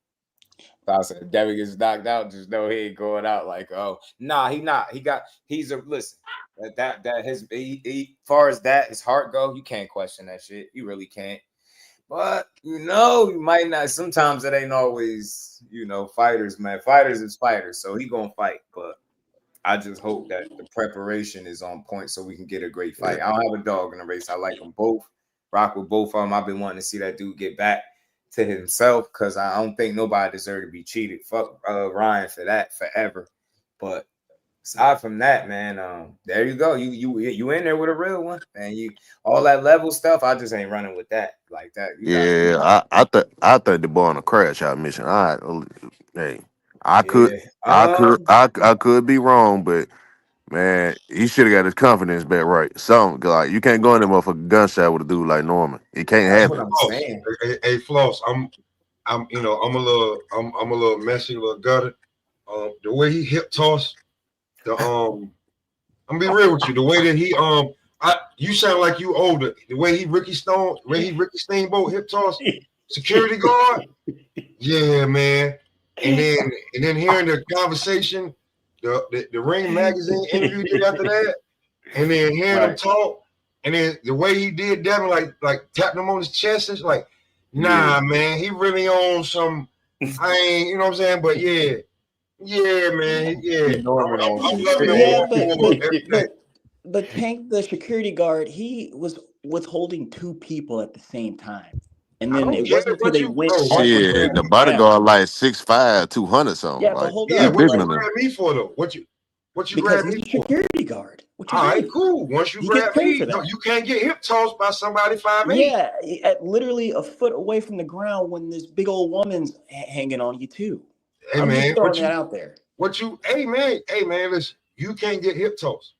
I said, if Devin gets knocked out, just know he ain't going out like, oh, nah, he not. Listen, far as that, his heart go, you can't question that shit. You really can't. But, you might not. Sometimes it ain't always, fighters, man. Fighters is fighters, so he gonna fight. But I just hope that the preparation is on point so we can get a great fight. I don't have a dog in the race. I like them both. Rock with both of them. I've been wanting to see that dude get back to himself because I don't think nobody deserves to be cheated. Fuck Ryan for that forever. But aside from that, man, there you go. You in there with a real one, and all that level stuff. I just ain't running with that like that. I think the boy on a crash out mission. I could be wrong, but man, he should have got his confidence back right. Something like you can't go in there motherfucking gunshot with a dude like Norman. It can't happen. Hey, Floss, I'm a little messy, a little gutted. The way he hip toss. I'm gonna be real with you. The way that he you sound like you older. The way he Ricky Steamboat hip toss security guard. Yeah, man. And then hearing the conversation, the Ring magazine interview he did after that, and then hearing him talk, and then the way he did Devin, like tapped him on his chest, it's like, nah, man, he really on some. I ain't, you know what I'm saying? But yeah, man. Yeah. But Tank, the security guard, he was withholding two people at the same time. And then it wasn't until they went. Shit, the bodyguard like 6'5", 200 something. Yeah, but hold on. What you grab me for though? What you grab me for? Security guard. All right, cool. Once you grab me, you can't get hip tossed by somebody 5'8". Yeah, at literally a foot away from the ground when this big old woman's hanging on you too. Hey, I'm man, just throwing that out there. Hey man, listen, you can't get hip tossed.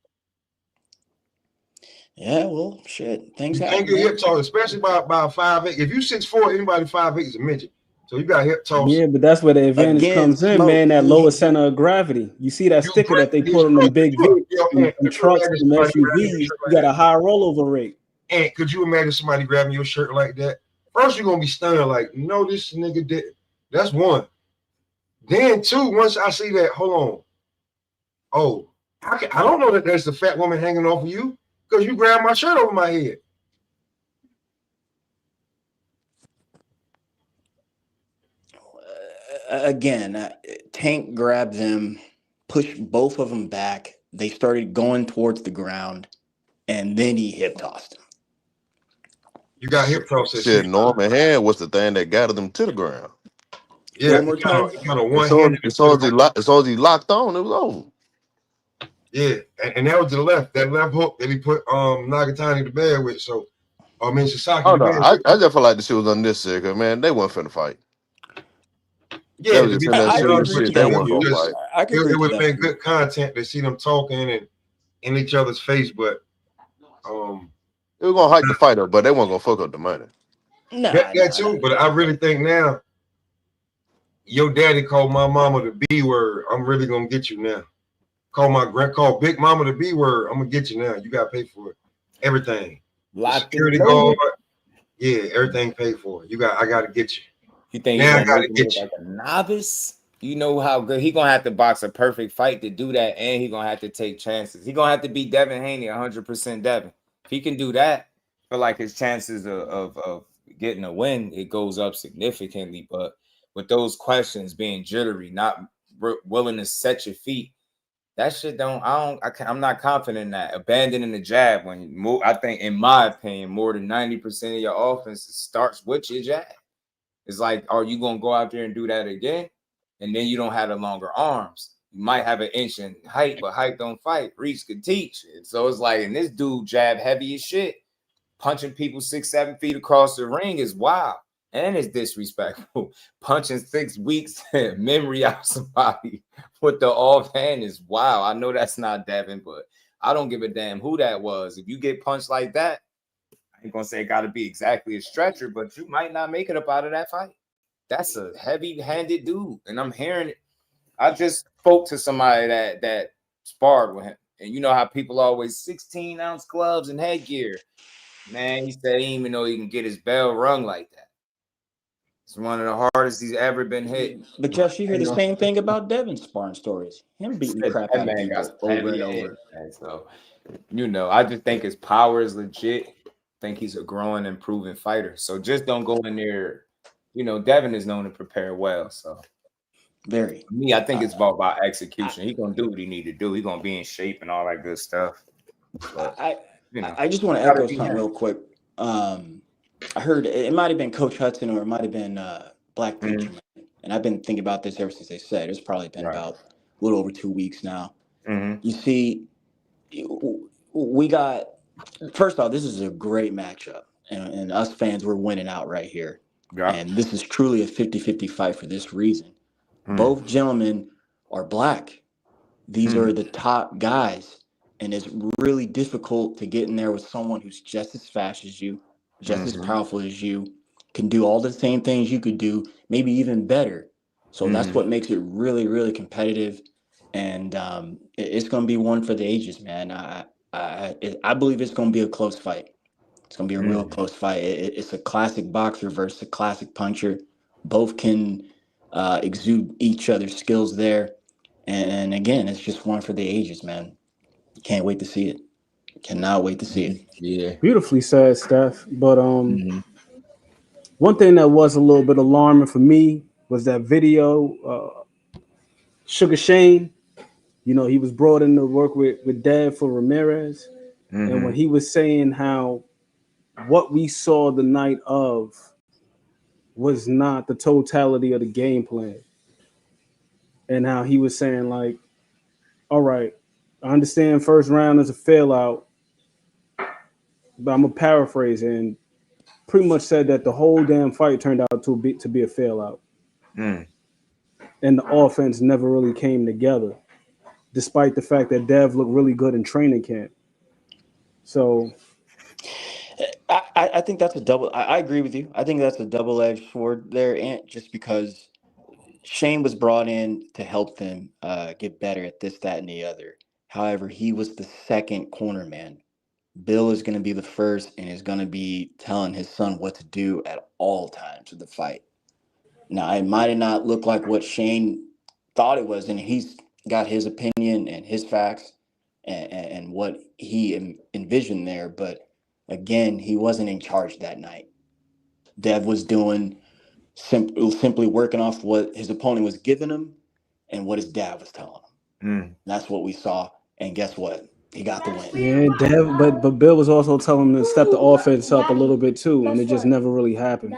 Yeah, well, shit. Things you happen. Can't get hip tossed, especially by 5'8". If you 6'4", anybody 5'8" is a midget. So you got hip tossed. Yeah, but that's where the advantage comes in, man. That lower center of gravity. You see that sticker that they put on them big trucks and SUVs. You got a high rollover rate. And could you imagine somebody grabbing your shirt like that? First, you're gonna be stunned, like, no, this nigga did. That's one. Then two, once I see that, hold on. Oh, I don't know that there's the fat woman hanging off of you because you grabbed my shirt over my head. Again, Tank grabbed them, pushed both of them back. They started going towards the ground, and then he hip tossed him. You got hip process. Shit, Norman Hand was the thing that got them to the ground. Yeah, One more time. He got a one-handed. As soon as he locked on, it was over. Yeah, and that was that left hook that he put Nagatani to bed with. So, Sasaki Oh to no, bed. I just feel like the shit was unnecessary because man, they wasn't finna fight. Yeah, They was just in that serious shit. They weren't gonna fight. It would have been good content to see them talking and in each other's face, but They were gonna hype the fight up, but they weren't gonna fuck up the money. That too. But I really think now, your daddy called my mama the B word. I'm really gonna get you now. Call Big Mama the B word. I'm gonna get you now. You gotta pay for it. Everything. Security guard. Yeah, everything paid for. I gotta get you. You think now he's gonna make him like a novice? You know how good he gonna have to box a perfect fight to do that, and he gonna have to take chances. He gonna have to beat Devin Haney 100% Devin. If he can do that, I feel like his chances of getting a win, it goes up significantly. But with those questions being jittery, not willing to set your feet, that shit I'm not confident in that. Abandoning the jab I think, in my opinion, more than 90% of your offense starts with your jab. It's like, are you gonna go out there and do that again? And then you don't have the longer arms. You might have an inch in height, but height don't fight. Reach could teach. And so it's like, and this dude jab heavy as shit. Punching people 6-7 feet across the ring is wild. And it's disrespectful. Punching 6 weeks memory out somebody with the offhand is wild. I know that's not Devin, but I don't give a damn who that was. If you get punched like that, I ain't gonna say it gotta be exactly a stretcher, but you might not make it up out of that fight. That's a heavy-handed dude. And I'm hearing it. I just spoke to somebody that sparred with him. And you know how people always 16-ounce gloves and headgear. Man, he said he didn't even know he can get his bell rung like that. It's one of the hardest he's ever been hit. But Josh, you hear the same thing about Devin's sparring stories. Him beating the crap out of people over and over. So, I just think his power is legit. I think he's a growing, improving fighter. So just don't go in there. Devin is known to prepare well. So very. Me, I think it's all about execution. He's gonna do what he need to do. He's gonna be in shape and all that good stuff. But, I just want to echo something real quick. I heard it might have been Coach Hudson or it might have been Black Preacher Man. And I've been thinking about this ever since they said it. It's probably been about a little over 2 weeks now. You see, we got, first off, this is a great matchup. And us fans, we're winning out right here. Yeah. And this is truly a 50-50 fight for this reason. Both gentlemen are Black. These are the top guys. And it's really difficult to get in there with someone who's just as fast as you, just as powerful as you, can do all the same things you could do, maybe even better. So that's what makes it really, really competitive. And it's going to be one for the ages, man. I believe it's going to be a close fight. It's going to be a real close fight. It's a classic boxer versus a classic puncher. Both can exude each other's skills there. And again, it's just one for the ages, man. Can't wait to see it. Cannot wait to see it. Yeah. Beautifully said, Steph. But one thing that was a little bit alarming for me was that video. Sugar Shane, he was brought in to work with Dad for Ramirez. And when he was saying how what we saw the night of was not the totality of the game plan. And how he was saying, like, all right, I understand first round is a fail out, but I'm gonna paraphrase and pretty much said that the whole damn fight turned out to be a fail out. And the offense never really came together, despite the fact that Dev looked really good in training camp. So I think that's a double. I agree with you. I think that's a double-edged sword there, and just because Shane was brought in to help them get better at this, that, and the other. However, he was the second corner man. Bill is going to be the first and is going to be telling his son what to do at all times of the fight. Now, it might not look like what Shane thought it was, and he's got his opinion and his facts and what he envisioned there. But again, he wasn't in charge that night. Dev was doing simply working off what his opponent was giving him and what his dad was telling him. That's what we saw. And guess what? he got the win. Yeah, Dev, but Bill was also telling him to step the offense up a little bit too, and it just never really happened.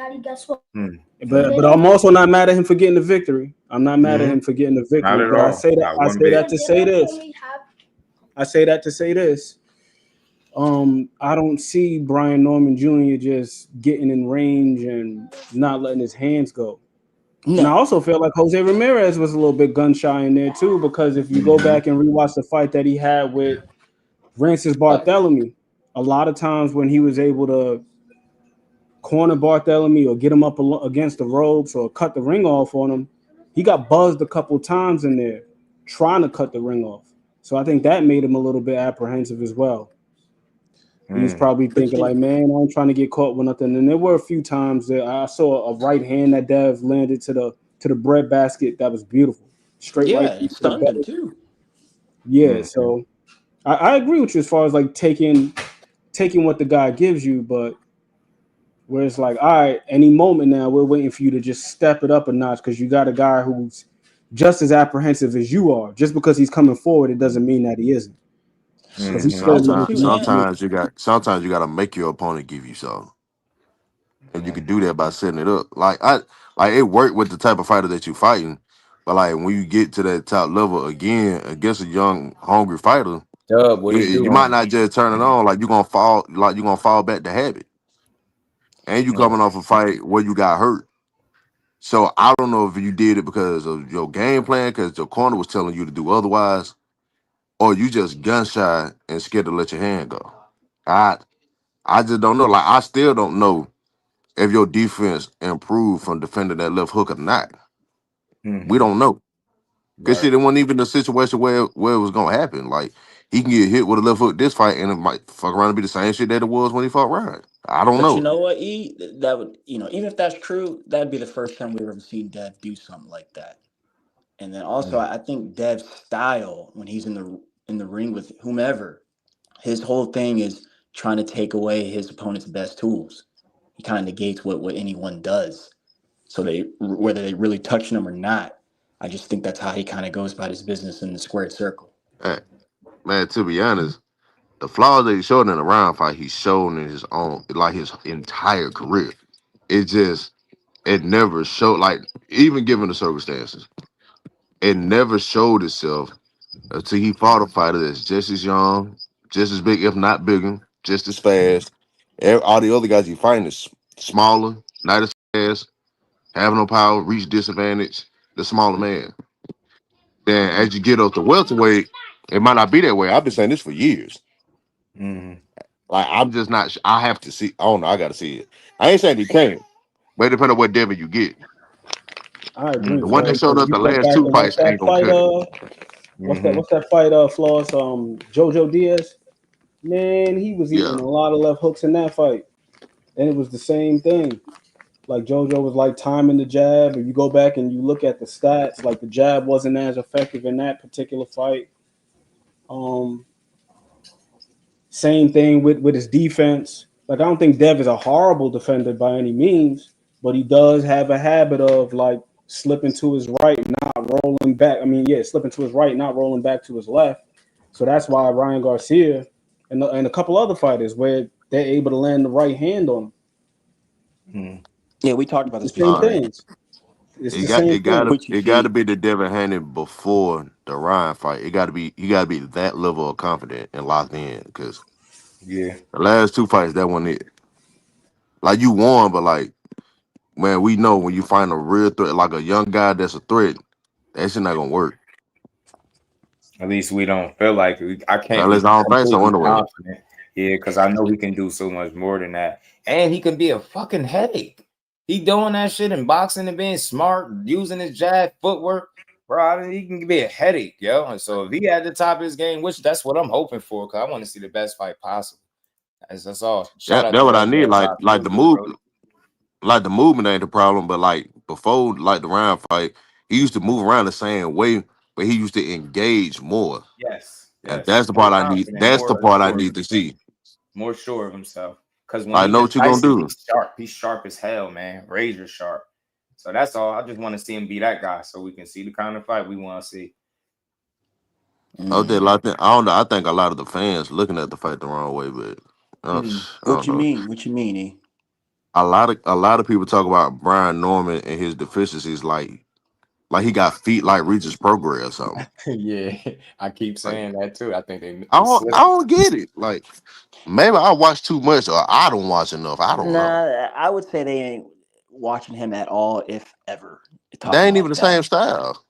But I'm also not mad at him for getting the victory. I'm not mad at him for getting the victory. Not at But all. I say that to say this. I say that to say this. I don't see Brian Norman Jr. just getting in range and not letting his hands go. No. And I also feel like Jose Ramirez was a little bit gun shy in there too, because if you go back and rewatch the fight that he had with Francis Barthélemy, a lot of times when he was able to corner Barthélemy or get him up against the ropes or cut the ring off on him, he got buzzed a couple times in there trying to cut the ring off. So I think that made him a little bit apprehensive as well. He was probably thinking like, man, I'm trying to get caught with nothing. And there were a few times that I saw a right hand that Dev landed to the bread basket that was beautiful. Straight right. Yeah, it stunned him too. Yeah, so I agree with you as far as like taking what the guy gives you, but where it's like, all right, any moment now, we're waiting for you to just step it up a notch because you got a guy who's just as apprehensive as you are. Just because he's coming forward, it doesn't mean that he isn't. Sometimes you got to make your opponent give you something, and you can do that by setting it up. Like it worked with the type of fighter that you're fighting, but like when you get to that top level again against a young, hungry fighter, you might not just turn it on. Like you're gonna fall back to habit, and you coming off a fight where you got hurt. So I don't know if you did it because of your game plan, because your corner was telling you to do otherwise, or you just gun shy and scared to let your hand go. I just don't know. Like I still don't know if your defense improved from defending that left hook or not. We don't know. Because shit, it wasn't even a situation where it was gonna happen. Like he can get hit with a left hook this fight, and it might fuck around and be the same shit that it was when he fought Ryan. I don't know. You know what, that would, even if that's true, that'd be the first time we've ever seen Dev do something like that. And then also, I think Dev's style when he's in the ring with whomever, his whole thing is trying to take away his opponent's best tools. He kind of negates what anyone does. So whether they really touch him or not, I just think that's how he kind of goes about his business in the squared circle. Hey, man, to be honest, the flaws that he showed in the round fight, he's shown in his own, like his entire career. It never showed, like, even given the circumstances, it never showed itself until he fought a fighter that's just as young, just as big, if not bigger, just as fast. All the other guys he fighting is smaller, not as fast, have no power, reach disadvantage, the smaller man. Then as you get up to welterweight, it might not be that way. I've been saying this for years. Like I'm just not. I have to see. I don't know. I got to see it. I ain't saying he can't, but it depends on what Devin you get. I agree. The one that showed up the You last two fights ain't gonna cut it. What's that fight? Floss. Jojo Diaz. Man, he was eating a lot of left hooks in that fight, and it was the same thing. Like JoJo was like timing the jab, and you go back and you look at the stats, like the jab wasn't as effective in that particular fight. Same thing with his defense. Like I don't think Dev is a horrible defender by any means, but he does have a habit of like slipping to his right, not rolling back. Slipping to his right, not rolling back to his left. So that's why Ryan Garcia and a couple other fighters where they're able to land the right hand on him. Yeah, we talked about this before. It got to be the Devin Haney before the Ryan fight. He got to be that level of confident and locked in, because the last two fights, that wasn't it. Like you won, but like, man, we know when you find a real threat, like a young guy that's a threat, that shit not gonna work. At least we don't feel like I can't. Unless I don't think so anyway. Confident. Yeah, because I know he can do so much more than that, and he can be a fucking headache. He doing that shit in boxing and being smart, using his jab footwork, bro. He can be a headache, yo. And so if he at the top of his game, which that's what I'm hoping for, because I want to see the best fight possible. That's all. That's what I need. Like the move, like the movement ain't the problem, but like before, like the round fight, he used to move around the same way, but he used to engage more. Yes. And that's the part I need. That's the part I need to see. More sure of himself. Because when I know what you're gonna do. He's sharp as hell, man. Razor sharp. So that's all. I just want to see him be that guy, so we can see the kind of fight we want to see. I don't know. I think a lot of the fans looking at the fight the wrong way, but I What don't you know. mean? What you mean, E? A lot of people talk about Brian Norman and his deficiencies, like he got feet like Regis Progress or something. Yeah, I keep saying that too. I think I don't get it. Like maybe I watch too much or I don't watch enough. I don't know. Nah, I would say they ain't watching him at all, if ever. They Talking ain't even like the that. same style.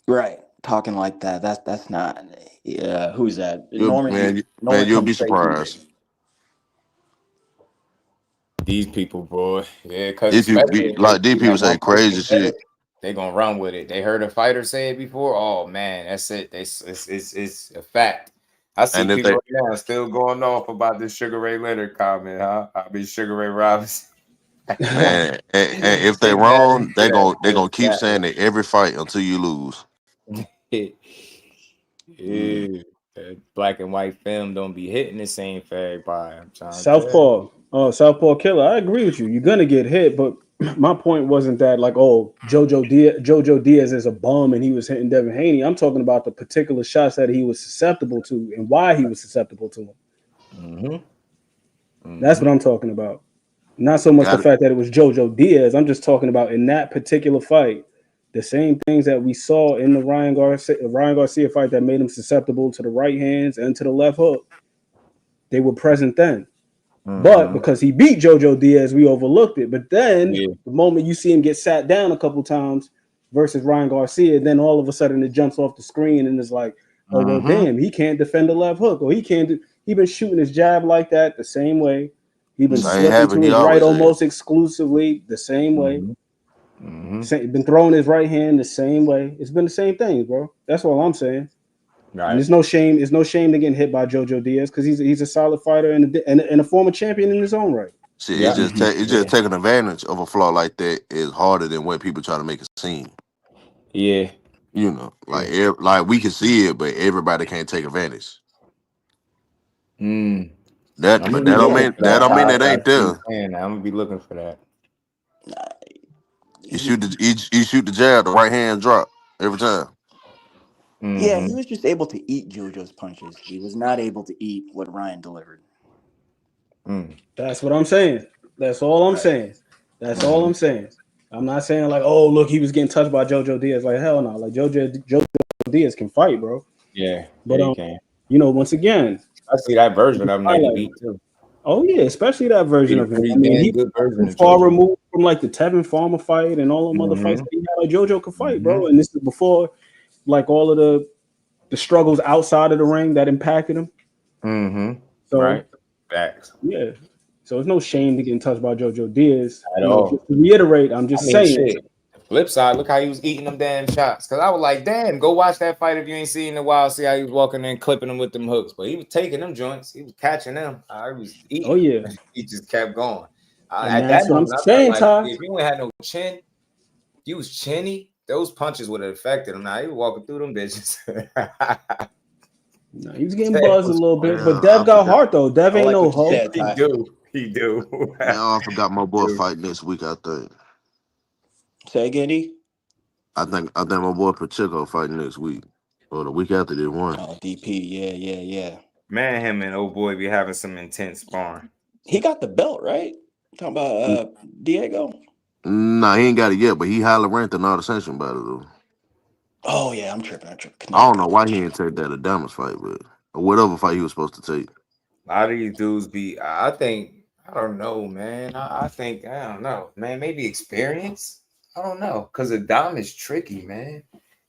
Right. Talking like that. That's not. Yeah. Who's that? You'll, Norman. man, Norman you'll comes be straight heat. surprised. these people, boy. Yeah, because If you especially be if they like these see that people one say crazy person said shit, it, they gonna run with it. They heard a fighter say it before. Oh man, that's it. It's a fact. I see and if people they right now still going off about this Sugar Ray Leonard comment, huh? I be Sugar Ray Robinson. man, and if they They mad at wrong, they gonna keep that. saying it every fight until you lose. Yeah, that black and white film don't be hitting the same for everybody. I'm trying to tell you. Southpaw Killer. I agree with you. You're gonna get hit, but my point wasn't that like, oh, Jojo Diaz is a bum and he was hitting Devin Haney. I'm talking about the particular shots that he was susceptible to and why he was susceptible to them. That's what I'm talking about. Not so much the fact that it was Jojo Diaz. I'm just talking about in that particular fight, the same things that we saw in the Ryan Garcia fight that made him susceptible to the right hands and to the left hook. They were present then. But because he beat Jojo Diaz, we overlooked it. But then the moment you see him get sat down a couple times versus Ryan Garcia, then all of a sudden it jumps off the screen and it's like, oh, well, damn, he can't defend the left hook. Or he can't he been shooting his jab like that the same way. He been slipping to his right almost exclusively the same way. Been throwing his right hand the same way. It's been the same thing, bro. That's all I'm saying. Right. And there's no shame. There's no shame to getting hit by Jojo Diaz because he's a solid fighter and a former champion in his own right. See, it's just taking advantage of a flaw like that is harder than when people try to make it seem. Yeah, you know, like like we can see it, but everybody can't take advantage. That but that don't mean that ain't there. I'm gonna be looking for that. You shoot the jab, the right hand drop every time. Yeah, he was just able to eat JoJo's punches. He was not able to eat what Ryan delivered. That's what I'm saying. That's all I'm saying. That's all I'm saying. I'm not saying like, oh, look, he was getting touched by Jojo Diaz. Like, hell no. Like Jojo Diaz can fight, bro. Yeah, but he can. You know, once again, I see that version of him that he beat too. Oh yeah, especially that version of him. I mean, he good version was far removed from like the Tevin Farmer fight and all them other fights that he had. Like JoJo could fight, bro. And this is before like all of the struggles outside of the ring that impacted him. So, right. Facts. Yeah. So it's no shame to getting touched by JoJo Diaz. At all. Just to reiterate, I'm just saying. Shit. Flip side, look how he was eating them damn shots. Cause I was like, damn, go watch that fight if you ain't seen in a while. See how he was walking in, clipping them with them hooks. But he was taking them joints. He was catching them. I was eating. Oh yeah. He just kept going. At that moment, I'm saying, Ty. If you ain't had no chin, if you was chinny, those punches would have affected him. Now he was walking through them bitches. No, he was getting buzzed a little bit, but Dev got heart though. Dev ain't no hoe. He do. I forgot my boy fight next week. I think. Say again, E? I think my boy Pacheco fighting next week or the week after they won. Oh, DP, yeah. Man, him and old boy be having some intense sparring. He got the belt, right? Talking about Diego. Nah, he ain't got it yet, but he highly ranked in all the sanction battle though. Oh yeah, I'm tripping. I don't know why he didn't take that Adamas fight, but or whatever fight he was supposed to take. A lot of these dudes be. I don't know, man. I don't know, man. Maybe experience. I don't know, because Adam is tricky, man.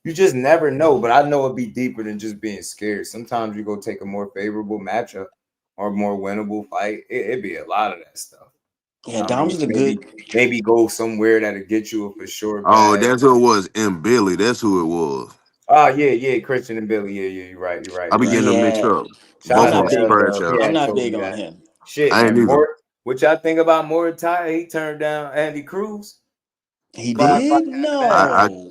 You just never know, but I know it'd be deeper than just being scared. Sometimes you go take a more favorable matchup or more winnable fight. It'd be a lot of that stuff. Yeah, Dom's a good. Maybe go somewhere that'll get you a for sure. Oh, that's who it was. And Billy, that's who it was. Oh yeah, Christian and Billy. Yeah, you're right. I be getting them mixed up. I'm not big on him. Shit, I ain't either. What y'all think about Mordecai? He turned down Andy Cruz. He did? No.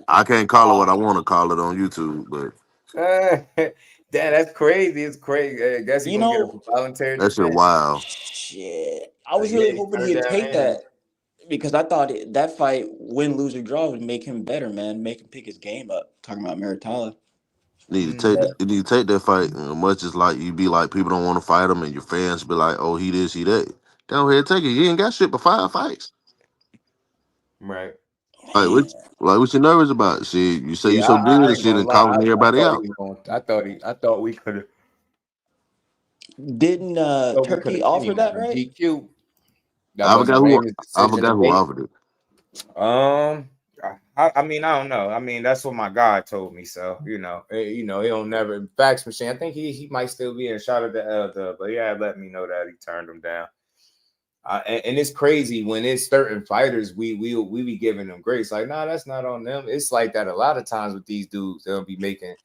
I can't call it what I want to call it on YouTube, but damn, that's crazy. It's crazy. I guess he's gonna get a voluntary. That shit wild. Shit. I was really hoping he'd take that because I thought that fight, win, lose, or draw, would make him better, man. Make him pick his game up. Talking about Maritala. You need to take that fight. Much as like you be like people don't want to fight him, and your fans be like, "Oh, he this, he that." Go ahead, take it. You ain't got shit but 5 fights. Right. What you nervous about? Shit, you say you Yeah, so good I and ain't shit gonna and lie. calling I everybody thought he out. was going. I thought we could have. Didn't Thought we could Turkey have seen offer him that, on right? GQ. That I forgot wasn't who. Raymond's I decision forgot to who make. offered it. I mean, I don't know. I mean, that's what my guy told me. So he'll never fax machine. I think he might still be in shot at the elder, but yeah, let me know that he turned him down. And it's crazy when it's certain fighters, we be giving them grace. Like, nah, that's not on them. It's like that a lot of times with these dudes. They'll be making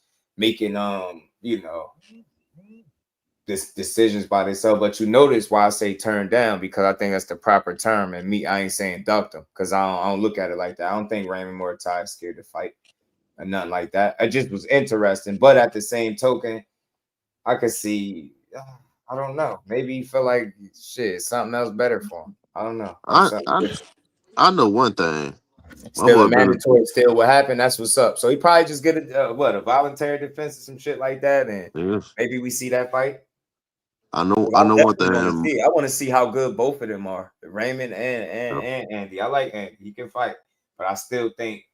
this decisions by themselves. But you notice why I say turn down, because I think that's the proper term. And I ain't saying duck them, because I don't look at it like that. I don't think Raymond Murtai is scared to fight or nothing like that. It just was interesting. But at the same token, I could see, I don't know. Maybe he feel like shit, something else better for him. I don't know. I know one thing. My Still a boy been mandatory, still what happened. That's what's up. So he probably just get a voluntary defense or some shit like that, and maybe we see that fight. I know one Definitely want to thing. see. I want to see how good both of them are, Raymond and Andy. I like Andy; he can fight, but I still think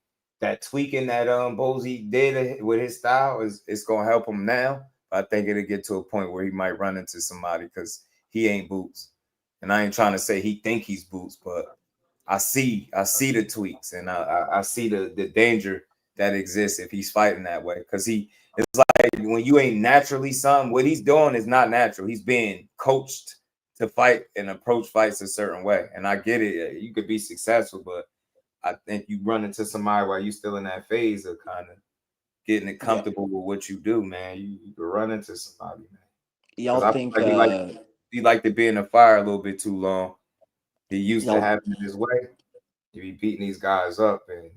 that tweaking that Bozy did with his style is gonna help him now. But I think it'll get to a point where he might run into somebody because he ain't Boots, and I ain't trying to say he think he's Boots, but I see the tweaks, and I see the danger that exists if he's fighting that way, because it's like when you ain't naturally something, what he's doing is not natural. He's being coached to fight and approach fights a certain way. And I get it. You could be successful, but I think you run into somebody while you still in that phase of kind of getting it comfortable with what you do, man. You could run into somebody, man. Y'all I think feel like he liked to be in the fire a little bit too long. He used to having it his way. He be beating these guys up, and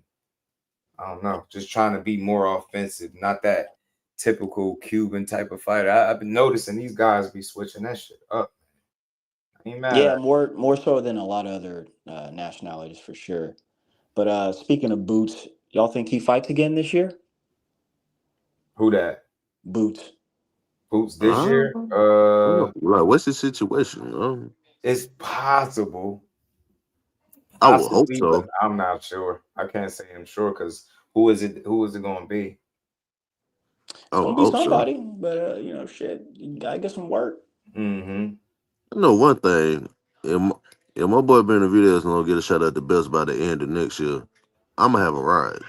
I don't know, just trying to be more offensive, not that typical Cuban type of fighter. I've been noticing these guys be switching that shit up. I ain't mad at it. more so than a lot of other nationalities for sure. But speaking of Boots, y'all think he fights again this year? Who that? Boots. Boots this year? What's the situation? It's possible. I would hope Possibly, but so. I'm not sure. I can't say I'm sure, because who is it going to be? I Gonna would be hope so. somebody, but shit, you gotta get some work. Mm-hmm. I know one thing. If my boy Benavidez gonna get a shot at the best by the end of next year, I'm gonna have a ride.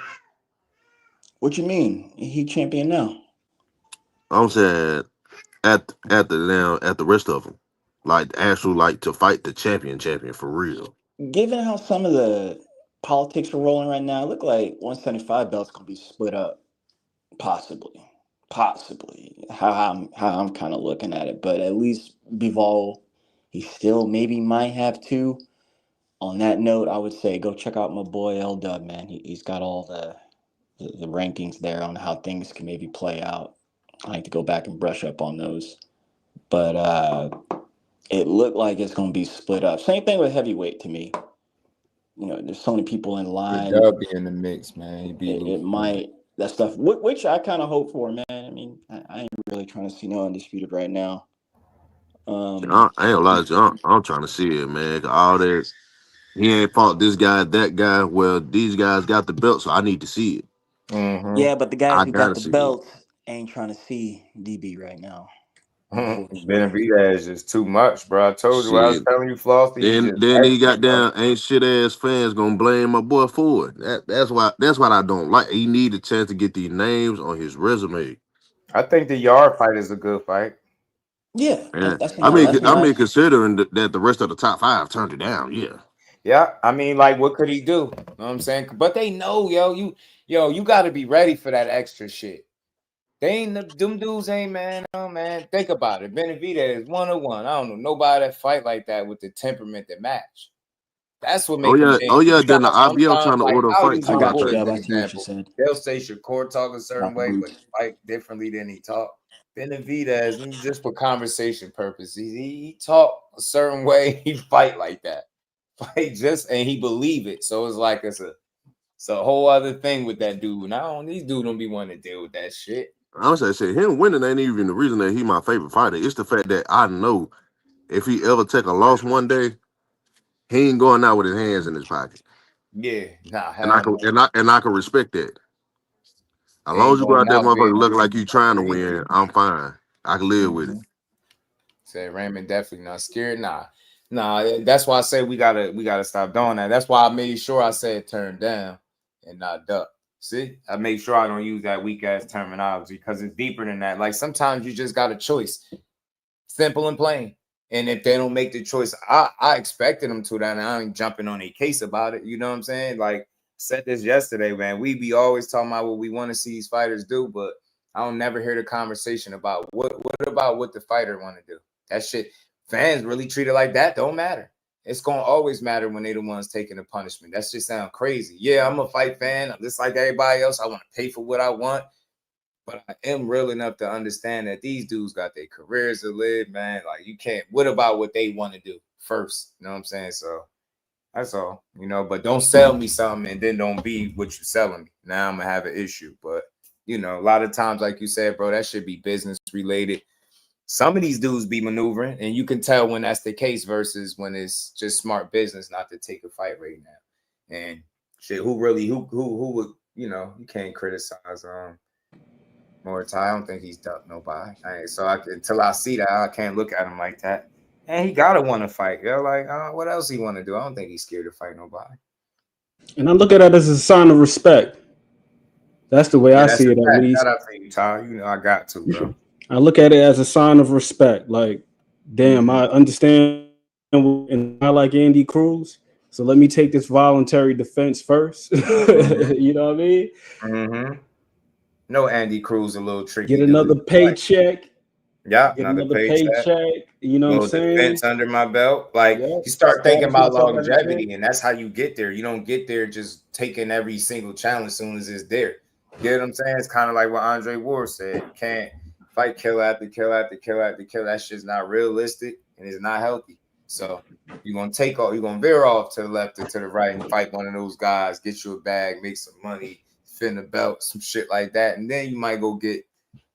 What you mean? He champion now? I'm saying at the rest of them, like actual like to fight the champion for real. Given how some of the politics are rolling right now, it look like 175 belts gonna be split up. Possibly. How I'm kind of looking at it, but at least Bivol, he still maybe might have two. On that note, I would say go check out my boy L Dub, man. He's got all the rankings there on how things can maybe play out. I like to go back and brush up on those, but it looked like it's going to be split up. Same thing with heavyweight to me. There's so many people in line. Dub be in the mix, man. He beat It might that stuff, which I kind of hope for, man. I mean, I ain't really trying to see no undisputed right now. I ain't gonna lie to you. I'm trying to see it, man. All that he ain't fought this guy, that guy. Well, these guys got the belt, so I need to see it. Yeah, but the guys I who got gotta the see it. belts ain't trying to see DB right now. Benavidez is too much, bro. I told you what I was Shit. telling you, Flossie. He Then just he extra, got bro. down. Ain't shit ass fans gonna blame my boy for it. That's what I don't like. He need a chance to get these names on his resume. I think the Yard fight is a good fight. Yeah, And that's I that's a mean, nice. considering that the rest of the top 5 turned it down. Yeah. Yeah, I mean, like, what could he do? You know what I'm saying? But they know, you got to be ready for that extra shit. They ain't them dudes ain't, man. Oh man, think about it. Benavidez is 101. I don't know nobody that fight like that with the temperament that match. That's what make them Oh dangerous. yeah. You got Then the IBL sometimes, trying to like, order a I'll fight use too. my I got you, boy think. as Dub. an I see what you example. said They'll say Shakur talk a certain about the way, but boots. fight differently than he talk. Benavidez, just for conversation purposes, he talk a certain way. He fight like that. Fight and he believe it. So it's like it's a whole other thing with that dude. Now these dudes don't be wanting to deal with that shit. Honestly, I said him winning ain't even the reason that he my favorite fighter. It's the fact that I know if he ever take a loss one day, he ain't going out with his hands in his pocket. Yeah, nah, And I hell can no. I can respect that. As He long as ain't you go going out there, out motherfucker, being looking Mr. like you trying to Green. win, I'm fine. I can live with it. Said Raymond definitely not scared. Nah. That's why I say we gotta stop doing that. That's why I made sure I said turn down and not duck. See, I made sure I don't use that weak ass terminology because it's deeper than that. Like sometimes you just got a choice, simple and plain. And if they don't make the choice, I expected them to. That and I ain't jumping on a case about it. You know what I'm saying? Like I said this yesterday, man. We be always talking about what we want to see these fighters do, but I don't never hear the conversation about what about what the fighter want to do. That shit, fans really treat it like that. Don't matter. It's gonna always matter when they the ones taking the punishment. That shit sound crazy. Yeah, I'm a fight fan. I'm just like everybody else. I want to pay for what I want. But I am real enough to understand that these dudes got their careers to live, man. Like you can't. What about what they want to do first? You know what I'm saying? So that's all. But don't sell me something and then don't be what you selling me. Now I'm gonna have an issue. But a lot of times, like you said, bro, that should be business related. Some of these dudes be maneuvering, and you can tell when that's the case versus when it's just smart business not to take a fight right now. And shit, who would you can't criticize Moritai. I don't think he's ducked nobody. So until I see that, I can't look at him like that. And he gotta want to fight. They're like, what else he want to do? I don't think he's scared to fight nobody. And I look at it as a sign of respect. That's the way I see it, at least. Shout out to you, Ty. I got to, bro. I look at it as a sign of respect. Like, damn, I understand and I like Andy Cruz. So let me take this voluntary defense first. You know what I mean? Mm-hmm. No, Andy Cruz a little tricky. Get another paycheck. Yeah, get another paycheck. You know what I'm saying? Defense under my belt. Like you start thinking about longevity, and that's how you get there. You don't get there just taking every single challenge as soon as it's there. You get what I'm saying? It's kind of like what Andre Ward said. You can't fight kill after kill after kill after kill. That shit's not realistic and it's not healthy. So you're gonna veer off to the left or to the right and fight one of those guys, get you a bag, make some money, fin the belt, some shit like that, and then you might go get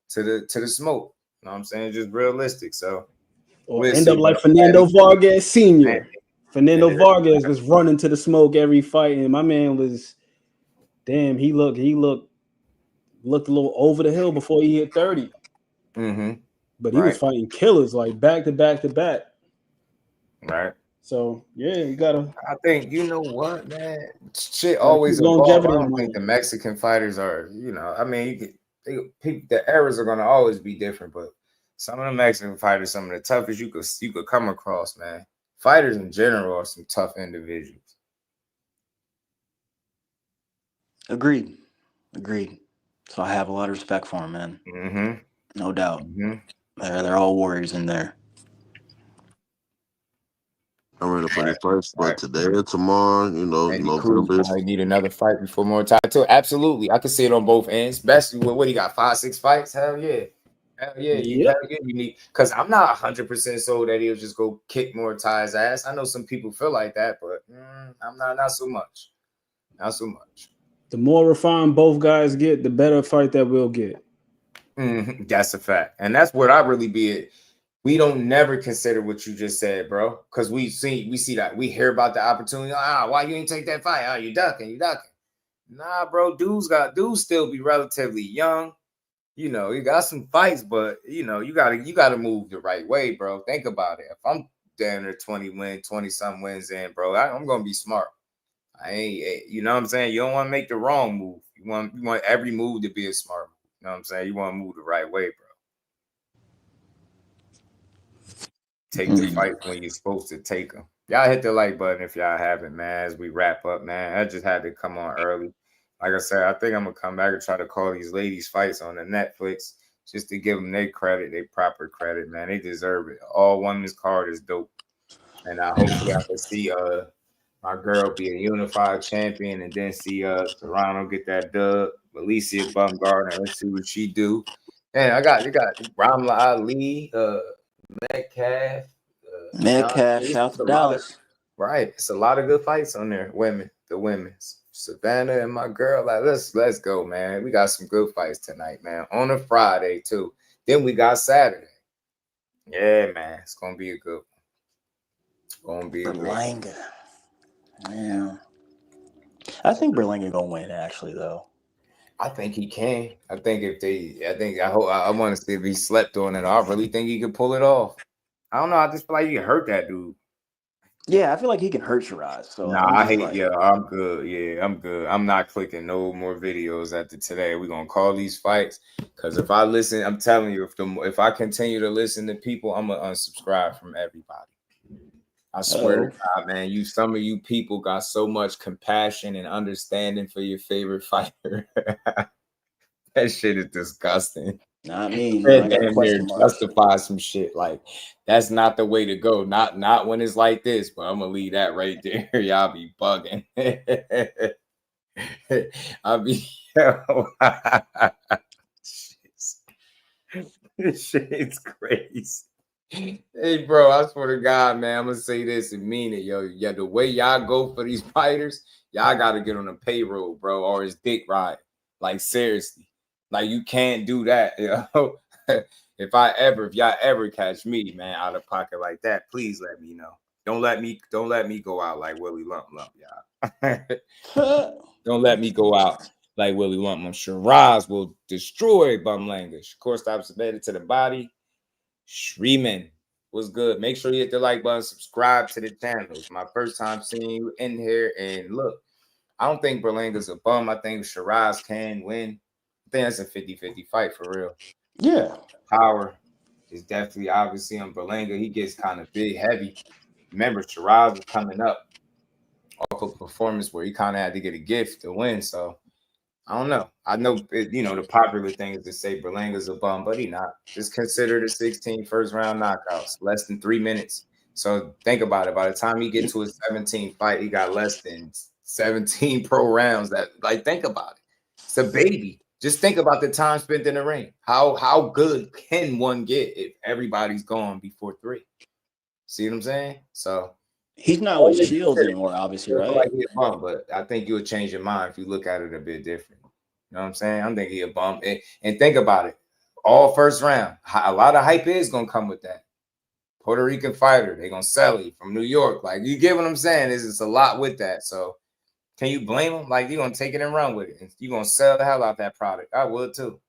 to the smoke. You know what I'm saying? Just realistic. So or end up like Fernando Vargas Sr. Fernando Vargas was running to the smoke every fight, and my man was he looked a little over the hill before he hit 30. But he was fighting killers like back to back to back. Right. So yeah, you gotta. I think what, man. Shit always evolve. I don't think the Mexican fighters are. I mean, the eras are gonna always be different, but some of the Mexican fighters, some of the toughest you could come across, man. Fighters in general are some tough individuals. Agreed. So I have a lot of respect for them, man. No doubt. They're all warriors in there. I'm ready for this first, but today or tomorrow, Cruz probably need another fight before more time too. Absolutely, I can see it on both ends. Especially what he got 5-6 fights. Hell yeah. You need, because I'm not 100% sold that he'll just go kick Moritai ass. I know some people feel like that, but I'm not so much. Not so much. The more refined both guys get, the better fight that we'll get. That's a fact, and that's what I really be it. We don't never consider what you just said, bro, because we see that we hear about the opportunity. Why you ain't take that fight? You ducking. Nah, bro, dudes still be relatively young. You got some fights, but you gotta move the right way, bro. Think about it. If I'm down there 20-something wins in, bro, I'm gonna be smart. I ain't, you know what I'm saying? You don't want to make the wrong move. You want every move to be a smart move. You know what I'm saying? You want to move the right way, bro. Take the fight when you're supposed to take them. Y'all hit the like button if y'all haven't, man, as we wrap up, man. I just had to come on early. Like I said, I think I'm going to come back and try to call these ladies' fights on the Netflix just to give them their credit, their proper credit, man. They deserve it. All women's card is dope. And hopefully I can see my girl be a unified champion and then see Toronto get that dub. Alicia Bumgarner, let's see what she do. And you got Ramla Ali, Metcalf. Metcalf, shout to Dallas. Right. It's a lot of good fights on there. The women's. Savannah and my girl, like let's go, man. We got some good fights tonight, man. On a Friday too. Then we got Saturday. Yeah, man, it's gonna be a good one. It's gonna be a good one. Yeah, I think Berlanga gonna win. Actually, though, I think he can. I hope I want to see if he slept on it. I really think he can pull it off. I don't know. I just feel like he can hurt that dude. yeah, I feel like he can hurt Shiraz. So Nah, I hate. Yeah, I'm good. Yeah, I'm good. I'm not clicking no more videos after today. We're gonna call these fights because if I listen, I'm telling you, if I continue to listen to people, I'm gonna unsubscribe from everybody. I swear to God, man, some of you people got so much compassion and understanding for your favorite fighter. That shit is disgusting. Not me. Damn near justify some shit. Like that's not the way to go. Not when it's like this. But I'm gonna leave that right there. Y'all be bugging. I'll be. This shit's crazy. Hey, bro, I swear to God, man, I'm gonna say this and mean it, yo. Yeah, the way y'all go for these fighters, y'all gotta get on the payroll, bro, or it's dick ride. Like seriously, like you can't do that, yo. If y'all ever catch me, man, out of pocket like that, please let me know. Don't let me go out like Willie Lump, y'all. Don't let me go out like Willie Lump. Shiraz will destroy Bumlanga. Shakur stops submitted to the body. Shreeman was good. Make sure you hit the like button, subscribe to the channel. It's my first time seeing you in here. And look, I don't think Berlanga's a bum. I think Shiraz can win. I think that's a 50-50 fight for real. Yeah. Power is definitely obviously on Berlanga. He gets kind of big, heavy. Remember, Shiraz was coming up off a performance where he kind of had to get a gift to win. So I don't know. I know, the popular thing is to say Berlanga's a bum, but he not. Just consider the 16 first-round knockouts, less than 3 minutes. So think about it. By the time he gets to his 17th fight, he got less than 17 pro rounds. Think about it. It's a baby. Just think about the time spent in the ring. How good can one get if everybody's gone before 3? See what I'm saying? So he's not with Shields anymore, obviously, right? Like he's a bum, but I think you'll change your mind if you look at it a bit different. You know what I'm saying? I'm thinking he's a bum. And think about it. All first round. A lot of hype is going to come with that. Puerto Rican fighter. They're going to sell him from New York. Like, you get what I'm saying? It's a lot with that. So can you blame him? Like, you're going to take it and run with it. And you're going to sell the hell out that product. I would too,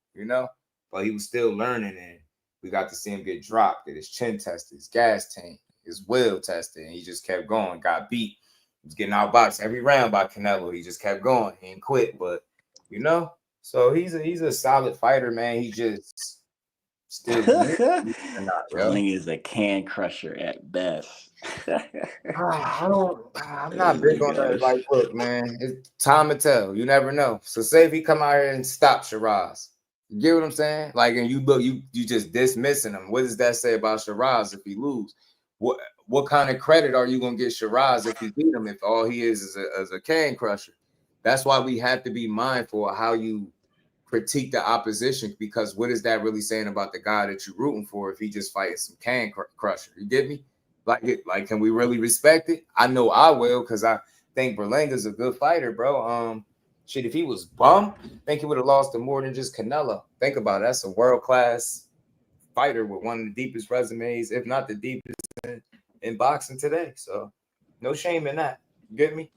But he was still learning, and we got to see him get dropped, get his chin tested, his gas tank, his will tested, and he just kept going, got beat. He was getting outboxed every round by Canelo. He just kept going. He didn't quit, but, so he's a solid fighter, man. He just still Berlanga is a can crusher at best. I'm not big on that. Like, look, man, it's time to tell. You never know. So say if he come out here and stop Shiraz. You get what I'm saying? Like, and you just dismissing him. What does that say about Shiraz if he lose? What kind of credit are you gonna get Shiraz if you beat him if all he is a can crusher? That's why we have to be mindful of how you critique the opposition, because what is that really saying about the guy that you're rooting for if he just fighting some can crusher? You get me? Like, can we really respect it? I know I will, because I think Berlanga's a good fighter, bro. Shit, if he was bum, I think he would have lost to more than just Canelo. Think about it. That's a world-class fighter with one of the deepest resumes, if not the deepest in boxing today. So no shame in that. You get me?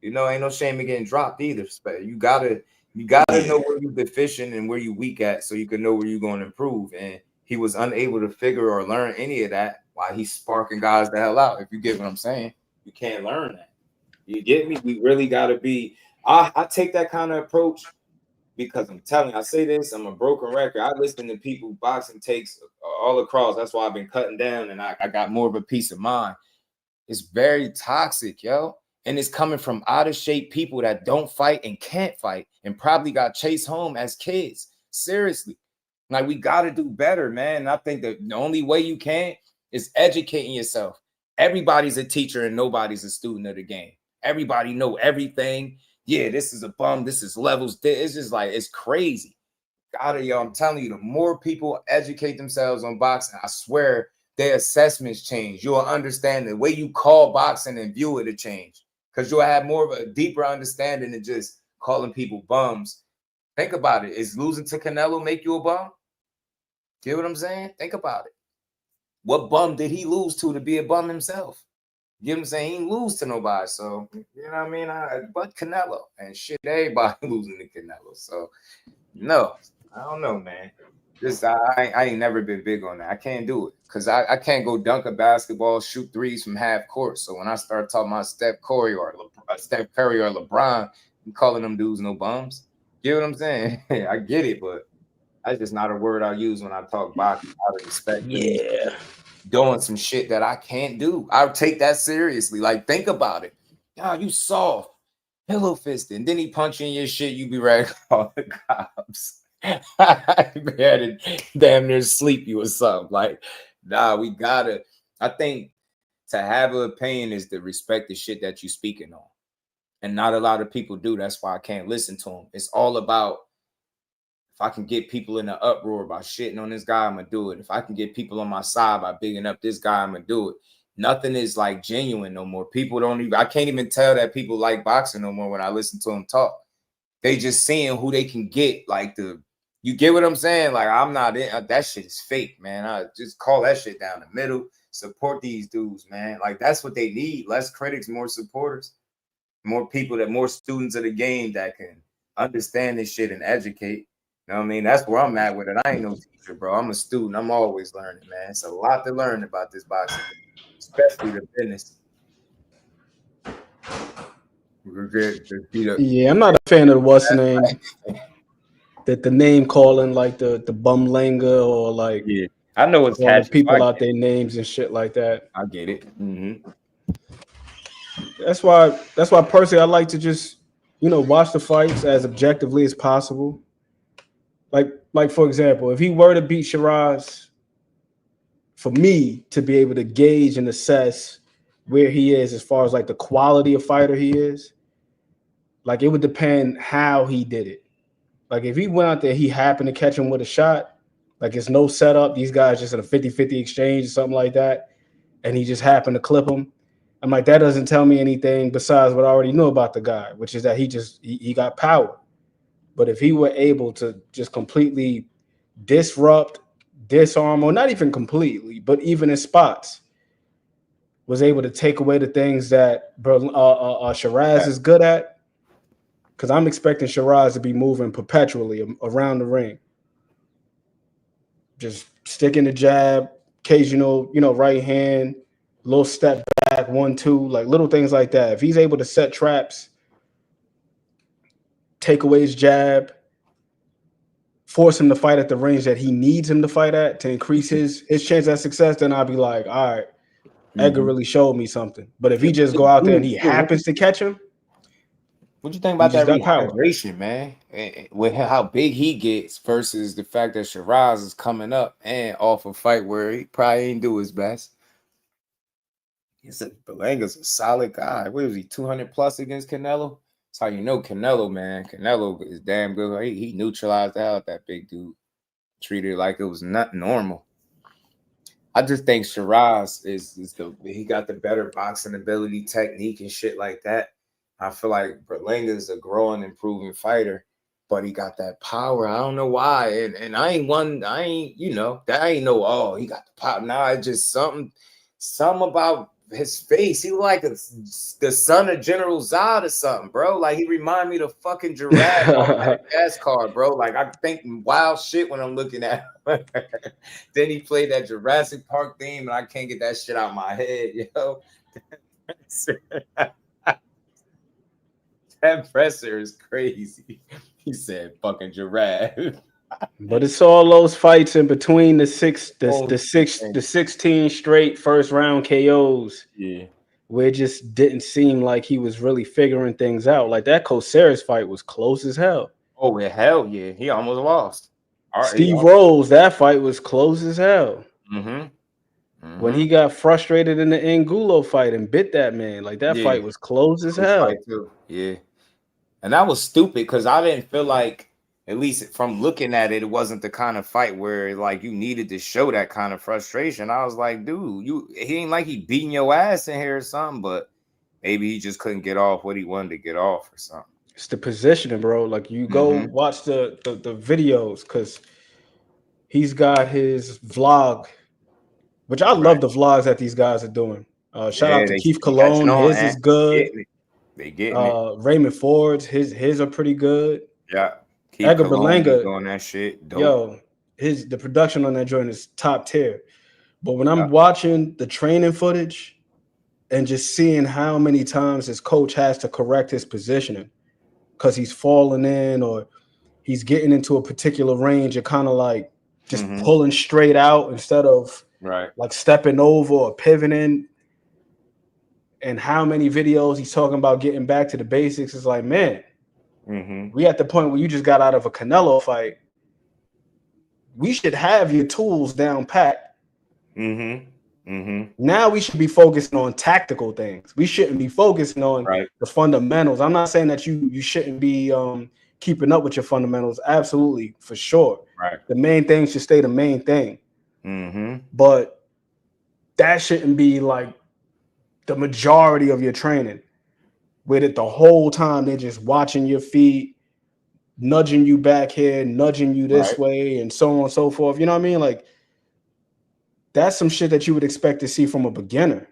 Ain't no shame in getting dropped either. You gotta know where you're deficient and where you're weak at, so you can know where you're going to improve. And he was unable to figure or learn any of that while he's sparking guys the hell out. If you get what I'm saying, you can't learn that. You get me? We really gotta be. I take that kind of approach because I'm telling you, I say this, I'm a broken record. I listen to people boxing takes all across. That's why I've been cutting down, and I got more of a peace of mind. It's very toxic, yo. And it's coming from out of shape people that don't fight and can't fight and probably got chased home as kids. Seriously. Like, we got to do better, man. And I think that the only way you can is educating yourself. Everybody's a teacher and nobody's a student of the game. Everybody know everything. Yeah, this is a bum. This is levels. It's just like, it's crazy. I'm telling you, the more people educate themselves on boxing, I swear their assessments change. You'll understand the way you call boxing and view it to change. because you'll have more of a deeper understanding than just calling people bums. Think about it. Is losing to Canelo make you a bum? Get what I'm saying? Think about it. What bum did he lose to be a bum himself? You know what I'm saying? He didn't lose to nobody. So, you know what I mean? But Canelo. And shit, everybody losing to Canelo. So, no. I don't know, man. I ain't never been big on that. I can't do it. Because I can't go dunk a basketball, shoot threes from half court. So when I start talking about Steph Curry or LeBron, I'm calling them dudes no bums. You know what I'm saying? I get it, but that's just not a word I use when I talk boxing. Out of respect for these doing some shit that I can't do. I'll take that seriously. Like, think about it. God, you soft, pillow fisted, and then he punch in your shit. You be ready to call the cops. You had to damn near sleep you or something. Like, nah, we gotta. I think to have an opinion is to respect the shit that you speaking on, and not a lot of people do. That's why I can't listen to them. It's all about, if I can get people in an uproar by shitting on this guy, I'm gonna do it. If I can get people on my side by bigging up this guy, I'm gonna do it. Nothing is like genuine no more. People don't even, I can't even tell that people like boxing no more when I listen to them talk. They just seeing who they can get. Like, you get what I'm saying? Like, I'm not in, that shit is fake, man. I just call that shit down the middle. Support these dudes, man. Like, that's what they need. Less critics, more supporters, more people, more students of the game that can understand this shit and educate. You know what I mean? That's where I'm at with it. I ain't no teacher, bro. I'm a student. I'm always learning, man. It's a lot to learn about this boxing, especially the business. Yeah, I'm not a fan of what's the name. That the name calling, like the bumlenga, or like, yeah, I know it's calling people out their names and shit like that. I get it. Mm-hmm. That's why personally I like to just, watch the fights as objectively as possible. Like for example, if he were to beat Shiraz, for me to be able to gauge and assess where he is as far as like the quality of fighter he is, like it would depend how he did it. Like if he went out there, he happened to catch him with a shot, like it's no setup, these guys just in a 50-50 exchange or something like that, and he just happened to clip him. I'm like, that doesn't tell me anything besides what I already knew about the guy, which is that he got power. But if he were able to just completely disrupt, disarm, or not even completely, but even in spots, was able to take away the things that Shiraz is good at, because I'm expecting Shiraz to be moving perpetually around the ring. Just sticking the jab, occasional, right hand, little step back, 1-2, like little things like that. If he's able to set traps, take away his jab, force him to fight at the range that he needs him to fight at to increase his chance at success, then I'll be like, all right, Edgar really showed me something. But if he just go out there and he happens to catch him, what you think about that rehydration, man? With how big he gets versus the fact that Shiraz is coming up and off a fight where he probably ain't do his best. Berlanga's a solid guy. What was he, 200 plus against Canelo? That's how you know Canelo, man. Canelo is damn good. He neutralized the hell out of that big dude. Treated it like it was not normal. I just think Shiraz he got the better boxing ability, technique, and shit like that. I feel like Berlanga is a growing, improving fighter, but he got that power. I don't know why. And I ain't know, he got the power. Nah, it's just something about his face. He like the son of General Zod or something, bro. Like he remind me of the fucking giraffe on that gas card, bro. Like I'm thinking wild shit when I'm looking at him. Then he played that Jurassic Park theme, and I can't get that shit out of my head, yo. That presser is crazy. He said fucking giraffe. But it's all those fights in between the 16 straight first round KOs. Yeah. Where it just didn't seem like he was really figuring things out. Like that Coceres fight was close as hell. Oh, hell yeah. He almost lost. Steve Rose, that fight was close as hell. When he got frustrated in the Angulo fight and bit that man, like that fight was close as hell. Yeah. And that was stupid because I didn't feel like, at least from looking at it, it wasn't the kind of fight where like you needed to show that kind of frustration. I was like, dude, he ain't like he beating your ass in here or something, but maybe he just couldn't get off what he wanted to get off or something. It's the positioning, bro. Like you go watch the videos because he's got his vlog, which I love the vlogs that these guys are doing. Shout out to Keith Cologne. His is good. They getting it. Raymond Ford's, his are pretty good. Yeah. Edgar Berlanga doing that shit. Dope. Yo, the production on that joint is top tier. But when I'm watching the training footage and just seeing how many times his coach has to correct his positioning because he's falling in or he's getting into a particular range and kind of like just pulling straight out instead of like stepping over or pivoting. And how many videos he's talking about getting back to the basics is like, man, we at the point where you just got out of a Canelo fight. We should have your tools down pat. Now we should be focusing on tactical things. We shouldn't be focusing on the fundamentals. I'm not saying that you shouldn't be keeping up with your fundamentals. Absolutely, for sure. The main thing should stay the main thing. But that shouldn't be like the majority of your training, where that the whole time they're just watching your feet, nudging you back here, nudging you this way, and so on and so forth. You know what I mean? Like, that's some shit that you would expect to see from a beginner.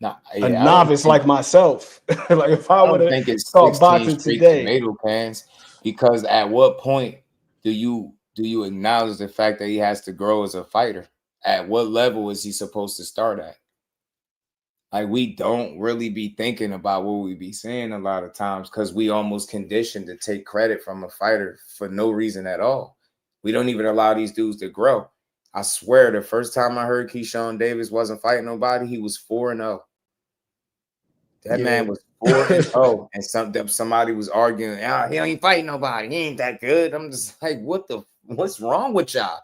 A novice like myself. Like if I would have start boxing today. Tomato cans, because at what point do you acknowledge the fact that he has to grow as a fighter? At what level is he supposed to start at? Like, we don't really be thinking about what we be saying a lot of times because we almost conditioned to take credit from a fighter for no reason at all. We don't even allow these dudes to grow. I swear, the first time I heard Keyshawn Davis wasn't fighting nobody, he was 4-0. That man was 4-0, and somebody was arguing, oh, he ain't fighting nobody. He ain't that good. I'm just like, what's wrong with y'all?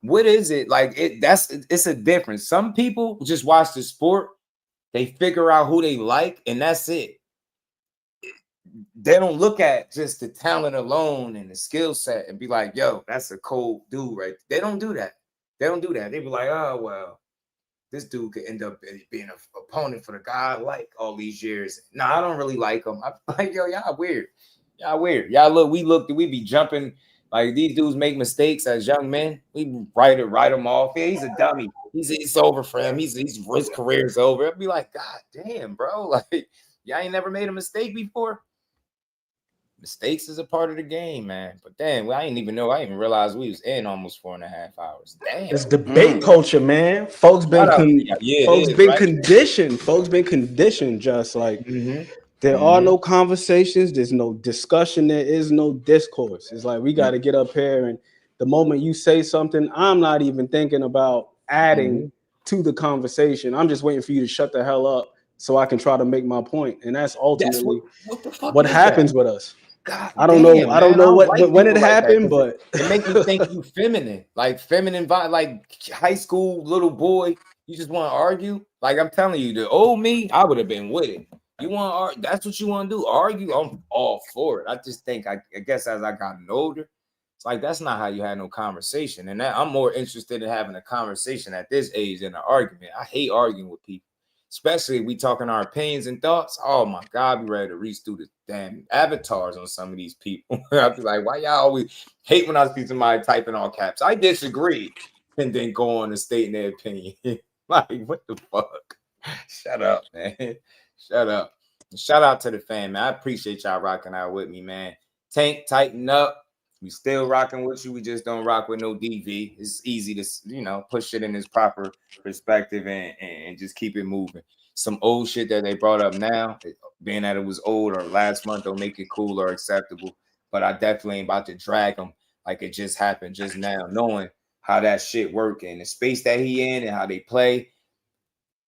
What is it? Like, it's a difference. Some people just watch the sport, they figure out who they like, and that's it. They don't look at just the talent alone and the skill set and be like, yo, that's a cold dude, right? They don't do that. They be like, oh, well, this dude could end up being an opponent for the guy I like all these years. No, I don't really like him. I'm like, yo, y'all weird. Y'all weird. Y'all we be jumping. Like, these dudes make mistakes as young men. We write them off. Yeah, he's a dummy. It's over for him. His career's over. I'd be like, God damn, bro. Like, y'all ain't never made a mistake before. Mistakes is a part of the game, man. But damn, I didn't even know. I didn't realize we was in almost 4.5 hours. Damn. It's debate culture, man. Folks been conditioned. Folks been conditioned just like there are no conversations. There's no discussion. There is no discourse. It's like we got to get up here, and the moment you say something, I'm not even thinking about adding to the conversation. I'm just waiting for you to shut the hell up so I can try to make my point. And that's ultimately what happens with us. God, I don't know when it happened, but it makes me think you feminine, like feminine vibe, like high school little boy. You just want to argue. Like, I'm telling you, the old me, I would have been with it. You want to argue? That's what you want to do. Argue? I'm all for it. I just think, I guess, as I gotten older, it's like that's not how you had no conversation. And I'm more interested in having a conversation at this age than an argument. I hate arguing with people, especially if we talking our opinions and thoughts. Oh my God, be ready to reach through the damn avatars on some of these people. I'd be like, why y'all always hate when I see somebody typing all caps? I disagree, and then go on and state their opinion. Like, what the fuck? Shut up, man. Shut up. Shout out to the fan, man. I appreciate y'all rocking out with me, man. Tank, tighten up. We still rocking with you. We just don't rock with no DV. It's easy to, push it in its proper perspective and just keep it moving. Some old shit that they brought up now, being that it was old or last month, don't make it cool or acceptable. But I definitely ain't about to drag them like it just happened just now, knowing how that shit work and the space that he in and how they play.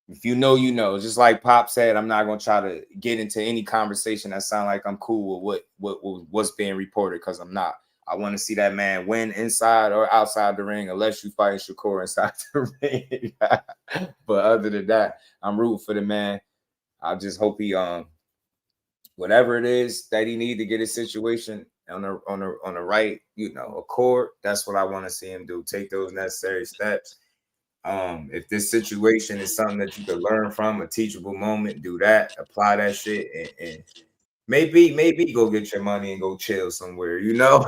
If you know, you know. Just like Pop said, I'm not gonna try to get into any conversation that sound like I'm cool with what's being reported, because I'm not. I want to see that man win inside or outside the ring, unless you fight Shakur inside the ring. But other than that, I'm rooting for the man. I just hope he whatever it is that he need to get his situation on the right, accord. That's what I want to see him do. Take those necessary steps If this situation is something that you could learn from, a teachable moment, do that, apply that shit, and maybe go get your money and go chill somewhere, you know.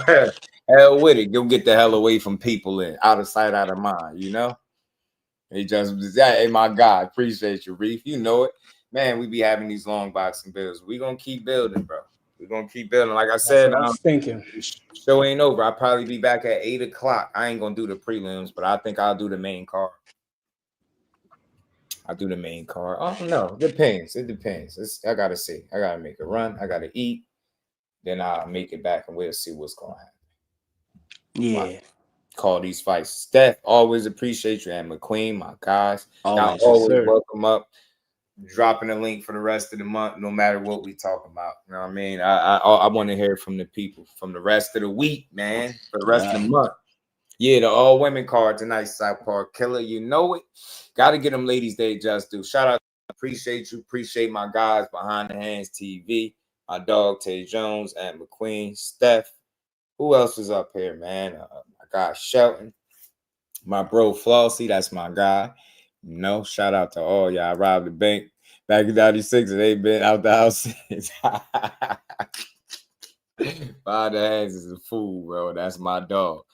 Hell with it. Go get the hell away from people and out of sight, out of mind, you know. Hey, my God, appreciate you, Reef. You know it. Man, we be having these long boxing builds. We gonna keep building, bro. We're gonna keep building. Like I said, That's what I was thinking. Show ain't over. I'll probably be back at 8 o'clock. I ain't gonna do the prelims, but I think I'll do the main card. I'll do the main card. Oh no, depends. It depends. I gotta see. I gotta make a run. I gotta eat. Then I'll make it back and we'll see what's gonna happen. Yeah. Call these fights. Steph, always appreciate you. And McQueen, my guys. Y'all Always, always sir. welcome up. Dropping a link for the rest of the month, no matter what we talk about. You know what I mean? I want to hear from the people from the rest of the week, man. For the rest of the month. Yeah, the all women card tonight, South Park Killer. You know it. Got to get them ladies they just do. Shout out. Appreciate you. Appreciate my guys behind the hands TV. My dog Tay Jones and McQueen. Steph. Who else is up here, man? My guy Shelton. My bro Flossie. That's my guy. You know, shout out to all y'all. I robbed the bank back in 96 and they been out the house since. Behind the hands is a fool, bro. That's my dog.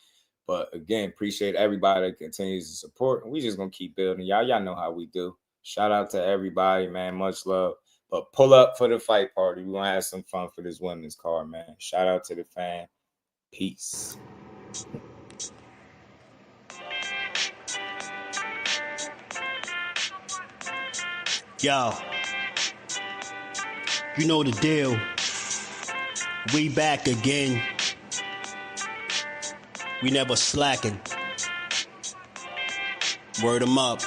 But again, appreciate everybody that continues to support. And we just gonna keep building. Y'all know how we do. Shout out to everybody, man. Much love. But pull up for the fight party. We're gonna have some fun for this women's card, man. Shout out to the fan. Peace. Yo, you know the deal. We back again. We never slacking. Word 'em up.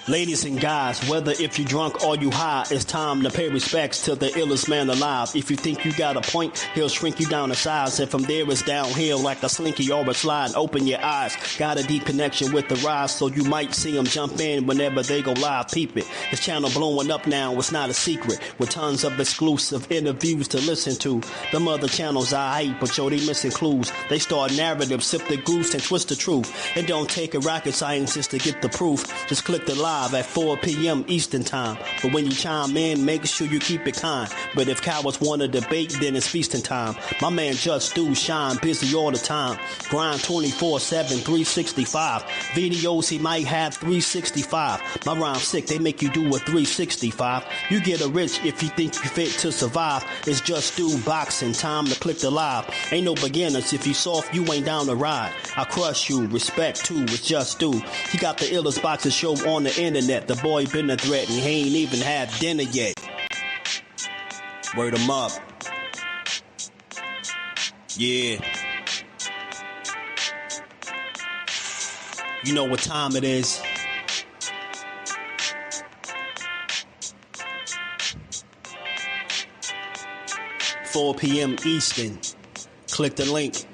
Ladies and guys, whether if you drunk or you high, it's time to pay respects to the illest man alive. If you think you got a point, he'll shrink you down to size. And from there it's downhill like a slinky or a slide. Open your eyes. Got a deep connection with the rise, so you might see him jump in whenever they go live. Peep it. His channel blowing up now, it's not a secret. With tons of exclusive interviews to listen to. Them other channels I hate, but yo, they missing clues. They start narratives, sip the goose and twist the truth. It don't take a rocket scientist to get the proof. Just click the live at 4 p.m. Eastern time. But when you chime in, make sure you keep it kind. But if cowards want to debate, then it's feasting time. My man Jusdu shine busy all the time. Grind 24/7, 365. Videos he might have 365. My rhyme sick, they make you do a 365. You get a rich if you think you fit to survive. It's Jusdueboxing, time to click the live. Ain't no beginners, if you soft, you ain't down to ride. I crush you, respect too, it's Jusdu. He got the illest boxing show on the internet. The boy been a threat and he ain't even had dinner yet. Word 'em up. Yeah. You know what time it is. "4 p.m. Eastern. Click the link.